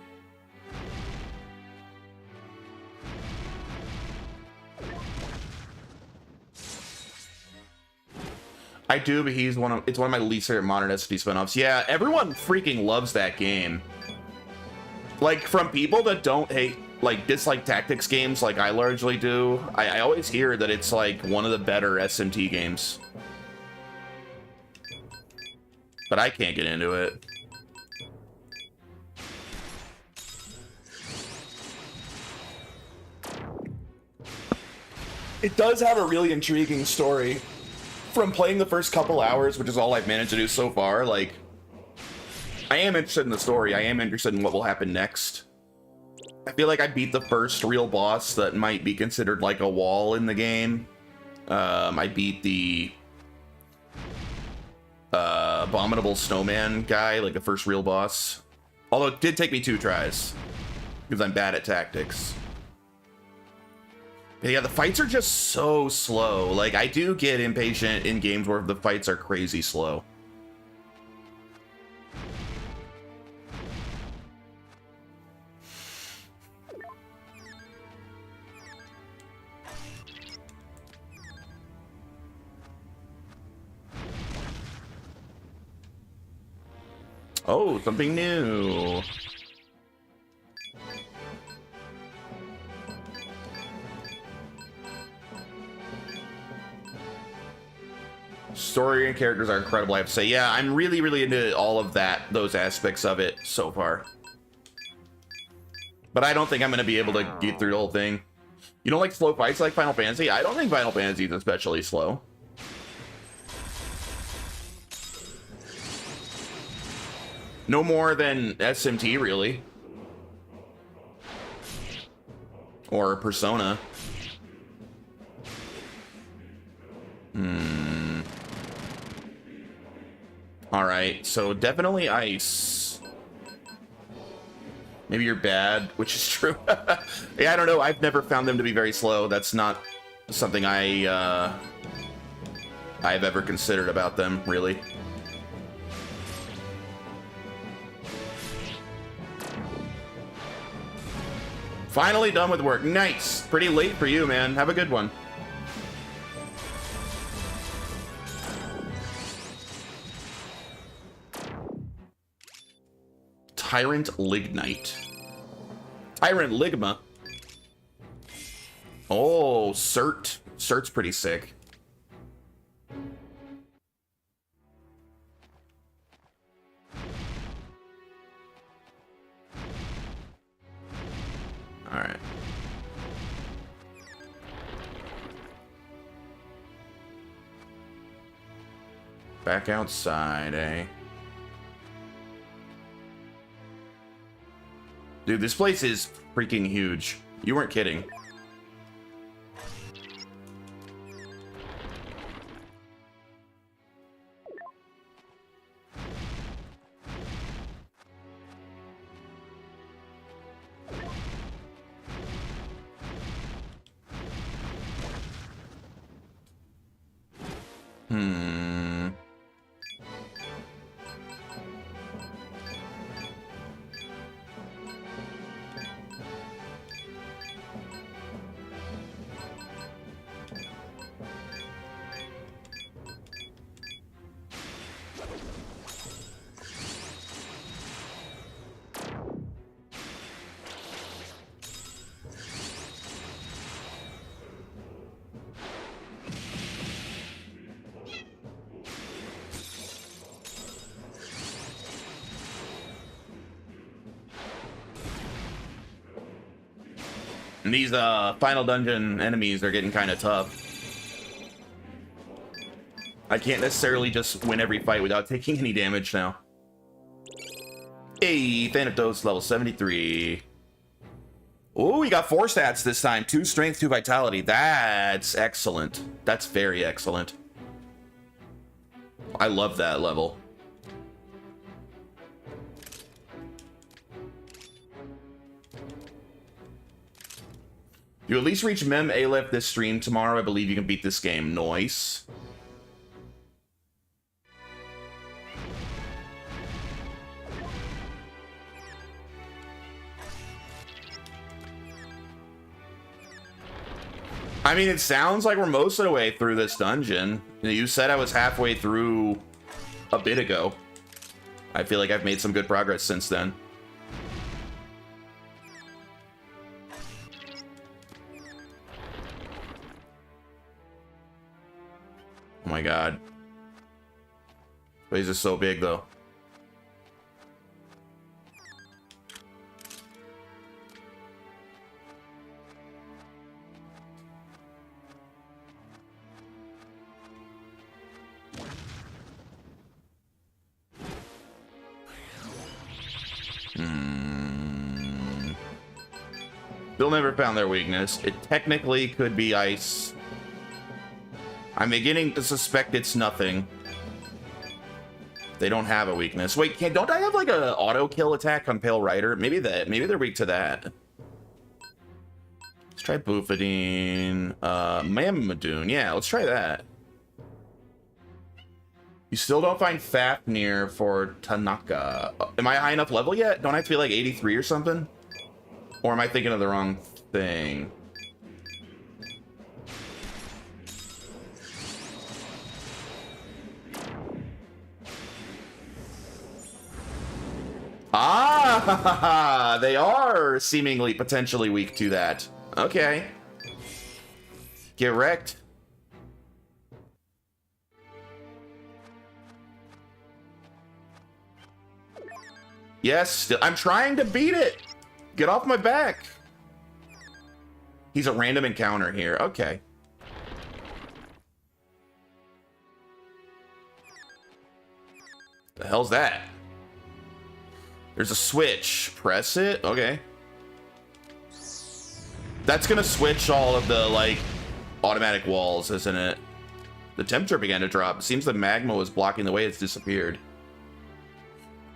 A: I do, but it's one of my least favorite modern SD spinoffs. Yeah, everyone freaking loves that game. Like, from people that don't hate, like, dislike tactics games like I largely do, I always hear that it's, like, one of the better SMT games. But I can't get into it. It does have a really intriguing story. From playing the first couple hours, which is all I've managed to do so far, like, I am interested in the story. I am interested in what will happen next. I feel like I beat the first real boss that might be considered like a wall in the game. I beat the abominable snowman guy, like the first real boss. Although it did take me 2 tries, because I'm bad at tactics. But yeah, the fights are just so slow. Like, I do get impatient in games where the fights are crazy slow. Oh, something new. Story and characters are incredible, I have to say. Yeah, I'm really, really into all of those aspects of it so far. But I don't think I'm going to be able to get through the whole thing. You don't like slow fights like Final Fantasy? I don't think Final Fantasy is especially slow. No more than SMT, really. Or Persona. Alright, so definitely ice. Maybe you're bad, which is true. Yeah, I don't know. I've never found them to be very slow. That's not something I've ever considered about them, really. Finally done with work. Nice. Pretty late for you, man. Have a good one. Tyrant Lignite. Tyrant Ligma. Oh, Cert. Cert's pretty sick. All right. Back outside, eh? Dude, this place is freaking huge. You weren't kidding. And these final dungeon enemies are getting kind of tough. I can't necessarily just win every fight without taking any damage now. Hey, Thanatos, level 73. Oh, we got 4 stats this time. 2 strength, 2 vitality. That's excellent. That's very excellent. I love that level. You at least reach Mem Aleph this stream tomorrow. I believe you can beat this game. Nice. I mean, it sounds like we're most of the way through this dungeon. You said I was halfway through a bit ago. I feel like I've made some good progress since then. Oh my god. Place is so big though. Still never found their weakness. It technically could be ice. I'm beginning to suspect it's nothing. They don't have a weakness. Wait, don't I have like a auto kill attack on Pale Rider? Maybe they're weak to that. Let's try Bufadine. Mamadoon. Yeah, let's try that. You still don't find Fafnir for Tanaka. Am I high enough level yet? Don't I have to be like 83 or something? Or am I thinking of the wrong thing? Ah, they are seemingly potentially weak to that. Okay. Get wrecked. Yes, I'm trying to beat it. Get off my back. He's a random encounter here. Okay. The hell's that? There's a switch. Press it. Okay. That's gonna switch all of the, like, automatic walls, isn't it? The temperature began to drop. It seems the magma was blocking the way. It's disappeared.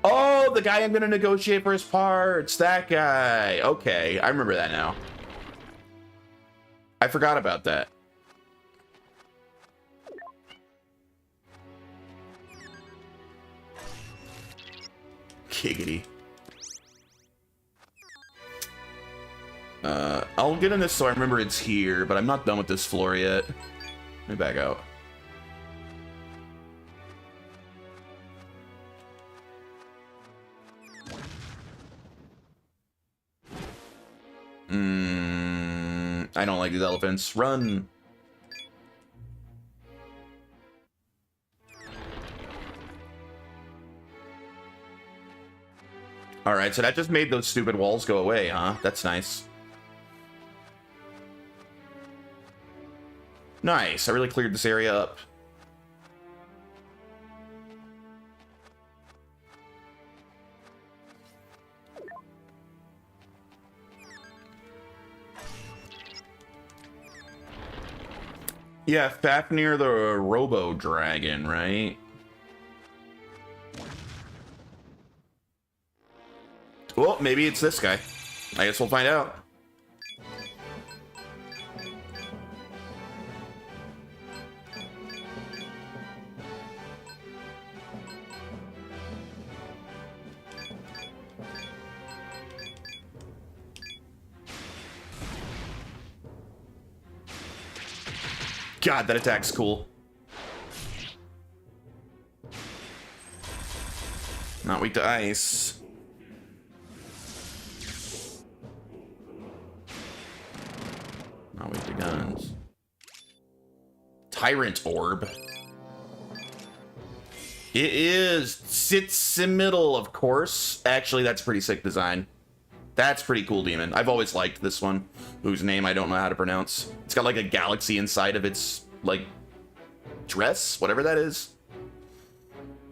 A: Oh, the guy I'm gonna negotiate for his parts. That guy. Okay, I remember that now. I forgot about that. Giggity. I'll get in this so I remember it's here, but I'm not done with this floor yet. Let me back out. I don't like these elephants. Run. Alright, so that just made those stupid walls go away, huh? That's nice. Nice, I really cleared this area up. Yeah, Fafnir the Robo Dragon, right? Well, maybe it's this guy. I guess we'll find out. God, that attack's cool. Not weak to ice. Not weak to guns. Tyrant Orb. It is. Sits in middle, of course. Actually, that's pretty sick design. That's pretty cool, Demon. I've always liked this one, whose name I don't know how to pronounce. It's got like a galaxy inside of its, like, dress, whatever that is.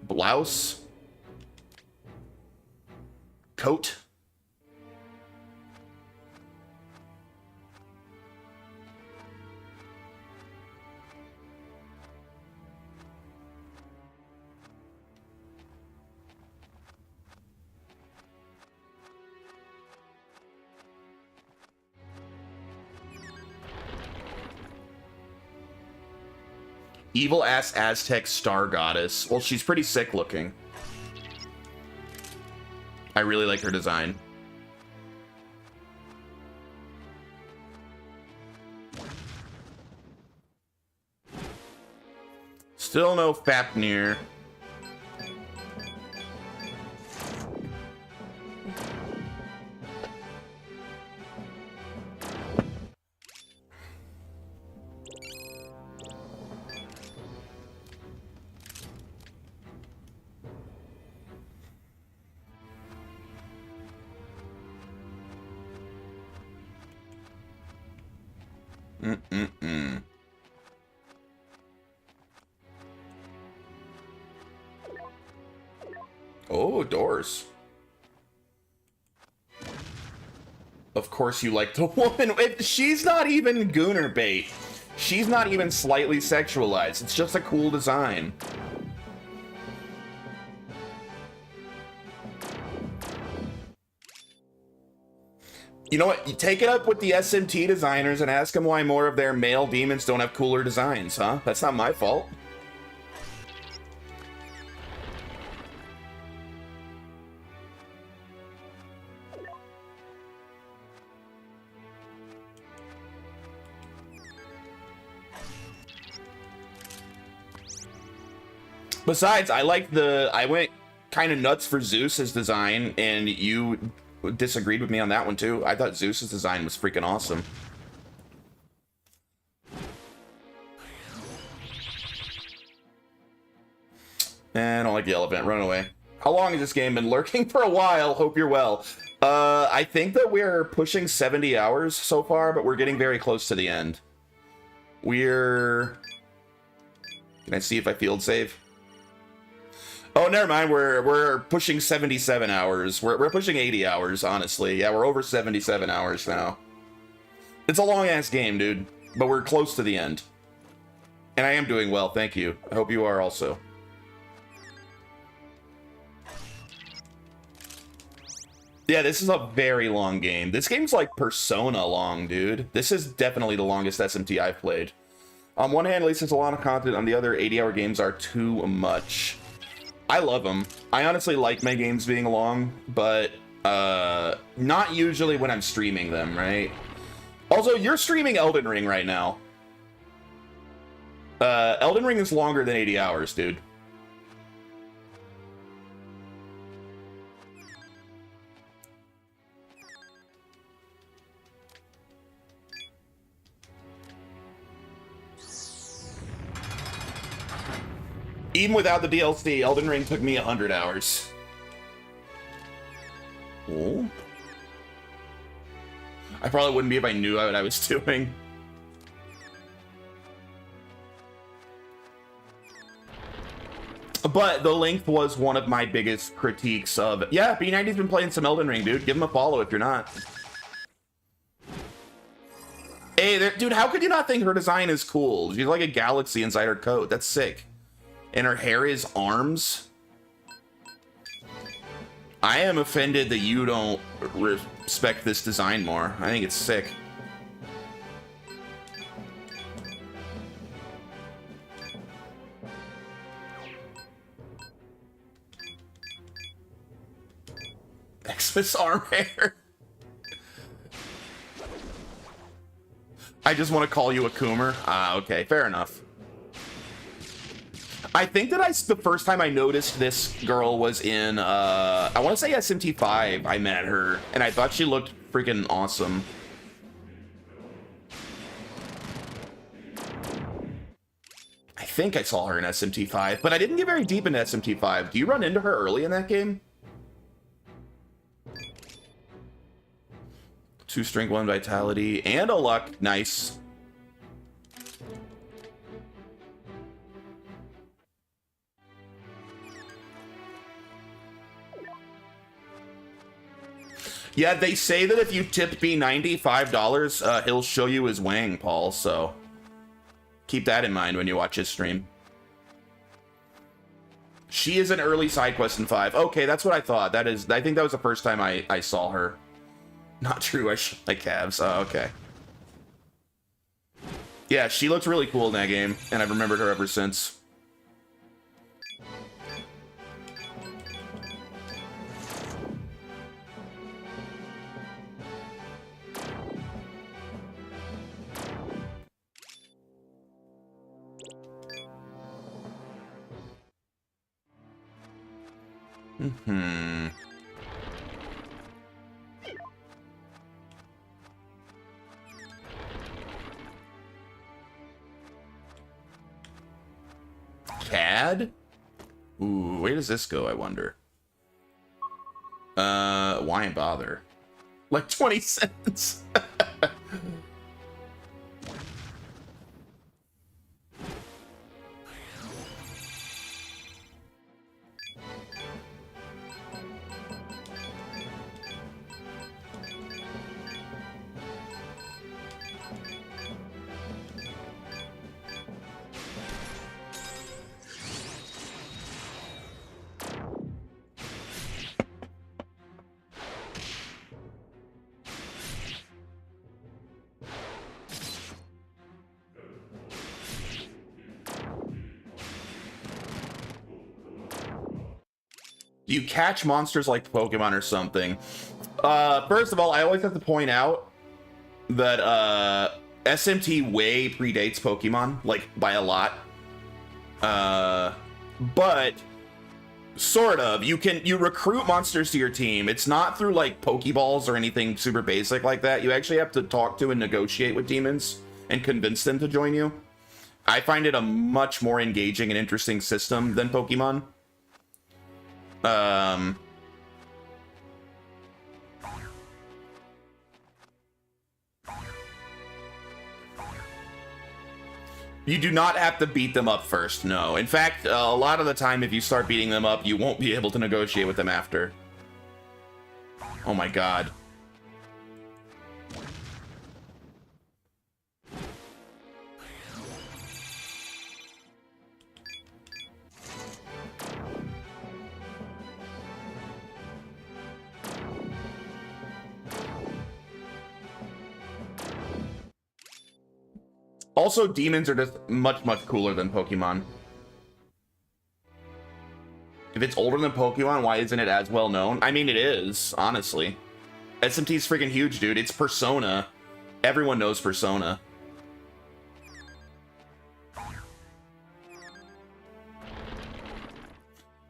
A: Blouse. Coat. Evil ass Aztec star goddess. Well, she's pretty sick looking. I really like her design. Still no Fafnir. Oh, doors. Of course you like the woman. She's not even gooner bait. She's not even slightly sexualized. It's just a cool design. You know what? You take it up with the SMT designers and ask them why more of their male demons don't have cooler designs, huh? That's not my fault. Besides, I went kind of nuts for Zeus's design, and you disagreed with me on that one too. I thought Zeus's design was freaking awesome. I don't like the elephant. Run away. How long has this game been lurking? For a while. Hope you're well. I think that we're pushing 70 hours so far, but we're getting very close to the end. Can I see if I field save? Oh, never mind. We're pushing 77 hours. We're pushing 80 hours, honestly. Yeah, we're over 77 hours now. It's a long-ass game, dude. But we're close to the end. And I am doing well, thank you. I hope you are also. Yeah, this is a very long game. This game's like Persona long, dude. This is definitely the longest SMT I've played. On one hand, at least it's a lot of content. On the other, 80-hour games are too much. I love them. I honestly like my games being long, but not usually when I'm streaming them, right? Also, you're streaming Elden Ring right now. Elden Ring is longer than 80 hours, dude. Even without the DLC, Elden Ring took me 100 hours. Oh. I probably wouldn't be if I knew what I was doing. But the length was one of my biggest critiques of... Yeah, B90's been playing some Elden Ring, dude. Give him a follow if you're not. Hey, there, dude, how could you not think her design is cool? She's like a galaxy inside her coat. That's sick. And her hair is arms. I am offended that you don't respect this design more. I think it's sick. Xmas arm hair. I just want to call you a Coomer. Ah, okay, fair enough. I think that the first time I noticed this girl was in, I want to say SMT5. I met her, and I thought she looked freaking awesome. I think I saw her in SMT5, but I didn't get very deep into SMT5. Do you run into her early in that game? 2 strength, 1 vitality, and a luck. Nice. Yeah, they say that if you tip B90 $5, he'll show you his wang, Paul, so keep that in mind when you watch his stream. She is an early side quest in 5. Okay, that's what I thought. I think that was the first time I saw her. Not true, I like calves. Oh, okay. Yeah, she looks really cool in that game, and I've remembered her ever since. Mm-hmm. CAD? Ooh, where does this go, I wonder? Why bother? Like 20 cents. Do you catch monsters like Pokemon or something? First of all, I always have to point out that SMT way predates Pokemon, like by a lot. But sort of, you recruit monsters to your team. It's not through like Pokeballs or anything super basic like that. You actually have to talk to and negotiate with demons and convince them to join you. I find it a much more engaging and interesting system than Pokemon. You do not have to beat them up first, no. In fact, a lot of the time, if you start beating them up, you won't be able to negotiate with them after. Oh my god. Also, demons are just much, much cooler than Pokemon. If it's older than Pokemon, why isn't it as well known? I mean, it is, honestly. SMT's freaking huge, dude. It's Persona. Everyone knows Persona.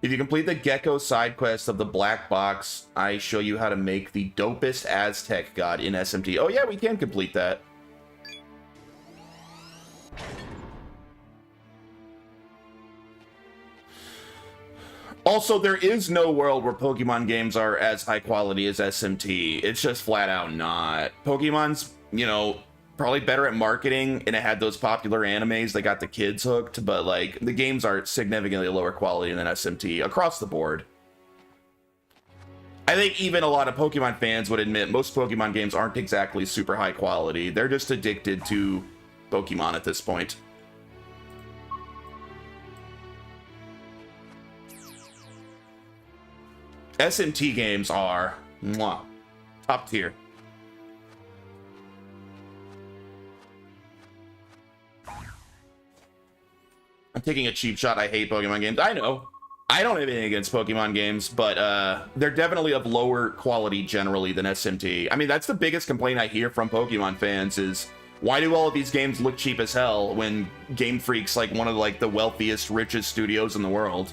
A: If you complete the Gecko side quest of the black box, I show you how to make the dopest Aztec god in SMT. Oh yeah, we can complete that. Also, there is no world where Pokemon games are as high quality as SMT. It's just flat out not. Pokemon's, you know, probably better at marketing, and it had those popular animes that got the kids hooked, but like the games are significantly lower quality than SMT across the board. I think even a lot of Pokemon fans would admit most Pokemon games aren't exactly super high quality. They're just addicted to Pokemon at this point. SMT games are mwah, top tier. I'm taking a cheap shot. I hate Pokemon games. I know. I don't have anything against Pokemon games, but they're definitely of lower quality generally than SMT. I mean, that's the biggest complaint I hear from Pokemon fans is, why do all of these games look cheap as hell when Game Freak's like one of like the wealthiest, richest studios in the world?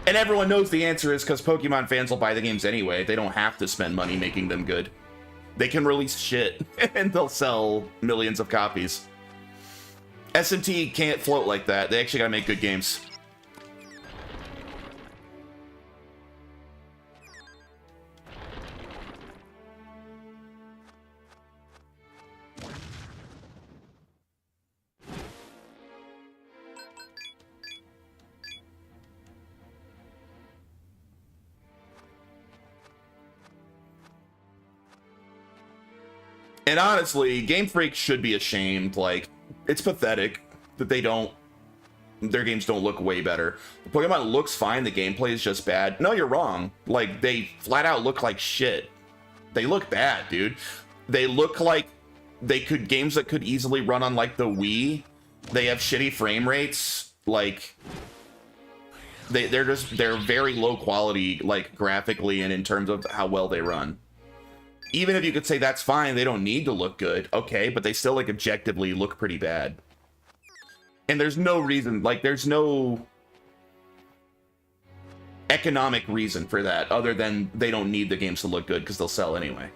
A: And everyone knows the answer is because Pokemon fans will buy the games anyway. They don't have to spend money making them good. They can release shit and they'll sell millions of copies. SMT can't float like that. They actually gotta make good games. And honestly, Game Freak should be ashamed. Like, it's pathetic that their games don't look way better. Pokemon looks fine, the gameplay is just bad. No, you're wrong. Like, they flat out look like shit. They look bad, dude. They look like games that could easily run on like the Wii. They have shitty frame rates. Like, they're very low quality, like graphically and in terms of how well they run. Even if you could say that's fine, they don't need to look good, okay, but they still like objectively look pretty bad. And there's no reason, like there's no economic reason for that other than they don't need the games to look good because they'll sell anyway.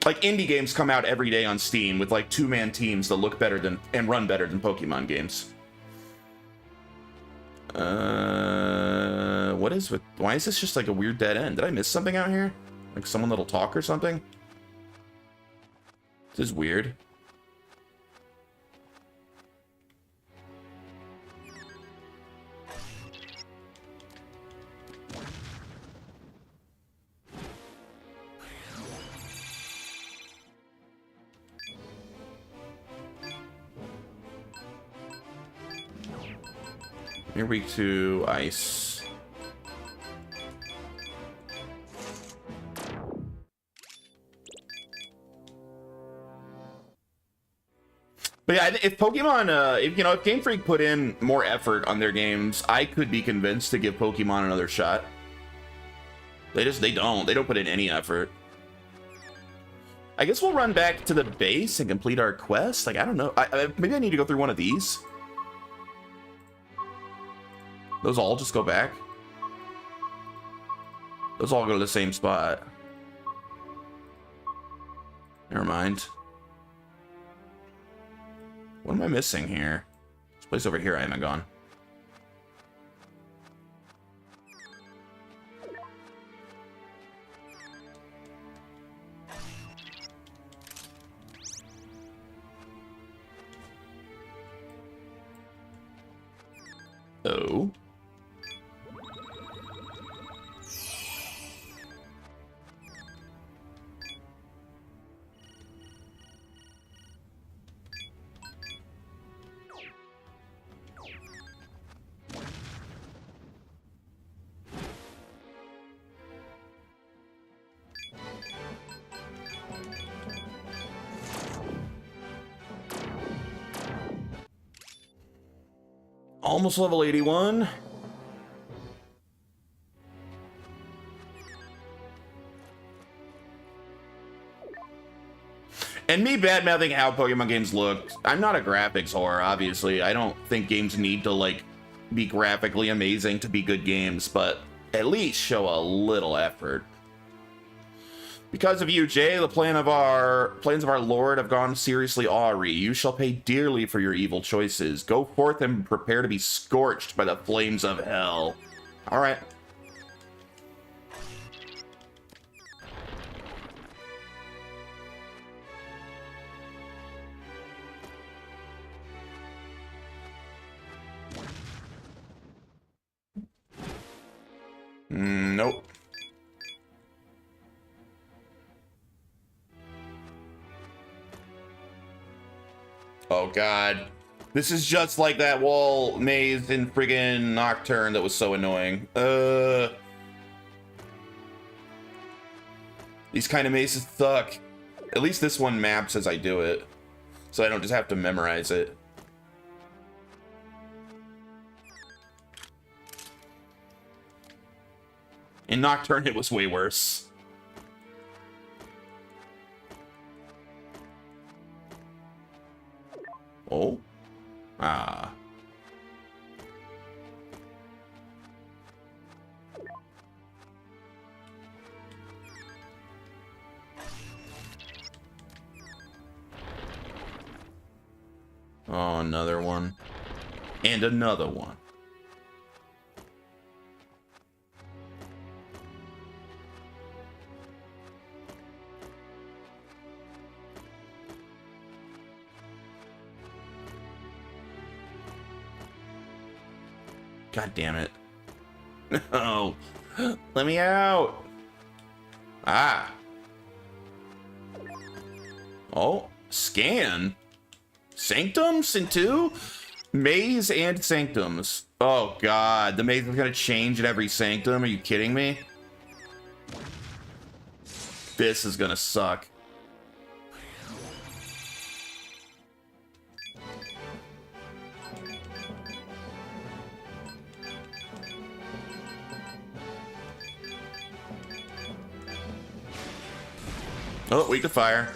A: Like indie games come out every day on Steam with like two-man teams that look better than and run better than Pokemon games. Why is this just like a weird dead end? Did I miss something out here? Like someone that'll talk or something? This is weird. You're weak to ice. But yeah, if Pokemon, if Game Freak put in more effort on their games, I could be convinced to give Pokemon another shot. They don't put in any effort. I guess we'll run back to the base and complete our quest. Like, I don't know. Maybe I need to go through one of these. Those all just go back. Those all go to the same spot. Never mind. What am I missing here? This place over here I haven't gone. Oh. Almost level 81. And me bad-mouthing how Pokemon games look, I'm not a graphics whore, obviously. I don't think games need to, like, be graphically amazing to be good games, but at least show a little effort. Because of you, Jay, the plans of our Lord have gone seriously awry. You shall pay dearly for your evil choices. Go forth and prepare to be scorched by the flames of hell. All right. Nope. Oh god. This is just like that wall maze in friggin' Nocturne that was so annoying. These kind of mazes suck. At least this one maps as I do it, so I don't just have to memorize it. In Nocturne, it was way worse. Oh. Ah. Oh, another one. And another one. God damn it. No. Let me out. Ah. Oh, scan. Sanctums in 2? Maze and sanctums. Oh god, the maze is gonna change at every sanctum. Are you kidding me? This is gonna suck. Oh, weak to fire.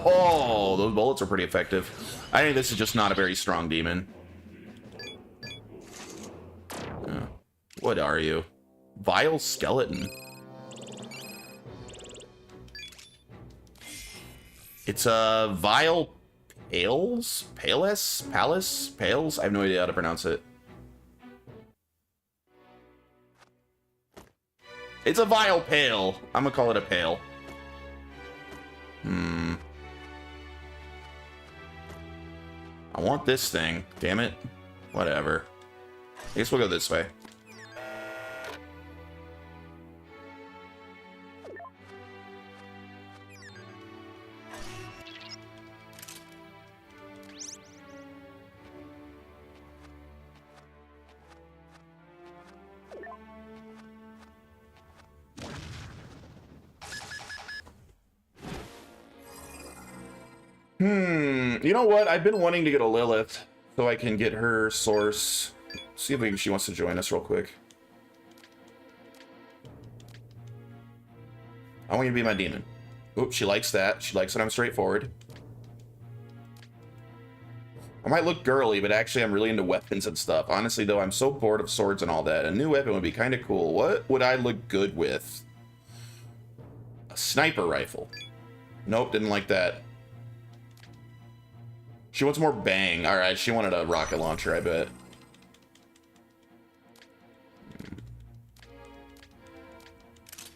A: Oh, those bullets are pretty effective. I think this is just not a very strong demon. What are you? Vile skeleton. It's a vile pales? Pales? I have no idea how to pronounce it. It's a vile pale. I'm gonna call it a pale. I want this thing. Damn it. Whatever. I guess we'll go this way. You know what? I've been wanting to get a Lilith so I can get her source. See if she wants to join us real quick. I want you to be my demon. Oops, she likes that. She likes that I'm straightforward. I might look girly, but actually I'm really into weapons and stuff. Honestly, though, I'm so bored of swords and all that. A new weapon would be kind of cool. What would I look good with? A sniper rifle. Nope, didn't like that. She wants more bang. Alright, she wanted a rocket launcher, I bet.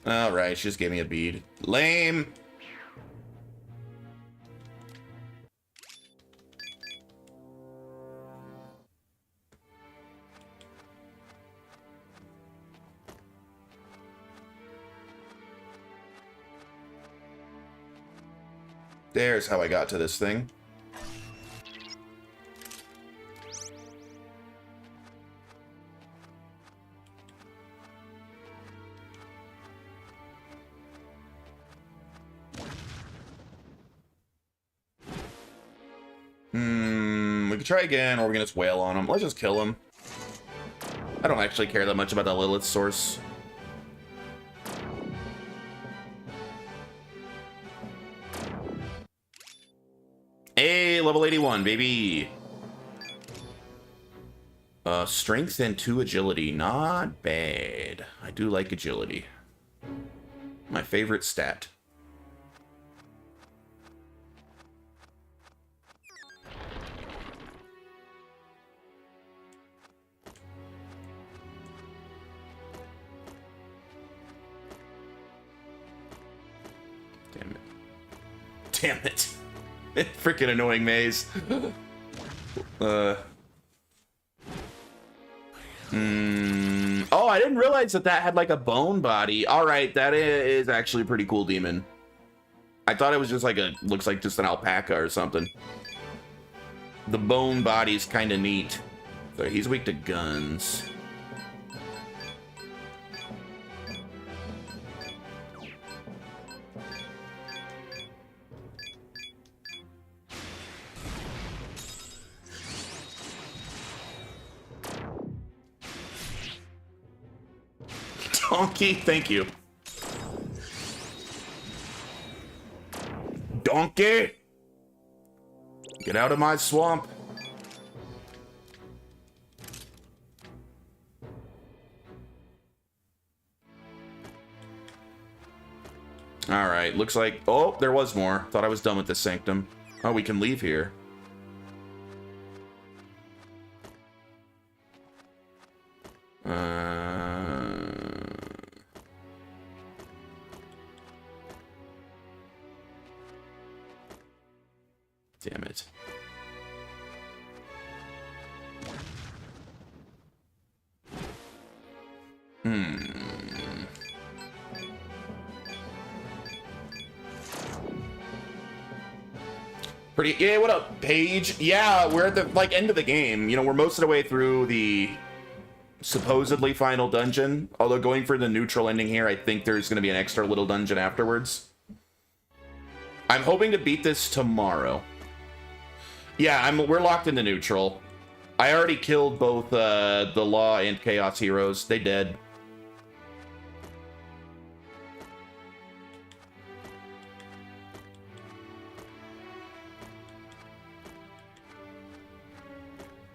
A: Alright, she just gave me a bead. Lame! There's how I got to this thing. We could try again, or we can just wail on him. Let's just kill him. I don't actually care that much about the Lilith source. Hey, level 81, baby. Strength and 2 agility. Not bad. I do like agility. My favorite stat. Damn it. Damn it. Freaking annoying maze. Oh, I didn't realize that that had like a bone body. All right, that is actually a pretty cool demon. I thought it was just like looks like just an alpaca or something. The bone body's kind of neat. So he's weak to guns. Donkey, thank you. Donkey! Get out of my swamp. Alright, looks like... Oh, there was more. Thought I was done with this sanctum. Oh, we can leave here. Damn it. Pretty, yeah, what up, Paige? Yeah, we're at the, like, end of the game. You know, we're most of the way through the supposedly final dungeon. Although going for the neutral ending here, I think there's going to be an extra little dungeon afterwards. I'm hoping to beat this tomorrow. Yeah, we're locked into neutral. I already killed both the Law and Chaos heroes. They dead.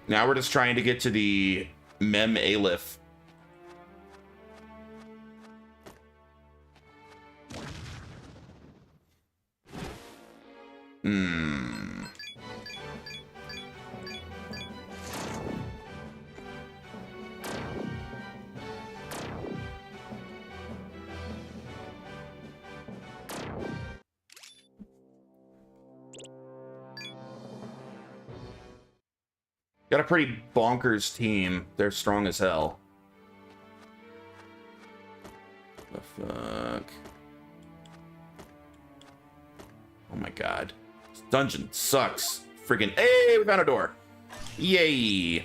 A: Now we're just trying to get to the Mem Aleph. Got a pretty bonkers team. They're strong as hell. The fuck? Oh my god. This dungeon sucks. Freaking, hey, we found a door. Yay.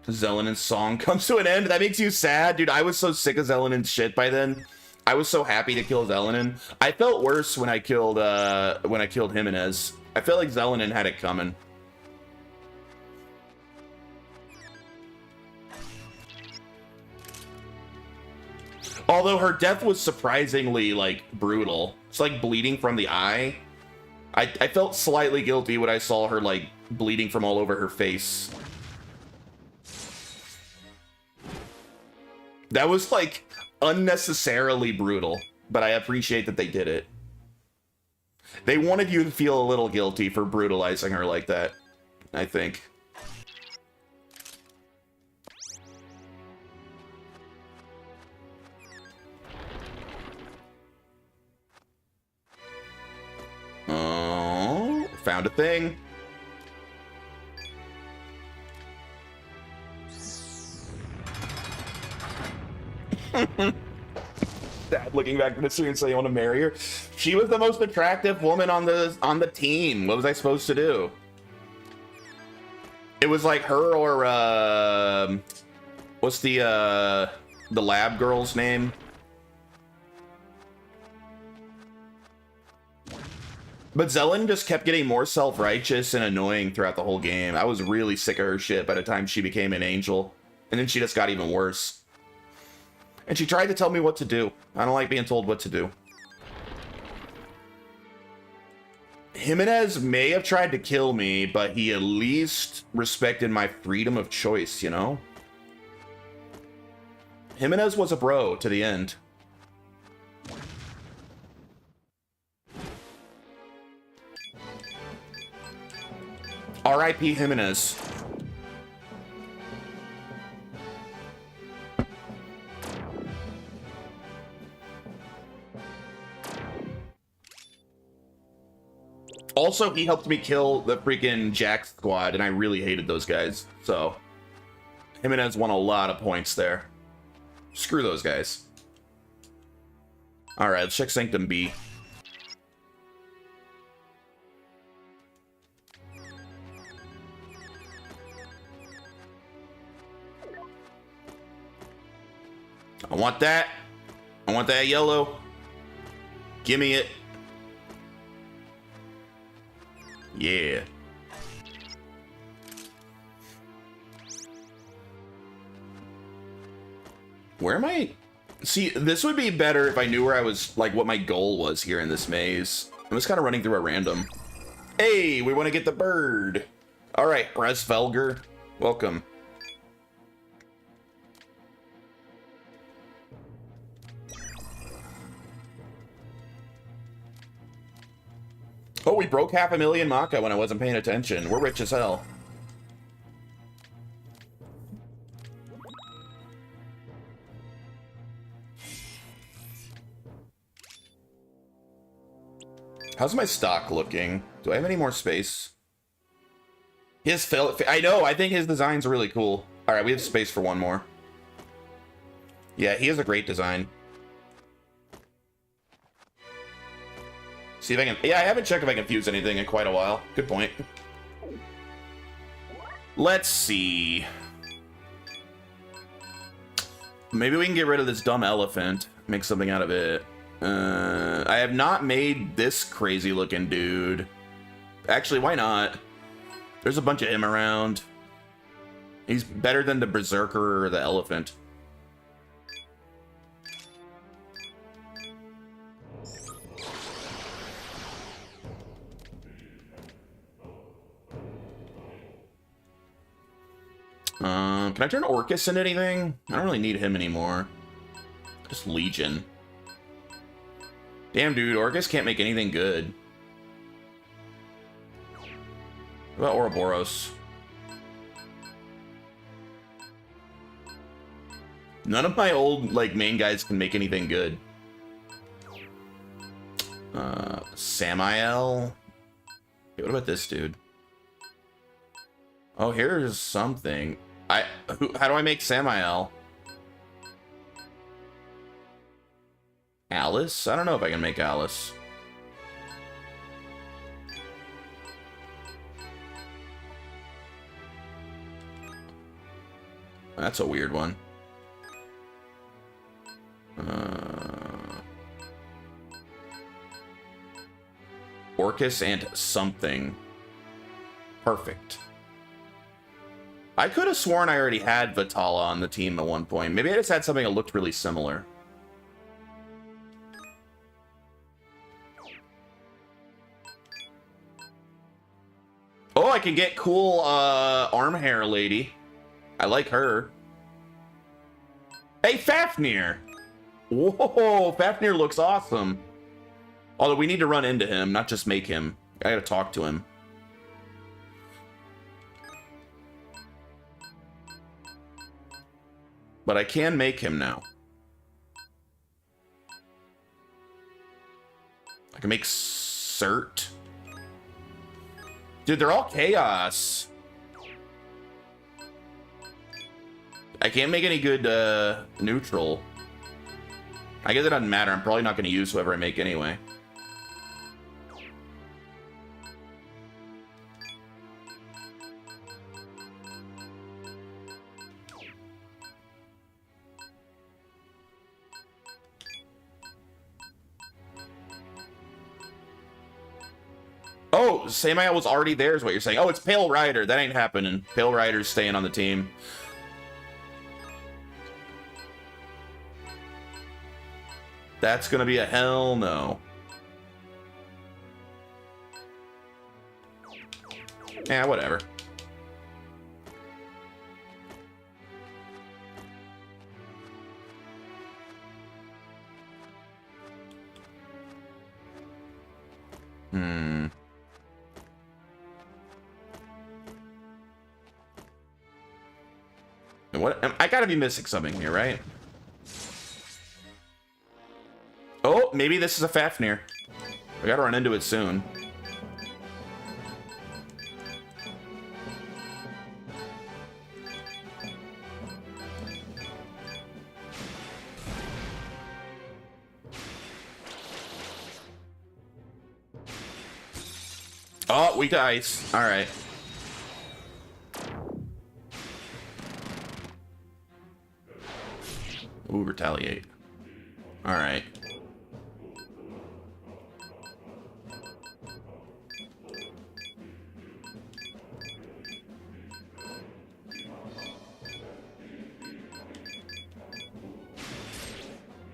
A: Zelenin's song comes to an end. That makes you sad? Dude, I was so sick of Zelenin's shit by then. I was so happy to kill Zelenin. I felt worse when I killed Jimenez. I felt like Zelenin had it coming. Although her death was surprisingly, like, brutal. It's like bleeding from the eye. I felt slightly guilty when I saw her, like, bleeding from all over her face. That was, like, unnecessarily brutal, but I appreciate that they did it. They wanted you to feel a little guilty for brutalizing her like that, I think. Oh, found a thing. Dad looking back at the screen and saying, "You want to marry her?" She was the most attractive woman on the team. What was I supposed to do? It was like her or what's the lab girl's name? But Zelen just kept getting more self-righteous and annoying throughout the whole game. I was really sick of her shit by the time she became an angel, and then she just got even worse. And she tried to tell me what to do. I don't like being told what to do. Jimenez may have tried to kill me, but he at least respected my freedom of choice, you know? Jimenez was a bro to the end. R.I.P. Jimenez. Also, he helped me kill the freaking Jack squad, and I really hated those guys. So, Jimenez won a lot of points there. Screw those guys. Alright, let's check Sanctum B. I want that. I want that yellow. Give me it. Yeah. Where am I? See, this would be better if I knew where I was, like, what my goal was here in this maze. I'm just kind of running through a random. Hey, we want to get the bird. All right, Resvelger, welcome. Oh, we broke 500,000 Maka when I wasn't paying attention. We're rich as hell. How's my stock looking? Do I have any more space? His I know, I think his design's really cool. All right, we have space for one more. Yeah, he has a great design. See if I can... Yeah, I haven't checked if I can fuse anything in quite a while. Good point. Let's see. Maybe we can get rid of this dumb elephant. Make something out of it. I have not made this crazy looking dude. Actually, why not? There's a bunch of him around. He's better than the berserker or the elephant. Can I turn Orcus into anything? I don't really need him anymore. Just Legion. Damn, dude, Orcus can't make anything good. What about Ouroboros? None of my old, like, main guys can make anything good. Samael? Okay, what about this dude? Oh, here's something. How do I make Samael? Alice? I don't know if I can make Alice. That's a weird one. Orcus and something. Perfect. I could have sworn I already had Vitala on the team at one point. Maybe I just had something that looked really similar. Oh, I can get cool arm hair lady. I like her. Hey, Fafnir! Whoa, Fafnir looks awesome. Although we need to run into him, not just make him. I gotta talk to him. But I can make him now. I can make Cert. Dude, they're all chaos. I can't make any good neutral. I guess it doesn't matter. I'm probably not going to use whoever I make anyway. Oh, Samael was already there is what you're saying. Oh, it's Pale Rider. That ain't happening. Pale Rider's staying on the team. That's gonna be a hell no. Yeah, whatever. What? I gotta be missing something here, right? Oh, maybe this is a Fafnir. We gotta run into it soon. Oh, weak to ice. All right. Ooh, retaliate. All right.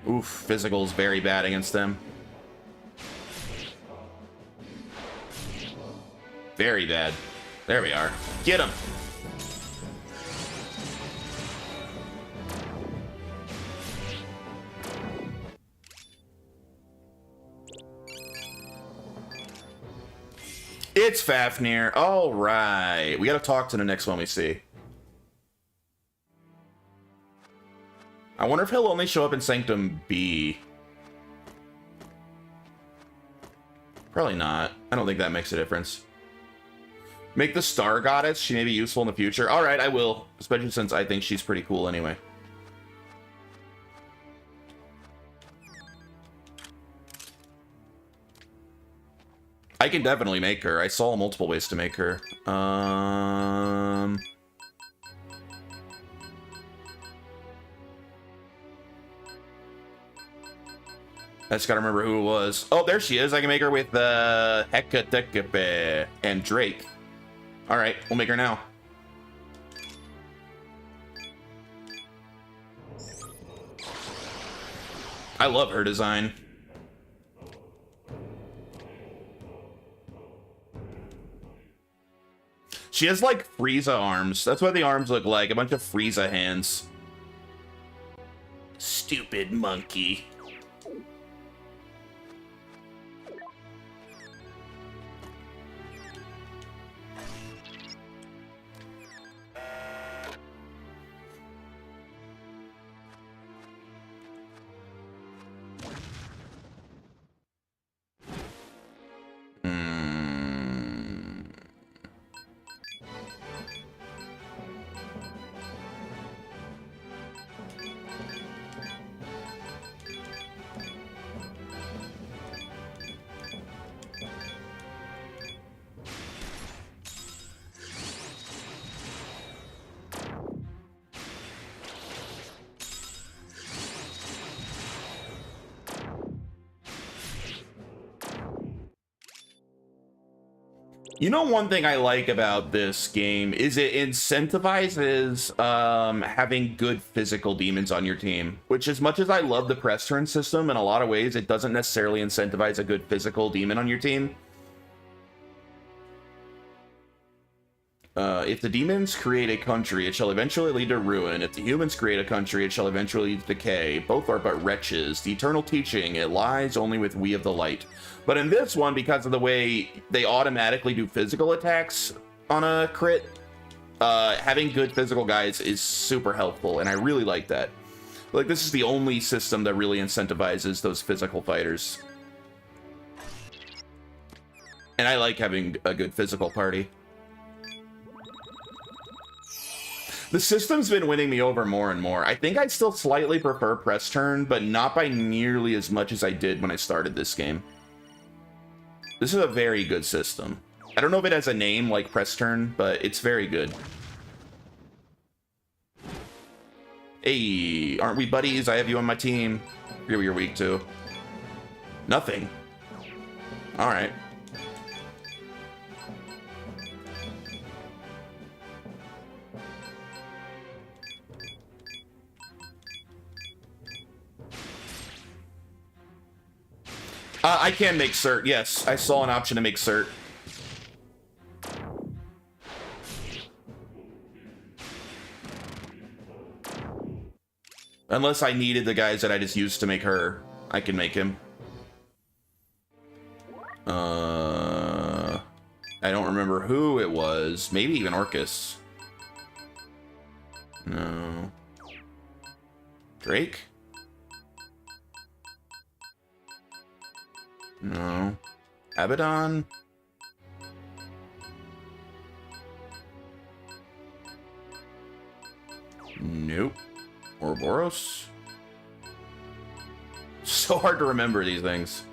A: Oof, physical's very bad against them. Very bad. There we are. Get him. It's Fafnir. All right. We got to talk to the next one we see. I wonder if he'll only show up in Sanctum B. Probably not. I don't think that makes a difference. Make the Star Goddess. She may be useful in the future. All right, I will. Especially since I think she's pretty cool anyway. I can definitely make her. I saw multiple ways to make her. I just gotta remember who it was. Oh, there she is. I can make her with Hecate and Drake. All right, we'll make her now. I love her design. She has like Frieza arms. That's what the arms look like. A bunch of Frieza hands. Stupid monkey. You know, one thing I like about this game is it incentivizes having good physical demons on your team, which as much as I love the press turn system, in a lot of ways, it doesn't necessarily incentivize a good physical demon on your team. If the demons create a country, it shall eventually lead to ruin. If the humans create a country, it shall eventually lead to decay. Both are but wretches. The eternal teaching, it lies only with we of the light. But in this one, because of the way they automatically do physical attacks on a crit, having good physical guys is super helpful, and I really like that. Like, this is the only system that really incentivizes those physical fighters. And I like having a good physical party. The system's been winning me over more and more. I think I still slightly prefer press turn, but not by nearly as much as I did when I started this game. This is a very good system. I don't know if it has a name like press turn, but it's very good. Hey, aren't we buddies? I have you on my team. Here you're weak to. Nothing. All right. I can make cert, yes. I saw an option to make cert. Unless I needed the guys that I just used to make her, I can make him. I don't remember who it was. Maybe even Orcus. No. Drake? No. Abaddon? Nope. Ouroboros? So hard to remember these things.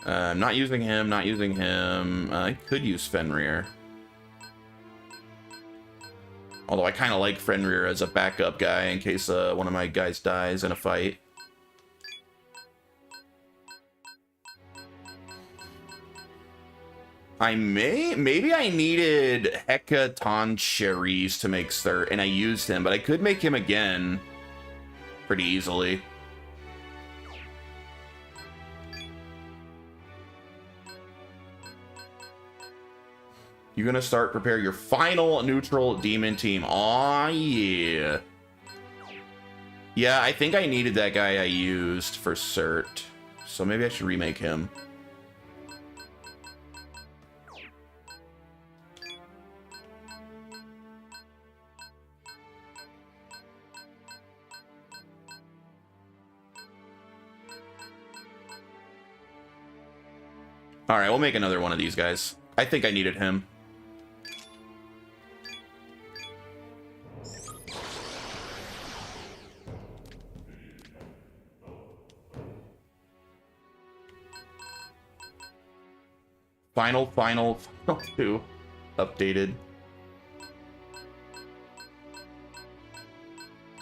A: Not using him, not using him. I could use Fenrir. Although I kind of like Fenrir as a backup guy in case one of my guys dies in a fight. Maybe I needed Hecaton Cherries to make cert, and I used him, but I could make him again pretty easily. You're gonna start prepare your final neutral demon team. Aw, yeah. Yeah, I think I needed that guy I used for cert, so maybe I should remake him. All right, we'll make another one of these guys. I think I needed him. Final 2 updated.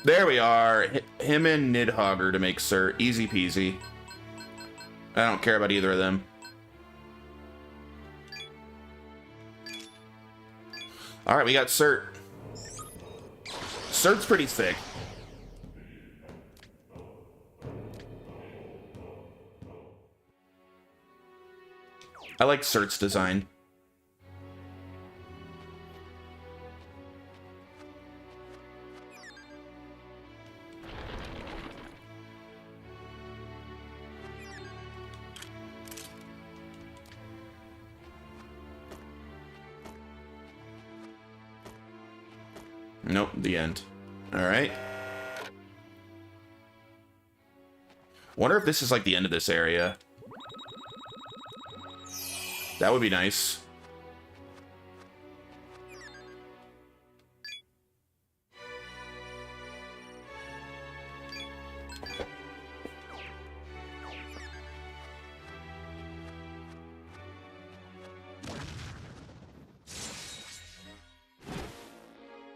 A: There we are. Him and Nidhogger to make cert. Easy peasy. I don't care about either of them. All right, we got cert. Cert's pretty sick. I like cert's design. Nope, the end. All right. Wonder if this is like the end of this area. That would be nice.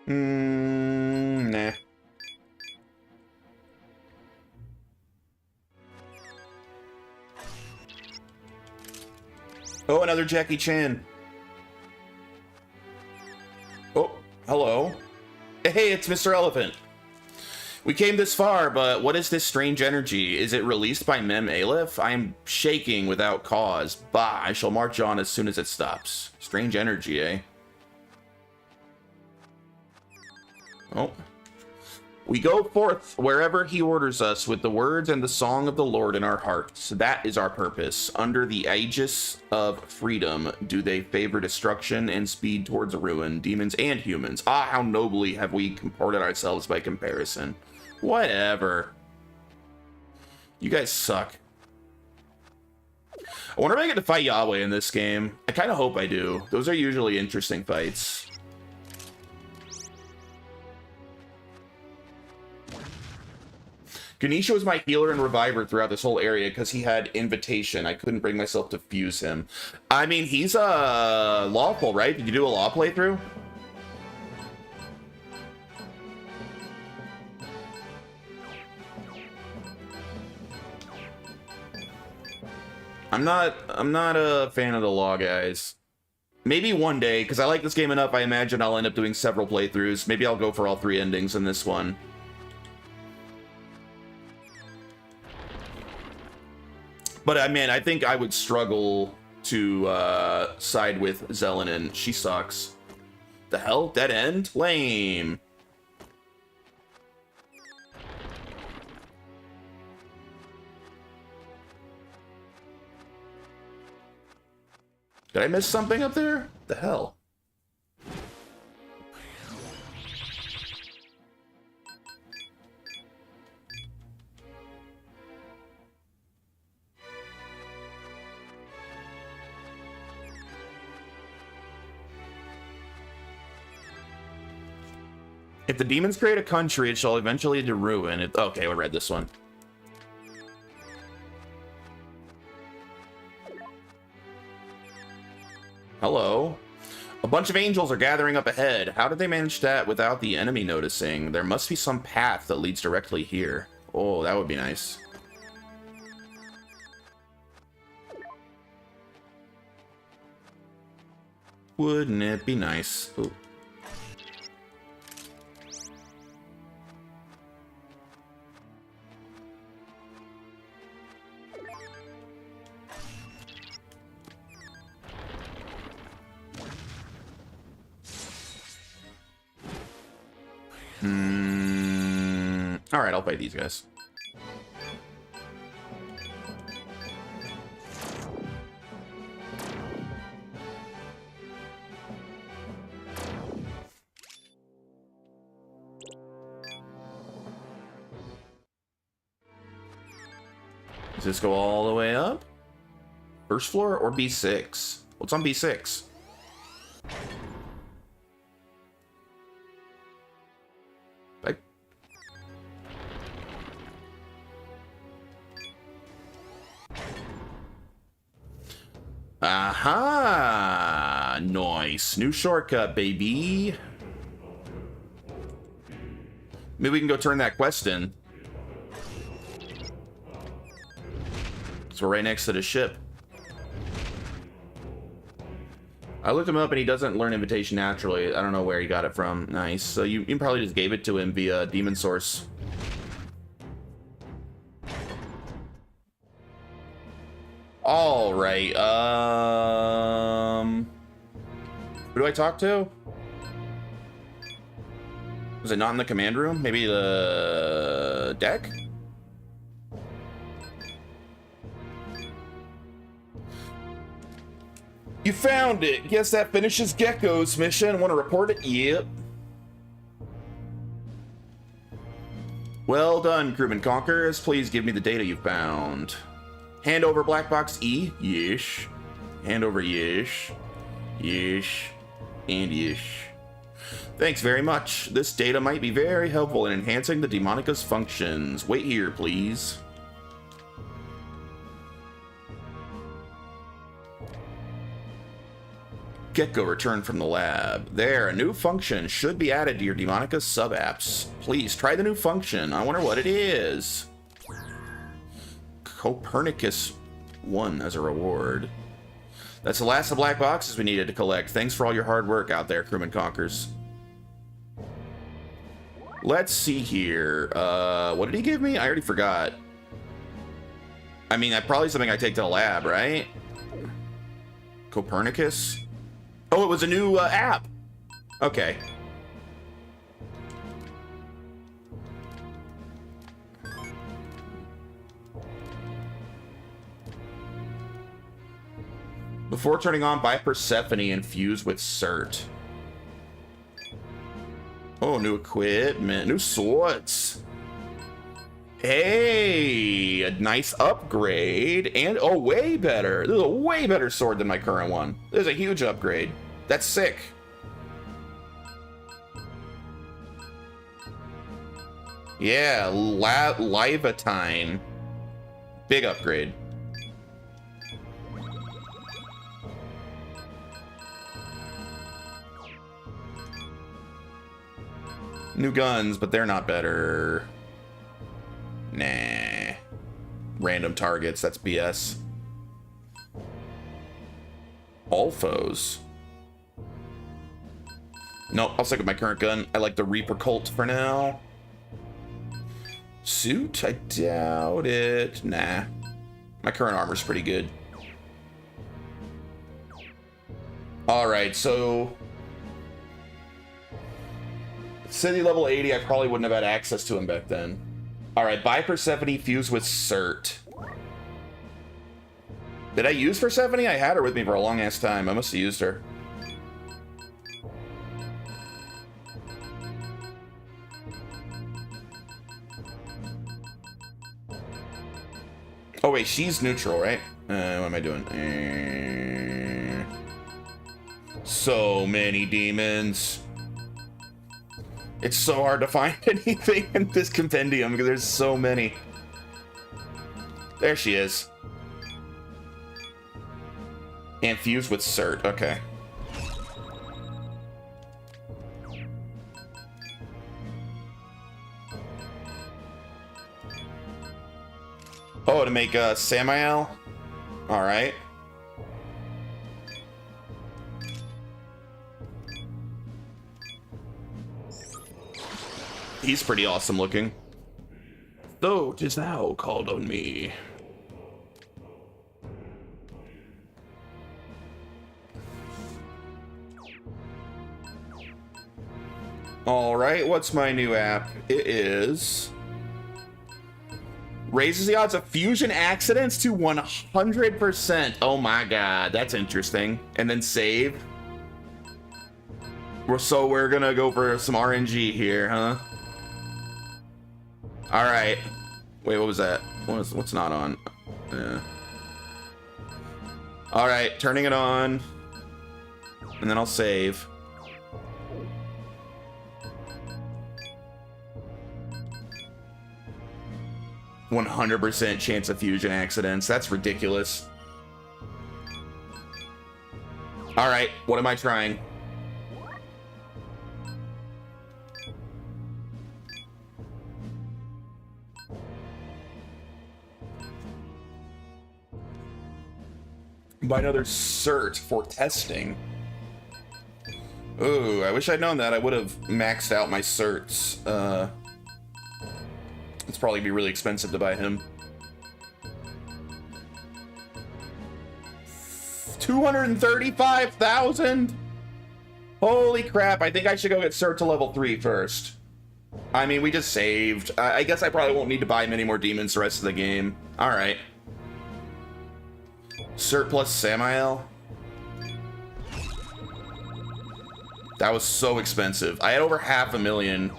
A: Nah. Oh, another Jackie Chan. Oh, hello. Hey, it's Mr. Elephant. We came this far, but what is this strange energy? Is it released by Mem Aleph? I am shaking without cause. Bah, I shall march on as soon as it stops. Strange energy, eh? Oh. We go forth wherever he orders us with the words and the song of the Lord in our hearts. That is our purpose. Under the aegis of freedom, do they favor destruction and speed towards ruin, demons and humans. Ah, how nobly have we comported ourselves by comparison. Whatever. You guys suck. I wonder if I get to fight Yahweh in this game. I kind of hope I do. Those are usually interesting fights. Ganesha was my healer and reviver throughout this whole area because he had invitation. I couldn't bring myself to fuse him. I mean, he's lawful, right? Did you do a law playthrough? I'm not a fan of the law, guys. Maybe one day, because I like this game enough, I imagine I'll end up doing several playthroughs. Maybe I'll go for all 3 endings in this one. But I mean, I think I would struggle to side with Zelenin. She sucks. The hell? Dead end? Lame. Did I miss something up there? The hell? If the demons create a country, it shall eventually lead to ruin. Okay, we read this one. Hello. A bunch of angels are gathering up ahead. How did they manage that without the enemy noticing? There must be some path that leads directly here. Oh, that would be nice. Wouldn't it be nice? Ooh. All right, I'll fight these guys. Does this go all the way up? First floor or B6? What's on B6? Aha! Nice. New shortcut, baby. Maybe we can go turn that quest in. So we're right next to the ship. I looked him up and he doesn't learn invitation naturally. I don't know where he got it from. Nice. So you probably just gave it to him via demon source. All right. Who do I talk to? Was it not in the command room? Maybe the deck? You found it. Guess that finishes Gecko's mission. Want to report it? Yep. Well done, crewman Conquerors. Please give me the data you found. Hand over black box E. Yesh. Hand over yesh. Yesh. And yesh. Thanks very much. This data might be very helpful in enhancing the Demonica's functions. Wait here, please. Gecko returned from the lab. There, a new function should be added to your Demonica sub-apps. Please try the new function. I wonder what it is. Copernicus 1 as a reward. That's the last of the black boxes we needed to collect. Thanks for all your hard work out there, crewman Conquers. Let's see here. What did he give me? I already forgot. I mean, that's probably something I take to the lab, right? Copernicus? Oh, it was a new app. Okay. Before turning on, buy Persephone and fuse with Cert. Oh, new equipment, new swords. Hey, a nice upgrade, and oh, way better. This is a way better sword than my current one. This is a huge upgrade. That's sick. Yeah, Livatine. Big upgrade. New guns, but they're not better. Nah. Random targets, that's BS. All foes. Nope, I'll stick with my current gun. I like the Reaper Colt for now. Suit? I doubt it. Nah. My current armor's pretty good. Alright, so... City level 80, I probably wouldn't have had access to him back then. Alright, buy Persephone, fuse with Cert. Did I use Persephone? I had her with me for a long ass time. I must have used her. Oh wait, she's neutral, right? What am I doing? So many demons. It's so hard to find anything in this compendium because there's so many. There she is. And fused with Cert, okay. Oh, to make Samael? Alright. He's pretty awesome looking. Though, 'tis thou called on me. Alright, what's my new app? It is... Raises the odds of fusion accidents to 100%. Oh my god, that's interesting. And then save. So we're gonna go for some RNG here, huh? Alright. Wait, what was that? What's not on? Alright, turning it on. And then I'll save. %100% chance of fusion accidents. That's ridiculous. Alright, what am I trying? Buy another cert for testing. Ooh, I wish I'd known that. I would have maxed out my certs. It's probably be really expensive to buy him. 235,000? Holy crap, I think I should go get cert to level 3 first. I mean, we just saved. I guess I probably won't need to buy many more demons the rest of the game. Alright. Cert plus Samael. That was so expensive. I had over 500,000.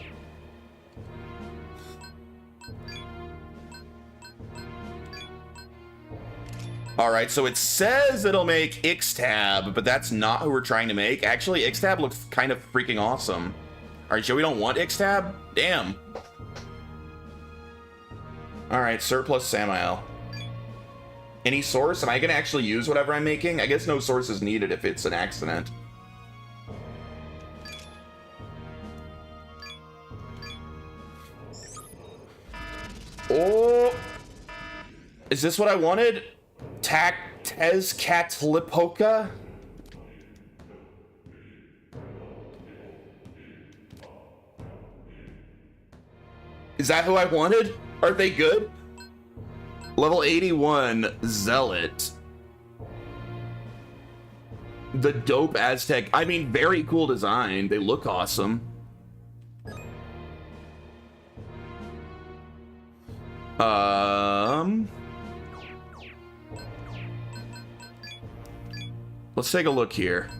A: Alright, so it says it'll make Ixtab, but that's not who we're trying to make. Actually, Ixtab looks kind of freaking awesome. Alright, so we don't want Ixtab? Damn. Alright, surplus Samael. Any source? Am I going to actually use whatever I'm making? I guess no source is needed if it's an accident. Oh! Is this what I wanted? Tezcatlipoca? Is that who I wanted? Are they good? Level 81 Zealot. The dope Aztec. I mean, very cool design. They look awesome. Let's take a look here.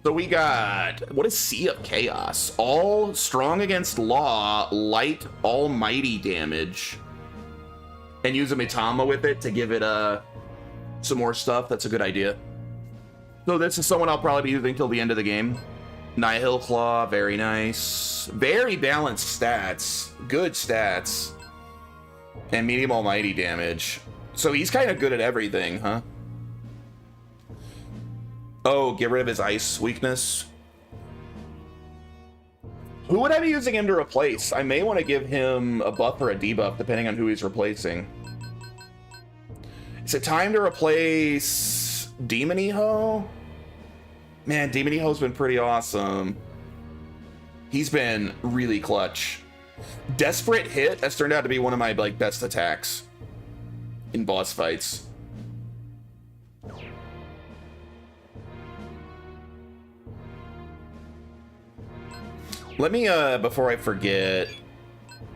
A: So we got, what is Sea of Chaos? All strong against law, light almighty damage. And use a Mitama with it to give it some more stuff. That's a good idea. So this is someone I'll probably be using till the end of the game. Nihil Claw, very nice. Very balanced stats. Good stats. And medium almighty damage. So he's kind of good at everything, huh? Oh, get rid of his ice weakness. Who would I be using him to replace? I may want to give him a buff or a debuff, depending on who he's replacing. Is it time to replace Demony Ho? Man, Demony Ho's been pretty awesome. He's been really clutch. Desperate Hit has turned out to be one of my best attacks. in boss fights. Let me, before I forget,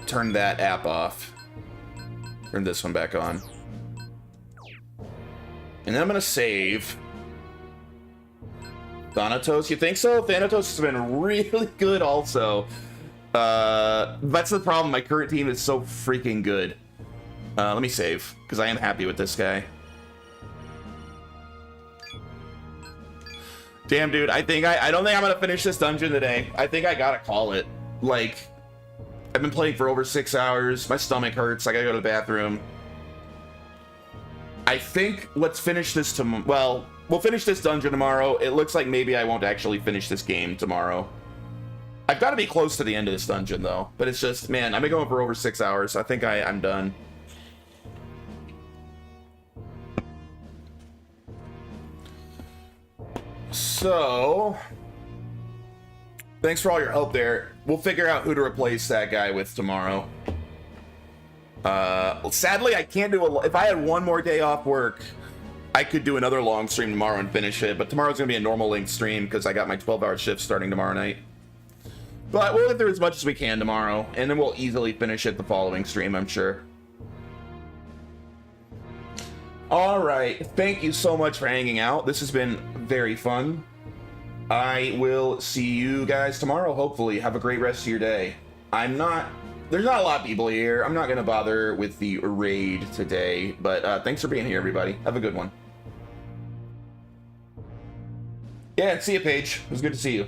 A: turn that app off. Turn this one back on. And then I'm gonna save. Thanatos, you think so? Thanatos has been really good also. That's the problem. My current team is so freaking good. Let me save, because I am happy with this guy. Damn, dude, I don't think I'm gonna finish this dungeon today. I think I gotta call it. Like, I've been playing for over 6 hours. My stomach hurts. I gotta go to the bathroom. I think let's finish this tomorrow. Well, we'll finish this dungeon tomorrow. It looks like maybe I won't actually finish this game tomorrow. I've got to be close to the end of this dungeon, though. But it's just, man, I've been going for over 6 hours. I think I'm done. So, thanks for all your help there. We'll figure out who to replace that guy with tomorrow. Sadly, I can't do if I had one more day off work, I could do another long stream tomorrow and finish it, but tomorrow's gonna be a normal length stream because I got my 12-hour shift starting tomorrow night. But we'll get through as much as we can tomorrow, and then we'll easily finish it the following stream, I'm sure. Alright, thank you so much for hanging out. This has been very fun. I will see you guys tomorrow, hopefully. Have a great rest of your day. There's not a lot of people here. I'm not going to bother with the raid today, but thanks for being here, everybody. Have a good one. Yeah, see you, Paige. It was good to see you.